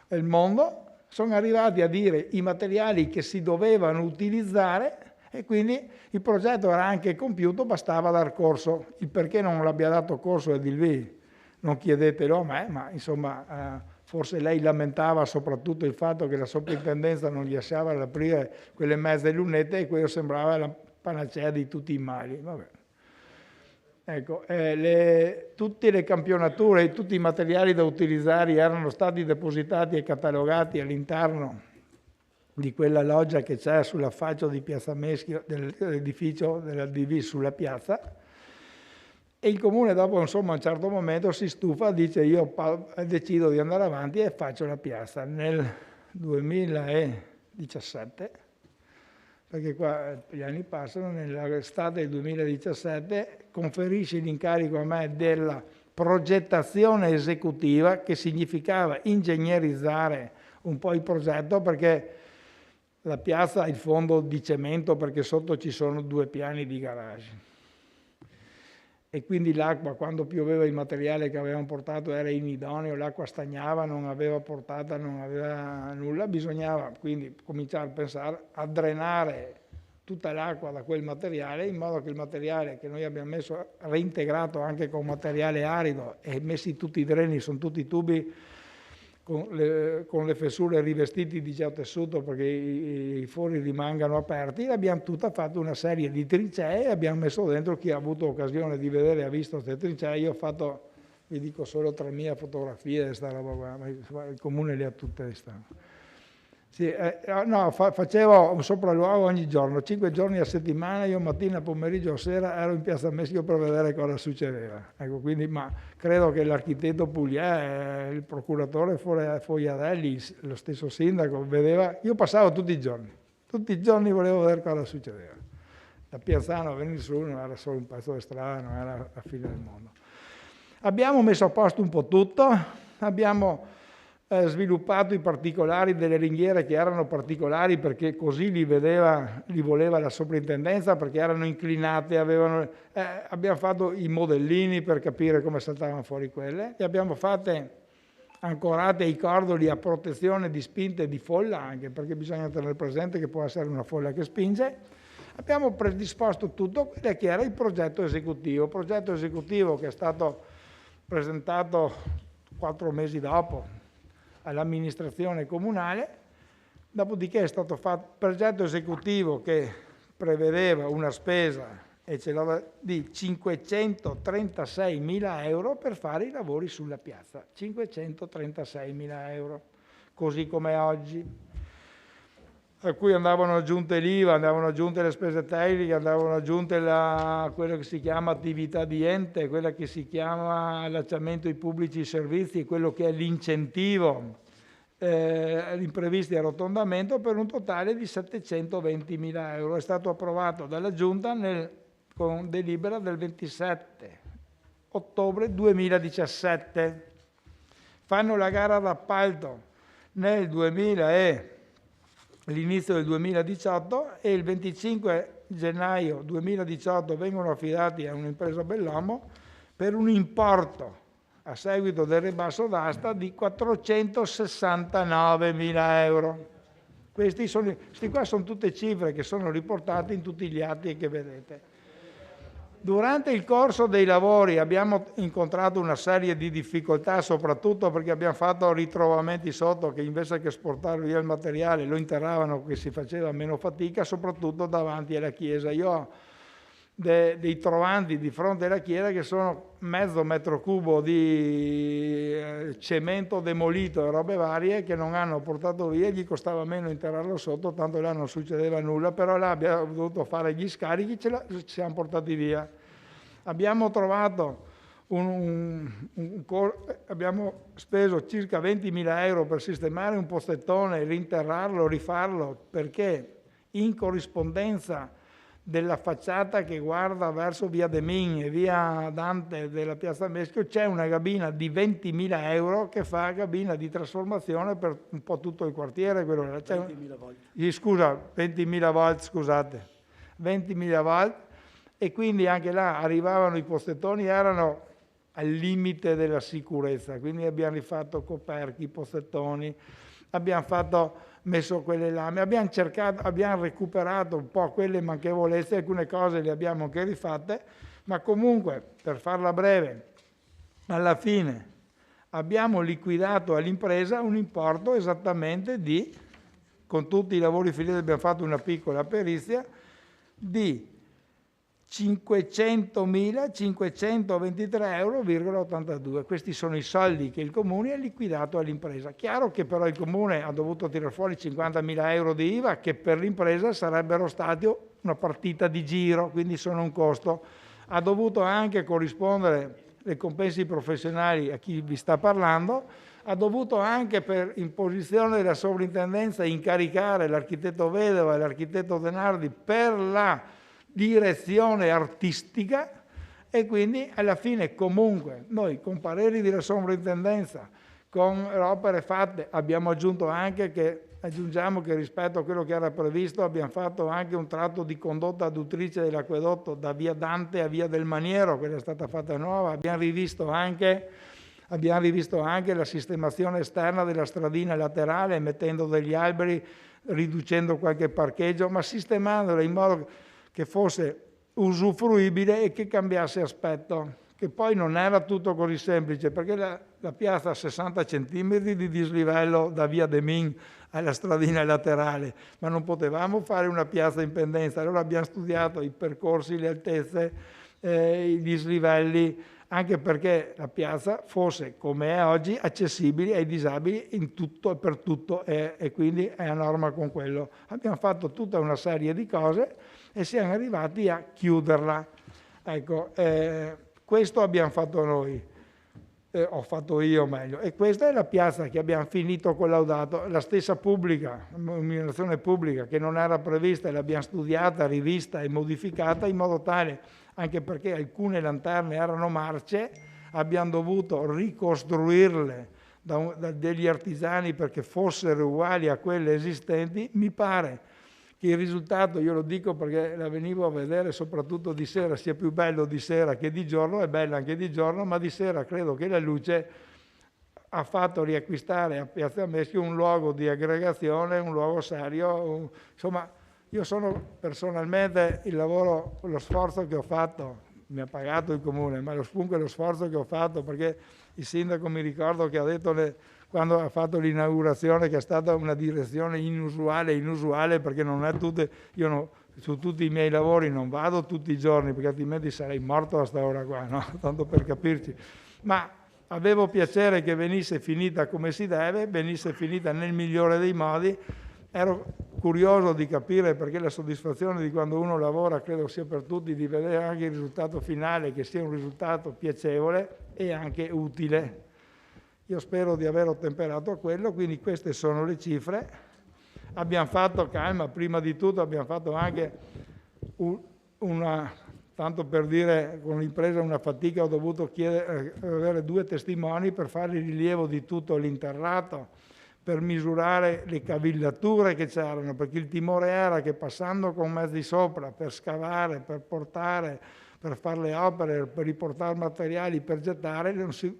il mondo, sono arrivati a dire i materiali che si dovevano utilizzare e quindi il progetto era anche compiuto, bastava dar corso. Il perché non l'abbia dato corso Edilvi non chiedetelo a me, ma insomma forse lei lamentava soprattutto il fatto che la soprintendenza non gli lasciava aprire quelle mezze lunette e quello sembrava la panacea di tutti i mali. Vabbè. Ecco, tutte le campionature e tutti i materiali da utilizzare erano stati depositati e catalogati all'interno di quella loggia che c'è sull'affaccio di Piazza Meschio, dell'edificio della DV sulla piazza, e il Comune dopo, insomma, a un certo momento si stufa, dice io decido di andare avanti e faccio la piazza. Nel 2017, perché qua gli anni passano, nell'estate del 2017 conferisce l'incarico a me della progettazione esecutiva, che significava ingegnerizzare un po' il progetto, perché la piazza ha il fondo di cemento perché sotto ci sono 2 piani di garage e quindi l'acqua, quando pioveva, il materiale che avevamo portato era inidoneo, l'acqua stagnava, non aveva portata, non aveva nulla, bisognava quindi cominciare a pensare a drenare tutta l'acqua da quel materiale, in modo che il materiale che noi abbiamo messo, reintegrato anche con materiale arido e messi tutti i dreni, sono tutti tubi con le fessure rivestiti di geotessuto perché i fori rimangano aperti. Abbiamo tutta fatto una serie di trincee e abbiamo messo dentro, chi ha avuto occasione di vedere ha visto queste trincee. Io ho fatto, vi dico solo 3.000 fotografie di sta roba qua, ma il Comune le ha tutte le stampe. Sì, facevo un sopralluogo ogni giorno, 5 giorni a settimana, io mattina, pomeriggio, sera ero in Piazza Meschio per vedere cosa succedeva. Ecco, quindi, ma credo che l'architetto Pugliè, il procuratore Fogliadelli, lo stesso sindaco, vedeva, io passavo tutti i giorni volevo vedere cosa succedeva. Da Piazzano a venire su non era solo un pezzo di strada, non era la fine del mondo. Abbiamo messo a posto un po' tutto, abbiamo sviluppato i particolari delle ringhiere che erano particolari perché così li voleva la soprintendenza, perché erano inclinate, abbiamo fatto i modellini per capire come saltavano fuori quelle, le abbiamo fatte ancorate ai cordoli a protezione di spinte e di folla, anche perché bisogna tenere presente che può essere una folla che spinge. Abbiamo predisposto tutto quello che era il progetto esecutivo che è stato presentato 4 mesi dopo all'amministrazione comunale, dopodiché è stato fatto il progetto esecutivo che prevedeva una spesa di 536.000 euro per fare i lavori sulla piazza, 536.000 euro, così come oggi, a cui andavano aggiunte l'IVA, andavano aggiunte le spese tecniche, andavano aggiunte quello che si chiama attività di ente, quella che si chiama allacciamento ai pubblici servizi, quello che è l'incentivo, gli imprevisti e arrotondamento, per un totale di 720.000 euro. È stato approvato dalla Giunta con delibera del 27 ottobre 2017. Fanno la gara d'appalto all'inizio del 2018 e il 25 gennaio 2018 vengono affidati a un'impresa Bellomo per un importo, a seguito del ribasso d'asta, di 469.000 euro. Questi qua sono tutte cifre che sono riportate in tutti gli atti che vedete. Durante il corso dei lavori abbiamo incontrato una serie di difficoltà, soprattutto perché abbiamo fatto ritrovamenti sotto che invece che esportare via il materiale lo interravano, che si faceva meno fatica, soprattutto davanti alla chiesa. Io dei trovanti di fronte alla chiesa, che sono mezzo metro cubo di cemento demolito e robe varie che non hanno portato via, gli costava meno interrarlo sotto, tanto là non succedeva nulla, però là abbiamo dovuto fare gli scarichi, ci siamo portati via. Abbiamo trovato abbiamo speso circa 20.000 euro per sistemare un pozzettone, rinterrarlo, rifarlo, perché in corrispondenza della facciata che guarda verso via Demin e via Dante della piazza Meschio c'è una cabina di 20.000 euro che fa cabina di trasformazione per un po' tutto il quartiere. 20.000 volt. Scusa, 20.000 volt, scusate, 20.000 volt, e quindi anche là arrivavano i pozzettoni, erano al limite della sicurezza, quindi abbiamo rifatto coperchi, pozzettoni, abbiamo messo quelle lame, abbiamo recuperato un po' quelle manchevolezze, alcune cose le abbiamo anche rifatte, ma comunque, per farla breve, alla fine abbiamo liquidato all'impresa un importo esattamente con tutti i lavori finiti, abbiamo fatto una piccola perizia, di 500.523,82 euro. Questi sono i soldi che il Comune ha liquidato all'impresa. Chiaro che però il Comune ha dovuto tirare fuori 50.000 euro di IVA che per l'impresa sarebbero stati una partita di giro, quindi sono un costo. Ha dovuto anche corrispondere dei compensi professionali a chi vi sta parlando, ha dovuto anche per imposizione della sovrintendenza incaricare l'architetto Vedova e l'architetto Denardi per la direzione artistica, e quindi alla fine comunque noi con pareri della sovrintendenza, con opere fatte, abbiamo aggiungiamo che rispetto a quello che era previsto abbiamo fatto anche un tratto di condotta adduttrice dell'acquedotto da via Dante a via del Maniero, quella è stata fatta nuova, abbiamo rivisto anche la sistemazione esterna della stradina laterale mettendo degli alberi, riducendo qualche parcheggio, ma sistemandola in modo che fosse usufruibile e che cambiasse aspetto, che poi non era tutto così semplice, perché la piazza ha 60 centimetri di dislivello da via Demin alla stradina laterale, ma non potevamo fare una piazza in pendenza, allora abbiamo studiato i percorsi, le altezze, i dislivelli, anche perché la piazza fosse, come è oggi, accessibile ai disabili in tutto e per tutto, e quindi è a norma con quello. Abbiamo fatto tutta una serie di cose e siamo arrivati a chiuderla. Ecco, questo abbiamo fatto noi, ho fatto io meglio, e questa è la piazza che abbiamo finito collaudato, la stessa pubblica, illuminazione pubblica che non era prevista, l'abbiamo studiata, rivista e modificata in modo tale, anche perché alcune lanterne erano marce, abbiamo dovuto ricostruirle da degli artigiani perché fossero uguali a quelle esistenti. Mi pare che il risultato, io lo dico perché la venivo a vedere soprattutto di sera, sia più bello di sera che di giorno, è bella anche di giorno, ma di sera credo che la luce ha fatto riacquistare a Piazza Meschio un luogo di aggregazione, un luogo serio, insomma. Io sono personalmente lo sforzo che ho fatto, mi ha pagato il Comune, ma comunque lo sforzo che ho fatto, perché il sindaco mi ricordo che ha detto quando ha fatto l'inaugurazione che è stata una direzione inusuale, perché non è su tutti i miei lavori non vado tutti i giorni, perché altrimenti sarei morto a sta ora qua, no? Tanto per capirci. Ma avevo piacere che venisse finita come si deve, venisse finita nel migliore dei modi. Ero curioso di capire, perché la soddisfazione di quando uno lavora credo sia per tutti, di vedere anche il risultato finale, che sia un risultato piacevole e anche utile. Io spero di aver ottemperato a quello, quindi queste sono le cifre. Abbiamo fatto, prima di tutto abbiamo fatto anche tanto per dire, con l'impresa una fatica, ho dovuto avere 2 testimoni per fare il rilievo di tutto l'interrato, per misurare le cavillature che c'erano, perché il timore era che passando con mezzi sopra per scavare, per portare, per fare le opere, per riportare materiali, per gettare, non si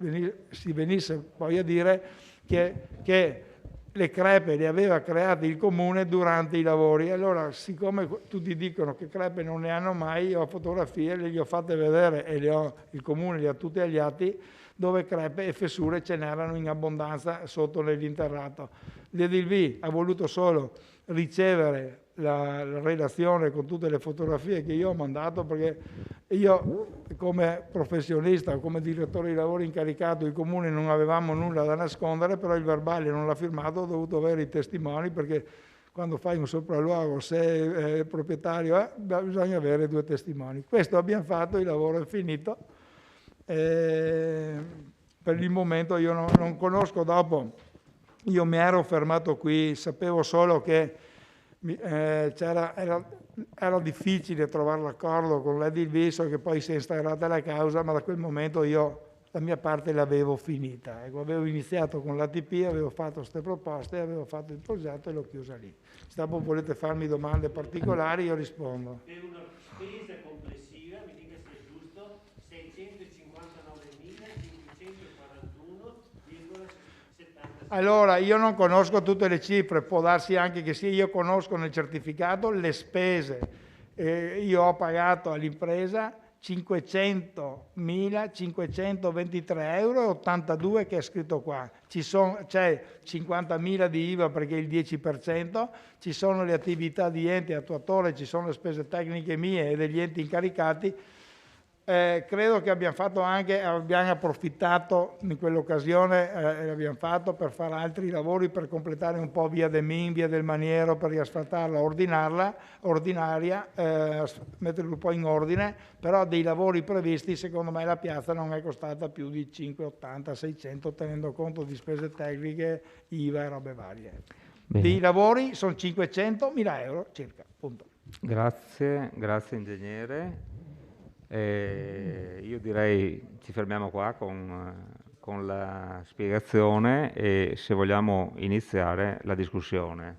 venisse poi a dire che le crepe le aveva create il Comune durante i lavori. Allora, siccome tutti dicono che crepe non ne hanno mai, io ho fotografie, le ho fatte vedere e il Comune le ha tutte agli atti, dove crepe e fessure ce n'erano in abbondanza sotto nell'interrato. L'Edilvi ha voluto solo ricevere la relazione con tutte le fotografie che io ho mandato, perché io come professionista, come direttore di lavori incaricato, i comuni non avevamo nulla da nascondere, però il verbale non l'ha firmato, ho dovuto avere i testimoni, perché quando fai un sopralluogo, se è il proprietario, bisogna avere 2 testimoni. Questo abbiamo fatto, il lavoro è finito. Per il momento io non conosco, dopo io mi ero fermato qui, sapevo solo che era difficile trovare l'accordo con l'Edilviso, che poi si è instaurata la causa, ma da quel momento io la mia parte l'avevo finita. Ecco, avevo iniziato con l'ATP, avevo fatto queste proposte, avevo fatto il progetto e l'ho chiusa lì. Se dopo volete farmi domande particolari io rispondo. Per una spesa complessiva, mi dica se è giusto, 659.541,76. Allora, io non conosco tutte le cifre, può darsi anche che sì, io conosco nel certificato le spese. Io ho pagato all'impresa 500.523,82 € che è scritto qua. C'è 50.000 di IVA perché è il 10%, ci sono le attività di ente attuatore, ci sono le spese tecniche mie e degli enti incaricati. Credo che abbiamo approfittato in quell'occasione, l'abbiamo fatto per fare altri lavori, per completare un po' via De Min, via del Maniero, per riasfaltarla, ordinaria, metterla un po' in ordine, però dei lavori previsti, secondo me la piazza non è costata più di 580, 600, tenendo conto di spese tecniche, IVA e robe varie. Dei lavori sono 500.000 € circa, punto. Grazie ingegnere. Io direi ci fermiamo qua con la spiegazione e se vogliamo iniziare la discussione.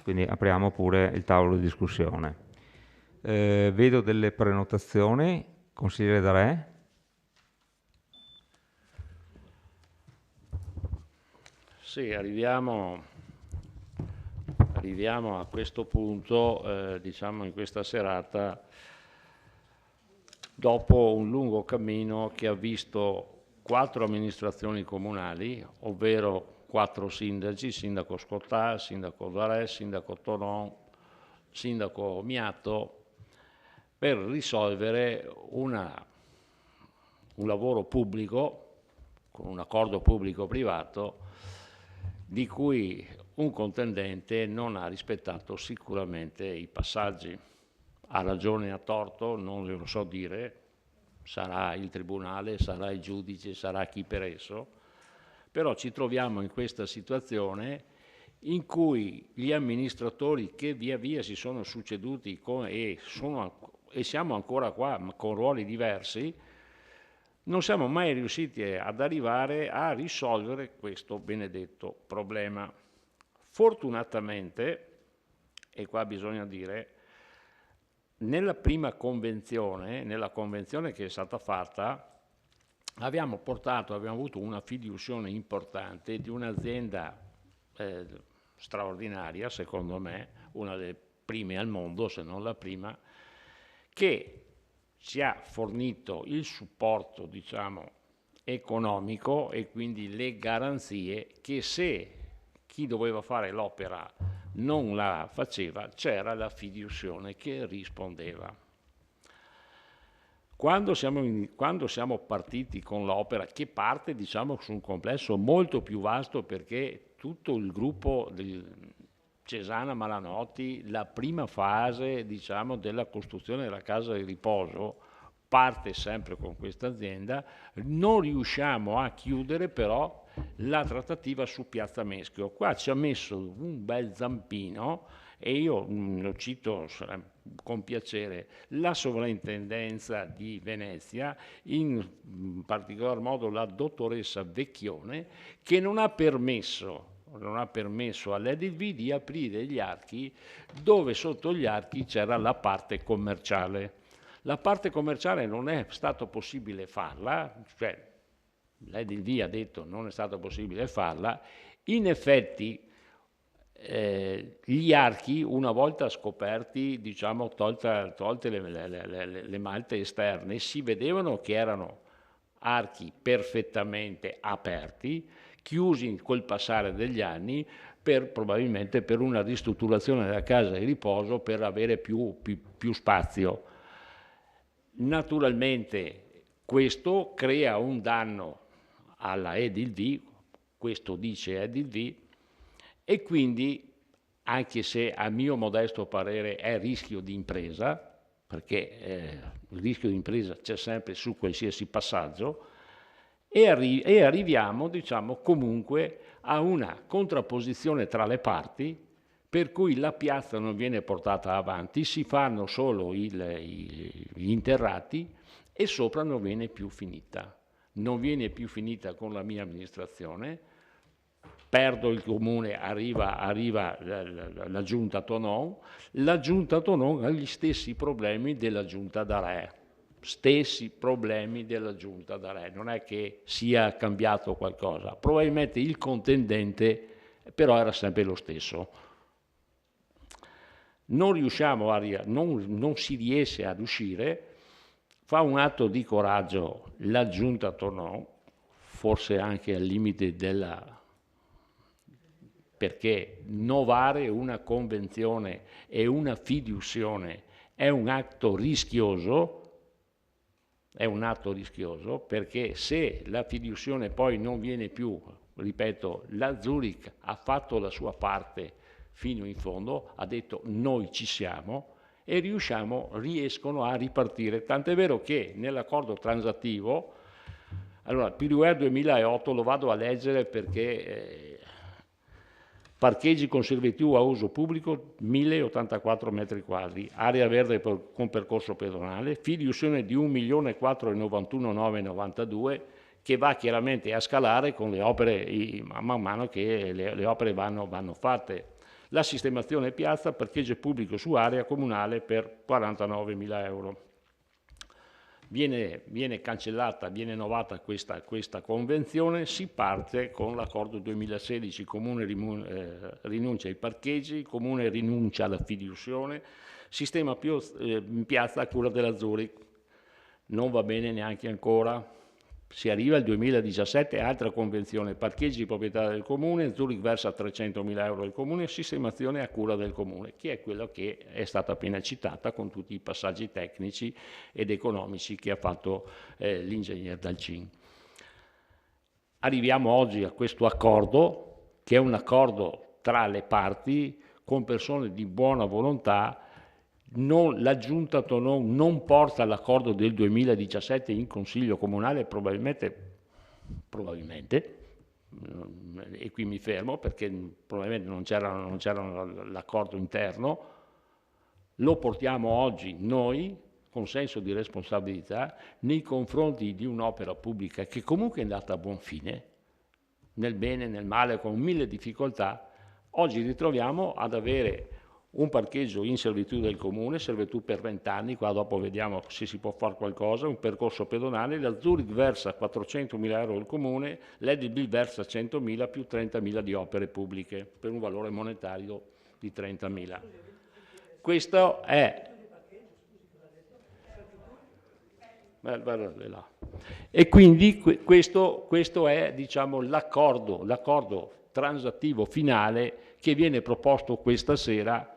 Quindi apriamo pure il tavolo di discussione. Vedo delle prenotazioni. Consigliere Darè? Sì, arriviamo a questo punto, diciamo in questa serata, dopo un lungo cammino che ha visto 4 amministrazioni comunali, ovvero 4 sindaci, sindaco Scottà, sindaco Darè, sindaco Tonon, sindaco Miato, per risolvere un lavoro pubblico, con un accordo pubblico-privato, di cui un contendente non ha rispettato sicuramente i passaggi. Ha ragione e ha torto, non lo so dire, sarà il tribunale, sarà il giudice, sarà chi per esso, però ci troviamo in questa situazione in cui gli amministratori che via via si sono succeduti e siamo ancora qua, ma con ruoli diversi, non siamo mai riusciti ad arrivare a risolvere questo benedetto problema. Fortunatamente, e qua bisogna dire, nella prima convenzione, nella convenzione che è stata fatta, abbiamo avuto una fiduzione importante di un'azienda straordinaria, secondo me, una delle prime al mondo, se non la prima, che ci ha fornito il supporto, diciamo, economico e quindi le garanzie che se chi doveva fare l'opera non la faceva, c'era la fiduzione che rispondeva. Quando siamo partiti con l'opera, che parte diciamo su un complesso molto più vasto, perché tutto il gruppo del Cesana Malanotti, la prima fase diciamo della costruzione della casa di riposo, parte sempre con questa azienda, non riusciamo a chiudere però la trattativa su Piazza Meschio. Qua ci ha messo un bel zampino e io lo cito con piacere, la sovrintendenza di Venezia, in particolar modo la dottoressa Vecchione, che non ha permesso all'Edilvi di aprire gli archi dove sotto gli archi c'era la parte commerciale. La parte commerciale non è stato possibile farla, cioè l'Edilvi ha detto non è stato possibile farla, in effetti gli archi una volta scoperti, diciamo tolte le malte esterne, si vedevano che erano archi perfettamente aperti, chiusi col passare degli anni, probabilmente per una ristrutturazione della casa di riposo per avere più spazio. Naturalmente questo crea un danno alla Edilv, questo dice Edilv, e quindi, anche se a mio modesto parere è rischio di impresa, perché il rischio di impresa c'è sempre su qualsiasi passaggio, e arriviamo, diciamo, comunque a una contrapposizione tra le parti, per cui la piazza non viene portata avanti, si fanno solo gli interrati e sopra non viene più finita. Non viene più finita con la mia amministrazione, perdo il comune, arriva la giunta Tonon, la giunta Tonon ha gli stessi problemi della giunta d'Are, non è che sia cambiato qualcosa, probabilmente il contendente però era sempre lo stesso. Non riusciamo non si riesce ad uscire, fa un atto di coraggio la giunta Tonon, forse anche al limite perché novare una convenzione e una fiduzione è un atto rischioso, perché se la fiduzione poi non viene più, ripeto, la Zurich ha fatto la sua parte fino in fondo, ha detto noi ci siamo e riescono a ripartire, tant'è vero che nell'accordo transattivo, allora PUR 2008 lo vado a leggere perché parcheggi con servitù a uso pubblico 1084 metri quadri, area verde con percorso pedonale, fiduzione di 1.491.992 che va chiaramente a scalare con le opere man mano che le opere vanno fatte. La sistemazione piazza, parcheggio pubblico su area comunale per 49.000 euro. Viene cancellata, viene novata questa convenzione, si parte con l'accordo 2016, Comune rinuncia ai parcheggi, Comune rinuncia alla fiduzione, sistema piazza a cura della Zurich, non va bene neanche ancora. Si arriva al 2017, altra convenzione, parcheggi di proprietà del Comune, Zurich versa 300.000 euro al Comune, sistemazione a cura del Comune, che è quello che è stata appena citata con tutti i passaggi tecnici ed economici che ha fatto l'ingegner Dalcin. Arriviamo oggi a questo accordo, che è un accordo tra le parti, con persone di buona volontà. La Giunta Tonon non porta l'accordo del 2017 in Consiglio Comunale, probabilmente, e qui mi fermo perché probabilmente non c'era l'accordo interno, lo portiamo oggi noi con senso di responsabilità nei confronti di un'opera pubblica che comunque è andata a buon fine, nel bene, nel male, con 1000 difficoltà. Oggi ritroviamo ad avere un parcheggio in servitù del Comune, servitù per 20 anni, qua dopo vediamo se si può fare qualcosa, un percorso pedonale, la Zurich versa 400.000 euro al Comune, l'Edilv versa 100.000 più 30.000 di opere pubbliche, per un valore monetario di 30.000. Questo è... E quindi questo è, diciamo, l'accordo transattivo finale che viene proposto questa sera,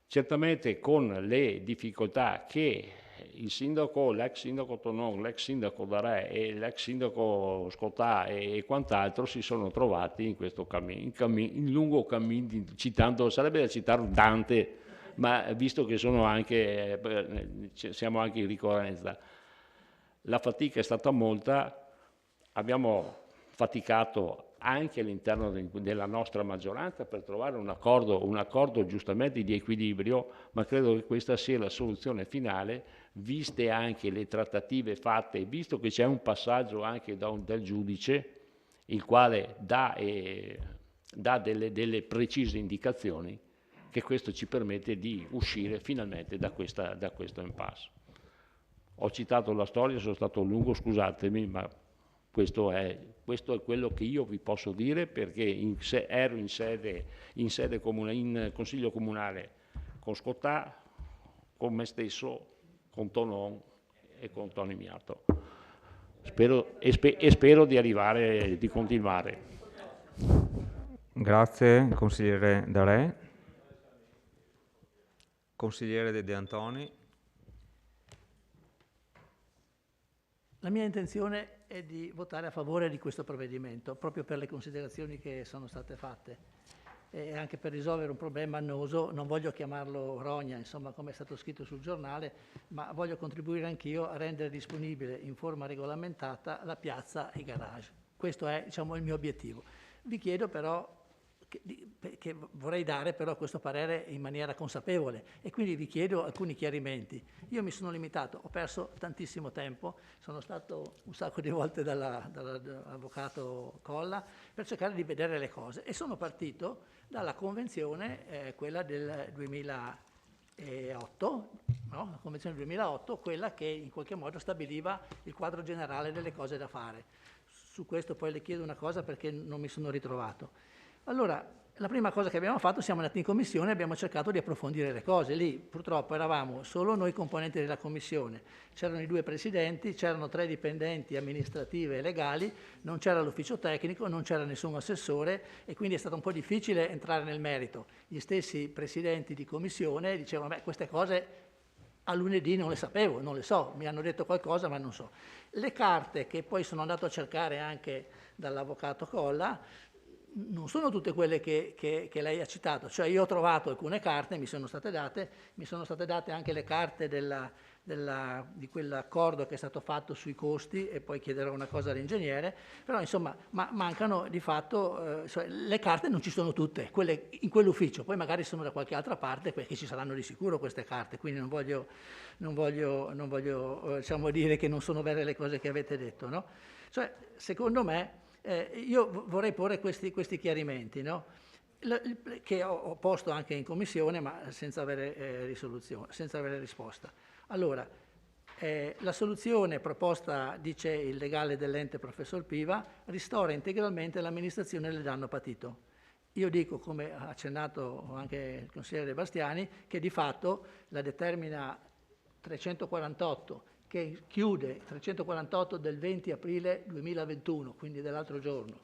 certamente con le difficoltà che il sindaco, l'ex sindaco Tonon, l'ex sindaco D'Are e l'ex sindaco Scottà e quant'altro si sono trovati in questo in lungo cammino, sarebbe da citare Dante, ma visto che siamo anche in ricorrenza, la fatica è stata molta, abbiamo faticato anche all'interno della nostra maggioranza per trovare un accordo giustamente di equilibrio, ma credo che questa sia la soluzione finale, viste anche le trattative fatte, visto che c'è un passaggio anche dal giudice, il quale dà delle precise indicazioni, che questo ci permette di uscire finalmente da questo impasse. Ho citato la storia, sono stato lungo, scusatemi, ma questo è quello che io vi posso dire, perché ero in Consiglio Comunale con Scottà, con me stesso, con Tonon e con Tony Miato. Spero di arrivare, di continuare. Grazie, consigliere Darè. Consigliere De Antoni. La mia intenzione è di votare a favore di questo provvedimento, proprio per le considerazioni che sono state fatte e anche per risolvere un problema annoso. Non voglio chiamarlo rogna, insomma, come è stato scritto sul giornale, ma voglio contribuire anch'io a rendere disponibile in forma regolamentata la piazza e i garage. Questo è, diciamo, il mio obiettivo. Vi chiedo però che vorrei dare però questo parere in maniera consapevole e quindi vi chiedo alcuni chiarimenti. Io mi sono limitato, ho perso tantissimo tempo, sono stato un sacco di volte dall'avvocato Colla per cercare di vedere le cose e sono partito dalla convenzione, quella del 2008, no? La convenzione del 2008, quella che in qualche modo stabiliva il quadro generale delle cose da fare. Su questo poi le chiedo una cosa perché non mi sono ritrovato. Allora, la prima cosa che abbiamo fatto, siamo andati in commissione e abbiamo cercato di approfondire le cose. Lì purtroppo eravamo solo noi componenti della commissione, c'erano i 2 presidenti, c'erano 3 dipendenti amministrative e legali, non c'era l'ufficio tecnico, non c'era nessun assessore e quindi è stato un po' difficile entrare nel merito. Gli stessi presidenti di commissione dicevano, beh, queste cose a lunedì non le sapevo, non le so, mi hanno detto qualcosa ma non so. Le carte che poi sono andato a cercare anche dall'avvocato Colla non sono tutte quelle che lei ha citato, cioè io ho trovato alcune carte, mi sono state date anche le carte di quell'accordo che è stato fatto sui costi e poi chiederò una cosa all'ingegnere, però insomma mancano di fatto, cioè, le carte non ci sono tutte, quelle in quell'ufficio, poi magari sono da qualche altra parte perché ci saranno di sicuro queste carte, quindi non voglio diciamo, dire che non sono vere le cose che avete detto, no? Cioè, secondo me, io vorrei porre questi chiarimenti, no? Che ho posto anche in commissione ma senza avere risoluzione, senza avere risposta. Allora, la soluzione proposta, dice il legale dell'ente professor Piva, ristora integralmente l'amministrazione del danno patito. Io dico, come ha accennato anche il consigliere De Bastiani, che di fatto la determina 348 che chiude 348 del 20 aprile 2021, quindi dell'altro giorno,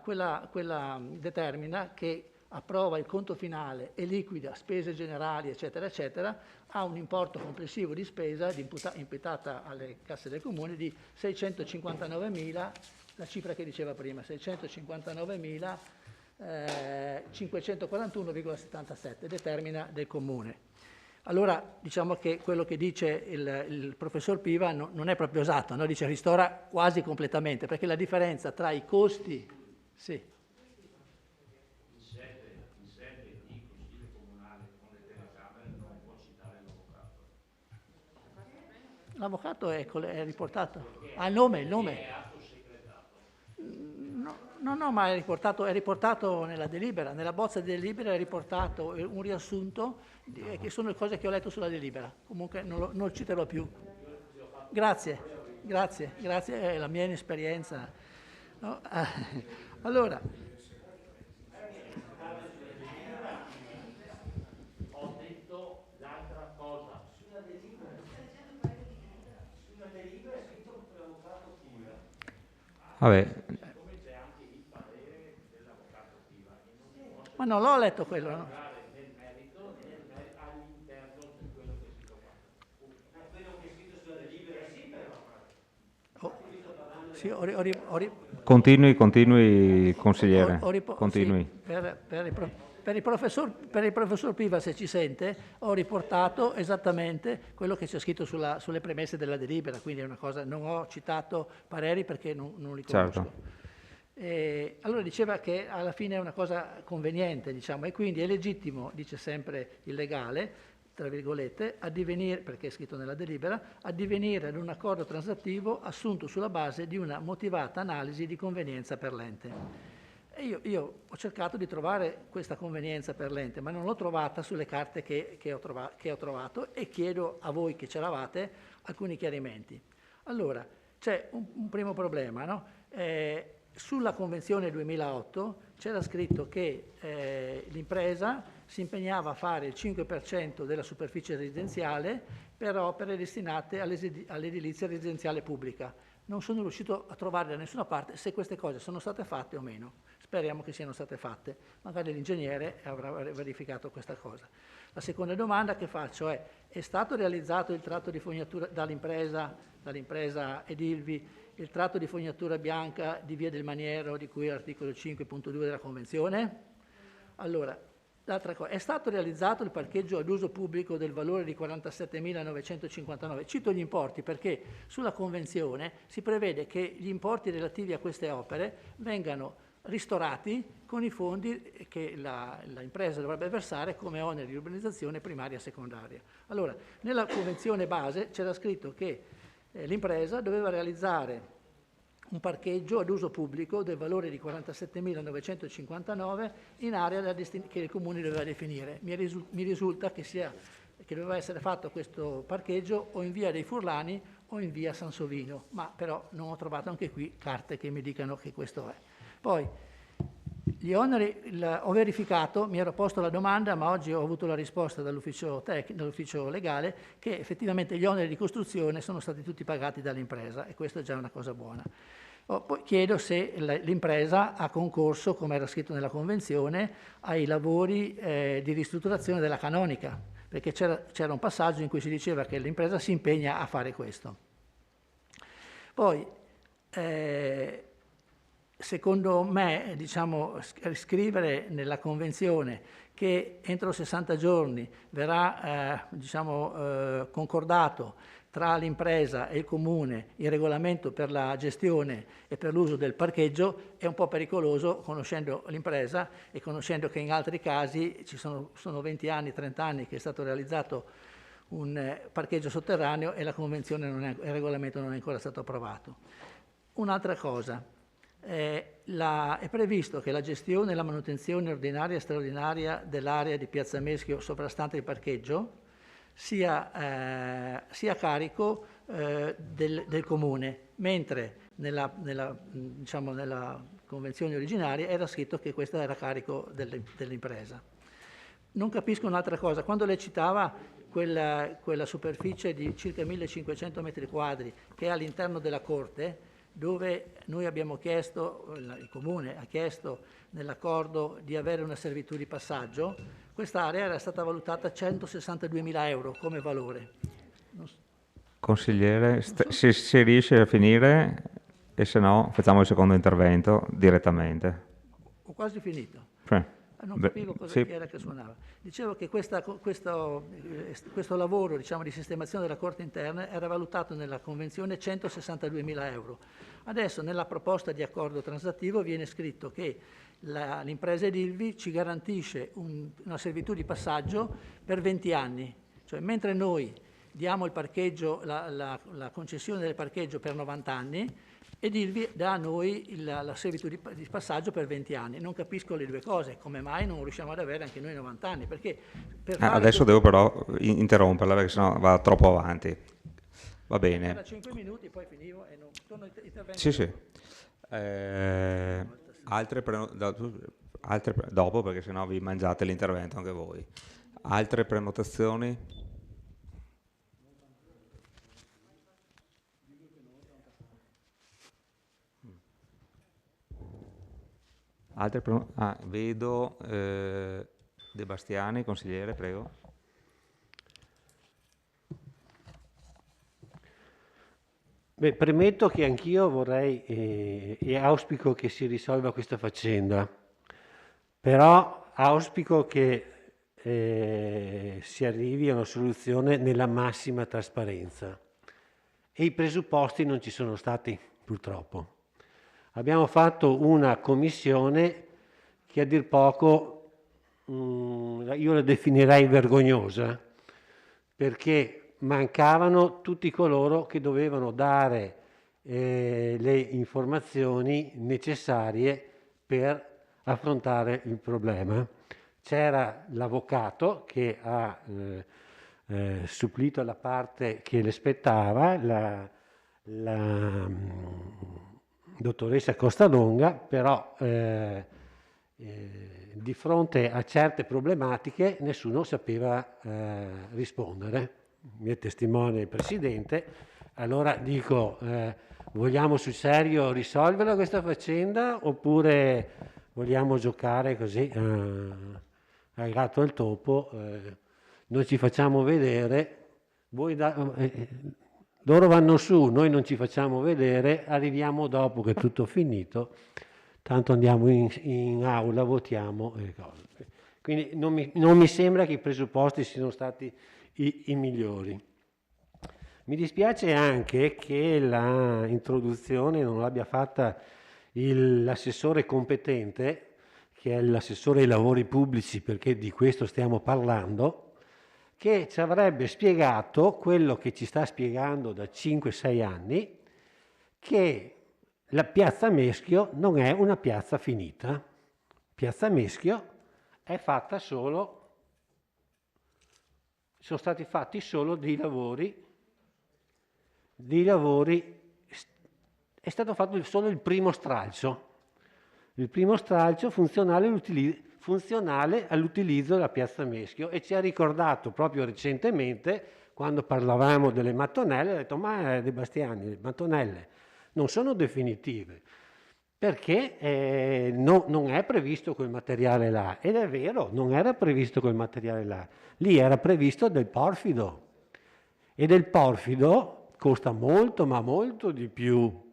quella determina che approva il conto finale e liquida spese generali, eccetera, eccetera, ha un importo complessivo di spesa imputata alle casse del Comune di 659.000, la cifra che diceva prima, 659.541,77, determina del Comune. Allora diciamo che quello che dice il professor Piva non è proprio esatto, no? Dice ristora quasi completamente, perché la differenza tra i costi... Sì. In sede di Consiglio Comunale con le telecamere non può citare l'avvocato. L'avvocato è riportato. Ha il nome. No, ma è riportato nella delibera, nella bozza di delibera è riportato un riassunto che sono le cose che ho letto sulla delibera. Comunque non lo citerò più. Grazie, è la mia inesperienza. No? Allora. Ho detto l'altra cosa. Sulla delibera è scritto per l'avvocato Piva. Vabbè. Ma non l'ho letto quello, no? Sì, Continui, consigliere. Continui. Sì, per il professor Piva, se ci sente, ho riportato esattamente quello che c'è scritto sulle premesse della delibera, quindi è una cosa, non ho citato pareri perché non li conosco. Certo. Allora diceva che alla fine è una cosa conveniente, diciamo, e quindi è legittimo, dice sempre il legale, tra virgolette, addivenire, perché è scritto nella delibera, addivenire ad un accordo transattivo assunto sulla base di una motivata analisi di convenienza per l'ente. E io ho cercato di trovare questa convenienza per l'ente, ma non l'ho trovata sulle carte che ho trovato e chiedo a voi che c'eravate alcuni chiarimenti. Allora, c'è un primo problema, no? Sulla Convenzione 2008 c'era scritto che l'impresa si impegnava a fare il 5% della superficie residenziale per opere destinate all'edilizia residenziale pubblica. Non sono riuscito a trovare da nessuna parte se queste cose sono state fatte o meno. Speriamo che siano state fatte. Magari l'ingegnere avrà verificato questa cosa. La seconda domanda che faccio è stato realizzato il tratto di fognatura dall'impresa Edilvi, il tratto di fognatura bianca di Via del Maniero di cui l'articolo 5.2 della Convenzione? Allora, l'altra cosa, è stato realizzato il parcheggio ad uso pubblico del valore di 47.959. Cito gli importi perché sulla Convenzione si prevede che gli importi relativi a queste opere vengano ristorati con i fondi che l'impresa dovrebbe versare come oneri di urbanizzazione primaria e secondaria. Allora, nella Convenzione base c'era scritto che l'impresa doveva realizzare un parcheggio ad uso pubblico del valore di 47.959 in area che il Comune doveva definire. Mi risulta che doveva essere fatto questo parcheggio o in via dei Furlani o in via Sansovino, ma però non ho trovato anche qui carte che mi dicano che questo è. Poi, gli oneri, ho verificato, mi ero posto la domanda, ma oggi ho avuto la risposta dall'ufficio legale, che effettivamente gli oneri di costruzione sono stati tutti pagati dall'impresa e questa è già una cosa buona. Poi chiedo se l'impresa ha concorso, come era scritto nella Convenzione, ai lavori di ristrutturazione della canonica, perché c'era un passaggio in cui si diceva che l'impresa si impegna a fare questo. Poi, secondo me, diciamo, scrivere nella Convenzione che entro 60 giorni verrà concordato tra l'impresa e il Comune il regolamento per la gestione e per l'uso del parcheggio è un po' pericoloso, conoscendo l'impresa e conoscendo che in altri casi sono 20 anni, 30 anni che è stato realizzato un parcheggio sotterraneo e la Convenzione il regolamento non è ancora stato approvato. Un'altra cosa. È previsto che la gestione e la manutenzione ordinaria e straordinaria dell'area di Piazza Meschio sovrastante il parcheggio sia a carico del Comune, mentre nella convenzione originaria era scritto che questo era a carico dell'impresa. Non capisco un'altra cosa, quando lei citava quella superficie di circa 1500 metri quadri che è all'interno della Corte, dove noi abbiamo chiesto, il Comune ha chiesto nell'accordo di avere una servitù di passaggio, quest'area era stata valutata a 162.000 euro come valore. Consigliere, se riesce a finire e se no facciamo il secondo intervento direttamente. Ho quasi finito. Non Beh, capivo cosa sì. era che suonava. Dicevo che questo lavoro, diciamo, di sistemazione della Corte interna era valutato nella Convenzione 162.000 euro. Adesso nella proposta di accordo transattivo viene scritto che l'impresa Edilvi ci garantisce una servitù di passaggio per 20 anni, cioè mentre noi diamo il parcheggio, la concessione del parcheggio per 90 anni, Edilvi dà a noi la servitù di passaggio per 20 anni. Non capisco le due cose, come mai non riusciamo ad avere anche noi 90 anni? Perché adesso devo però interromperla perché sennò va troppo avanti. Va bene. Era 5 minuti, poi finivo e non torno intervento. Sì. Dopo perché sennò vi mangiate l'intervento anche voi. Altre prenotazioni? Vedo De Bastiani, consigliere, prego. Beh, premetto che anch'io vorrei e auspico che si risolva questa faccenda, però auspico che si arrivi a una soluzione nella massima trasparenza e i presupposti non ci sono stati, purtroppo. Abbiamo fatto una commissione che a dir poco io la definirei vergognosa, perché mancavano tutti coloro che dovevano dare le informazioni necessarie per affrontare il problema. C'era l'avvocato che ha supplito alla parte che le spettava, la dottoressa Costalonga, però di fronte a certe problematiche nessuno sapeva rispondere. Mi è testimone il Presidente. Allora dico, vogliamo sul serio risolverla questa faccenda oppure vogliamo giocare così al gatto e al topo, noi ci facciamo vedere, loro vanno su, noi non ci facciamo vedere, arriviamo dopo che è tutto finito, tanto andiamo in aula, votiamo e cose. Quindi non mi sembra che i presupposti siano stati i migliori. Mi dispiace anche che la introduzione non l'abbia fatta l'assessore competente, che è l'assessore ai lavori pubblici, perché di questo stiamo parlando, che ci avrebbe spiegato quello che ci sta spiegando da 5-6 anni, che la piazza Meschio non è una piazza finita. Piazza Meschio è fatta solo, sono stati fatti solo dei lavori, è stato fatto solo il primo stralcio funzionale all'utilizzo della piazza Meschio, e ci ha ricordato proprio recentemente, quando parlavamo delle mattonelle, ha detto: ma De Bastiani, le mattonelle non sono definitive perché non è previsto quel materiale là. Ed è vero, non era previsto quel materiale là, lì era previsto del porfido, e del porfido costa molto, ma molto di più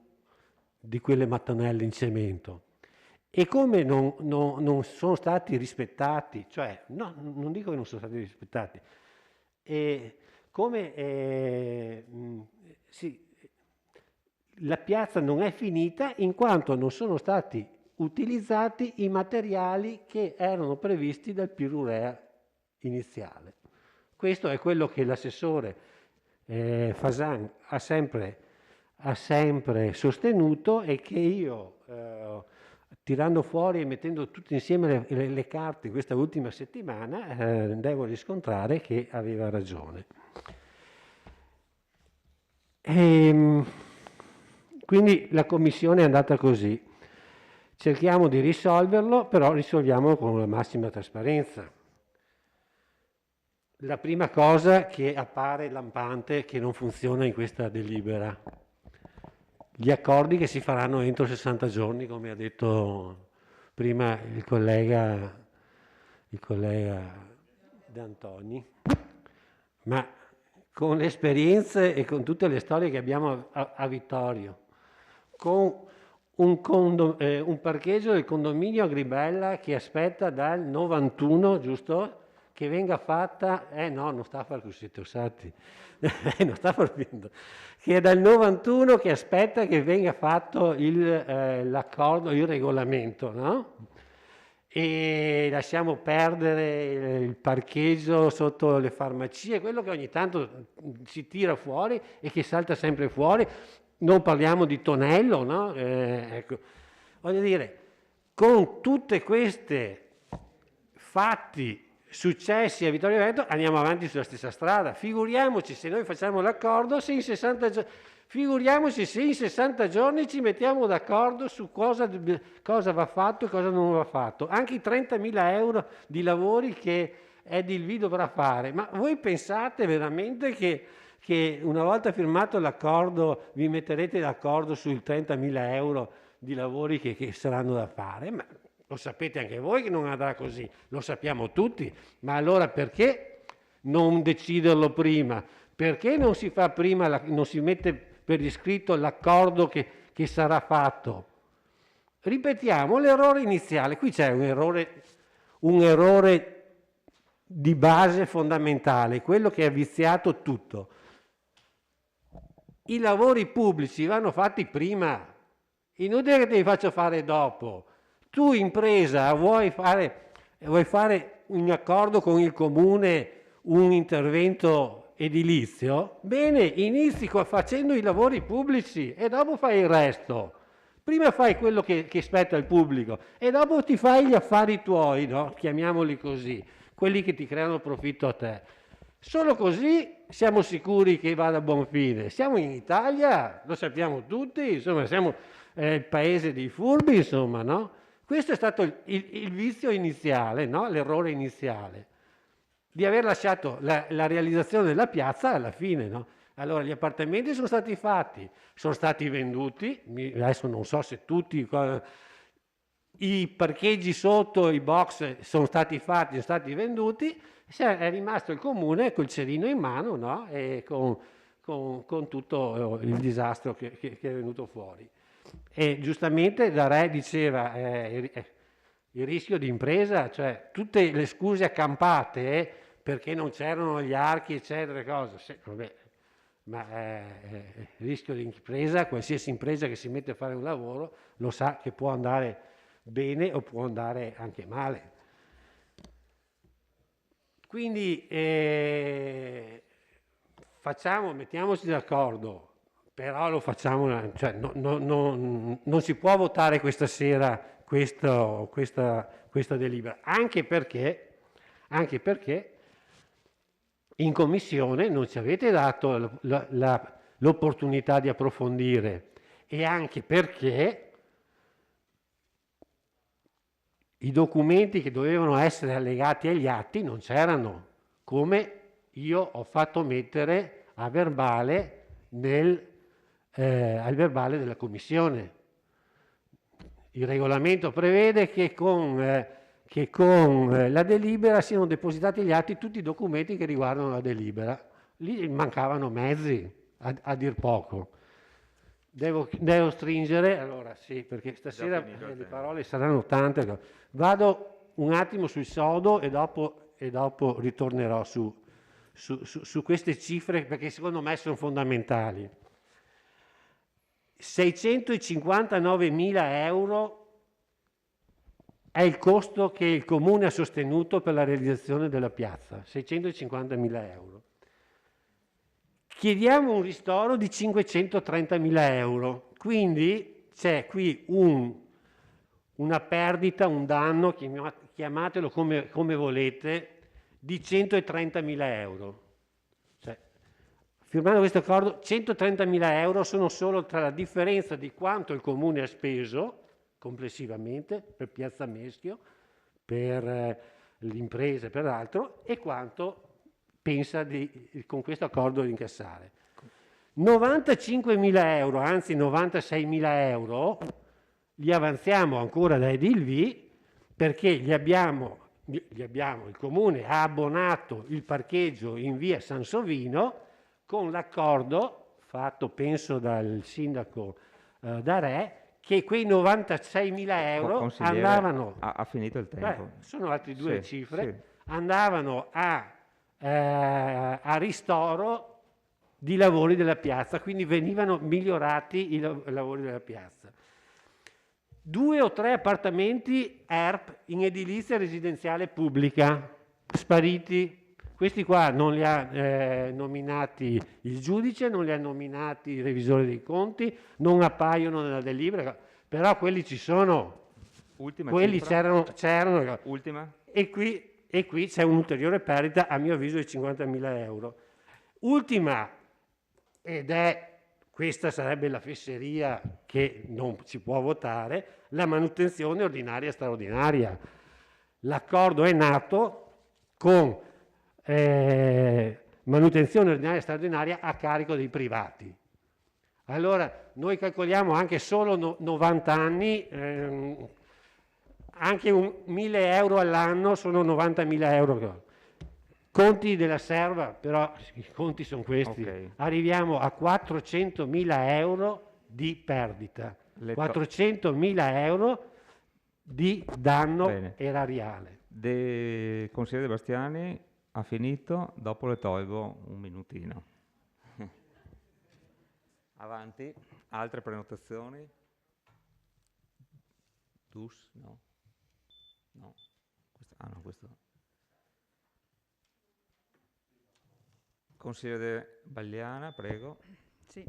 di quelle mattonelle in cemento. E come non sono stati rispettati, cioè no, non dico che non sono stati rispettati, la piazza non è finita in quanto non sono stati utilizzati i materiali che erano previsti dal pirurea iniziale. Questo è quello che l'assessore Fasan ha sempre sostenuto, e che io, tirando fuori e mettendo tutte insieme le carte questa ultima settimana, devo riscontrare che aveva ragione. Quindi la commissione è andata così. Cerchiamo di risolverlo, però risolviamolo con la massima trasparenza. La prima cosa che appare lampante che non funziona in questa delibera: gli accordi che si faranno entro 60 giorni, come ha detto prima il collega De Antoni. Ma con le esperienze e con tutte le storie che abbiamo a Vittorio, con un parcheggio del condominio Agribella che aspetta dal 91, giusto? Che venga fatta, no, non sta a fare così, siete usati, non sta facendo, che è dal 91 che aspetta che venga fatto l'accordo, il regolamento, no? E lasciamo perdere il parcheggio sotto le farmacie, quello che ogni tanto si tira fuori e che salta sempre fuori. Non parliamo di Tonello, no? Ecco. Voglio dire, con tutte queste fatti successi a Vittorio Veneto andiamo avanti sulla stessa strada. Figuriamoci se noi facciamo l'accordo, figuriamoci se in 60 giorni ci mettiamo d'accordo su cosa va fatto e cosa non va fatto. Anche i 30.000 euro di lavori che Edilvi dovrà fare. Ma voi pensate veramente che una volta firmato l'accordo vi metterete d'accordo sui 30.000 euro di lavori che saranno da fare? Ma lo sapete anche voi che non andrà così, lo sappiamo tutti, ma allora perché non deciderlo prima? Perché non si fa prima, non si mette per iscritto l'accordo che sarà fatto? Ripetiamo l'errore iniziale, qui c'è un errore di base fondamentale, quello che ha viziato tutto. I lavori pubblici vanno fatti prima, inutile che te li faccio fare dopo. Tu impresa vuoi fare un accordo con il comune, un intervento edilizio? Bene, inizi facendo i lavori pubblici e dopo fai il resto. Prima fai quello che spetta al pubblico e dopo ti fai gli affari tuoi, no? Chiamiamoli così, quelli che ti creano profitto a te. Solo così siamo sicuri che vada a buon fine. Siamo in Italia, lo sappiamo tutti, insomma, siamo il paese dei furbi, insomma, no? Questo è stato il vizio iniziale, no? L'errore iniziale, di aver lasciato la realizzazione della piazza alla fine, no? Allora gli appartamenti sono stati fatti, sono stati venduti, adesso non so se tutti, i parcheggi sotto i box sono stati fatti, sono stati venduti, è rimasto il comune col cerino in mano, no? E con tutto il disastro che è venuto fuori. E giustamente Darè diceva il rischio di impresa, cioè tutte le scuse accampate perché non c'erano gli archi, eccetera, cose. Vabbè, ma il rischio di impresa, qualsiasi impresa che si mette a fare un lavoro lo sa che può andare bene o può andare anche male. Quindi mettiamoci d'accordo, però lo facciamo, cioè, non si può votare questa sera questa delibera, anche perché in commissione non ci avete dato l'opportunità di approfondire, e anche perché i documenti che dovevano essere allegati agli atti non c'erano, come io ho fatto mettere a verbale al verbale della commissione. Il regolamento prevede che con la delibera siano depositati gli atti tutti i documenti che riguardano la delibera. Lì mancavano mezzi, a dir poco. Devo stringere, allora sì, perché stasera le parole saranno tante. Vado un attimo sul sodo e dopo ritornerò su queste cifre, perché secondo me sono fondamentali. 659.000 euro è il costo che il Comune ha sostenuto per la realizzazione della piazza, 650.000 euro. Chiediamo un ristoro di 530.000 euro, quindi c'è qui una perdita, un danno, chiamatelo come volete, di 130.000 euro. Cioè, firmando questo accordo, 130.000 euro sono solo tra la differenza di quanto il Comune ha speso complessivamente per Piazza Meschio, per le imprese, per l'altro, e quanto pensa con questo accordo di incassare. 95.000 euro, anzi 96.000 euro, li avanziamo ancora da Edilvi, perché il Comune ha abbonato il parcheggio in via Sansovino con l'accordo fatto, penso, dal sindaco Darè, che quei 96.000 euro andavano... Ha finito il tempo. Sono altre due Sì, cifre, sì. andavano a ristoro di lavori della piazza, quindi venivano migliorati i lavori della piazza. 2 o 3 appartamenti ERP in edilizia residenziale pubblica, spariti. Questi qua non li ha nominati il giudice, non li ha nominati il revisore dei conti, non appaiono nella delibera, però quelli ci sono. Ultima quelli cifra. c'erano. Ultima. E qui c'è un'ulteriore perdita, a mio avviso, di 50.000 euro. Ultima, questa sarebbe la fesseria che non si può votare, la manutenzione ordinaria e straordinaria. L'accordo è nato con manutenzione ordinaria e straordinaria a carico dei privati. Allora, noi calcoliamo anche solo 90 anni, anche 1.000 euro all'anno sono 90.000 euro. Conti della serva, però i conti sono questi. Okay. Arriviamo a 400.000 euro di perdita, 400.000 euro di danno erariale. Consigliere De Bastiani ha finito, dopo le tolgo un minutino. Avanti, altre prenotazioni? Dus? No. No. Questo. Consigliere Bagliana, prego. Sì.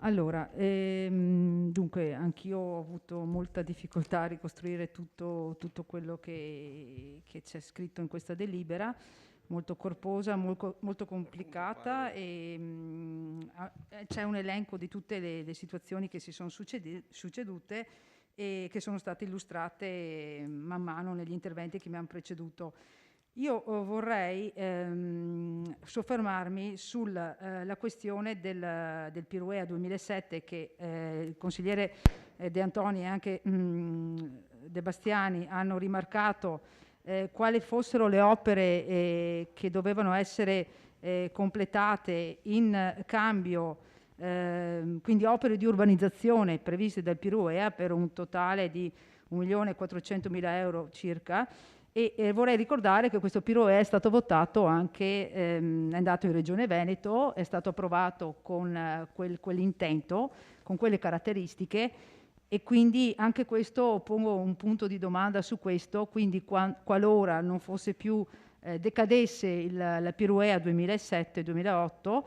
Allora, dunque, anch'io ho avuto molta difficoltà a ricostruire tutto quello che c'è scritto in questa delibera, molto corposa, molto complicata, e c'è un elenco di tutte le situazioni che si sono succedute e che sono state illustrate man mano negli interventi che mi hanno preceduto. Io vorrei soffermarmi sulla questione del Piruea 2007 che il consigliere De Antoni e anche De Bastiani hanno rimarcato quali fossero le opere che dovevano essere completate in cambio, quindi opere di urbanizzazione previste dal Piruea per un totale di 1.400.000 euro circa. E vorrei ricordare che questo Piruea è stato votato anche, è andato in Regione Veneto, è stato approvato con quell'intento, con quelle caratteristiche, e quindi anche questo pongo un punto di domanda su questo, quindi qualora non fosse più decadesse la Piruea 2007-2008,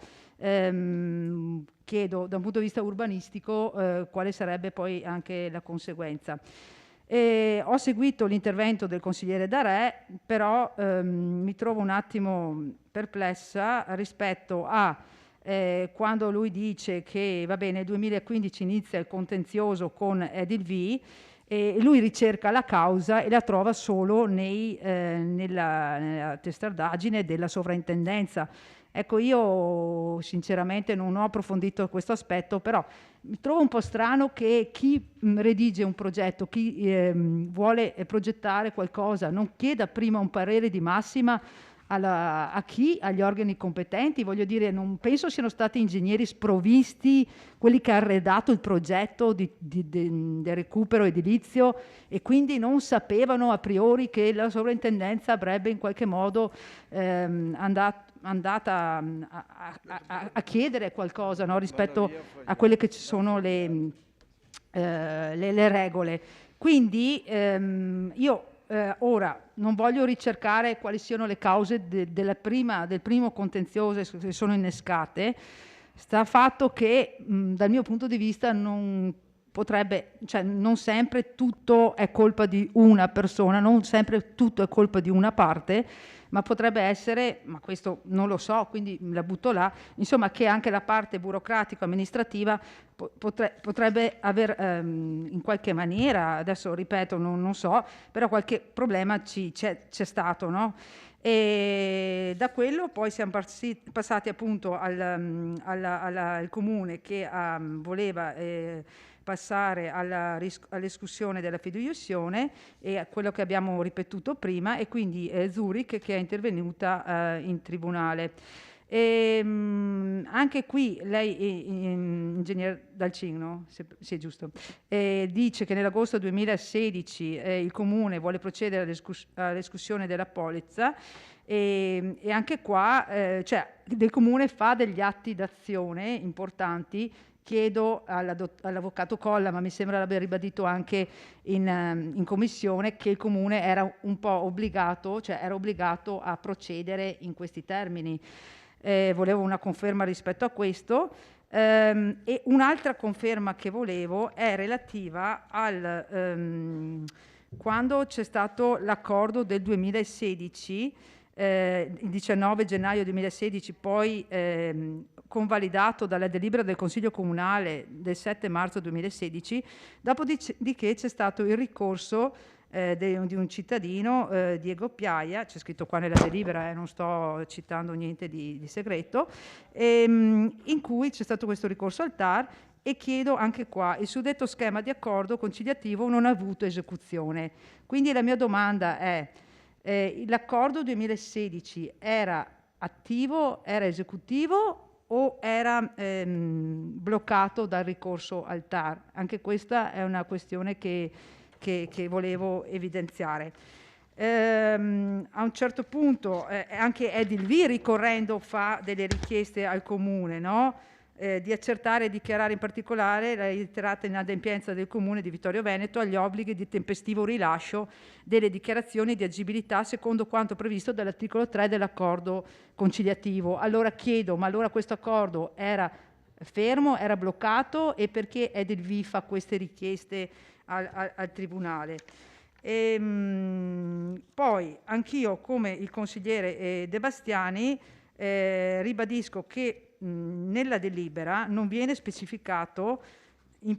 chiedo da un punto di vista urbanistico quale sarebbe poi anche la conseguenza. Ho seguito l'intervento del consigliere Darè, però mi trovo un attimo perplessa rispetto a quando lui dice che va bene, nel 2015 inizia il contenzioso con Edilv e lui ricerca la causa e la trova solo nella testardaggine della sovrintendenza. Ecco, io sinceramente non ho approfondito questo aspetto, però mi trovo un po' strano che chi redige un progetto, chi vuole progettare qualcosa, non chieda prima un parere di massima a chi? Agli organi competenti. Voglio dire, non penso siano stati ingegneri sprovvisti quelli che hanno arredato il progetto del recupero edilizio e quindi non sapevano a priori che la sovrintendenza avrebbe in qualche modo andata a chiedere qualcosa, no? Rispetto a quelle che ci sono le regole. Quindi io ora non voglio ricercare quali siano le cause del primo contenzioso che sono innescate. Sta fatto che dal mio punto di vista non sempre tutto è colpa di una persona, non sempre tutto è colpa di una parte, ma potrebbe essere, ma questo non lo so, quindi la butto là, insomma, che anche la parte burocratico-amministrativa potrebbe aver in qualche maniera, adesso ripeto, non so, però qualche problema c'è stato, no? E da quello poi siamo passati appunto al comune che voleva passare all'escussione della fideiussione, e a quello che abbiamo ripetuto prima, e quindi Zurich che è intervenuta in tribunale. Anche qui lei, ingegner Dalcin, se è giusto, dice che nell'agosto 2016 il comune vuole procedere all'escussione della polizza, e anche qua cioè, il comune fa degli atti d'azione importanti. Chiedo all'avvocato Colla, ma mi sembra l'abbia ribadito anche in commissione, che il comune era un po' obbligato, cioè era obbligato a procedere in questi termini. Volevo una conferma rispetto a questo. E un'altra conferma che volevo è relativa quando c'è stato l'accordo del 2016, il 19 gennaio 2016, poi convalidato dalla delibera del Consiglio Comunale del 7 marzo 2016, dopodiché c'è stato il ricorso di un cittadino, Diego Piaia, c'è scritto qua nella delibera, non sto citando niente di segreto, in cui c'è stato questo ricorso al TAR, e chiedo anche qua, il suddetto schema di accordo conciliativo non ha avuto esecuzione. Quindi la mia domanda è, l'accordo 2016 era attivo, era esecutivo o era bloccato dal ricorso al TAR? Anche questa è una questione che volevo evidenziare. A un certo punto anche Edilv, ricorrendo, fa delle richieste al comune, no? Di accertare e dichiarare in particolare la reiterata inadempienza del comune di Vittorio Veneto agli obblighi di tempestivo rilascio delle dichiarazioni di agibilità secondo quanto previsto dall'articolo 3 dell'accordo conciliativo. Allora chiedo, ma allora questo accordo era fermo, era bloccato, e perché Edilv fa queste richieste al tribunale? Poi anch'io, come il consigliere De Bastiani, ribadisco che nella delibera non viene specificato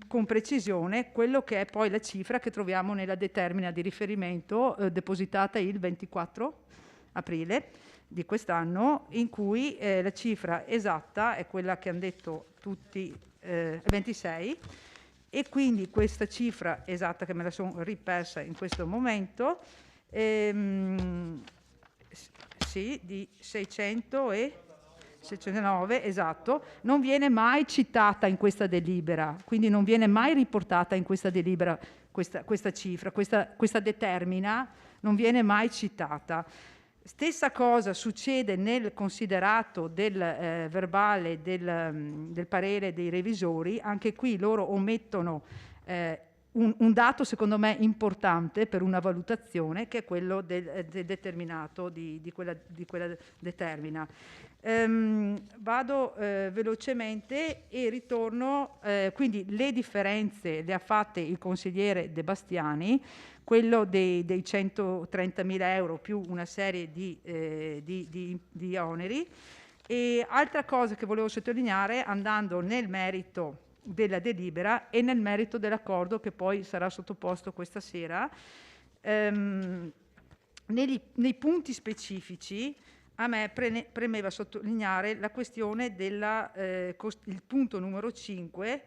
con precisione quello che è poi la cifra che troviamo nella determina di riferimento depositata il 24 aprile di quest'anno, in cui la cifra esatta è quella che hanno detto tutti, 26, e quindi questa cifra esatta, che me la sono ripersa in questo momento, sì, di 609, esatto, non viene mai citata in questa delibera, quindi non viene mai riportata in questa delibera questa cifra, questa determina non viene mai citata. Stessa cosa succede nel considerato del verbale del parere dei revisori. Anche qui loro omettono un dato secondo me importante per una valutazione, che è quello del determinato di quella determina. Vado velocemente e ritorno, quindi le differenze le ha fatte il consigliere De Bastiani, quello dei 130.000 euro più una serie di oneri. E altra cosa che volevo sottolineare, andando nel merito della delibera e nel merito dell'accordo che poi sarà sottoposto questa sera, nei punti specifici a me premeva sottolineare la questione il punto numero 5,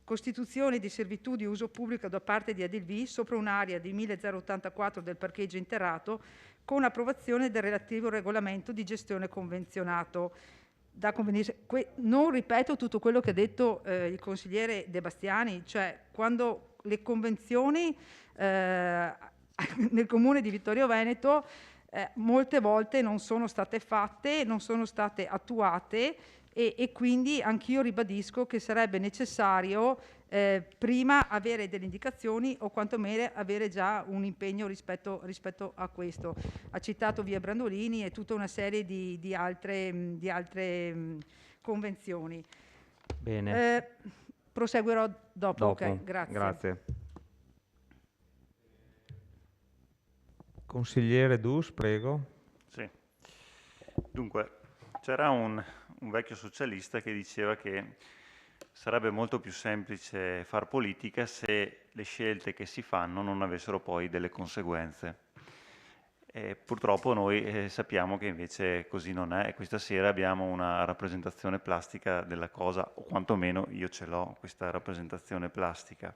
costituzione di servitù di uso pubblico da parte di Adilvi sopra un'area di 1084 del parcheggio interrato, con approvazione del relativo regolamento di gestione convenzionato. Non ripeto tutto quello che ha detto il consigliere De Bastiani, cioè quando le convenzioni nel comune di Vittorio Veneto molte volte non sono state fatte, non sono state attuate, e quindi anch'io ribadisco che sarebbe necessario prima avere delle indicazioni, o quantomeno avere già un impegno rispetto a questo. Ha citato via Brandolini e tutta una serie di altre convenzioni. Bene. Proseguirò dopo. Ok, Grazie. Consigliere Dus, prego. Sì. Dunque, c'era un vecchio socialista che diceva che sarebbe molto più semplice far politica se le scelte che si fanno non avessero poi delle conseguenze. E purtroppo noi sappiamo che invece così non è, e questa sera abbiamo una rappresentazione plastica della cosa, o quantomeno io ce l'ho, questa rappresentazione plastica.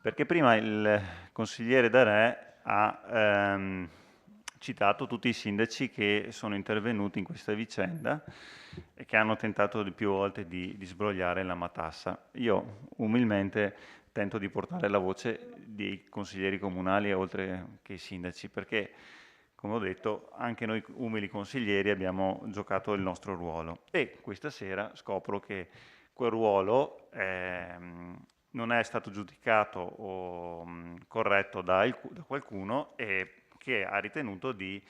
Perché prima il consigliere Darè ha citato tutti i sindaci che sono intervenuti in questa vicenda e che hanno tentato di più volte di sbrogliare la matassa. Io umilmente tento di portare la voce dei consiglieri comunali oltre che i sindaci, perché, come ho detto, anche noi umili consiglieri abbiamo giocato il nostro ruolo, e questa sera scopro che quel ruolo non è stato giudicato o corretto da qualcuno, e che ha ritenuto di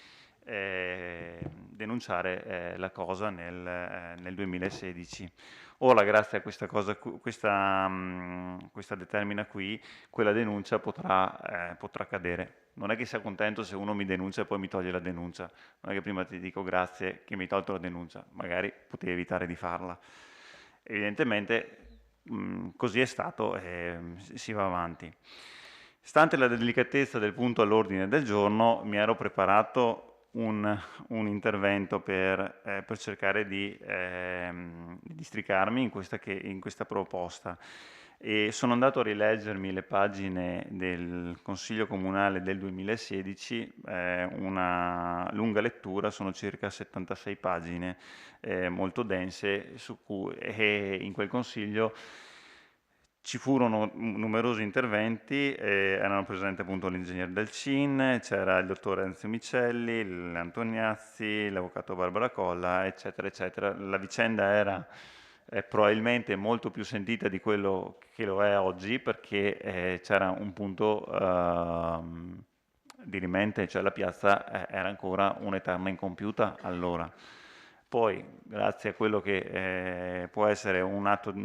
denunciare la cosa nel 2016. Ora, grazie a questa determina qui, quella denuncia potrà cadere. Non è che sia contento se uno mi denuncia e poi mi toglie la denuncia, non è che prima ti dico grazie che mi hai tolto la denuncia, magari potevi evitare di farla. Evidentemente così è stato e si va avanti. Stante la delicatezza del punto all'ordine del giorno, mi ero preparato un intervento per cercare di districarmi in questa proposta, e sono andato a rileggermi le pagine del Consiglio Comunale del 2016, una lunga lettura, sono circa 76 pagine molto dense, e in quel Consiglio ci furono numerosi interventi, erano presenti appunto l'ingegnere del CIN, c'era il dottor Enzio Micelli, l'Antoniazzi, l'avvocato Barbara Colla, eccetera, eccetera. La vicenda era probabilmente molto più sentita di quello che lo è oggi, perché c'era un punto dirimente, cioè la piazza era ancora un'eterna incompiuta allora. Poi, grazie a quello che può essere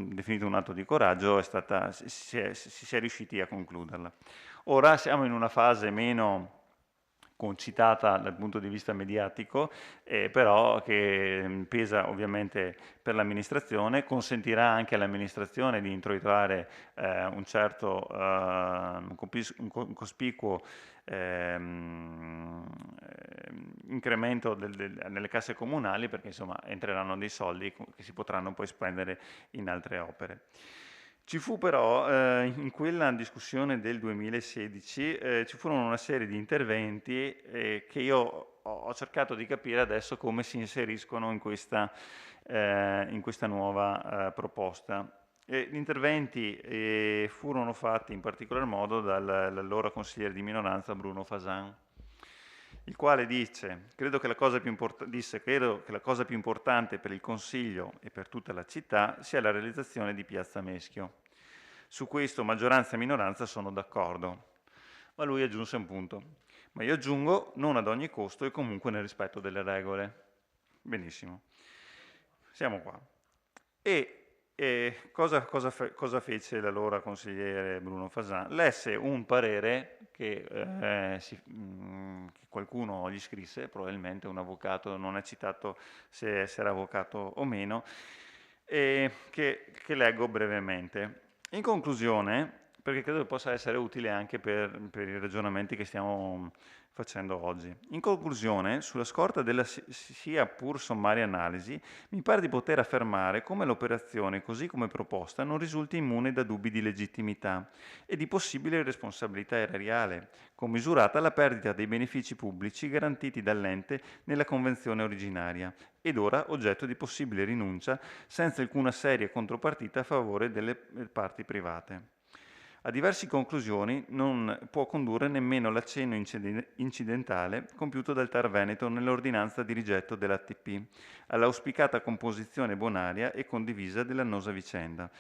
definito un atto di coraggio, si è riusciti a concluderla. Ora siamo in una fase meno concitata dal punto di vista mediatico, però che pesa ovviamente per l'amministrazione, consentirà anche all'amministrazione di introitare un certo un cospicuo incremento nelle casse comunali, perché insomma entreranno dei soldi che si potranno poi spendere in altre opere. Ci fu però in quella discussione del 2016 ci furono una serie di interventi che io ho cercato di capire adesso come si inseriscono in questa nuova proposta. Gli interventi furono fatti in particolar modo dall'allora consigliere di minoranza Bruno Fasan, il quale credo che la cosa più importante per il Consiglio e per tutta la città sia la realizzazione di Piazza Meschio. Su questo maggioranza e minoranza sono d'accordo, ma lui aggiunse un punto. Ma io aggiungo non ad ogni costo e comunque nel rispetto delle regole. Benissimo, siamo qua. Cosa fece l'allora consigliere Bruno Fasan? Lesse un parere che qualcuno gli scrisse, probabilmente un avvocato, non è citato se era avvocato o meno, che leggo brevemente. In conclusione, perché credo che possa essere utile anche per i ragionamenti che stiamo facendo oggi. In conclusione, sulla scorta della sia pur sommaria analisi, mi pare di poter affermare come l'operazione, così come proposta, non risulti immune da dubbi di legittimità e di possibile responsabilità erariale, commisurata alla perdita dei benefici pubblici garantiti dall'ente nella convenzione originaria, ed ora oggetto di possibile rinuncia senza alcuna seria contropartita a favore delle parti private. A diverse conclusioni non può condurre nemmeno l'accenno incidentale compiuto dal TAR Veneto nell'ordinanza di rigetto dell'ATP, all'auspicata composizione bonaria e condivisa dell'annosa vicenda,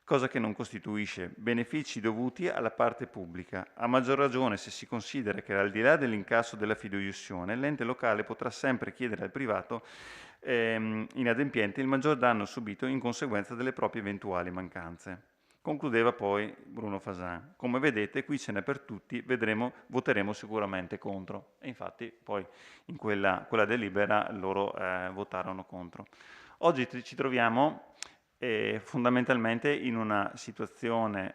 cosa che non costituisce benefici dovuti alla parte pubblica, a maggior ragione se si considera che al di là dell'incasso della fideiussione, l'ente locale potrà sempre chiedere al privato inadempiente il maggior danno subito in conseguenza delle proprie eventuali mancanze. Concludeva poi Bruno Fasan. Come vedete, qui ce n'è per tutti, voteremo sicuramente contro. E infatti poi in quella delibera loro votarono contro. Oggi ci troviamo fondamentalmente in una situazione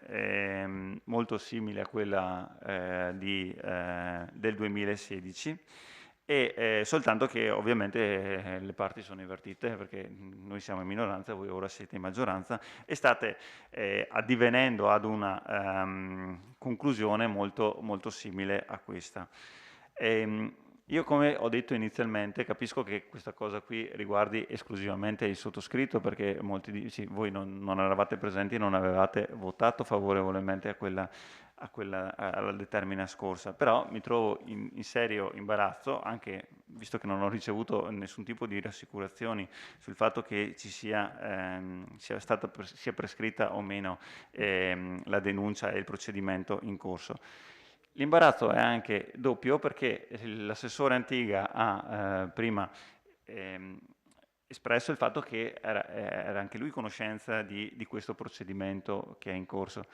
molto simile a quella del 2016, soltanto che ovviamente le parti sono invertite, perché noi siamo in minoranza, voi ora siete in maggioranza e state addivenendo ad una conclusione molto, molto simile a questa. Io, come ho detto inizialmente, capisco che questa cosa qui riguardi esclusivamente il sottoscritto, perché molti di voi non eravate presenti e non avevate votato favorevolmente alla determina scorsa, però mi trovo in serio imbarazzo, anche visto che non ho ricevuto nessun tipo di rassicurazioni sul fatto che ci sia prescritta o meno la denuncia e il procedimento in corso. L'imbarazzo è anche doppio perché l'assessore Antiga ha prima espresso il fatto che era anche lui conoscenza di questo procedimento che è in corso.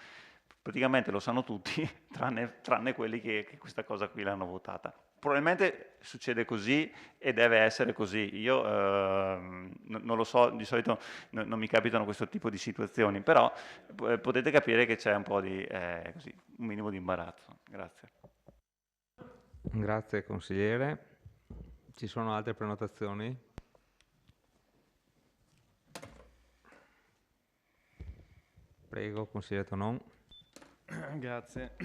Praticamente lo sanno tutti, tranne quelli che questa cosa qui l'hanno votata. Probabilmente succede così e deve essere così. Io non lo so, di solito non mi capitano questo tipo di situazioni, però potete capire che c'è un po' di un minimo di imbarazzo. Grazie. Grazie consigliere. Ci sono altre prenotazioni? Prego, consigliere Tonon. Grazie.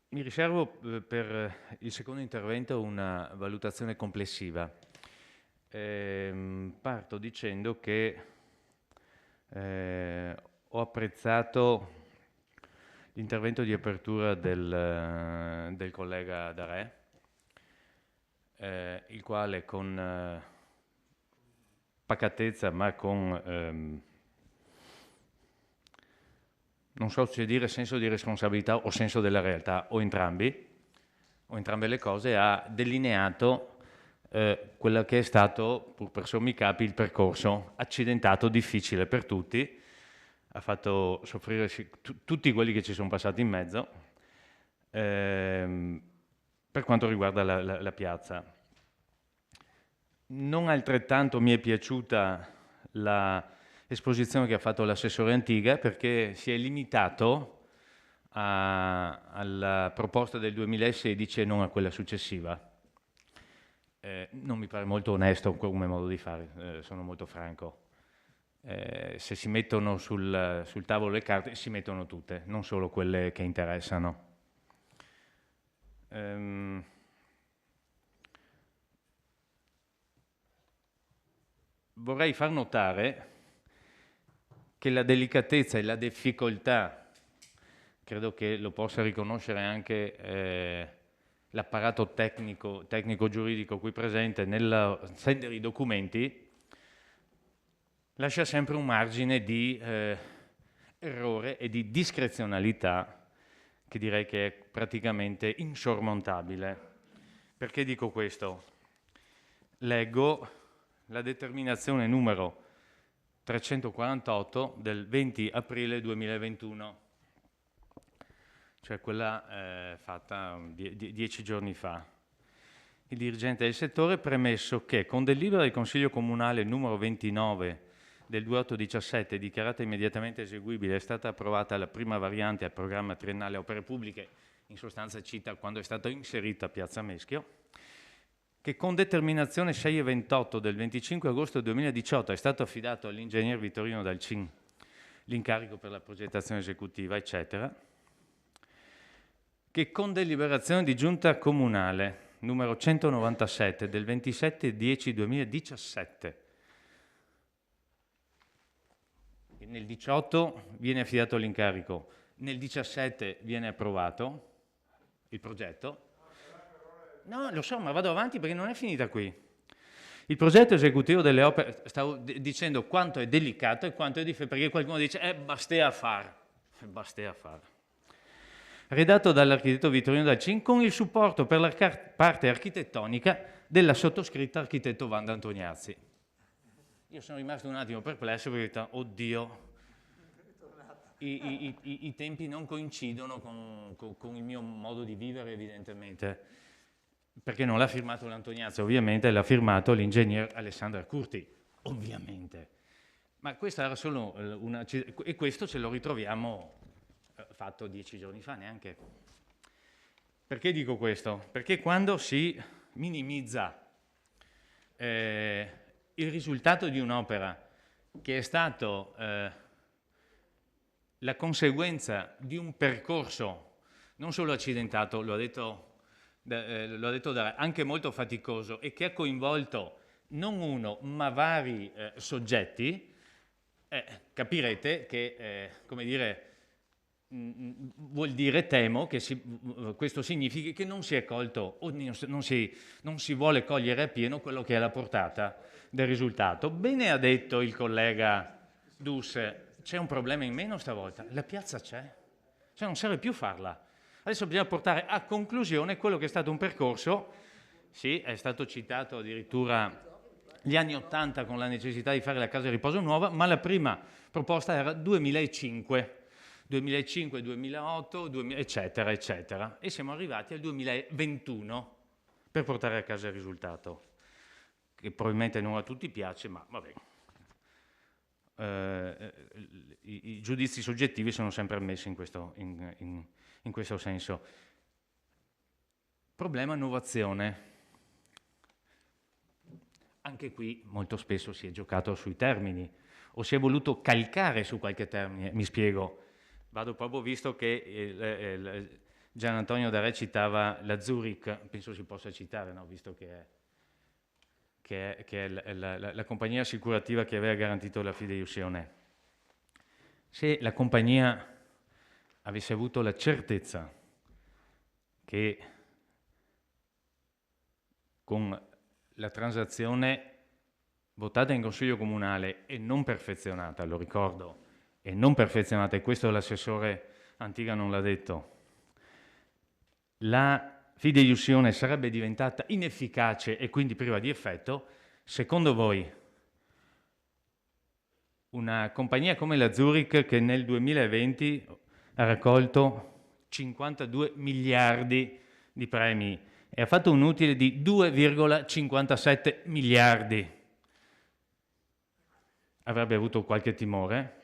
Mi riservo per il secondo intervento una valutazione complessiva. Parto dicendo che ho apprezzato l'intervento di apertura del collega Darè, il quale con pacatezza ma con non so se dire senso di responsabilità o senso della realtà, o entrambe le cose, ha delineato quello che è stato, pur per sommi capi, il percorso accidentato, difficile per tutti, ha fatto soffrire tutti quelli che ci sono passati in mezzo, per quanto riguarda la piazza. Non altrettanto mi è piaciuta l'esposizione che ha fatto l'assessore Antiga, perché si è limitato alla proposta del 2016 e non a quella successiva. Non mi pare molto onesto come modo di fare, sono molto franco. Se si mettono sul tavolo le carte, si mettono tutte, non solo quelle che interessano. Vorrei far notare che la delicatezza e la difficoltà, credo che lo possa riconoscere anche l'apparato tecnico-giuridico qui presente, nel stendere i documenti, lascia sempre un margine di errore e di discrezionalità che direi che è praticamente insormontabile. Perché dico questo? Leggo la determinazione numero 348 del 20 aprile 2021, cioè quella fatta 10 giorni fa. Il dirigente del settore, premesso che con delibera del Consiglio Comunale numero 29 del 28/17, dichiarata immediatamente eseguibile, è stata approvata la prima variante al programma triennale opere pubbliche, in sostanza cita quando è stata inserita Piazza Meschio, che con determinazione 6 e 28 del 25 agosto 2018 è stato affidato all'ingegner Vittorino Dalcin l'incarico per la progettazione esecutiva, eccetera, che con deliberazione di giunta comunale numero 197 del 27/10/2017, nel 18 viene affidato l'incarico, nel 17 viene approvato il progetto. No, lo so, ma vado avanti perché non è finita qui. Il progetto esecutivo delle opere, stavo dicendo quanto è delicato e quanto è difficile, perché qualcuno dice bastea far. Redatto dall'architetto Vittorino Dalcin con il supporto per la parte architettonica della sottoscritta architetto Wanda Antoniazzi. Io sono rimasto un attimo perplesso perché ho detto, oddio, i tempi non coincidono con il mio modo di vivere evidentemente. Perché non l'ha firmato l'Antoniazzi, ovviamente, l'ha firmato l'ingegner Alessandra Curti, ovviamente. Ma questa era solo una... E questo ce lo ritroviamo fatto 10 giorni fa, neanche. Perché dico questo? Perché quando si minimizza il risultato di un'opera che è stato la conseguenza di un percorso non solo accidentato, lo ha detto anche molto faticoso e che ha coinvolto non uno ma vari soggetti, capirete che, come dire, vuol dire, temo, che questo significhi che non si è colto o non si vuole cogliere appieno quello che è la portata del risultato. Bene ha detto il collega Dus, c'è un problema in meno stavolta, la piazza c'è, cioè non serve più farla. Adesso bisogna portare a conclusione quello che è stato un percorso, sì, è stato citato addirittura gli anni '80 con la necessità di fare la casa di riposo nuova, ma la prima proposta era 2005, 2008, eccetera, eccetera. E siamo arrivati al 2021 per portare a casa il risultato, che probabilmente non a tutti piace, ma vabbè. I giudizi soggettivi sono sempre ammessi in questo senso. Problema innovazione. Anche qui molto spesso si è giocato sui termini o si è voluto calcare su qualche termine. Mi spiego. Vado proprio, visto che Gian Antonio Darè citava la Zurich, penso si possa citare, no? Visto che è la compagnia assicurativa che aveva garantito la fideiussione. Se la compagnia avesse avuto la certezza che con la transazione votata in Consiglio Comunale e non perfezionata, lo ricordo, e non perfezionata, e questo l'assessore Antiga non l'ha detto, la fideiussione sarebbe diventata inefficace e quindi priva di effetto, secondo voi una compagnia come la Zurich che nel 2020 ha raccolto 52 miliardi di premi e ha fatto un utile di 2,57 miliardi. Avrebbe avuto qualche timore?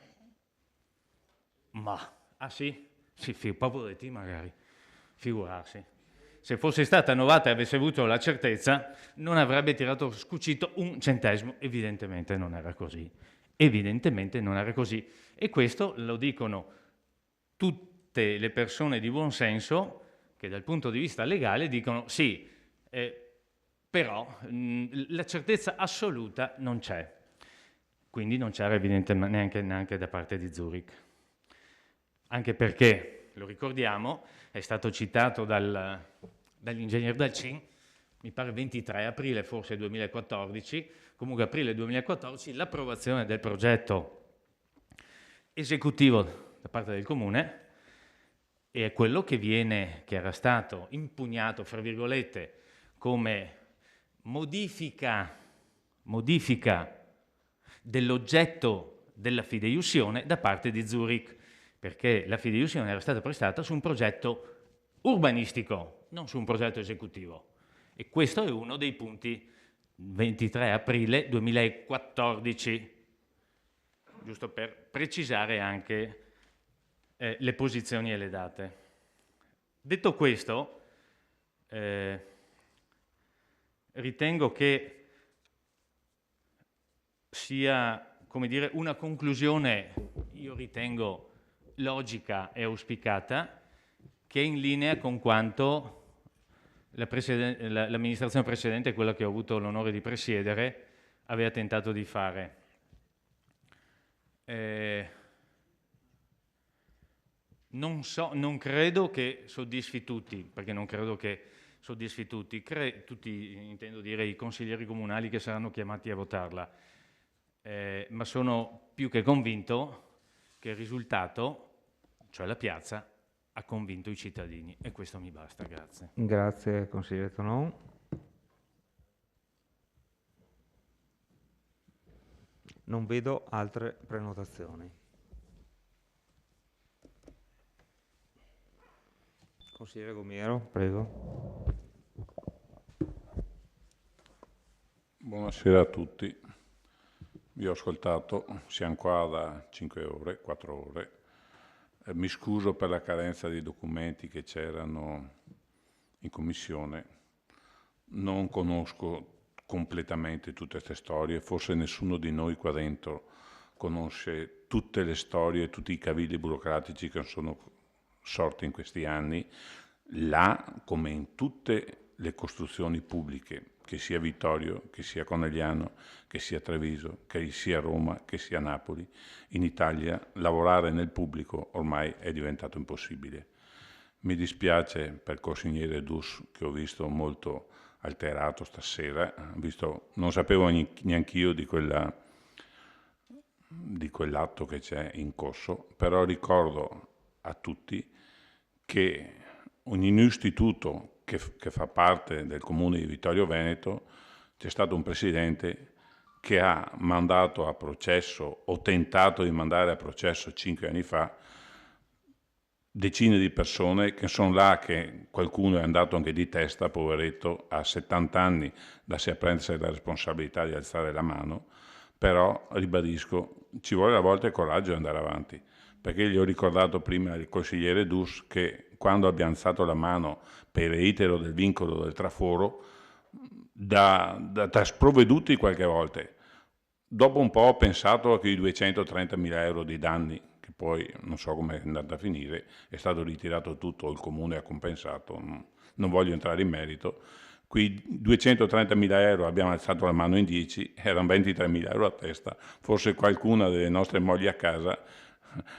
Ma, ah sì? Sì, poveretti magari, figurarsi. Se fosse stata Novata e avesse avuto la certezza, non avrebbe tirato scucito un centesimo. Evidentemente non era così. Evidentemente non era così. E questo lo dicono tutte le persone di buon senso che dal punto di vista legale dicono sì, però la certezza assoluta non c'è. Quindi non c'era evidentemente neanche da parte di Zurich. Anche perché, lo ricordiamo, è stato citato dall'ingegner Dalcin, mi pare 23 aprile forse 2014, comunque aprile 2014, l'approvazione del progetto esecutivo da parte del Comune è quello che era stato impugnato, fra virgolette, come modifica dell'oggetto della fideiussione da parte di Zurich, perché la fideiussione era stata prestata su un progetto urbanistico, non su un progetto esecutivo. E questo è uno dei punti 23 aprile 2014, giusto per precisare anche le posizioni e le date. Detto questo, ritengo che sia, come dire, una conclusione, io ritengo logica e auspicata, che è in linea con quanto l'amministrazione precedente, quella che ho avuto l'onore di presiedere, aveva tentato di fare. Non credo che soddisfi tutti, perché non credo che soddisfi tutti, tutti intendo dire i consiglieri comunali che saranno chiamati a votarla, ma sono più che convinto che il risultato, cioè la piazza, ha convinto i cittadini e questo mi basta, grazie. Grazie consigliere Tonon. Non vedo altre prenotazioni. Consigliere Gomiero, prego. Buonasera a tutti. Vi ho ascoltato, siamo qua da 5 ore, 4 ore. Mi scuso per la carenza di documenti che c'erano in commissione. Non conosco completamente tutte queste storie, forse nessuno di noi qua dentro conosce tutte le storie, tutti i cavilli burocratici che sono sorti in questi anni, là come in tutte le costruzioni pubbliche, che sia Vittorio, che sia Conegliano, che sia Treviso, che sia Roma, che sia Napoli. In Italia lavorare nel pubblico ormai è diventato impossibile. Mi dispiace per il consigliere Dus, che ho visto molto alterato stasera, non sapevo neanch'io di quell'atto che c'è in corso, però ricordo a tutti che in un istituto che fa parte del comune di Vittorio Veneto c'è stato un presidente che ha mandato a processo o tentato di mandare a processo 5 anni fa decine di persone che sono là, che qualcuno è andato anche di testa, poveretto, a 70 anni da sé a prendersi la responsabilità di alzare la mano, però ribadisco, ci vuole a volte il coraggio di andare avanti, perché gli ho ricordato prima il consigliere Dus che quando abbiamo alzato la mano per il reitero del vincolo del traforo, da sprovveduti qualche volta, dopo un po' ho pensato che i 230.000 euro di danni, che poi non so come è andata a finire, è stato ritirato tutto, il comune ha compensato, non voglio entrare in merito, qui 230.000 euro abbiamo alzato la mano in 10, erano 23.000 euro a testa, forse qualcuna delle nostre mogli a casa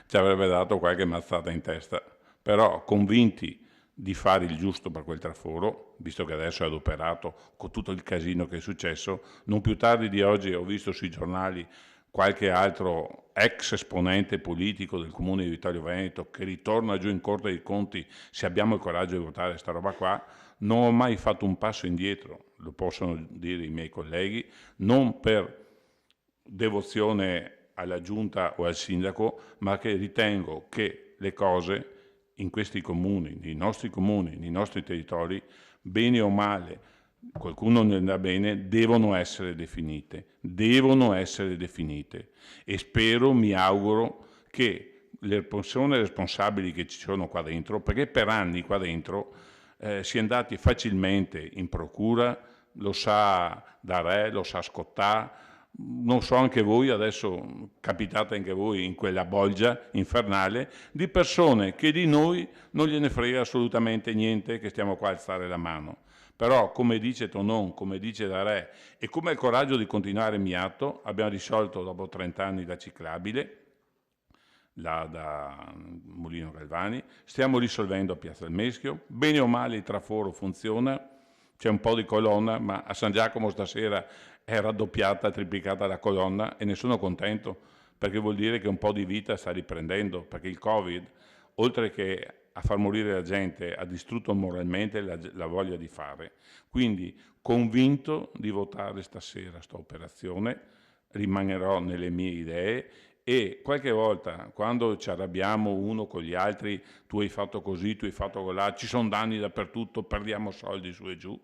ci avrebbe dato qualche mazzata in testa, però convinti di fare il giusto per quel traforo, visto che adesso è adoperato con tutto il casino che è successo. Non più tardi di oggi ho visto sui giornali qualche altro ex esponente politico del comune di Vittorio Veneto che ritorna giù in Corte dei Conti se abbiamo il coraggio di votare sta roba qua. Non ho mai fatto un passo indietro, lo possono dire i miei colleghi, non per devozione alla giunta o al sindaco, ma che ritengo che le cose in questi comuni, nei nostri territori, bene o male, qualcuno ne andrà bene, devono essere definite e spero, mi auguro che le persone responsabili che ci sono qua dentro, perché per anni qua dentro si è andati facilmente in procura, lo sa Darè, lo sa Scottà, non so anche voi, adesso capitate anche voi in quella bolgia infernale di persone che di noi non gliene frega assolutamente niente, che stiamo qua a alzare la mano. Però, come dice Tonon, come dice Darè, e come ha il coraggio di continuare Miatto, abbiamo risolto dopo 30 anni la ciclabile, là da Mulino Galvani, stiamo risolvendo a Piazza del Meschio, bene o male il traforo funziona, c'è un po' di colonna, ma a San Giacomo stasera è raddoppiata, triplicata la colonna e ne sono contento, perché vuol dire che un po' di vita sta riprendendo, perché il Covid, oltre che a far morire la gente, ha distrutto moralmente la voglia di fare. Quindi convinto di votare stasera sta operazione, rimanerò nelle mie idee e qualche volta quando ci arrabbiamo uno con gli altri, tu hai fatto così, tu hai fatto colà, ci sono danni dappertutto, perdiamo soldi su e giù,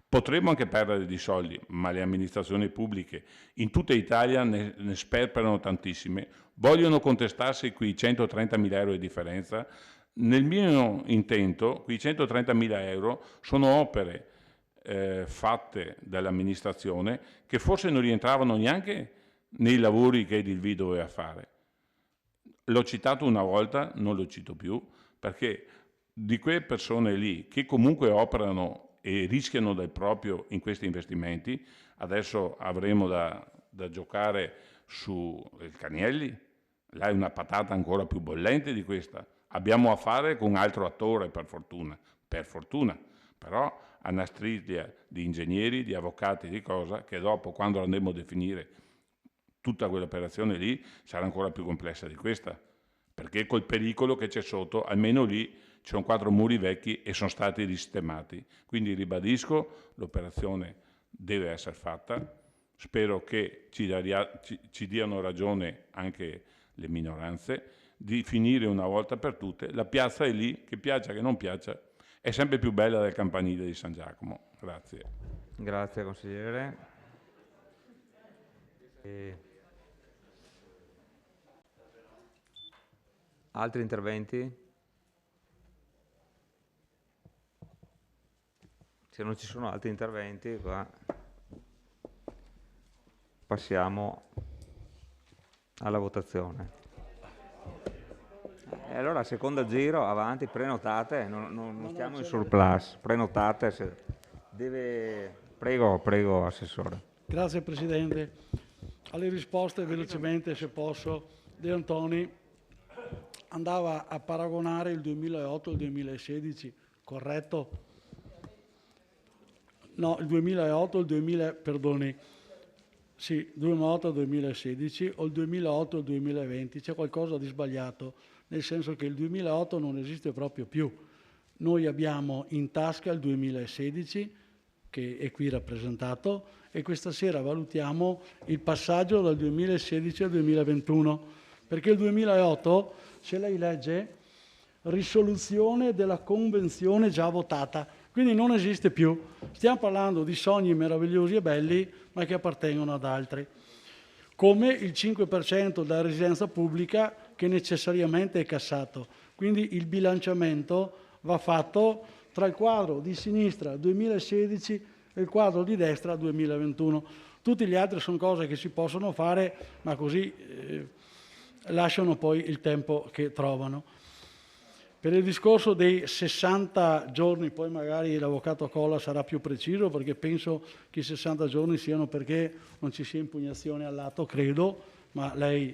potremmo anche perdere di soldi, ma le amministrazioni pubbliche in tutta Italia ne sperperano tantissime, vogliono contestarsi quei 130.000 euro di differenza. Nel mio intento, quei 130.000 euro sono opere fatte dall'amministrazione che forse non rientravano neanche nei lavori che Edilvi doveva fare. L'ho citato una volta, non lo cito più, perché di quelle persone lì che comunque operano e rischiano del proprio in questi investimenti, adesso avremo da giocare su il Canielli, là è una patata ancora più bollente di questa. Abbiamo a fare con un altro attore, per fortuna, però a una striglia di ingegneri, di avvocati, di cosa, che dopo, quando andremo a definire tutta quell'operazione lì, sarà ancora più complessa di questa, perché col pericolo che c'è sotto, almeno lì ci sono 4 muri vecchi e sono stati risistemati. Quindi ribadisco, l'operazione deve essere fatta, spero che ci diano ragione anche le minoranze, di finire una volta per tutte. La piazza è lì, che piaccia che non piaccia, è sempre più bella del campanile di San Giacomo. Grazie. Grazie consigliere. Altri interventi? Se non ci sono altri interventi, qua passiamo alla votazione. E allora, secondo giro, avanti, prenotate, non stiamo in surplus, prenotate. Prego, Assessore. Grazie Presidente. Alle risposte velocemente, se posso, De Antoni andava a paragonare il 2008 al 2016, corretto? No, il 2008 al 2008 al 2016 o il 2008 al 2020, c'è qualcosa di sbagliato, nel senso che il 2008 non esiste proprio più. Noi abbiamo in tasca il 2016, che è qui rappresentato, e questa sera valutiamo il passaggio dal 2016 al 2021, perché il 2008, se lei legge, risoluzione della convenzione già votata, quindi non esiste più. Stiamo parlando di sogni meravigliosi e belli, ma che appartengono ad altri. Come il 5% della residenza pubblica che necessariamente è cassato. Quindi il bilanciamento va fatto tra il quadro di sinistra 2016 e il quadro di destra 2021. Tutti gli altri sono cose che si possono fare, ma così lasciano poi il tempo che trovano. Per il discorso dei 60 giorni, poi magari l'Avvocato Colla sarà più preciso, perché penso che i 60 giorni siano perché non ci sia impugnazione all'atto, credo, ma lei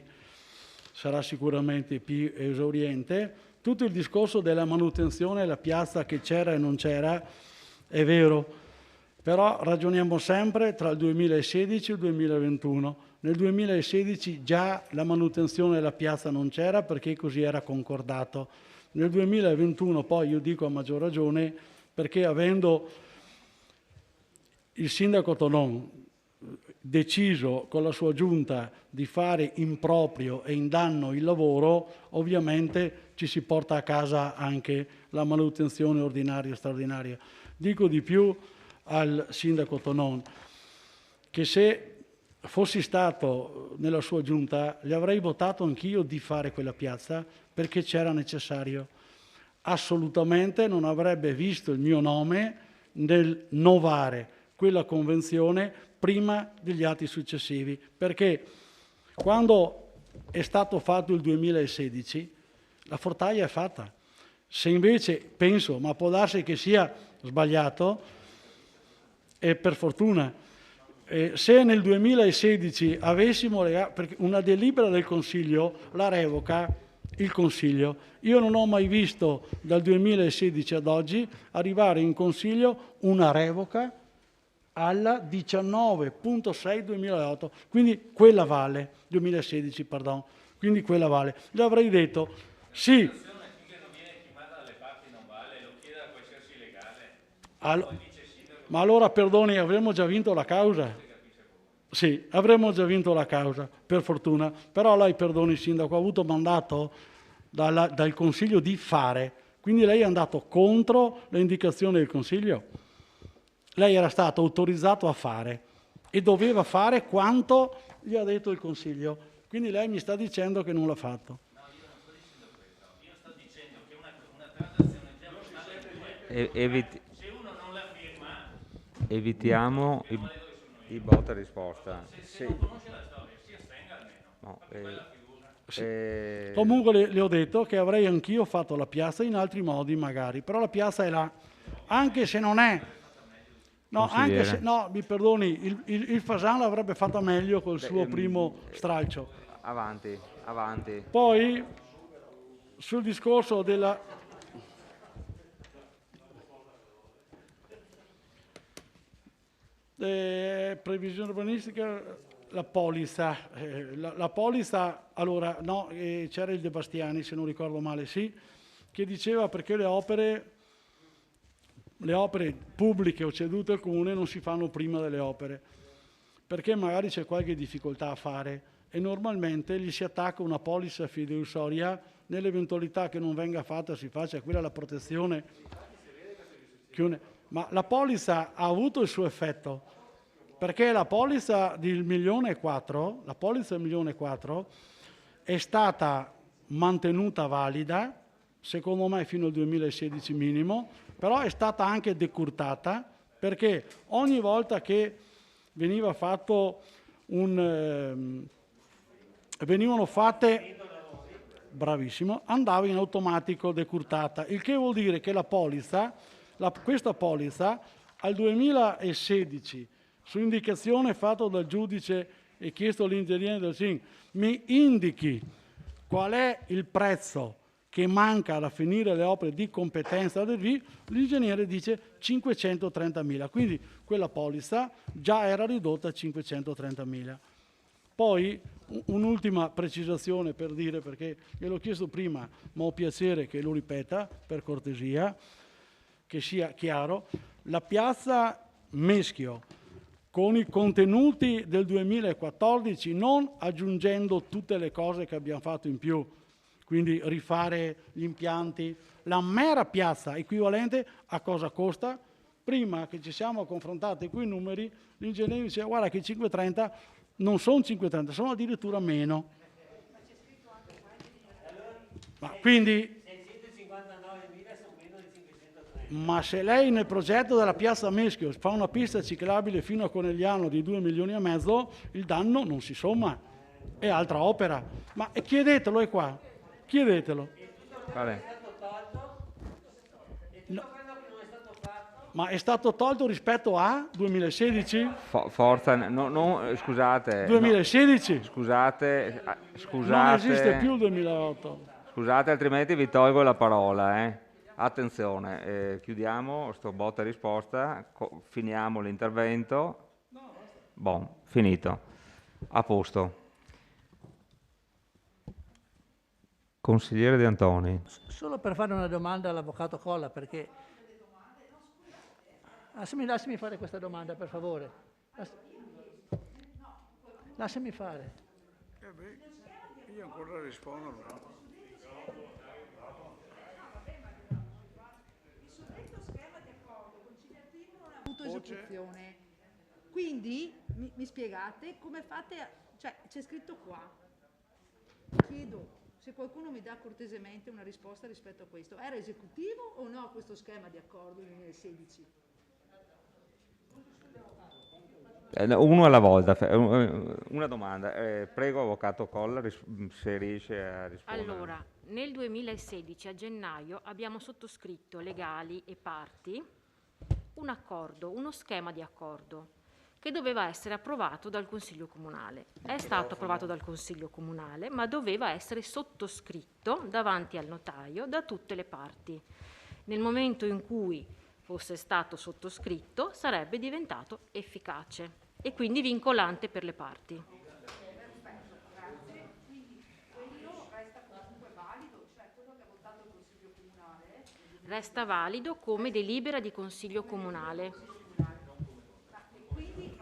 sarà sicuramente più esauriente. Tutto il discorso della manutenzione, la piazza che c'era e non c'era, è vero, però ragioniamo sempre tra il 2016 e il 2021. Nel 2016 già la manutenzione della piazza non c'era perché così era concordato. Nel 2021 poi io dico a maggior ragione perché avendo il sindaco Tonon deciso con la sua giunta di fare in proprio e in danno il lavoro, ovviamente ci si porta a casa anche la manutenzione ordinaria e straordinaria. Dico di più al sindaco Tonon, che se fossi stato nella sua giunta gli avrei votato anch'io di fare quella piazza perché c'era necessario. Assolutamente non avrebbe visto il mio nome nel novare quella convenzione prima degli atti successivi, perché quando è stato fatto il 2016 la fortaia è fatta. Se invece penso, ma può darsi che sia sbagliato, e per fortuna, se nel 2016 avessimo perché una delibera del Consiglio la revoca il Consiglio. Io non ho mai visto dal 2016 ad oggi arrivare in Consiglio una revoca alla 19.6/2008, quindi quella vale, 2016, pardon, quindi quella vale. Gli avrei detto sì. Ma allora, perdoni, avremmo già vinto la causa? Sì, avremmo già vinto la causa, per fortuna. Però lei, perdoni, sindaco, ha avuto mandato dal Consiglio di fare. Quindi lei è andato contro le indicazioni del Consiglio. Lei era stato autorizzato a fare e doveva fare quanto gli ha detto il Consiglio. Quindi lei mi sta dicendo che non l'ha fatto. No, io non sto dicendo questo. Io sto dicendo che una transazione già se uno non la firma... Evitiamo i botta e risposta. Se non conosce la storia, si astenga almeno. No, sì. Comunque le ho detto che avrei anch'io fatto la piazza in altri modi magari, però la piazza è là, anche se non è... No, anche se, no, mi perdoni, il Fasan l'avrebbe fatta meglio col suo primo stralcio. Avanti, avanti. Poi, sul discorso della... previsione urbanistica, la polizza. La polizza, allora, no, c'era il De Bastiani, se non ricordo male, sì, che diceva perché le opere pubbliche o cedute al comune non si fanno prima delle opere, perché magari c'è qualche difficoltà a fare e normalmente gli si attacca una polizza fideiussoria nell'eventualità che non venga fatta, si faccia quella la protezione. Ma la polizza ha avuto il suo effetto, perché la polizza del 1,4 milioni, la polizza del 1,4 milioni è stata mantenuta valida, secondo me fino al 2016 minimo, però è stata anche decurtata perché ogni volta che veniva fatto venivano fatte, bravissimo, andava in automatico decurtata, il che vuol dire che la polizza, questa polizza al 2016, su indicazione fatta dal giudice e chiesto all'ingegnere del SIN, mi indichi qual è il prezzo che manca alla finire le opere di competenza del VI, l'ingegnere dice 530.000, quindi quella polizza già era ridotta a 530.000. Poi un'ultima precisazione per dire, perché gliel'ho chiesto prima, ma ho piacere che lo ripeta, per cortesia, che sia chiaro, la piazza Meschio, con i contenuti del 2014, non aggiungendo tutte le cose che abbiamo fatto in più, quindi rifare gli impianti, la mera piazza equivalente a cosa costa? Prima che ci siamo confrontati con i numeri, l'ingegnere diceva guarda che i 530 non sono 530, sono addirittura meno. Ma quindi, ma se lei nel progetto della piazza Meschio fa una pista ciclabile fino a Conegliano di 2,5 milioni, il danno non si somma, è altra opera. Ma chiedetelo, è qua. Chiedetelo. Vale. No. Ma è stato tolto rispetto a 2016? Forza, scusate. 2016? No, scusate. Non esiste più il 2008. Scusate, altrimenti vi tolgo la parola. Attenzione, chiudiamo sto botta e risposta, finiamo l'intervento. Bon, finito. A posto. Consigliere De Antoni. Solo per fare una domanda all'avvocato Colla, perché... Lasciami fare questa domanda, per favore. lasciami fare. Io ancora rispondo. No? Esecuzione. Quindi mi spiegate come fate cioè c'è scritto qua, chiedo se qualcuno mi dà cortesemente una risposta rispetto a questo, era esecutivo o no questo schema di accordo 2016? Uno alla volta, una domanda, prego Avvocato Colla se riesce a rispondere. Allora, nel 2016 a gennaio abbiamo sottoscritto legali e parti un accordo, uno schema di accordo che doveva essere approvato dal Consiglio Comunale. È stato approvato dal Consiglio Comunale, ma doveva essere sottoscritto davanti al notaio da tutte le parti. Nel momento in cui fosse stato sottoscritto sarebbe diventato efficace e quindi vincolante per le parti. Resta valido come delibera di Consiglio Comunale. Quindi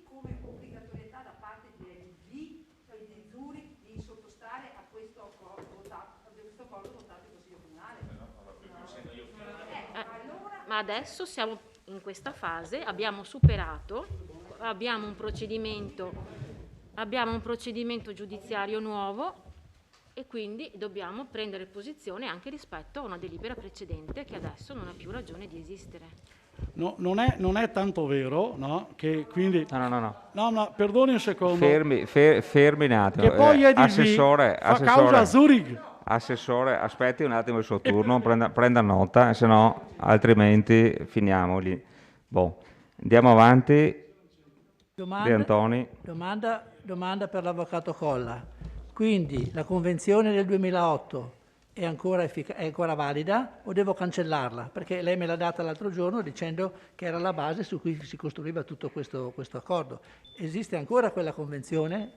come obbligatorietà da parte di Zuri di sottostare a questo accordo votato in Consiglio Comunale? Ma adesso siamo in questa fase, abbiamo superato, abbiamo un procedimento giudiziario nuovo e quindi dobbiamo prendere posizione anche rispetto a una delibera precedente che adesso non ha più ragione di esistere. No, non è tanto vero, no? Che quindi... No, perdoni un secondo. Fermi un attimo. Che poi Assessore, fa causa a Zurich. Assessore, aspetti un attimo il suo turno, prenda nota, se no altrimenti finiamoli. Boh, andiamo avanti. De Antoni. Domanda per l'Avvocato Colla. Quindi la Convenzione del 2008 è ancora valida o devo cancellarla? Perché lei me l'ha data l'altro giorno dicendo che era la base su cui si costruiva tutto questo accordo. Esiste ancora quella Convenzione?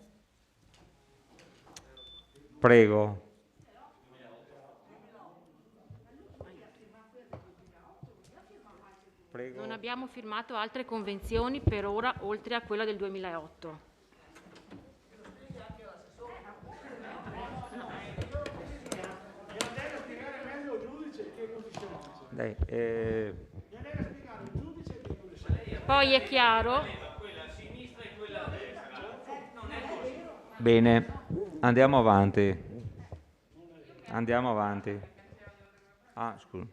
Prego. Non abbiamo firmato altre convenzioni per ora oltre a quella del 2008. Dai, Poi è chiaro. Bene, andiamo avanti. Ah, scusa.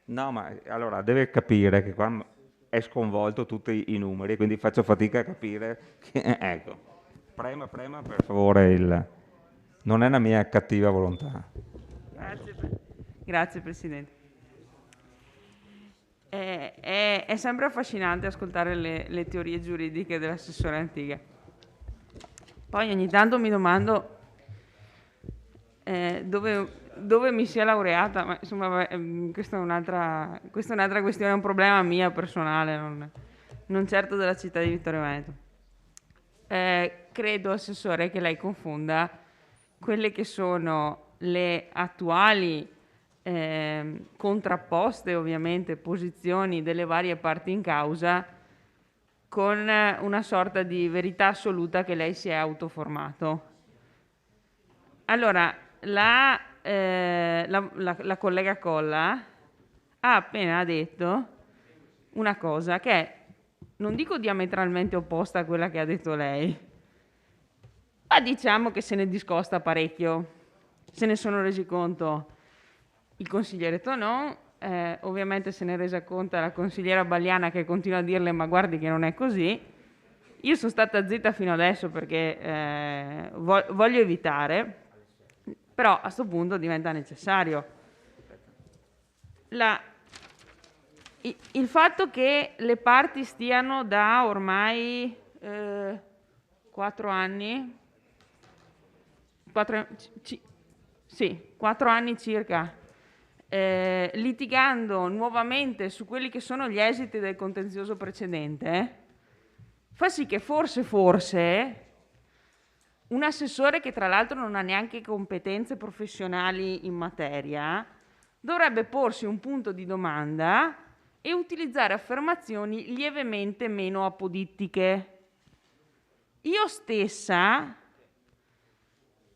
No, ma allora deve capire che qua è sconvolto tutti i numeri, quindi faccio fatica a capire che, ecco. Prema per favore non è una mia cattiva volontà. Grazie Presidente. È sempre affascinante ascoltare le teorie giuridiche dell'assessore Antiga. Poi ogni tanto mi domando dove mi sia laureata, ma insomma questa è un'altra questione, è un problema mia personale, non certo della città di Vittorio Veneto. Credo, Assessore, che lei confonda quelle che sono le attuali contrapposte ovviamente posizioni delle varie parti in causa con una sorta di verità assoluta che lei si è autoformato. Allora, la collega Colla ha appena detto una cosa che è, non dico diametralmente opposta a quella che ha detto lei, ma diciamo che se ne discosta parecchio. Se ne sono resi conto il consigliere Tonon, ovviamente se ne è resa conto la consigliera Bagliana che continua a dirle ma guardi che non è così. Io sono stata zitta fino adesso perché voglio evitare, però a questo punto diventa necessario. Il fatto che le parti stiano da ormai 4 anni, 4 anni circa, litigando nuovamente su quelli che sono gli esiti del contenzioso precedente, fa sì che forse un assessore che tra l'altro non ha neanche competenze professionali in materia dovrebbe porsi un punto di domanda e utilizzare affermazioni lievemente meno apodittiche. io stessa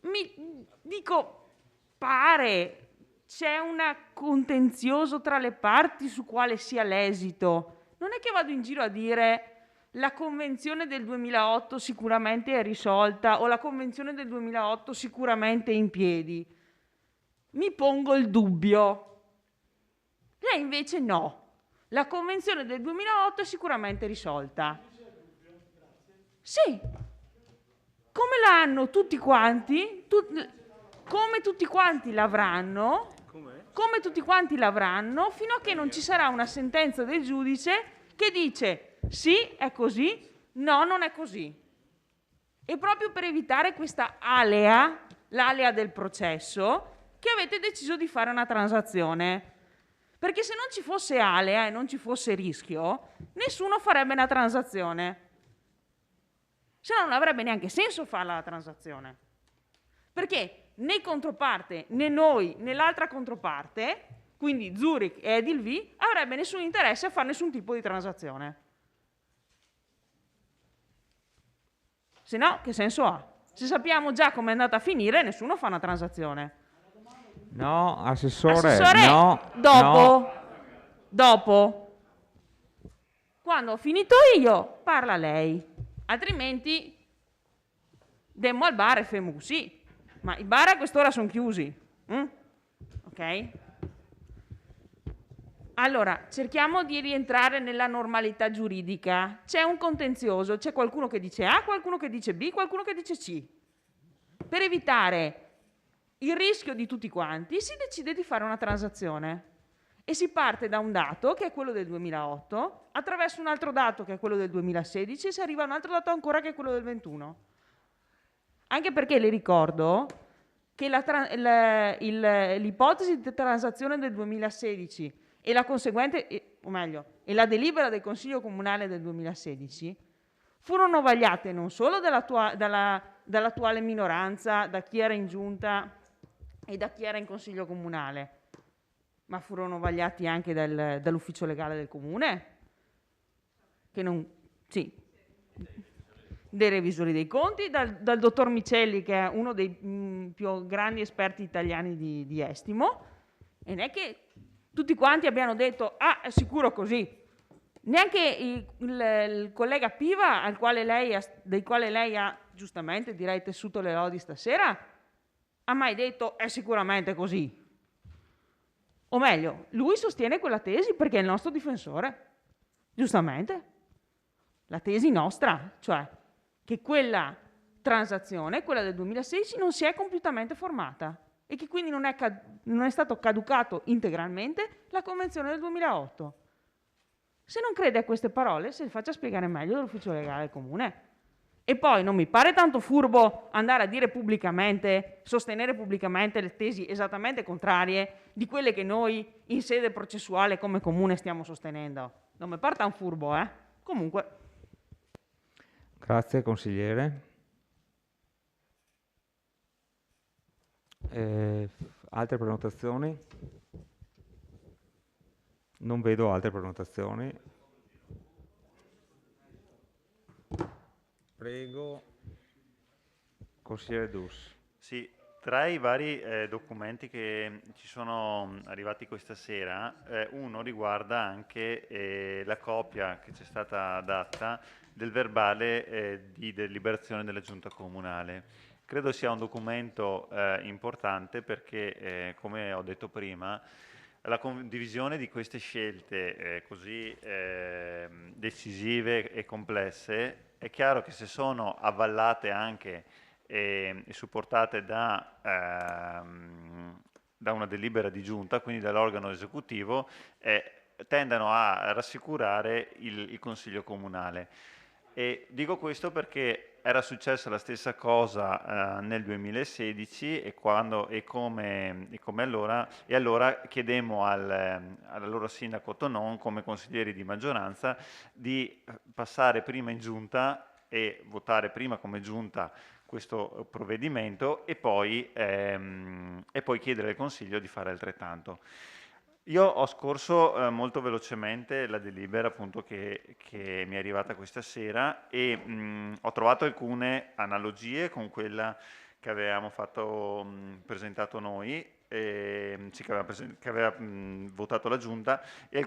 mi dico, pare, c'è un contenzioso tra le parti su quale sia l'esito. Non è che vado in giro a dire la convenzione del 2008 sicuramente è risolta o la convenzione del 2008 sicuramente è in piedi. Mi pongo il dubbio. Lei invece no. La convenzione del 2008 è sicuramente risolta. Sì. Come l'hanno tutti quanti, come tutti quanti l'avranno, come tutti quanti l'avranno, fino a che non ci sarà una sentenza del giudice che dice sì, è così, no, non è così. E proprio per evitare questa alea, l'alea del processo, che avete deciso di fare una transazione. Perché se non ci fosse alea e non ci fosse rischio, nessuno farebbe una transazione. Se no non avrebbe neanche senso farla la transazione. Perché né controparte, né noi, né l'altra controparte, quindi Zurich e Edilv, avrebbe nessun interesse a fare nessun tipo di transazione. Se no, che senso ha? Se sappiamo già come è andata a finire, nessuno fa una transazione. No, Assessore, Assessore, no. dopo, no. dopo, quando ho finito io, parla lei. Altrimenti, demmo al bar e femu sì. Ma i bar a quest'ora sono chiusi. Ok? Allora, cerchiamo di rientrare nella normalità giuridica. C'è un contenzioso, c'è qualcuno che dice A, qualcuno che dice B, qualcuno che dice C. Per evitare il rischio di tutti quanti, si decide di fare una transazione e si parte da un dato, che è quello del 2008, attraverso un altro dato, che è quello del 2016, e si arriva a un altro dato ancora, che è quello del 21. Anche perché le ricordo che l'ipotesi di transazione del 2016 e la conseguente, o meglio, e la delibera del Consiglio Comunale del 2016 furono vagliate non solo dall'attuale minoranza, da chi era in giunta e da chi era in Consiglio Comunale, ma furono vagliati anche dall'ufficio legale del Comune, dei revisori dei conti, dal dottor Micelli, che è uno dei più grandi esperti italiani di estimo, e non è che tutti quanti abbiano detto è sicuro così. Neanche il collega Piva, del quale lei ha giustamente, direi, tessuto le lodi stasera, ha mai detto è sicuramente così. O meglio, lui sostiene quella tesi perché è il nostro difensore, giustamente. La tesi nostra, cioè che quella transazione, quella del 2016, non si è compiutamente formata e che quindi non è stato caducato integralmente la convenzione del 2008. Se non crede a queste parole, se le faccia spiegare meglio dall'ufficio legale del Comune. E poi non mi pare tanto furbo andare a dire pubblicamente, sostenere pubblicamente le tesi esattamente contrarie di quelle che noi in sede processuale come Comune stiamo sostenendo. Non mi pare tanto furbo, Comunque. Grazie, consigliere. Altre prenotazioni? Non vedo altre prenotazioni. Prego, consigliere Dus. Sì, tra i vari documenti che ci sono arrivati questa sera, uno riguarda anche la copia che ci è stata data del verbale di deliberazione della Giunta Comunale. Credo sia un documento importante perché, come ho detto prima, la condivisione di queste scelte così decisive e complesse, è chiaro che se sono avvallate anche e supportate da una delibera di giunta, quindi dall'organo esecutivo, tendono a rassicurare il Consiglio Comunale. E dico questo perché era successa la stessa cosa nel 2016 e come allora, e allora chiedemmo all'allora sindaco Tonon, come consiglieri di maggioranza, di passare prima in giunta e votare prima come giunta questo provvedimento e poi chiedere al Consiglio di fare altrettanto. Io ho scorso molto velocemente la delibera appunto che mi è arrivata questa sera e ho trovato alcune analogie con quella che avevamo presentato noi, che aveva votato la Giunta, e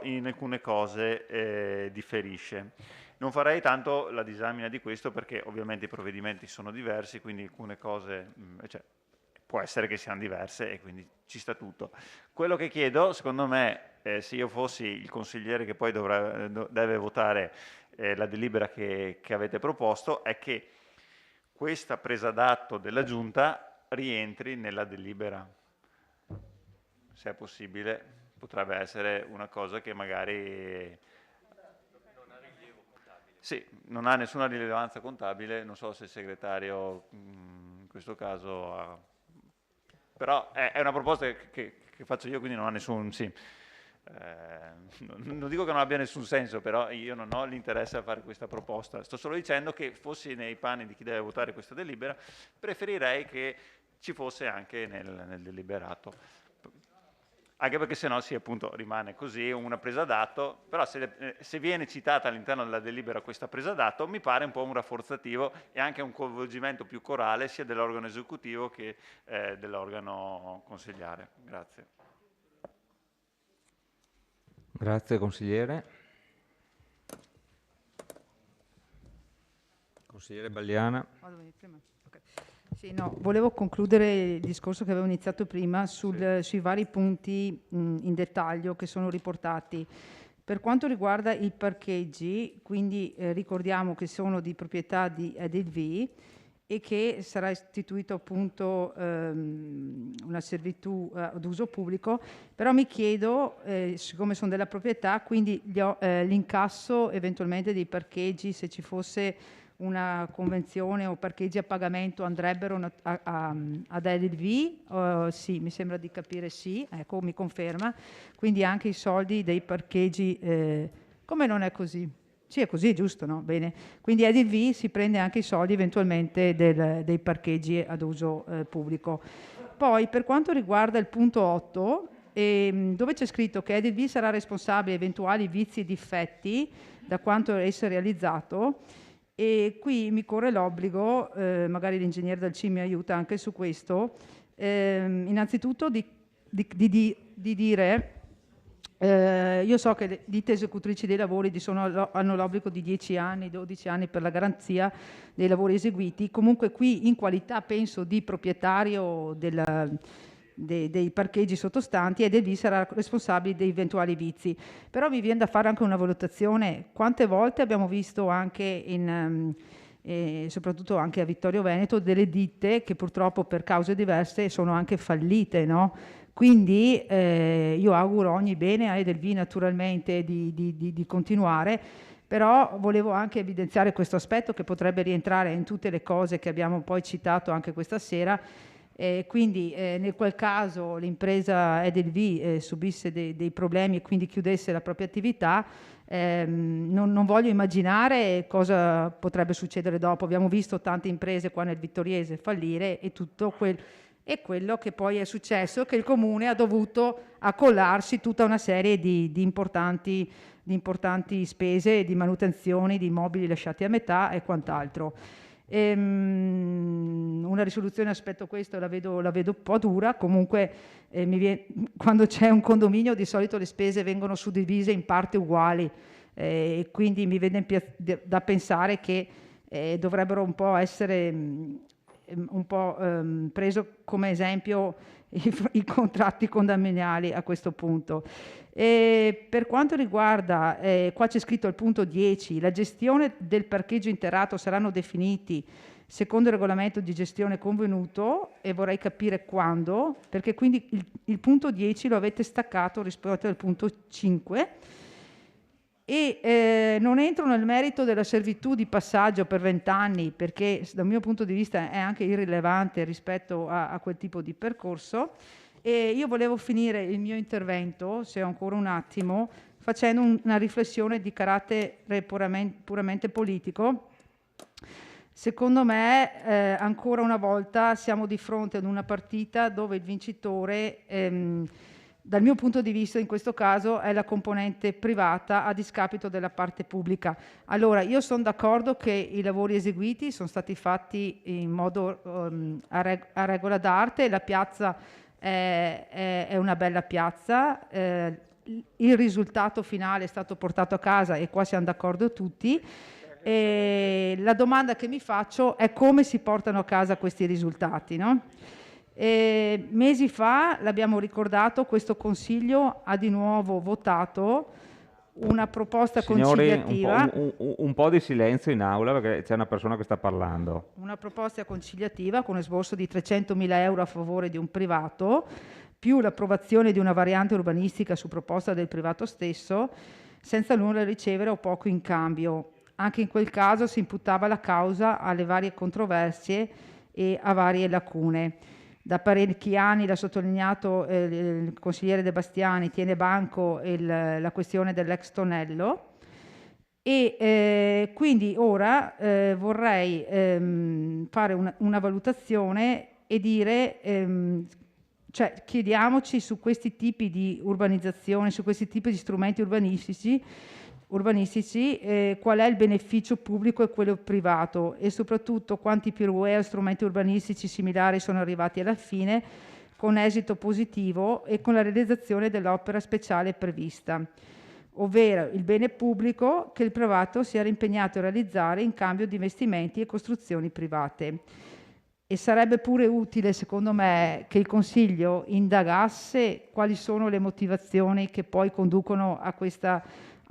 in alcune cose differisce. Non farei tanto la disamina di questo perché ovviamente i provvedimenti sono diversi, quindi alcune cose può essere che siano diverse e quindi ci sta tutto. Quello che chiedo, secondo me, se io fossi il consigliere che poi deve votare la delibera che avete proposto, è che questa presa d'atto della Giunta rientri nella delibera. Se è possibile, potrebbe essere una cosa che magari... Sì, non ha nessuna rilevanza contabile, non so se il segretario in questo caso ha... Però è una proposta che faccio io, quindi non ha nessun... Sì. Non dico che non abbia nessun senso, però io non ho l'interesse a fare questa proposta. Sto solo dicendo che fossi nei panni di chi deve votare questa delibera, preferirei che ci fosse anche nel deliberato. Anche perché sennò sì, appunto, rimane così una presa d'atto, però se viene citata all'interno della delibera questa presa d'atto, mi pare un po' un rafforzativo e anche un coinvolgimento più corale sia dell'organo esecutivo che dell'organo consigliare. Grazie. Grazie consigliere. Consigliere Balliana. Sì, no, volevo concludere il discorso che avevo iniziato prima sui vari punti in dettaglio che sono riportati. Per quanto riguarda i parcheggi, quindi ricordiamo che sono di proprietà di Edelvie e che sarà istituito appunto una servitù ad uso pubblico, però mi chiedo, siccome sono della proprietà, quindi l'incasso eventualmente dei parcheggi, se ci fosse una convenzione o parcheggi a pagamento, andrebbero ad Edelvie? Sì, mi sembra di capire sì, ecco, mi conferma. Quindi anche i soldi dei parcheggi, come non è così? Sì, è così, giusto, no? Bene. Quindi Edelvie si prende anche i soldi eventualmente dei parcheggi ad uso pubblico. Poi, per quanto riguarda il punto 8, dove c'è scritto che Edelvie sarà responsabile di eventuali vizi e difetti da quanto esso è realizzato, e qui mi corre l'obbligo, magari l'ingegnere del CIM mi aiuta anche su questo, innanzitutto di dire, io so che le ditte esecutrici dei lavori hanno l'obbligo di 10 anni, 12 anni per la garanzia dei lavori eseguiti, comunque qui in qualità penso di proprietario dei parcheggi sottostanti, Edelvie sarà responsabile dei eventuali vizi. Però mi viene da fare anche una valutazione: quante volte abbiamo visto anche soprattutto anche a Vittorio Veneto delle ditte che purtroppo per cause diverse sono anche fallite, no? Quindi io auguro ogni bene a Edelvie naturalmente di continuare, però volevo anche evidenziare questo aspetto che potrebbe rientrare in tutte le cose che abbiamo poi citato anche questa sera. Quindi nel qual caso l'impresa Edelvie subisse dei problemi e quindi chiudesse la propria attività, non voglio immaginare cosa potrebbe succedere dopo. Abbiamo visto tante imprese qua nel Vittoriese fallire e tutto quello che poi è successo, che il Comune ha dovuto accollarsi tutta una serie di importanti spese di manutenzione di immobili lasciati a metà e quant'altro. Una risoluzione aspetto questo la vedo un po' dura, comunque quando c'è un condominio di solito le spese vengono suddivise in parti uguali, quindi mi viene da pensare che dovrebbero un po' essere preso come esempio i contratti condominiali a questo punto. Per quanto riguarda, qua c'è scritto al punto 10, la gestione del parcheggio interrato saranno definiti secondo il regolamento di gestione convenuto, e vorrei capire quando, perché quindi il punto 10 lo avete staccato rispetto al punto 5, e non entro nel merito della servitù di passaggio per 20 anni, perché dal mio punto di vista è anche irrilevante rispetto a quel tipo di percorso. E io volevo finire il mio intervento, se ho ancora un attimo, facendo una riflessione di carattere puramente politico. Secondo me, ancora una volta, siamo di fronte ad una partita dove il vincitore dal mio punto di vista in questo caso è la componente privata a discapito della parte pubblica. Allora io sono d'accordo che i lavori eseguiti sono stati fatti in modo a regola d'arte, la piazza è una bella piazza, il risultato finale è stato portato a casa e qua siamo d'accordo tutti. E la domanda che mi faccio è come si portano a casa questi risultati, no? Mesi fa, l'abbiamo ricordato, questo Consiglio ha di nuovo votato una proposta conciliativa. Un po' di silenzio in aula perché c'è una persona che sta parlando. Una proposta conciliativa con esborso di 300.000 euro a favore di un privato, più l'approvazione di una variante urbanistica su proposta del privato stesso, senza nulla ricevere o poco in cambio. Anche in quel caso si imputava la causa alle varie controversie e a varie lacune. Da parecchi anni, l'ha sottolineato il consigliere De Bastiani, tiene banco la questione dell'ex tonello e quindi ora vorrei fare una valutazione e dire, cioè chiediamoci su questi tipi di urbanizzazione, su questi tipi di strumenti urbanistici qual è il beneficio pubblico e quello privato e soprattutto quanti PUE o strumenti urbanistici similari sono arrivati alla fine con esito positivo e con la realizzazione dell'opera speciale prevista, ovvero il bene pubblico che il privato si era impegnato a realizzare in cambio di investimenti e costruzioni private. E sarebbe pure utile, secondo me, che il Consiglio indagasse quali sono le motivazioni che poi conducono a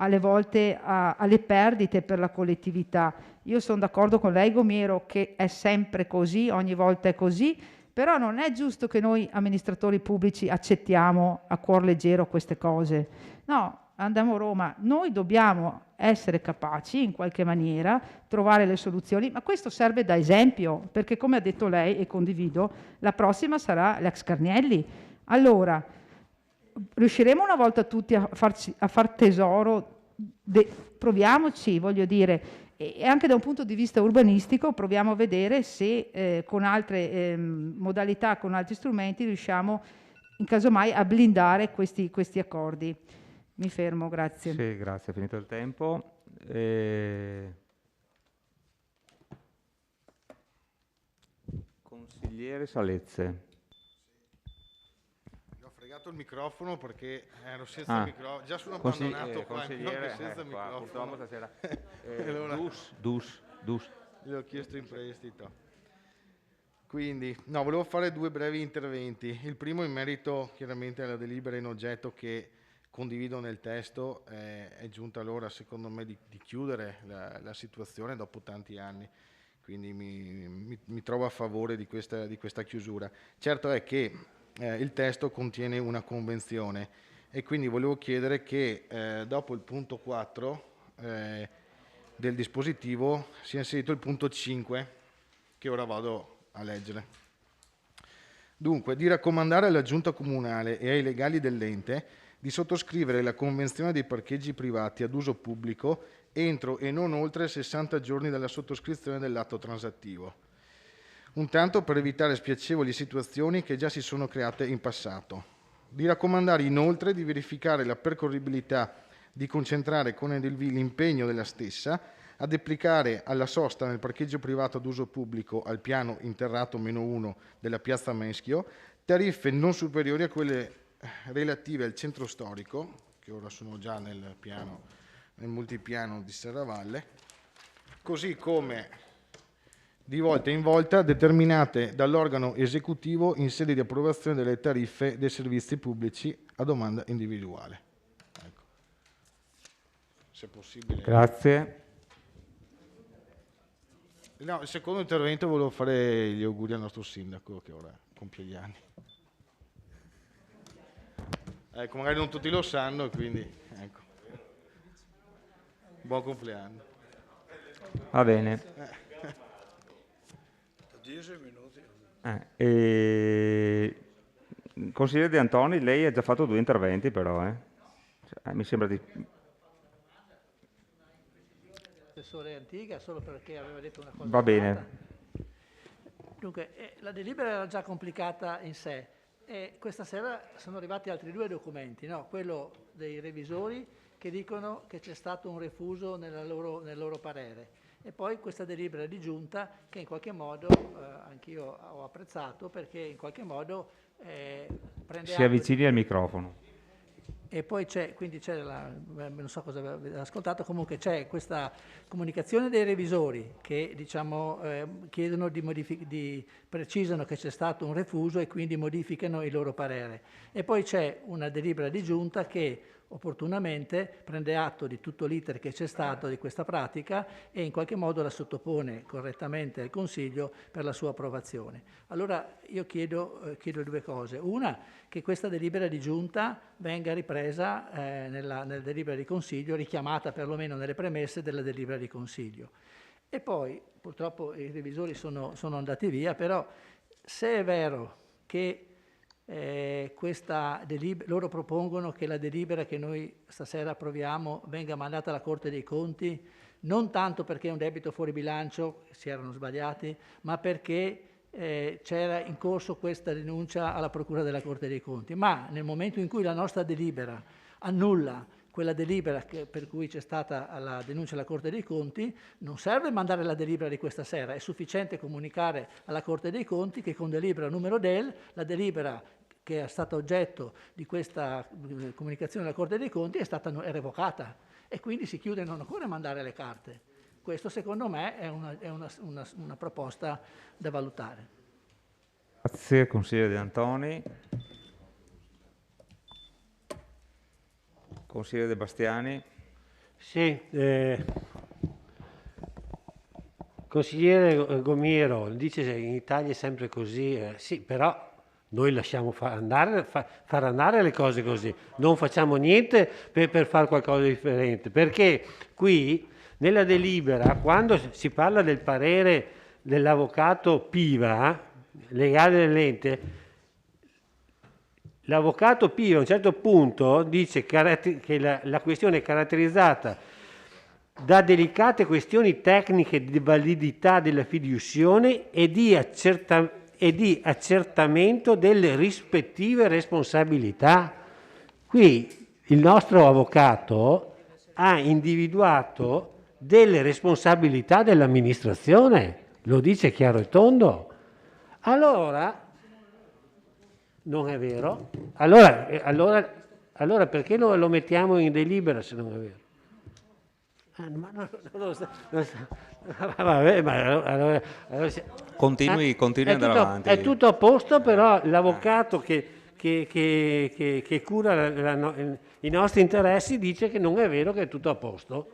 alle volte alle perdite per la collettività. Io sono d'accordo con lei, Gomiero, che è sempre così, ogni volta è così, però non è giusto che noi amministratori pubblici accettiamo a cuor leggero queste cose. No, andiamo a Roma, noi dobbiamo essere capaci in qualche maniera, trovare le soluzioni, ma questo serve da esempio, perché come ha detto lei, e condivido, la prossima sarà l'ex Carnielli. Allora, riusciremo una volta tutti a far tesoro, proviamoci, voglio dire, e anche da un punto di vista urbanistico proviamo a vedere se con altre modalità, con altri strumenti riusciamo in caso mai a blindare questi accordi. Mi fermo, grazie. Sì, grazie, è finito il tempo. Consigliere Salezze. Il microfono perché ero senza microfono, già sono abbandonato qua, consigliere, senza microfono. Purtroppo stasera. Allora, Dus. Gli ho chiesto in prestito. Quindi, no, volevo fare due brevi interventi. Il primo in merito chiaramente alla delibera in oggetto che condivido nel testo, è giunta l'ora secondo me di chiudere la situazione dopo tanti anni. Quindi mi trovo a favore di questa chiusura. Certo è che il testo contiene una convenzione e quindi volevo chiedere che dopo il punto 4 del dispositivo sia inserito il punto 5 che ora vado a leggere. Dunque, di raccomandare alla Giunta Comunale e ai legali dell'ente di sottoscrivere la convenzione dei parcheggi privati ad uso pubblico entro e non oltre 60 giorni dalla sottoscrizione dell'atto transattivo. Un tanto per evitare spiacevoli situazioni che già si sono create in passato. Di raccomandare inoltre di verificare la percorribilità, di concentrare con l'impegno della stessa ad applicare alla sosta nel parcheggio privato ad uso pubblico al piano interrato -1 della piazza Meschio tariffe non superiori a quelle relative al centro storico, che ora sono già nel multipiano di Serravalle, così come di volta in volta determinate dall'organo esecutivo in sede di approvazione delle tariffe dei servizi pubblici a domanda individuale. Ecco. Se possibile. Grazie. No, il secondo intervento volevo fare gli auguri al nostro sindaco che ora compie gli anni. Ecco, magari non tutti lo sanno, quindi ecco. Buon compleanno. Va bene. 10 minuti. Consigliere De Antoni, lei ha già fatto 2 interventi però, mi sembra di... Assessore Antiga, solo perché aveva detto una cosa. Va bene. Dunque, la delibera era già complicata in sé. E questa sera sono arrivati altri 2 documenti, no? Quello dei revisori che dicono che c'è stato un refuso nel loro parere, e poi questa delibera di giunta che in qualche modo anch'io ho apprezzato, perché in qualche modo prende Si avvicini al microfono. E poi quindi c'è non so cosa avete ascoltato, comunque c'è questa comunicazione dei revisori che diciamo chiedono precisano che c'è stato un refuso e quindi modificano il loro parere. E poi c'è una delibera di giunta che opportunamente prende atto di tutto l'iter che c'è stato di questa pratica e in qualche modo la sottopone correttamente al Consiglio per la sua approvazione. Allora io chiedo 2 cose. Una, che questa delibera di giunta venga ripresa nella delibera di Consiglio, richiamata perlomeno nelle premesse della delibera di Consiglio. E poi, purtroppo i revisori sono andati via, però se è vero che loro propongono che la delibera che noi stasera approviamo venga mandata alla Corte dei Conti, non tanto perché è un debito fuori bilancio, si erano sbagliati, ma perché c'era in corso questa denuncia alla Procura della Corte dei Conti. Ma nel momento in cui la nostra delibera annulla quella delibera per cui c'è stata la denuncia alla Corte dei Conti, non serve mandare la delibera di questa sera, è sufficiente comunicare alla Corte dei Conti che con delibera numero del, la delibera che è stata oggetto di questa comunicazione alla Corte dei Conti è revocata e quindi si chiude, non occorre mandare le carte. Questo secondo me è una proposta da valutare. Grazie, consigliere De Antoni. Consigliere De Bastiani. Sì, consigliere Gomiero dice che in Italia è sempre così, sì, però noi lasciamo far andare le cose così, non facciamo niente per fare qualcosa di differente, perché qui nella delibera, quando si parla del parere dell'avvocato Piva, legale dell'ente, l'avvocato Piva a un certo punto dice che la questione è caratterizzata da delicate questioni tecniche di validità della fiduzione e di accertamento delle rispettive responsabilità. Qui il nostro avvocato ha individuato delle responsabilità dell'amministrazione, lo dice chiaro e tondo. Allora, non è vero? Allora perché lo mettiamo in delibera se non è vero? Continui andare avanti. È tutto a posto, però l'avvocato che cura i nostri interessi dice che non è vero, che è tutto a posto.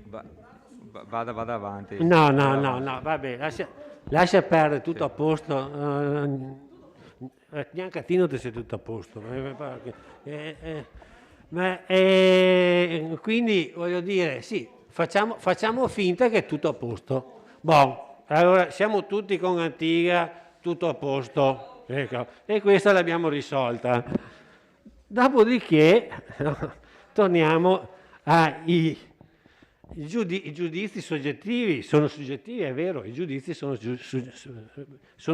Vada avanti. No, vabbè, lascia perdere, tutto a posto. Neanche a Tino ti sei tutto a posto. Quindi voglio dire, sì, facciamo finta che è tutto a posto. Allora siamo tutti con Antigua, tutto a posto, ecco, e questa l'abbiamo risolta. Dopodiché torniamo ai giudizi soggettivi. Sono soggettivi, è vero, i giudizi sono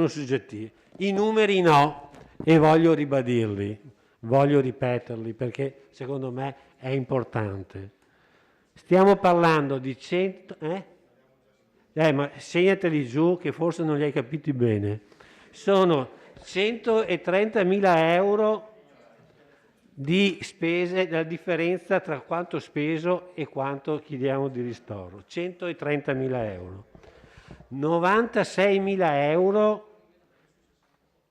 soggettivi, i numeri no, e voglio ribadirli, voglio ripeterli perché secondo me è importante. Stiamo parlando di 100... ma segnateli giù che forse non li hai capiti bene. Sono 130.000 euro di spese, la differenza tra quanto speso e quanto chiediamo di ristoro. 130.000 euro. 96.000 euro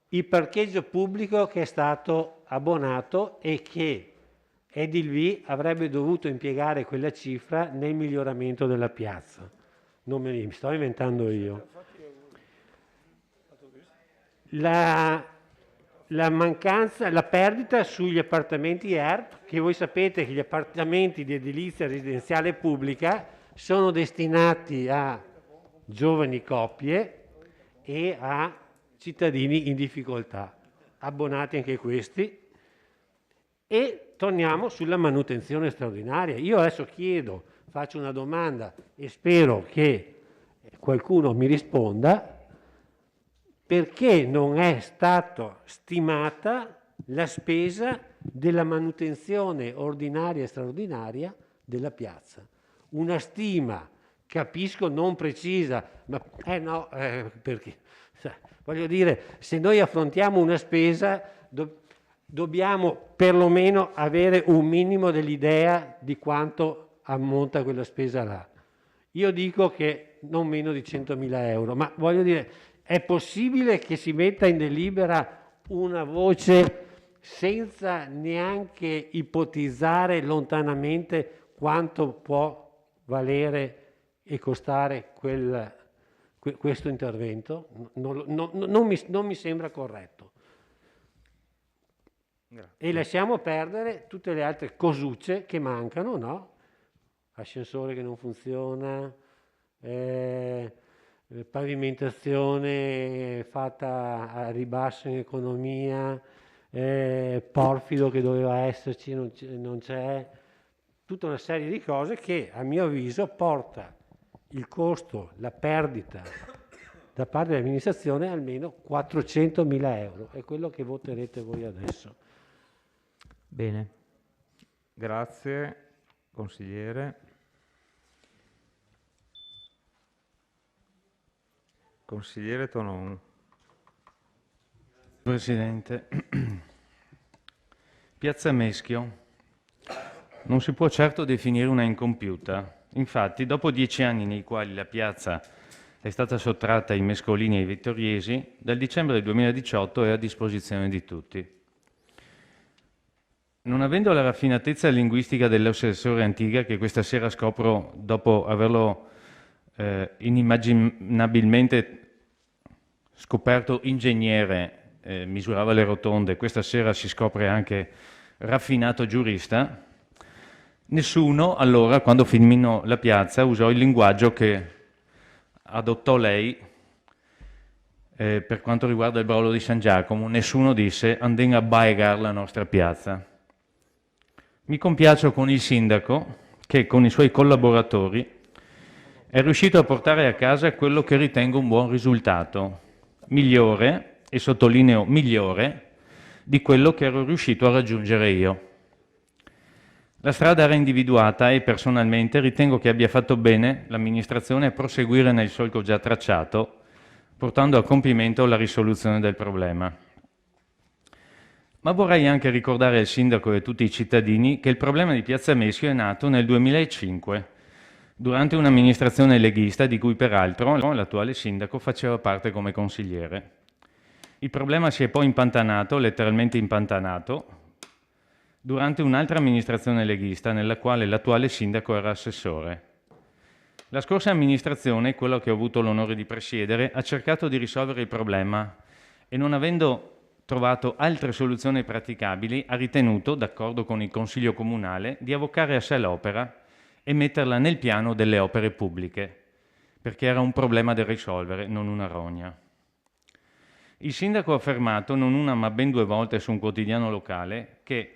il parcheggio pubblico che è stato abbonato e che Edilvi avrebbe dovuto impiegare quella cifra nel miglioramento della piazza. Non me li sto inventando io. La mancanza, la perdita sugli appartamenti ERP, che voi sapete che gli appartamenti di edilizia residenziale pubblica sono destinati a giovani coppie e a cittadini in difficoltà, abbonati anche questi. E torniamo sulla manutenzione straordinaria. Io adesso faccio una domanda e spero che qualcuno mi risponda. perché non è stata stimata la spesa della manutenzione ordinaria e straordinaria della piazza. Una stima, capisco, non precisa, ma perché? Voglio dire, se noi affrontiamo una spesa, dobbiamo perlomeno avere un minimo dell'idea di quanto ammonta quella spesa là. Io dico che non meno di 100.000 euro, ma voglio dire, è possibile che si metta in delibera una voce senza neanche ipotizzare lontanamente quanto può valere e costare questo intervento? Non mi sembra corretto. Grazie. E lasciamo perdere tutte le altre cosucce che mancano, no? Ascensore che non funziona, pavimentazione fatta a ribasso in economia, porfido che doveva esserci, non c'è, tutta una serie di cose che a mio avviso porta il costo, la perdita da parte dell'amministrazione almeno 400.000 euro, è quello che voterete voi adesso. Bene, grazie consigliere. Consigliere Tonon. Presidente, Piazza Meschio non si può certo definire una incompiuta. Infatti, dopo 10 anni nei quali la piazza è stata sottratta ai mescolini e ai vittoriesi, dal dicembre del 2018 è a disposizione di tutti. Non avendo la raffinatezza linguistica dell'assessore Antiga, che questa sera scopro dopo averlo inimmaginabilmente scoperto ingegnere, misurava le rotonde, questa sera si scopre anche raffinato giurista, nessuno allora, quando filminò la piazza, usò il linguaggio che adottò lei per quanto riguarda il Brolo di San Giacomo. Nessuno disse «anden a baigar la nostra piazza». Mi compiaccio con il sindaco che con i suoi collaboratori è riuscito a portare a casa quello che ritengo un buon risultato, migliore, e sottolineo migliore, di quello che ero riuscito a raggiungere io. La strada era individuata e personalmente ritengo che abbia fatto bene l'amministrazione a proseguire nel solco già tracciato, portando a compimento la risoluzione del problema. Ma vorrei anche ricordare al sindaco e a tutti i cittadini che il problema di Piazza Meschio è nato nel 2005, durante un'amministrazione leghista di cui peraltro l'attuale sindaco faceva parte come consigliere. Il problema si è poi impantanato, letteralmente impantanato, durante un'altra amministrazione leghista nella quale l'attuale sindaco era assessore. La scorsa amministrazione, quella che ho avuto l'onore di presiedere, ha cercato di risolvere il problema e non avendo trovato altre soluzioni praticabili ha ritenuto, d'accordo con il Consiglio Comunale, di avvocare a sé l'opera e metterla nel piano delle opere pubbliche, perché era un problema da risolvere, non una rogna. Il sindaco ha affermato, non una ma ben 2 volte su un quotidiano locale, che,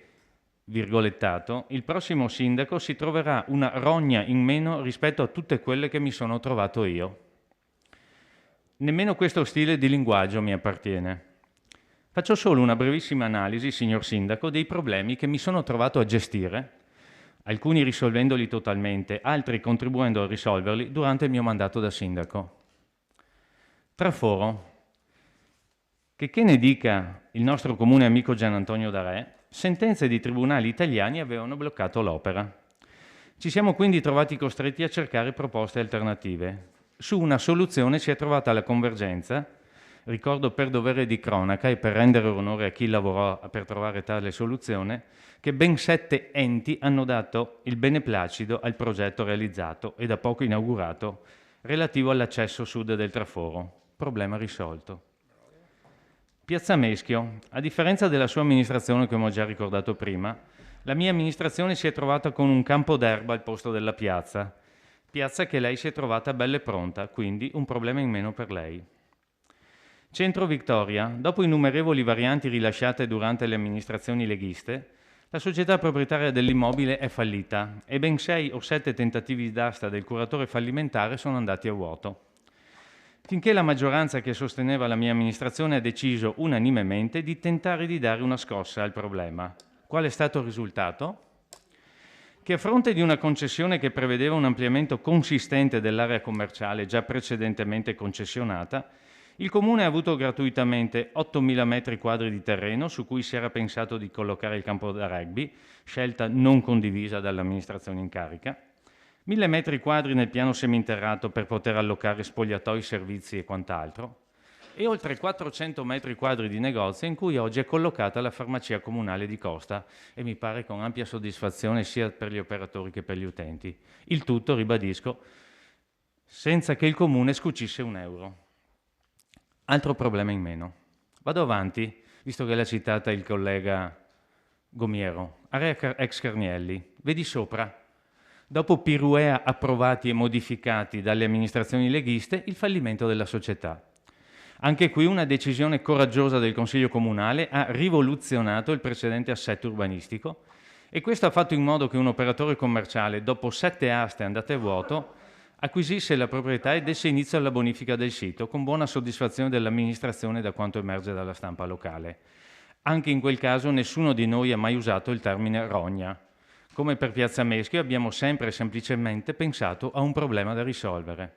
virgolettato, il prossimo sindaco si troverà una rogna in meno rispetto a tutte quelle che mi sono trovato io. Nemmeno questo stile di linguaggio mi appartiene. Faccio solo una brevissima analisi, signor sindaco, dei problemi che mi sono trovato a gestire, alcuni risolvendoli totalmente, altri contribuendo a risolverli durante il mio mandato da sindaco. Traforo, che ne dica il nostro comune amico Gian Antonio D'Arè, sentenze di tribunali italiani avevano bloccato l'opera. Ci siamo quindi trovati costretti a cercare proposte alternative. Su una soluzione si è trovata la convergenza, ricordo per dovere di cronaca e per rendere onore a chi lavorò per trovare tale soluzione, che ben 7 enti hanno dato il beneplacito al progetto realizzato e da poco inaugurato relativo all'accesso sud del traforo. Problema risolto. Piazza Meschio. A differenza della sua amministrazione, come ho già ricordato prima, la mia amministrazione si è trovata con un campo d'erba al posto della piazza che lei si è trovata bella e pronta, quindi un problema in meno per lei. Centro Victoria. Dopo innumerevoli varianti rilasciate durante le amministrazioni leghiste, la società proprietaria dell'immobile è fallita e ben 6 o 7 tentativi d'asta del curatore fallimentare sono andati a vuoto. finché la maggioranza che sosteneva la mia amministrazione ha deciso unanimemente di tentare di dare una scossa al problema. Qual è stato il risultato? Che a fronte di una concessione che prevedeva un ampliamento consistente dell'area commerciale già precedentemente concessionata, il Comune ha avuto gratuitamente 8.000 metri quadri di terreno su cui si era pensato di collocare il campo da rugby, scelta non condivisa dall'amministrazione in carica, 1.000 metri quadri nel piano seminterrato per poter allocare spogliatoi, servizi e quant'altro, e oltre 400 metri quadri di negozio in cui oggi è collocata la farmacia comunale di Costa, e mi pare con ampia soddisfazione sia per gli operatori che per gli utenti. Il tutto, ribadisco, senza che il Comune scucisse un euro. Altro problema in meno. Vado avanti, visto che l'ha citata il collega Gomiero. Area ex Carnielli. Vedi sopra. Dopo piruea approvati e modificati dalle amministrazioni leghiste, il fallimento della società. Anche qui una decisione coraggiosa del Consiglio Comunale ha rivoluzionato il precedente assetto urbanistico, e questo ha fatto in modo che un operatore commerciale, dopo 7 aste andate a vuoto, acquisisse la proprietà e desse inizio alla bonifica del sito, con buona soddisfazione dell'amministrazione da quanto emerge dalla stampa locale. Anche in quel caso nessuno di noi ha mai usato il termine rogna. Come per Piazza Meschio abbiamo sempre e semplicemente pensato a un problema da risolvere.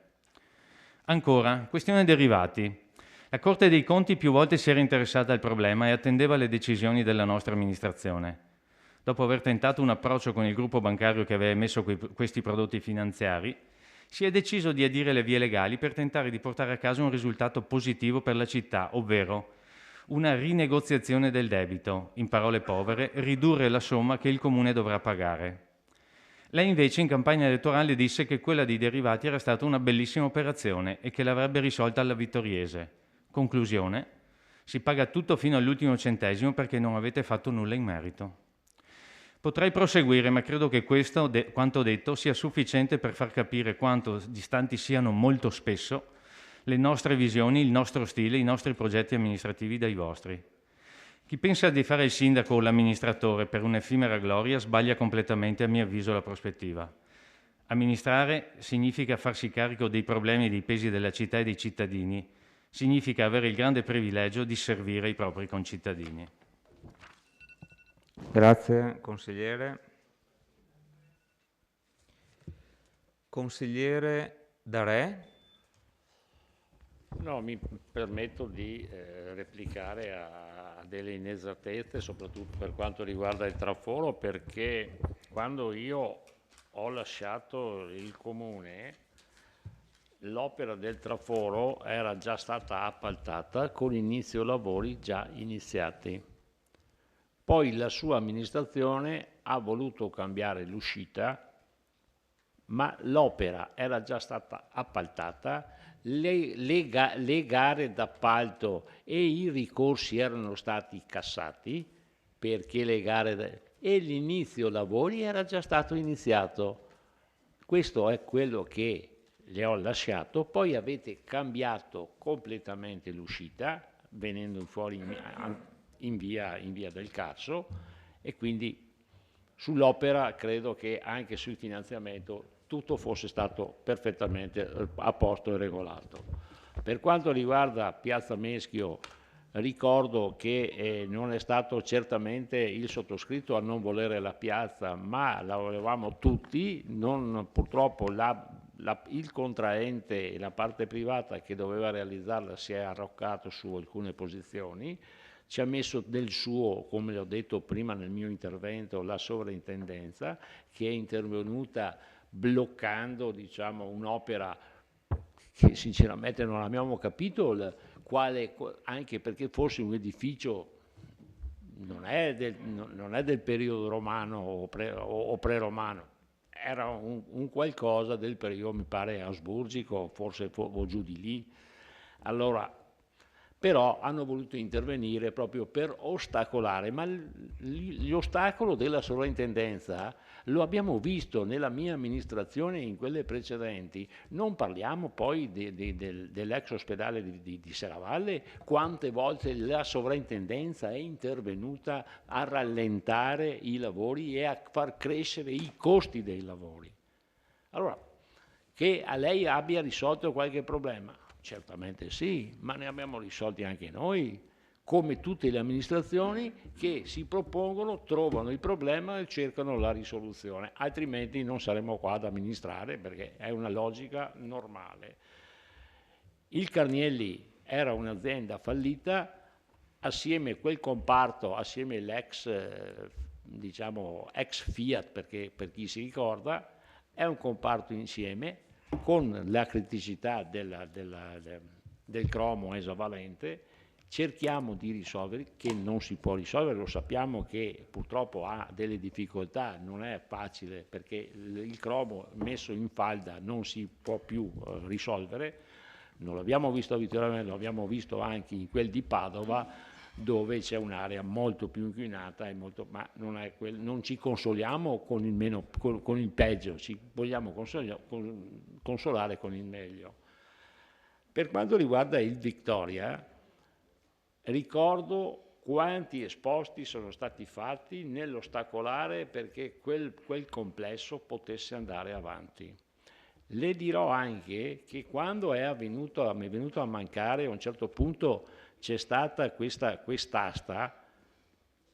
Ancora, questione derivati. La Corte dei Conti più volte si era interessata al problema e attendeva le decisioni della nostra amministrazione. Dopo aver tentato un approccio con il gruppo bancario che aveva emesso questi prodotti finanziari, si è deciso di adire le vie legali per tentare di portare a casa un risultato positivo per la città, ovvero una rinegoziazione del debito, in parole povere, ridurre la somma che il Comune dovrà pagare. Lei invece in campagna elettorale disse che quella dei derivati era stata una bellissima operazione e che l'avrebbe risolta alla vittoriese. Conclusione: si paga tutto fino all'ultimo centesimo perché non avete fatto nulla in merito. Potrei proseguire, ma credo che quanto detto sia sufficiente per far capire quanto distanti siano molto spesso le nostre visioni, il nostro stile, i nostri progetti amministrativi dai vostri. Chi pensa di fare il sindaco o l'amministratore per un'effimera gloria sbaglia completamente, a mio avviso, la prospettiva. Amministrare significa farsi carico dei problemi e dei pesi della città e dei cittadini. Significa avere il grande privilegio di servire i propri concittadini. Grazie consigliere. Consigliere Darè. No, mi permetto di replicare a delle inesattezze, soprattutto per quanto riguarda il traforo, perché quando io ho lasciato il Comune, l'opera del traforo era già stata appaltata con inizio lavori già iniziati. Poi la sua amministrazione ha voluto cambiare l'uscita, ma l'opera era già stata appaltata, le gare d'appalto e i ricorsi erano stati cassati perché e l'inizio lavori era già stato iniziato. Questo è quello che le ho lasciato. Poi avete cambiato completamente l'uscita, venendo fuori in via del Carso, e quindi sull'opera credo che anche sul finanziamento tutto fosse stato perfettamente a posto e regolato. Per quanto riguarda Piazza Meschio, ricordo che non è stato certamente il sottoscritto a non volere la piazza, ma la volevamo tutti. Purtroppo il contraente e la parte privata che doveva realizzarla si è arroccato su alcune posizioni, ci ha messo del suo, come ho detto prima nel mio intervento, la sovrintendenza, che è intervenuta bloccando, diciamo, un'opera che sinceramente non abbiamo capito anche perché forse un edificio non è del periodo romano o pre-romano, era un qualcosa del periodo, mi pare, asburgico, forse o giù di lì. Allora, però hanno voluto intervenire proprio per ostacolare, ma l'ostacolo della sovrintendenza lo abbiamo visto nella mia amministrazione e in quelle precedenti. Non parliamo poi dell'ex ospedale di Serravalle, quante volte la sovrintendenza è intervenuta a rallentare i lavori e a far crescere i costi dei lavori. Allora, che a lei abbia risolto qualche problema, Certamente sì, ma ne abbiamo risolti anche noi, come tutte le amministrazioni che si propongono, trovano il problema e cercano la risoluzione, altrimenti non saremmo qua ad amministrare, perché è una logica normale. Il Carnielli era un'azienda fallita, assieme a quel comparto, assieme all'ex diciamo ex Fiat, perché per chi si ricorda, è un comparto insieme con la criticità del cromo esavalente. Cerchiamo di risolvere, che non si può risolvere, lo sappiamo che purtroppo ha delle difficoltà, non è facile perché il cromo messo in falda non si può più risolvere. Non l'abbiamo visto a Vittorio Veneto, l'abbiamo visto anche in quel di Padova, dove c'è un'area molto più inquinata, ma non ci consoliamo con il peggio, ci vogliamo consolare con il meglio. Per quanto riguarda il Victoria, ricordo quanti esposti sono stati fatti nell'ostacolare perché quel complesso potesse andare avanti. Le dirò anche che quando mi è venuto a mancare, a un certo punto c'è stata quest'asta,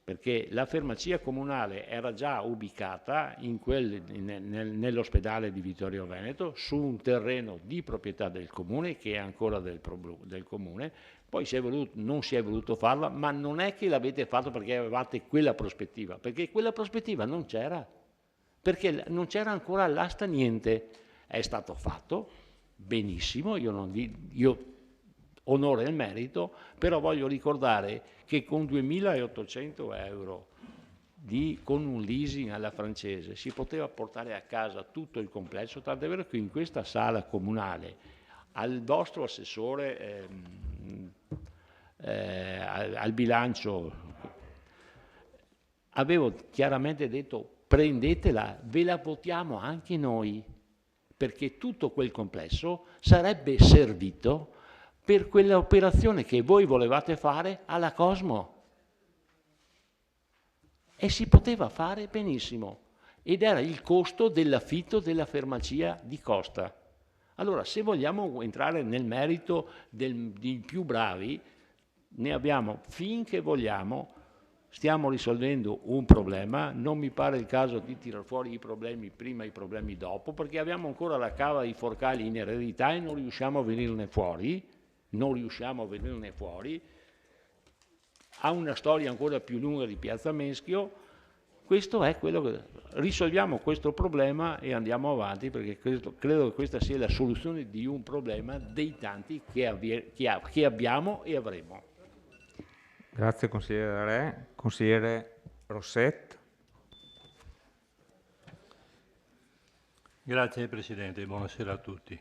perché la farmacia comunale era già ubicata nell'ospedale di Vittorio Veneto, su un terreno di proprietà del comune, che è ancora del comune. Poi non si è voluto farla, ma non è che l'avete fatto perché avevate quella prospettiva, perché quella prospettiva non c'era, perché non c'era ancora all'asta niente. È stato fatto benissimo, io onore il merito, però voglio ricordare che con 2.800 euro con un leasing alla francese si poteva portare a casa tutto il complesso, tant'è vero che in questa sala comunale al vostro assessore al bilancio avevo chiaramente detto: prendetela, ve la votiamo anche noi, perché tutto quel complesso sarebbe servito per quell'operazione che voi volevate fare alla Cosmo. E si poteva fare benissimo, ed era il costo dell'affitto della farmacia di Costa. Allora, se vogliamo entrare nel merito dei più bravi, ne abbiamo finché vogliamo. Stiamo risolvendo un problema, non mi pare il caso di tirar fuori i problemi prima e i problemi dopo, perché abbiamo ancora la cava dei forcali in eredità e non riusciamo a venirne fuori. Ha una storia ancora più lunga di Piazza Meschio. Questo è quello che risolviamo, questo problema, e andiamo avanti, perché credo che questa sia la soluzione di un problema dei tanti che abbiamo e avremo. Grazie consigliere Re. Consigliere Rosset. Grazie Presidente, buonasera a tutti.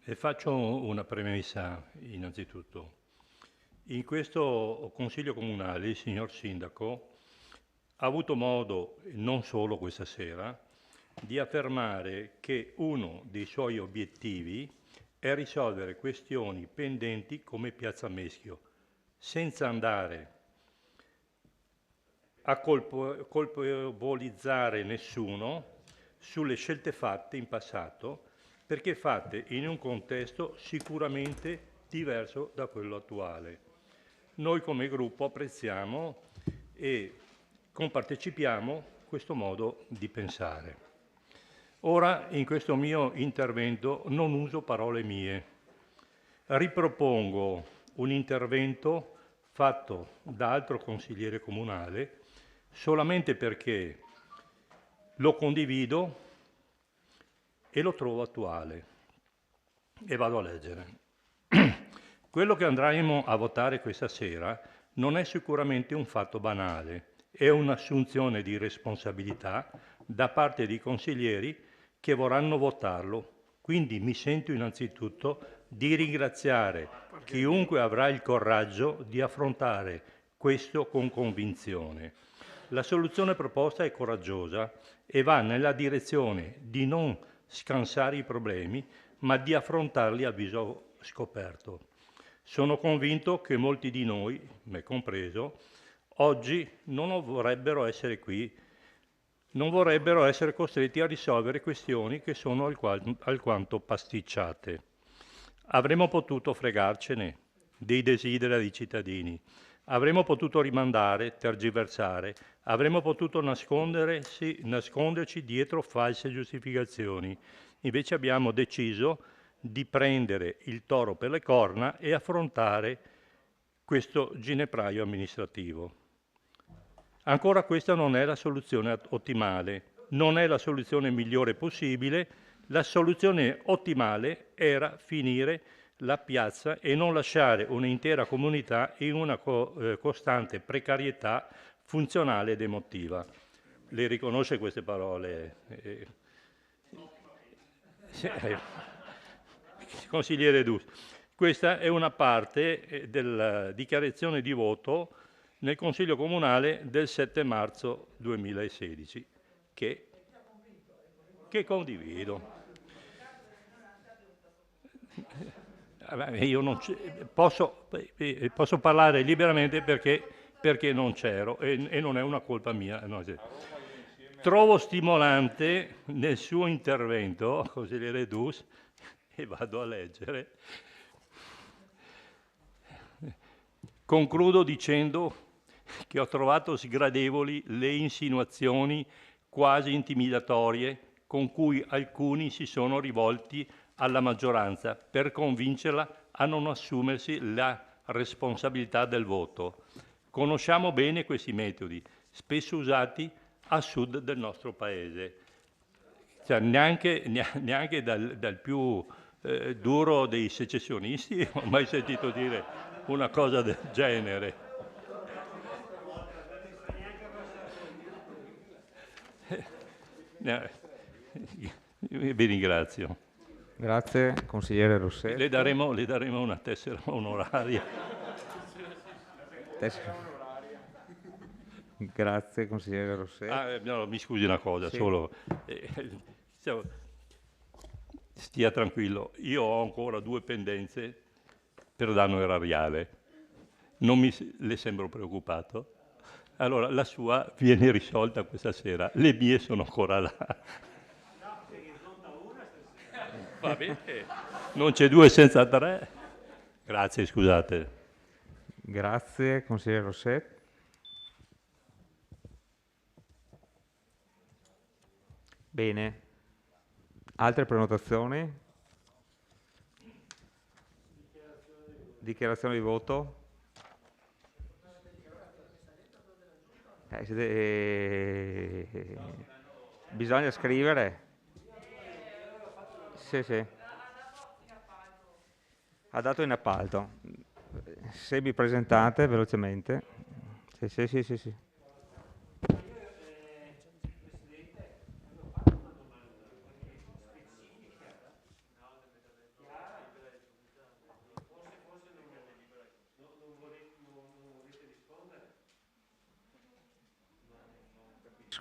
E faccio una premessa innanzitutto. In questo Consiglio Comunale il signor Sindaco ha avuto modo, non solo questa sera, di affermare che uno dei suoi obiettivi è risolvere questioni pendenti come Piazza Meschio, senza andare a colpevolizzare nessuno sulle scelte fatte in passato, perché fatte in un contesto sicuramente diverso da quello attuale. Noi come gruppo apprezziamo e compartecipiamo questo modo di pensare. Ora, in questo mio intervento, non uso parole mie. Ripropongo un intervento fatto da altro consigliere comunale solamente perché lo condivido e lo trovo attuale. E vado a leggere. Quello che andremo a votare questa sera non è sicuramente un fatto banale, è un'assunzione di responsabilità da parte dei consiglieri che vorranno votarlo. Quindi mi sento innanzitutto di ringraziare chiunque avrà il coraggio di affrontare questo con convinzione. La soluzione proposta è coraggiosa e va nella direzione di non scansare i problemi, ma di affrontarli a viso scoperto. Sono convinto che molti di noi, me compreso, oggi non vorrebbero essere qui, non vorrebbero essere costretti a risolvere questioni che sono alquanto pasticciate. Avremmo potuto fregarcene dei desideri dei cittadini, avremmo potuto rimandare, tergiversare, avremmo potuto nasconderci dietro false giustificazioni. Invece abbiamo deciso di prendere il toro per le corna e affrontare questo ginepraio amministrativo. Ancora questa non è la soluzione ottimale, non è la soluzione migliore possibile. La soluzione ottimale era finire la piazza e non lasciare un'intera comunità in una costante precarietà funzionale ed emotiva. Lei riconosce queste parole? Consigliere Dus, questa è una parte della dichiarazione di voto nel Consiglio Comunale del 7 marzo 2016, che condivido. Io non posso parlare liberamente perché non c'ero e non è una colpa mia. No. Trovo stimolante nel suo intervento, consigliere Dus, e vado a leggere. Concludo dicendo che ho trovato sgradevoli le insinuazioni quasi intimidatorie con cui alcuni si sono rivolti alla maggioranza per convincerla a non assumersi la responsabilità del voto. Conosciamo bene questi metodi, spesso usati a sud del nostro Paese. Cioè, neanche dal più duro dei secessionisti ho mai sentito dire una cosa del genere. Vi ringrazio. Grazie, consigliere Rossetti. Le daremo una tessera onoraria. Grazie, consigliere Rossetti. No, mi scusi una cosa, sì. Solo stia tranquillo, io ho ancora 2 pendenze per danno erariale. Non le sembro preoccupato? Allora, la sua viene risolta questa sera, le mie sono ancora là. Va bene, non c'è 2 senza 3. Grazie, scusate. Grazie, consigliere Rossetti. Bene. Altre prenotazioni? Dichiarazione di voto? Bisogna scrivere? Sì. Ha dato in appalto. Se vi presentate velocemente. Sì.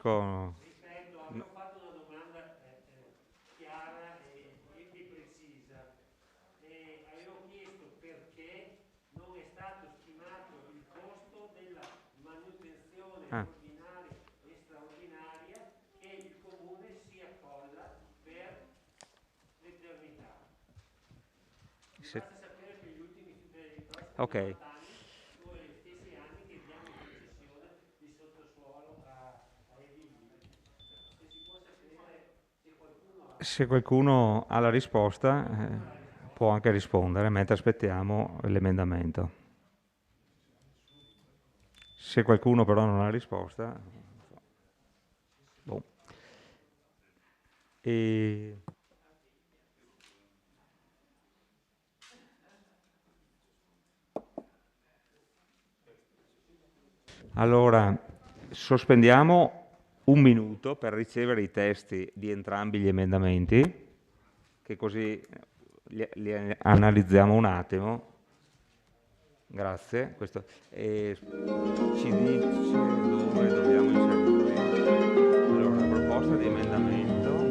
Ho fatto una domanda chiara e precisa e avevo chiesto perché non è stato stimato il costo della manutenzione ordinaria e straordinaria che il Comune si accolla per l'eternità. Mi basta sapere che gli ultimi Ok. Se qualcuno ha la risposta può anche rispondere mentre aspettiamo l'emendamento. Se qualcuno però non ha la risposta, boh. Allora, sospendiamo 1 minuto per ricevere i testi di entrambi gli emendamenti, che così li analizziamo un attimo. Grazie. Ci dice dove dobbiamo inserirli. Allora, la proposta di emendamento.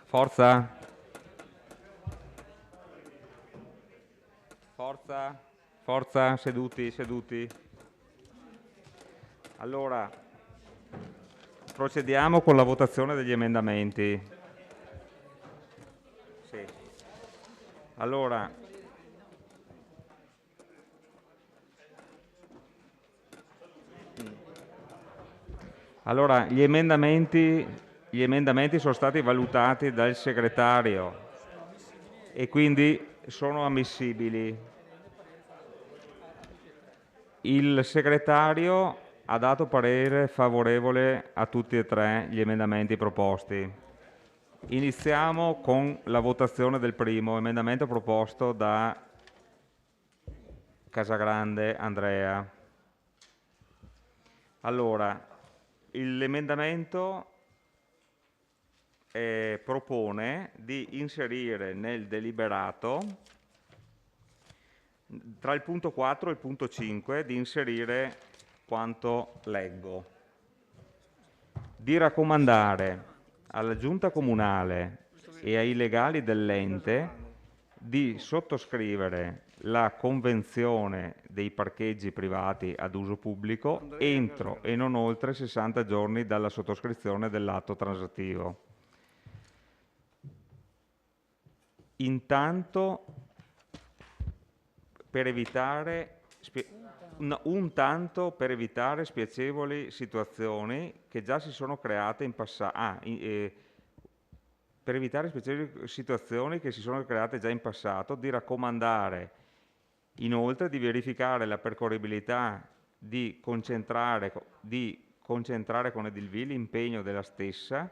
Forza. Forza. Forza, seduti, seduti. Allora, procediamo con la votazione degli emendamenti. Sì. Allora, gli emendamenti sono stati valutati dal segretario e quindi sono ammissibili. Il segretario ha dato parere favorevole a tutti e tre gli emendamenti proposti. Iniziamo con la votazione del primo emendamento proposto da Casagrande Andrea. Allora, l'emendamento propone di inserire nel deliberato, tra il punto 4 e il punto 5, di inserire quanto leggo. Di raccomandare alla Giunta Comunale e ai legali dell'ente di sottoscrivere la convenzione dei parcheggi privati ad uso pubblico entro e non oltre 60 giorni dalla sottoscrizione dell'atto transattivo. Intanto, per evitare spiacevoli situazioni che già si sono create in passato, per evitare spiacevoli situazioni che si sono create già in passato, di raccomandare inoltre di verificare la percorribilità di concentrare con Edilvi l'impegno della stessa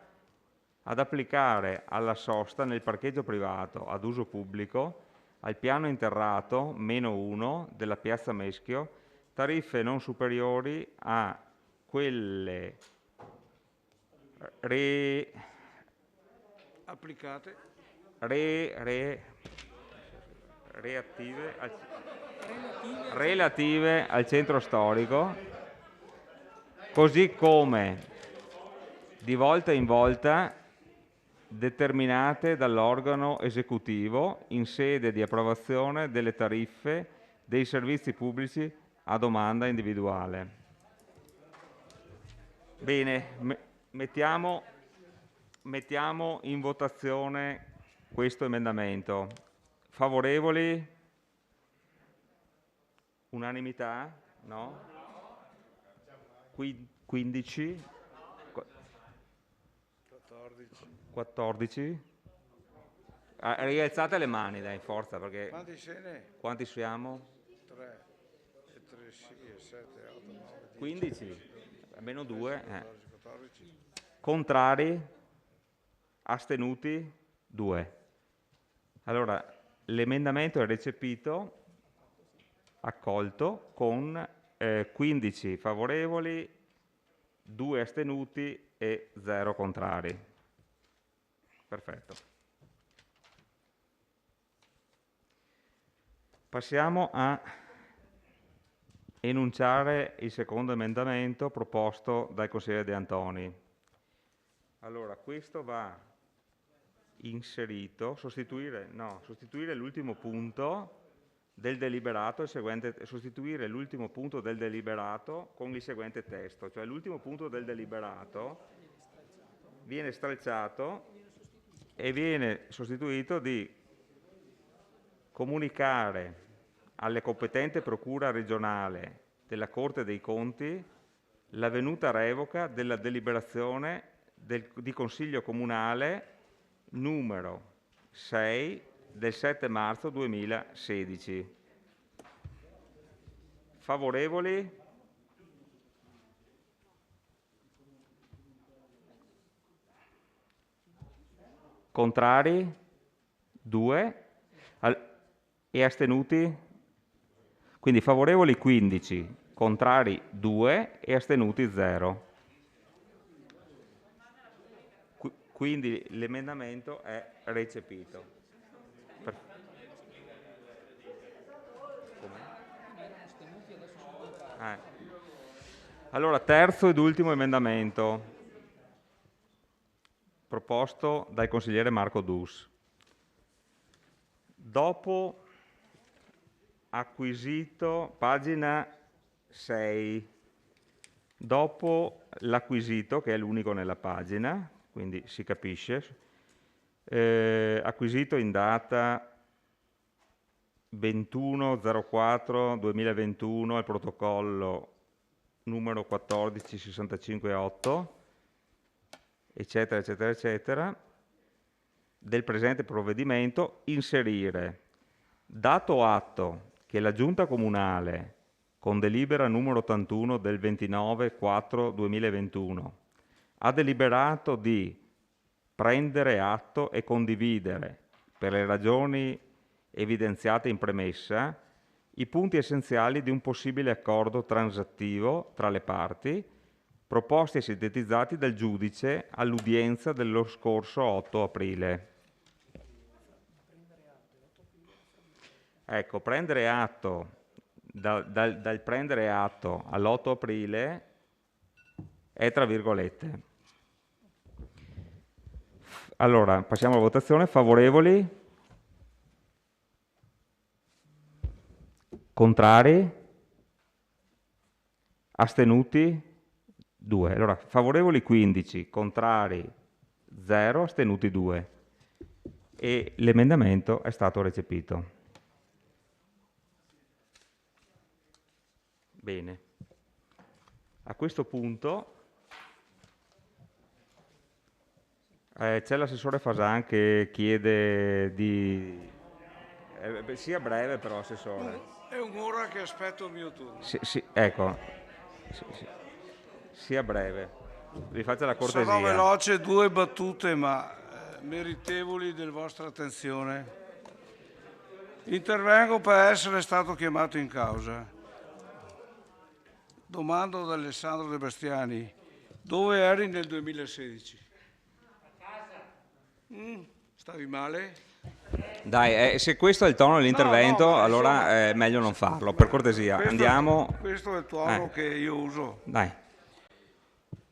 ad applicare alla sosta nel parcheggio privato ad uso pubblico al piano interrato -1 della piazza Meschio tariffe non superiori a quelle applicate relative al centro storico, così come di volta in volta determinate dall'organo esecutivo in sede di approvazione delle tariffe dei servizi pubblici a domanda individuale. Bene, mettiamo in votazione questo emendamento. Favorevoli? Unanimità? No? 15? 14? Rialzate le mani, dai, forza, perché... Quanti se ne? Quanti siamo? 3, 3 sì, 7, 8, 9, 10, 15? Almeno 2. 14. Contrari? Astenuti? 2. Allora, l'emendamento è recepito, accolto, con 15 favorevoli, 2 astenuti e 0 contrari. Perfetto. Passiamo a enunciare il secondo emendamento proposto dal consigliere De Antoni. Allora, questo va inserito, sostituire l'ultimo punto del deliberato, sostituire l'ultimo punto del deliberato con il seguente testo, cioè l'ultimo punto del deliberato viene stralciato e viene sostituito di comunicare alle competente procura regionale della Corte dei Conti l'avvenuta revoca della deliberazione di Consiglio Comunale numero 6 del 7 marzo 2016. Favorevoli? Contrari? 2. E astenuti? Quindi favorevoli 15, contrari 2 e astenuti 0. Quindi l'emendamento è recepito. Allora, terzo ed ultimo emendamento proposto dal consigliere Marco Dus. Dopo acquisito, pagina 6, dopo l'acquisito, che è l'unico nella pagina, quindi si capisce, acquisito in data 21/04/2021 al protocollo numero 14.65.8, eccetera, eccetera, eccetera, del presente provvedimento, inserire, dato atto che la Giunta Comunale, con delibera numero 81 del 29/4/2021, ha deliberato di prendere atto e condividere, per le ragioni evidenziate in premessa, i punti essenziali di un possibile accordo transattivo tra le parti, proposti e sintetizzati dal giudice all'udienza dello scorso 8 aprile. Ecco, prendere atto, dal prendere atto all'8 aprile è tra virgolette. Allora, passiamo alla votazione. Favorevoli? Contrari? Astenuti? 2. Allora, favorevoli 15, contrari 0, astenuti 2. E l'emendamento è stato recepito. Bene. A questo punto c'è l'assessore Fasan che chiede di... sia breve però, assessore. È un'ora che aspetto il mio turno. Sì, ecco, sia breve. Vi faccio la cortesia. Sarò veloce, 2 battute ma meritevoli della vostra attenzione. Intervengo per essere stato chiamato in causa. Domando ad Alessandro De Bastiani, dove eri nel 2016? A casa. Stavi male? Dai, se questo è il tono dell'intervento, allora è meglio non farlo, per cortesia. Andiamo. Questo è il tono che io uso. Dai,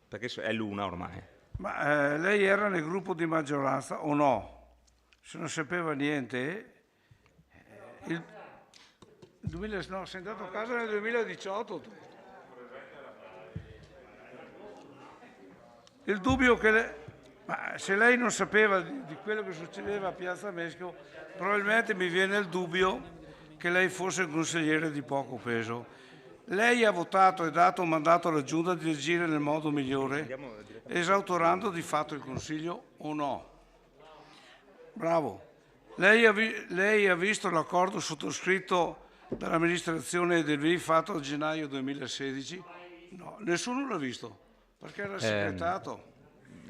perché è l'una ormai. Ma lei era nel gruppo di maggioranza o no? Se non sapeva niente, sei andato a casa nel 2018 tu. Il dubbio che ma se lei non sapeva di quello che succedeva a Piazza Mesco, probabilmente mi viene il dubbio che lei fosse un consigliere di poco peso. Lei ha votato e dato un mandato alla Giunta di agire nel modo migliore, esautorando di fatto il Consiglio o no? Bravo. Lei ha visto l'accordo sottoscritto dall'amministrazione del VI fatto a gennaio 2016? No, nessuno l'ha visto, perché era segretato.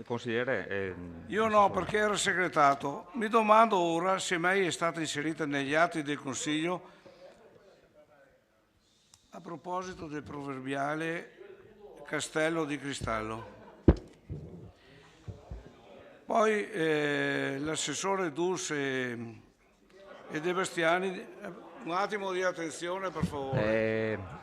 Consigliere, io no, perché era segretato. Mi domando ora se mai è stata inserita negli atti del Consiglio a proposito del proverbiale castello di cristallo. Poi l'assessore Dus e De Bastiani, un attimo di attenzione per favore.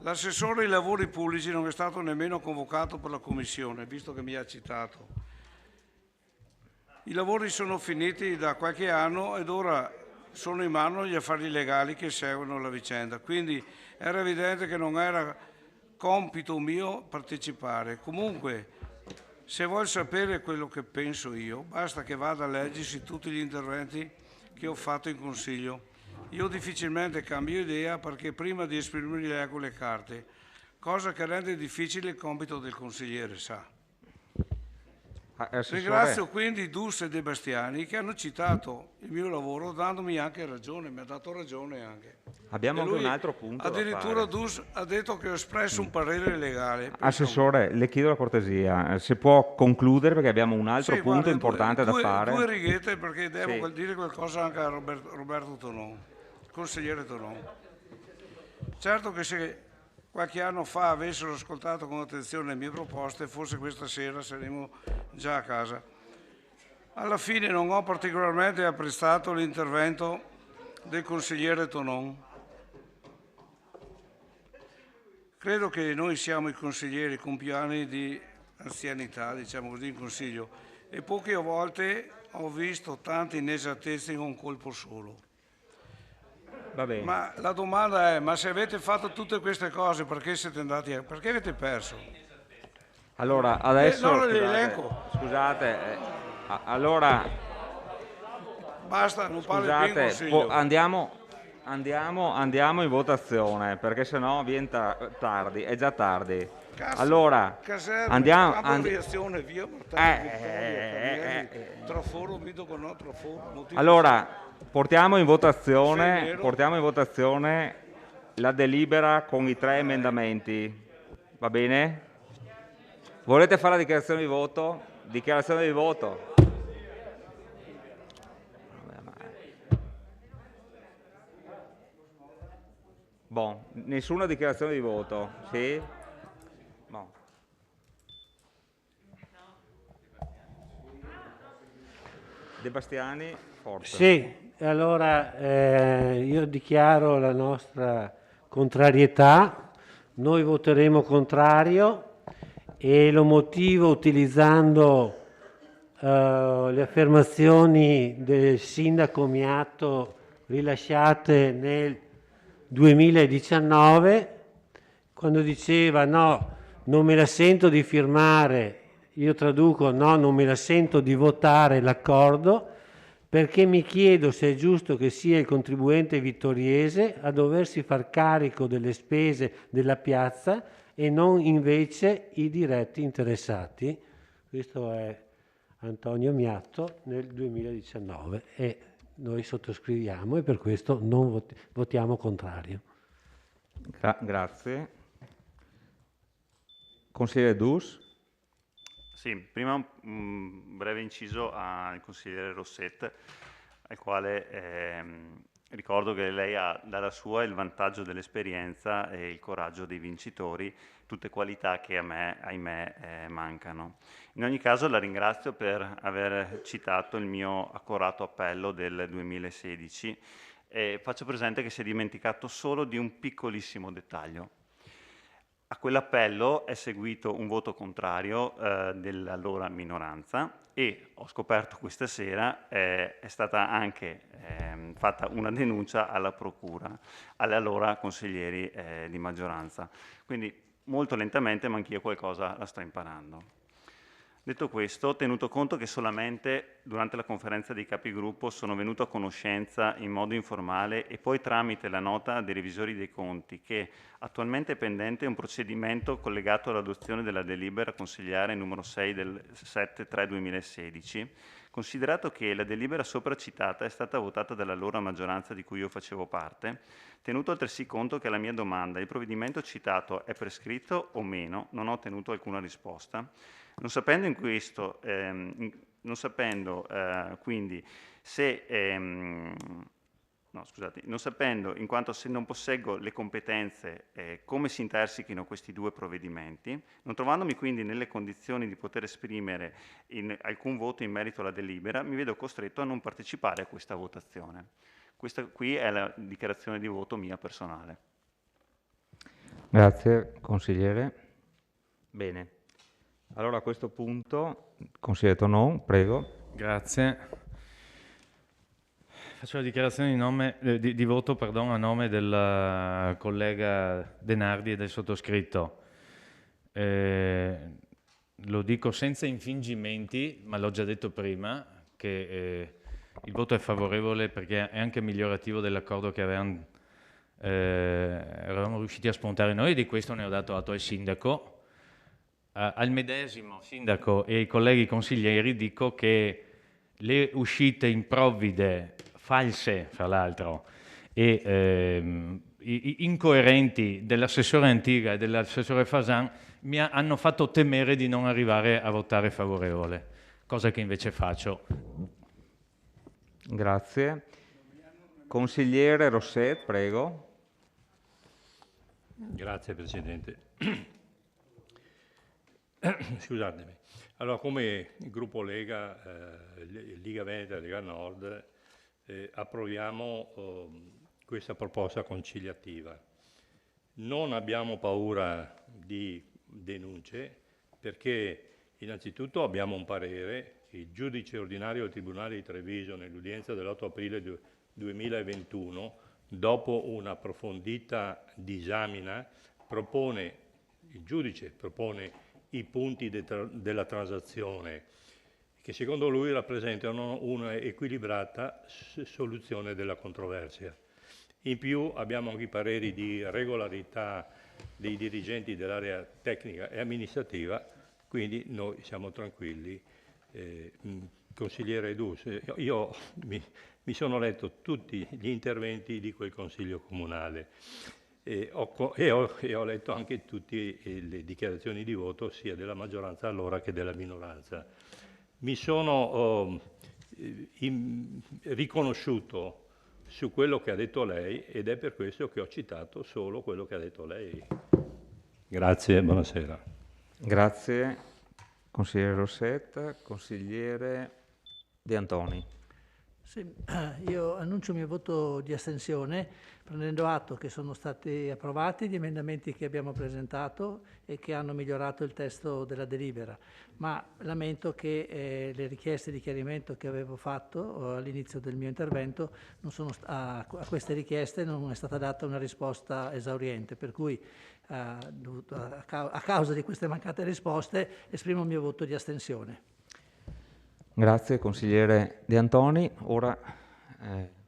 L'assessore ai lavori pubblici non è stato nemmeno convocato per la commissione, visto che mi ha citato. I lavori sono finiti da qualche anno ed ora sono in mano gli affari legali che seguono la vicenda. Quindi era evidente che non era compito mio partecipare. Comunque, se vuol sapere quello che penso io, basta che vada a leggersi tutti gli interventi che ho fatto in Consiglio. Io difficilmente cambio idea perché prima di esprimermi leggo le carte, cosa che rende difficile il compito del consigliere, sa. Ringrazio quindi Dus e De Bastiani che hanno citato il mio lavoro dandomi anche ragione, mi ha dato ragione anche. Abbiamo anche un altro punto. Addirittura Dus ha detto che ho espresso un parere legale. Assessore, le chiedo la cortesia, se può concludere perché abbiamo un altro punto importante da fare. Due righette perché devo dire qualcosa anche a Roberto Tonon, consigliere Tonon. Certo che se qualche anno fa avessero ascoltato con attenzione le mie proposte, forse questa sera saremmo già a casa. Alla fine non ho particolarmente apprezzato l'intervento del consigliere Tonon. Credo che noi siamo i consiglieri con più anni di anzianità, diciamo così, in consiglio, e poche volte ho visto tante inesattezze in un colpo solo. Va bene. Ma la domanda è, ma se avete fatto tutte queste cose, perché siete andati perché avete perso? Allora, adesso... no, l'elenco. Scusate, allora... Basta, non parli più in Scusate, consiglio. andiamo in votazione, perché sennò viene tardi, è già tardi. Cazzo, allora, caserme, campo di azione, via Martello, Vittorio, Traforo, Vido no, Traforo. Allora, portiamo in votazione la delibera con i 3 emendamenti, va bene? Volete fare la dichiarazione di voto? Dichiarazione di voto. Bon, nessuna dichiarazione di voto, sì? Bon. De Bastiani, forza. Sì, allora io dichiaro la nostra contrarietà, noi voteremo contrario e lo motivo utilizzando le affermazioni del sindaco Miatto rilasciate nel 2019, quando diceva no, non me la sento di firmare, io traduco no, non me la sento di votare l'accordo, perché mi chiedo se è giusto che sia il contribuente vittoriese a doversi far carico delle spese della piazza e non invece i diretti interessati. Questo è Antonio Miatto nel 2019 e noi sottoscriviamo e per questo non votiamo contrario. Grazie. Consigliere Dus. Sì, prima un breve inciso al consigliere Rosset, al quale ricordo che lei ha dalla sua il vantaggio dell'esperienza e il coraggio dei vincitori, tutte qualità che a me, ahimè, mancano. In ogni caso la ringrazio per aver citato il mio accorato appello del 2016 e faccio presente che si è dimenticato solo di un piccolissimo dettaglio. A quell'appello è seguito un voto contrario dell'allora minoranza e ho scoperto questa sera è stata anche fatta una denuncia alla procura, alle allora consiglieri di maggioranza. Quindi molto lentamente, ma anch'io qualcosa la sto imparando. Detto questo, tenuto conto che solamente durante la conferenza dei capigruppo sono venuto a conoscenza in modo informale e poi tramite la nota dei revisori dei conti che attualmente è pendente un procedimento collegato all'adozione della delibera consigliare numero 6 del 7/3/2016, considerato che la delibera sopra citata è stata votata dall'allora maggioranza di cui io facevo parte, tenuto altresì conto che alla mia domanda il provvedimento citato è prescritto o meno, non ho ottenuto alcuna risposta. Non sapendo in questo, non sapendo quindi se, no scusate, non sapendo in quanto se non posseggo le competenze come si intersechino questi due provvedimenti, non trovandomi quindi nelle condizioni di poter esprimere alcun voto in merito alla delibera, mi vedo costretto a non partecipare a questa votazione. Questa qui è la dichiarazione di voto mia personale. Grazie, consigliere. Bene. Allora a questo punto, consigliere Tonon, prego. Grazie. Faccio la dichiarazione di voto a nome del collega Denardi e del sottoscritto. Lo dico senza infingimenti, ma l'ho già detto prima, che il voto è favorevole perché è anche migliorativo dell'accordo che eravamo riusciti a spuntare noi e di questo ne ho dato atto al sindaco. Al medesimo sindaco e ai colleghi consiglieri dico che le uscite improvvide, false fra l'altro, e incoerenti dell'assessore Antiga e dell'assessore Fasan mi hanno fatto temere di non arrivare a votare favorevole, cosa che invece faccio. Grazie. Consigliere Rosset, prego. Grazie Presidente. Scusatemi. Allora, come il gruppo Lega, Liga Veneta e Lega Nord, approviamo questa proposta conciliativa. Non abbiamo paura di denunce perché Innanzitutto abbiamo un parere, il giudice ordinario del Tribunale di Treviso nell'udienza dell'8 aprile 2021, dopo un'approfondita disamina, il giudice propone i punti della transazione che secondo lui rappresentano una equilibrata soluzione della controversia. In più abbiamo anche i pareri di regolarità dei dirigenti dell'area tecnica e amministrativa, quindi noi siamo tranquilli. Consigliere Dus, io mi sono letto tutti gli interventi di quel Consiglio Comunale e ho letto anche tutte le dichiarazioni di voto sia della maggioranza allora che della minoranza. Mi sono riconosciuto su quello che ha detto lei ed è per questo che ho citato solo quello che ha detto lei. Grazie, buonasera. Grazie, consigliere Rossetta. Consigliere De Antoni. Sì, io annuncio il mio voto di astensione, prendendo atto che sono stati approvati gli emendamenti che abbiamo presentato e che hanno migliorato il testo della delibera, ma lamento che le richieste di chiarimento che avevo fatto all'inizio del mio intervento, a queste richieste non è stata data una risposta esauriente, per cui a causa di queste mancate risposte esprimo il mio voto di astensione. Grazie consigliere De Antoni. Ora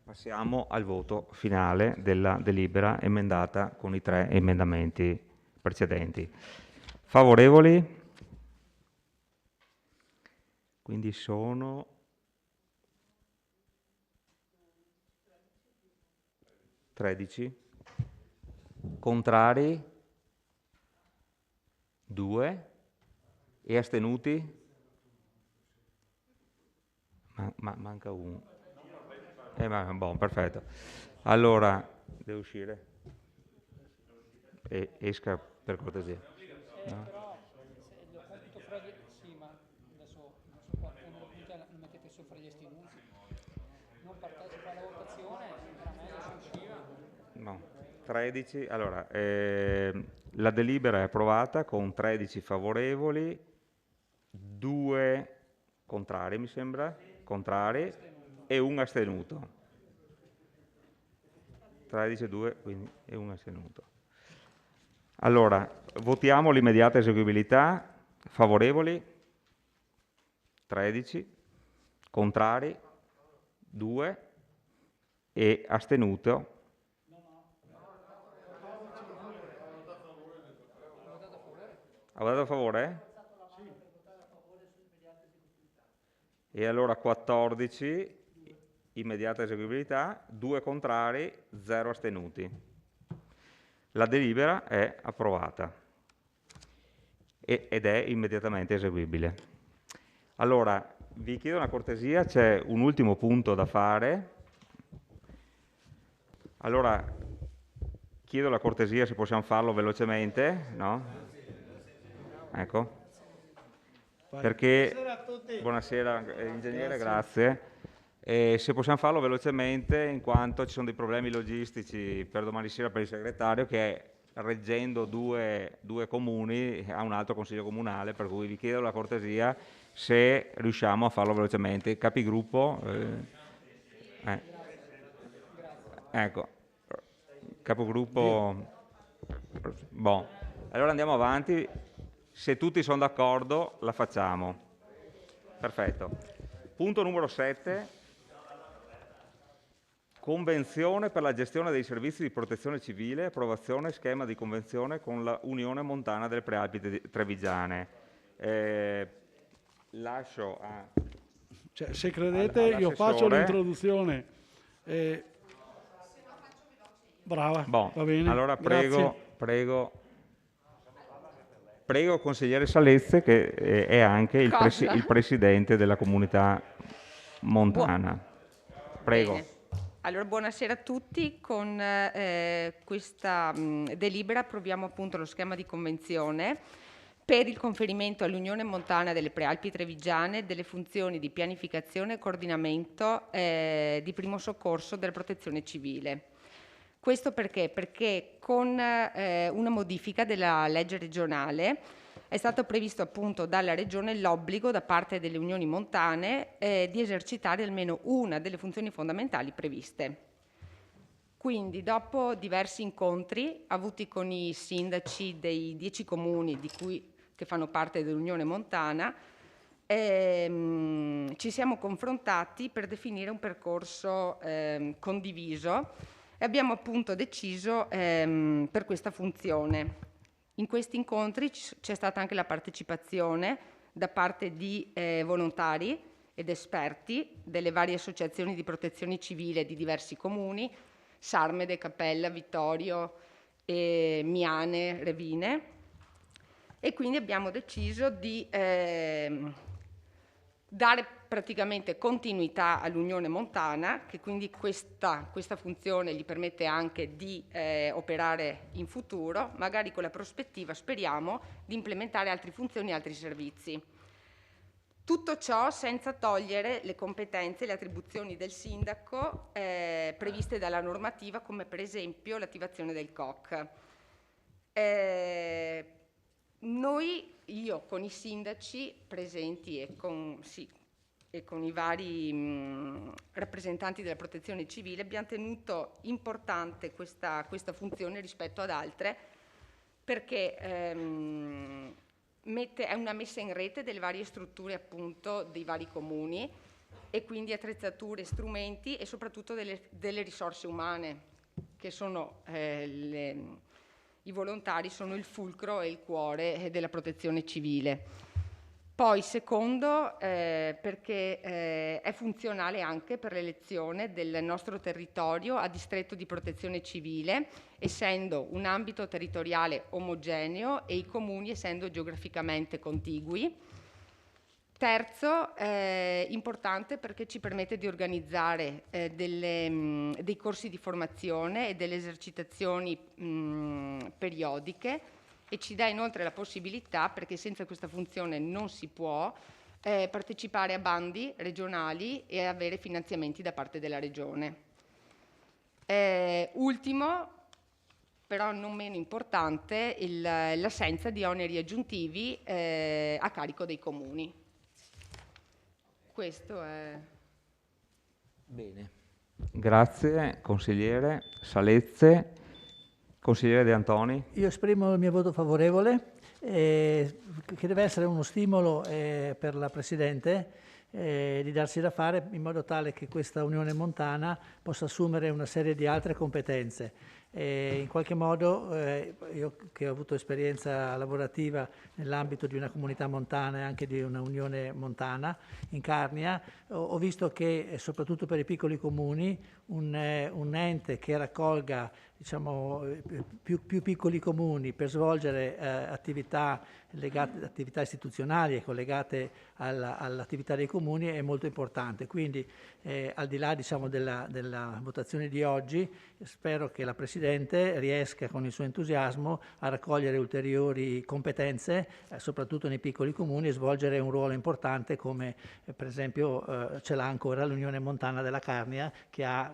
passiamo al voto finale della delibera emendata con i 3 emendamenti precedenti. Favorevoli? Quindi sono 13. Contrari? 2. E astenuti? Manca uno. Buon, perfetto. Allora, deve uscire? Esca per cortesia. No? Sì, ma adesso quando lo mettete sopra gli astenuti, non partecipa alla votazione, era meglio se usciva. No, 13. Allora, la delibera è approvata con 13 favorevoli, 2 contrari, mi sembra. Contrari e un astenuto. 13, 2, quindi e un astenuto. Allora, votiamo l'immediata eseguibilità. Favorevoli? 13. Contrari? 2. E astenuto? Ha votato a favore? E allora 14, immediata eseguibilità, 2 contrari, 0 astenuti. La delibera è approvata ed è immediatamente eseguibile. Allora, vi chiedo una cortesia, c'è un ultimo punto da fare. Allora, chiedo la cortesia se possiamo farlo velocemente, no? Ecco. Perché, buonasera a tutti. Buonasera ingegnere, grazie. Se possiamo farlo velocemente, in quanto ci sono dei problemi logistici per domani sera per il segretario che reggendo due comuni ha un altro consiglio comunale, per cui vi chiedo la cortesia se riusciamo a farlo velocemente. Capigruppo, ecco, capogruppo, bon. Allora andiamo avanti. Se tutti sono d'accordo, la facciamo. Perfetto. Punto numero 7. Convenzione per la gestione dei servizi di protezione civile, approvazione schema di convenzione con la Unione Montana delle Prealpi Trevigiane. Lascio a... Cioè, se credete, io faccio l'introduzione. Brava, bon, va bene. Allora Grazie. Prego consigliere Salezze, che è anche il presidente della comunità montana. Prego. Bene. Allora, buonasera a tutti. Con questa delibera approviamo appunto lo schema di convenzione per il conferimento all'Unione Montana delle Prealpi Trevigiane delle funzioni di pianificazione e coordinamento di primo soccorso della protezione civile. Questo perché? Perché con una modifica della legge regionale è stato previsto appunto dalla Regione l'obbligo da parte delle unioni montane di esercitare almeno una delle funzioni fondamentali previste. Quindi, dopo diversi incontri avuti con i sindaci dei 10 comuni che fanno parte dell'Unione Montana, ci siamo confrontati per definire un percorso condiviso e abbiamo appunto deciso per questa funzione. In questi incontri c'è stata anche la partecipazione da parte di volontari ed esperti delle varie associazioni di protezione civile di diversi comuni, Sarmede, Cappella, Vittorio, Miane, Revine, e quindi abbiamo deciso di dare praticamente continuità all'Unione Montana, che quindi questa funzione gli permette anche di operare in futuro, magari con la prospettiva, speriamo, di implementare altre funzioni e altri servizi. Tutto ciò senza togliere le competenze e le attribuzioni del sindaco previste dalla normativa, come per esempio l'attivazione del COC. Io con i sindaci presenti e con i vari rappresentanti della protezione civile abbiamo tenuto importante questa funzione rispetto ad altre, perché è una messa in rete delle varie strutture appunto dei vari comuni e quindi attrezzature, strumenti e soprattutto delle risorse umane, che sono i volontari sono il fulcro e il cuore della protezione civile. Poi secondo, perché è funzionale anche per l'elezione del nostro territorio a distretto di protezione civile, essendo un ambito territoriale omogeneo e i comuni essendo geograficamente contigui. Terzo, importante perché ci permette di organizzare dei corsi di formazione e delle esercitazioni periodiche, e ci dà inoltre la possibilità, perché senza questa funzione non si può, partecipare a bandi regionali e avere finanziamenti da parte della Regione. Ultimo, però non meno importante, l'assenza di oneri aggiuntivi a carico dei comuni. Questo è... Bene. Grazie, consigliere Salezze. Consigliere De Antoni. Io esprimo il mio voto favorevole, che deve essere uno stimolo per la Presidente di darsi da fare in modo tale che questa Unione Montana possa assumere una serie di altre competenze. In qualche modo, io che ho avuto esperienza lavorativa nell'ambito di una comunità montana e anche di una Unione Montana in Carnia, ho visto che soprattutto per i piccoli comuni un ente che raccolga più piccoli comuni per svolgere attività istituzionali e collegate all'attività dei comuni è molto importante. Quindi al di là della votazione di oggi, spero che la Presidente riesca con il suo entusiasmo a raccogliere ulteriori competenze, soprattutto nei piccoli comuni, e svolgere un ruolo importante come per esempio ce l'ha ancora l'Unione Montana della Carnia, che ha,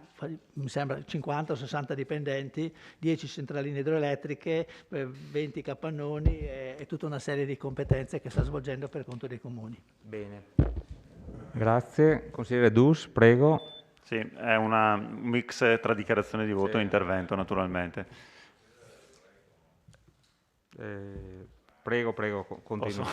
mi sembra, 50 o 60 dipendenti, 10 centraline idroelettriche, 20 capannoni e tutta una serie di competenze che sta svolgendo per conto dei comuni. Bene. Grazie. Consigliere Dus, prego. Sì, è un mix tra dichiarazione di voto e intervento, naturalmente. Prego, continui.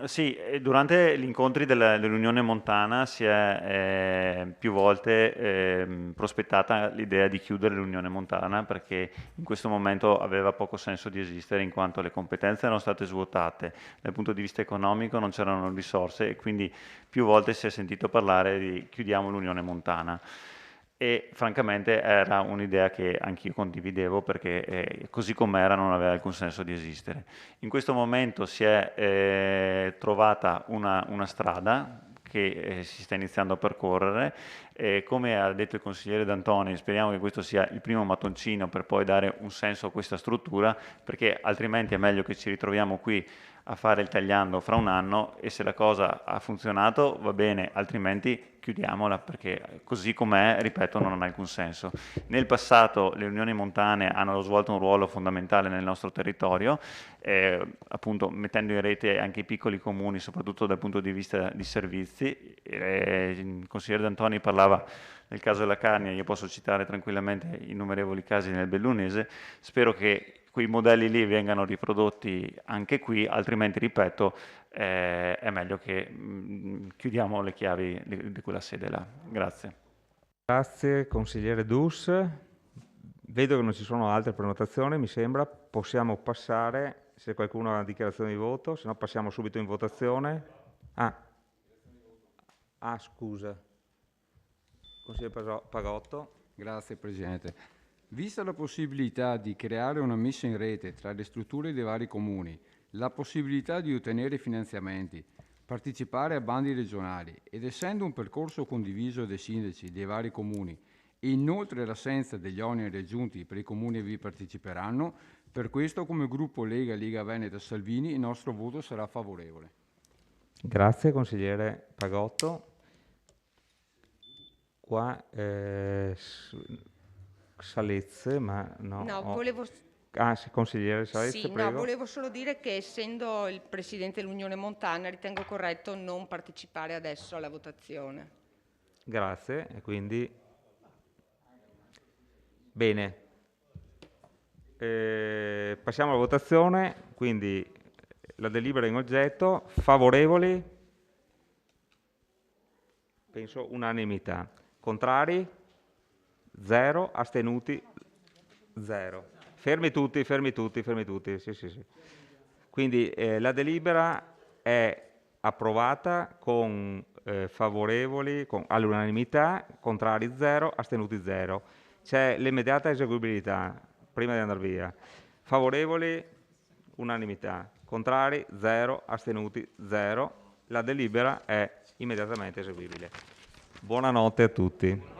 Sì, durante gli incontri dell'Unione Montana si è più volte prospettata l'idea di chiudere l'Unione Montana, perché in questo momento aveva poco senso di esistere, in quanto le competenze erano state svuotate, dal punto di vista economico non c'erano risorse, e quindi più volte si è sentito parlare di chiudiamo l'Unione Montana. E francamente era un'idea che anch'io condividevo, perché così com'era non aveva alcun senso di esistere. In questo momento si è trovata una strada che si sta iniziando a percorrere, e come ha detto il consigliere D'Antoni, speriamo che questo sia il primo mattoncino per poi dare un senso a questa struttura, perché altrimenti è meglio che ci ritroviamo qui a fare il tagliando fra un anno e se la cosa ha funzionato va bene, altrimenti chiudiamola perché così com'è, ripeto, non ha alcun senso. Nel passato le unioni montane hanno svolto un ruolo fondamentale nel nostro territorio, appunto mettendo in rete anche i piccoli comuni, soprattutto dal punto di vista di servizi. Il consigliere D'Antoni parlava del caso della Carnia, io posso citare tranquillamente innumerevoli casi nel Bellunese. Spero che quei modelli lì vengano riprodotti anche qui, altrimenti, ripeto, è meglio che chiudiamo le chiavi di quella sede là. Grazie. Grazie consigliere Dus. Vedo che non ci sono altre prenotazioni, mi sembra. Possiamo passare, se qualcuno ha una dichiarazione di voto, se no passiamo subito in votazione. Scusa. Consigliere Pagotto. Grazie Presidente. Vista la possibilità di creare una messa in rete tra le strutture dei vari comuni, la possibilità di ottenere finanziamenti, partecipare a bandi regionali ed essendo un percorso condiviso dai sindaci dei vari comuni e inoltre l'assenza degli oneri aggiunti per i comuni che vi parteciperanno, per questo come gruppo Lega Veneta Salvini il nostro voto sarà favorevole. Grazie consigliere Pagotto. Qua Salezze, ma no. No, volevo... Sì, consigliere Salezze, Sì, prego. no, volevo solo dire che essendo il Presidente dell'Unione Montana ritengo corretto non partecipare adesso alla votazione. Grazie, e quindi... Bene. Passiamo alla votazione, quindi la delibera in oggetto, favorevoli? Penso unanimità. Contrari? 0. Astenuti? 0. Fermi tutti. Sì. Quindi la delibera è approvata con favorevoli all'unanimità, contrari 0, astenuti 0. C'è l'immediata eseguibilità, prima di andare via. Favorevoli? Unanimità. Contrari 0, astenuti 0. La delibera è immediatamente eseguibile. Buonanotte a tutti.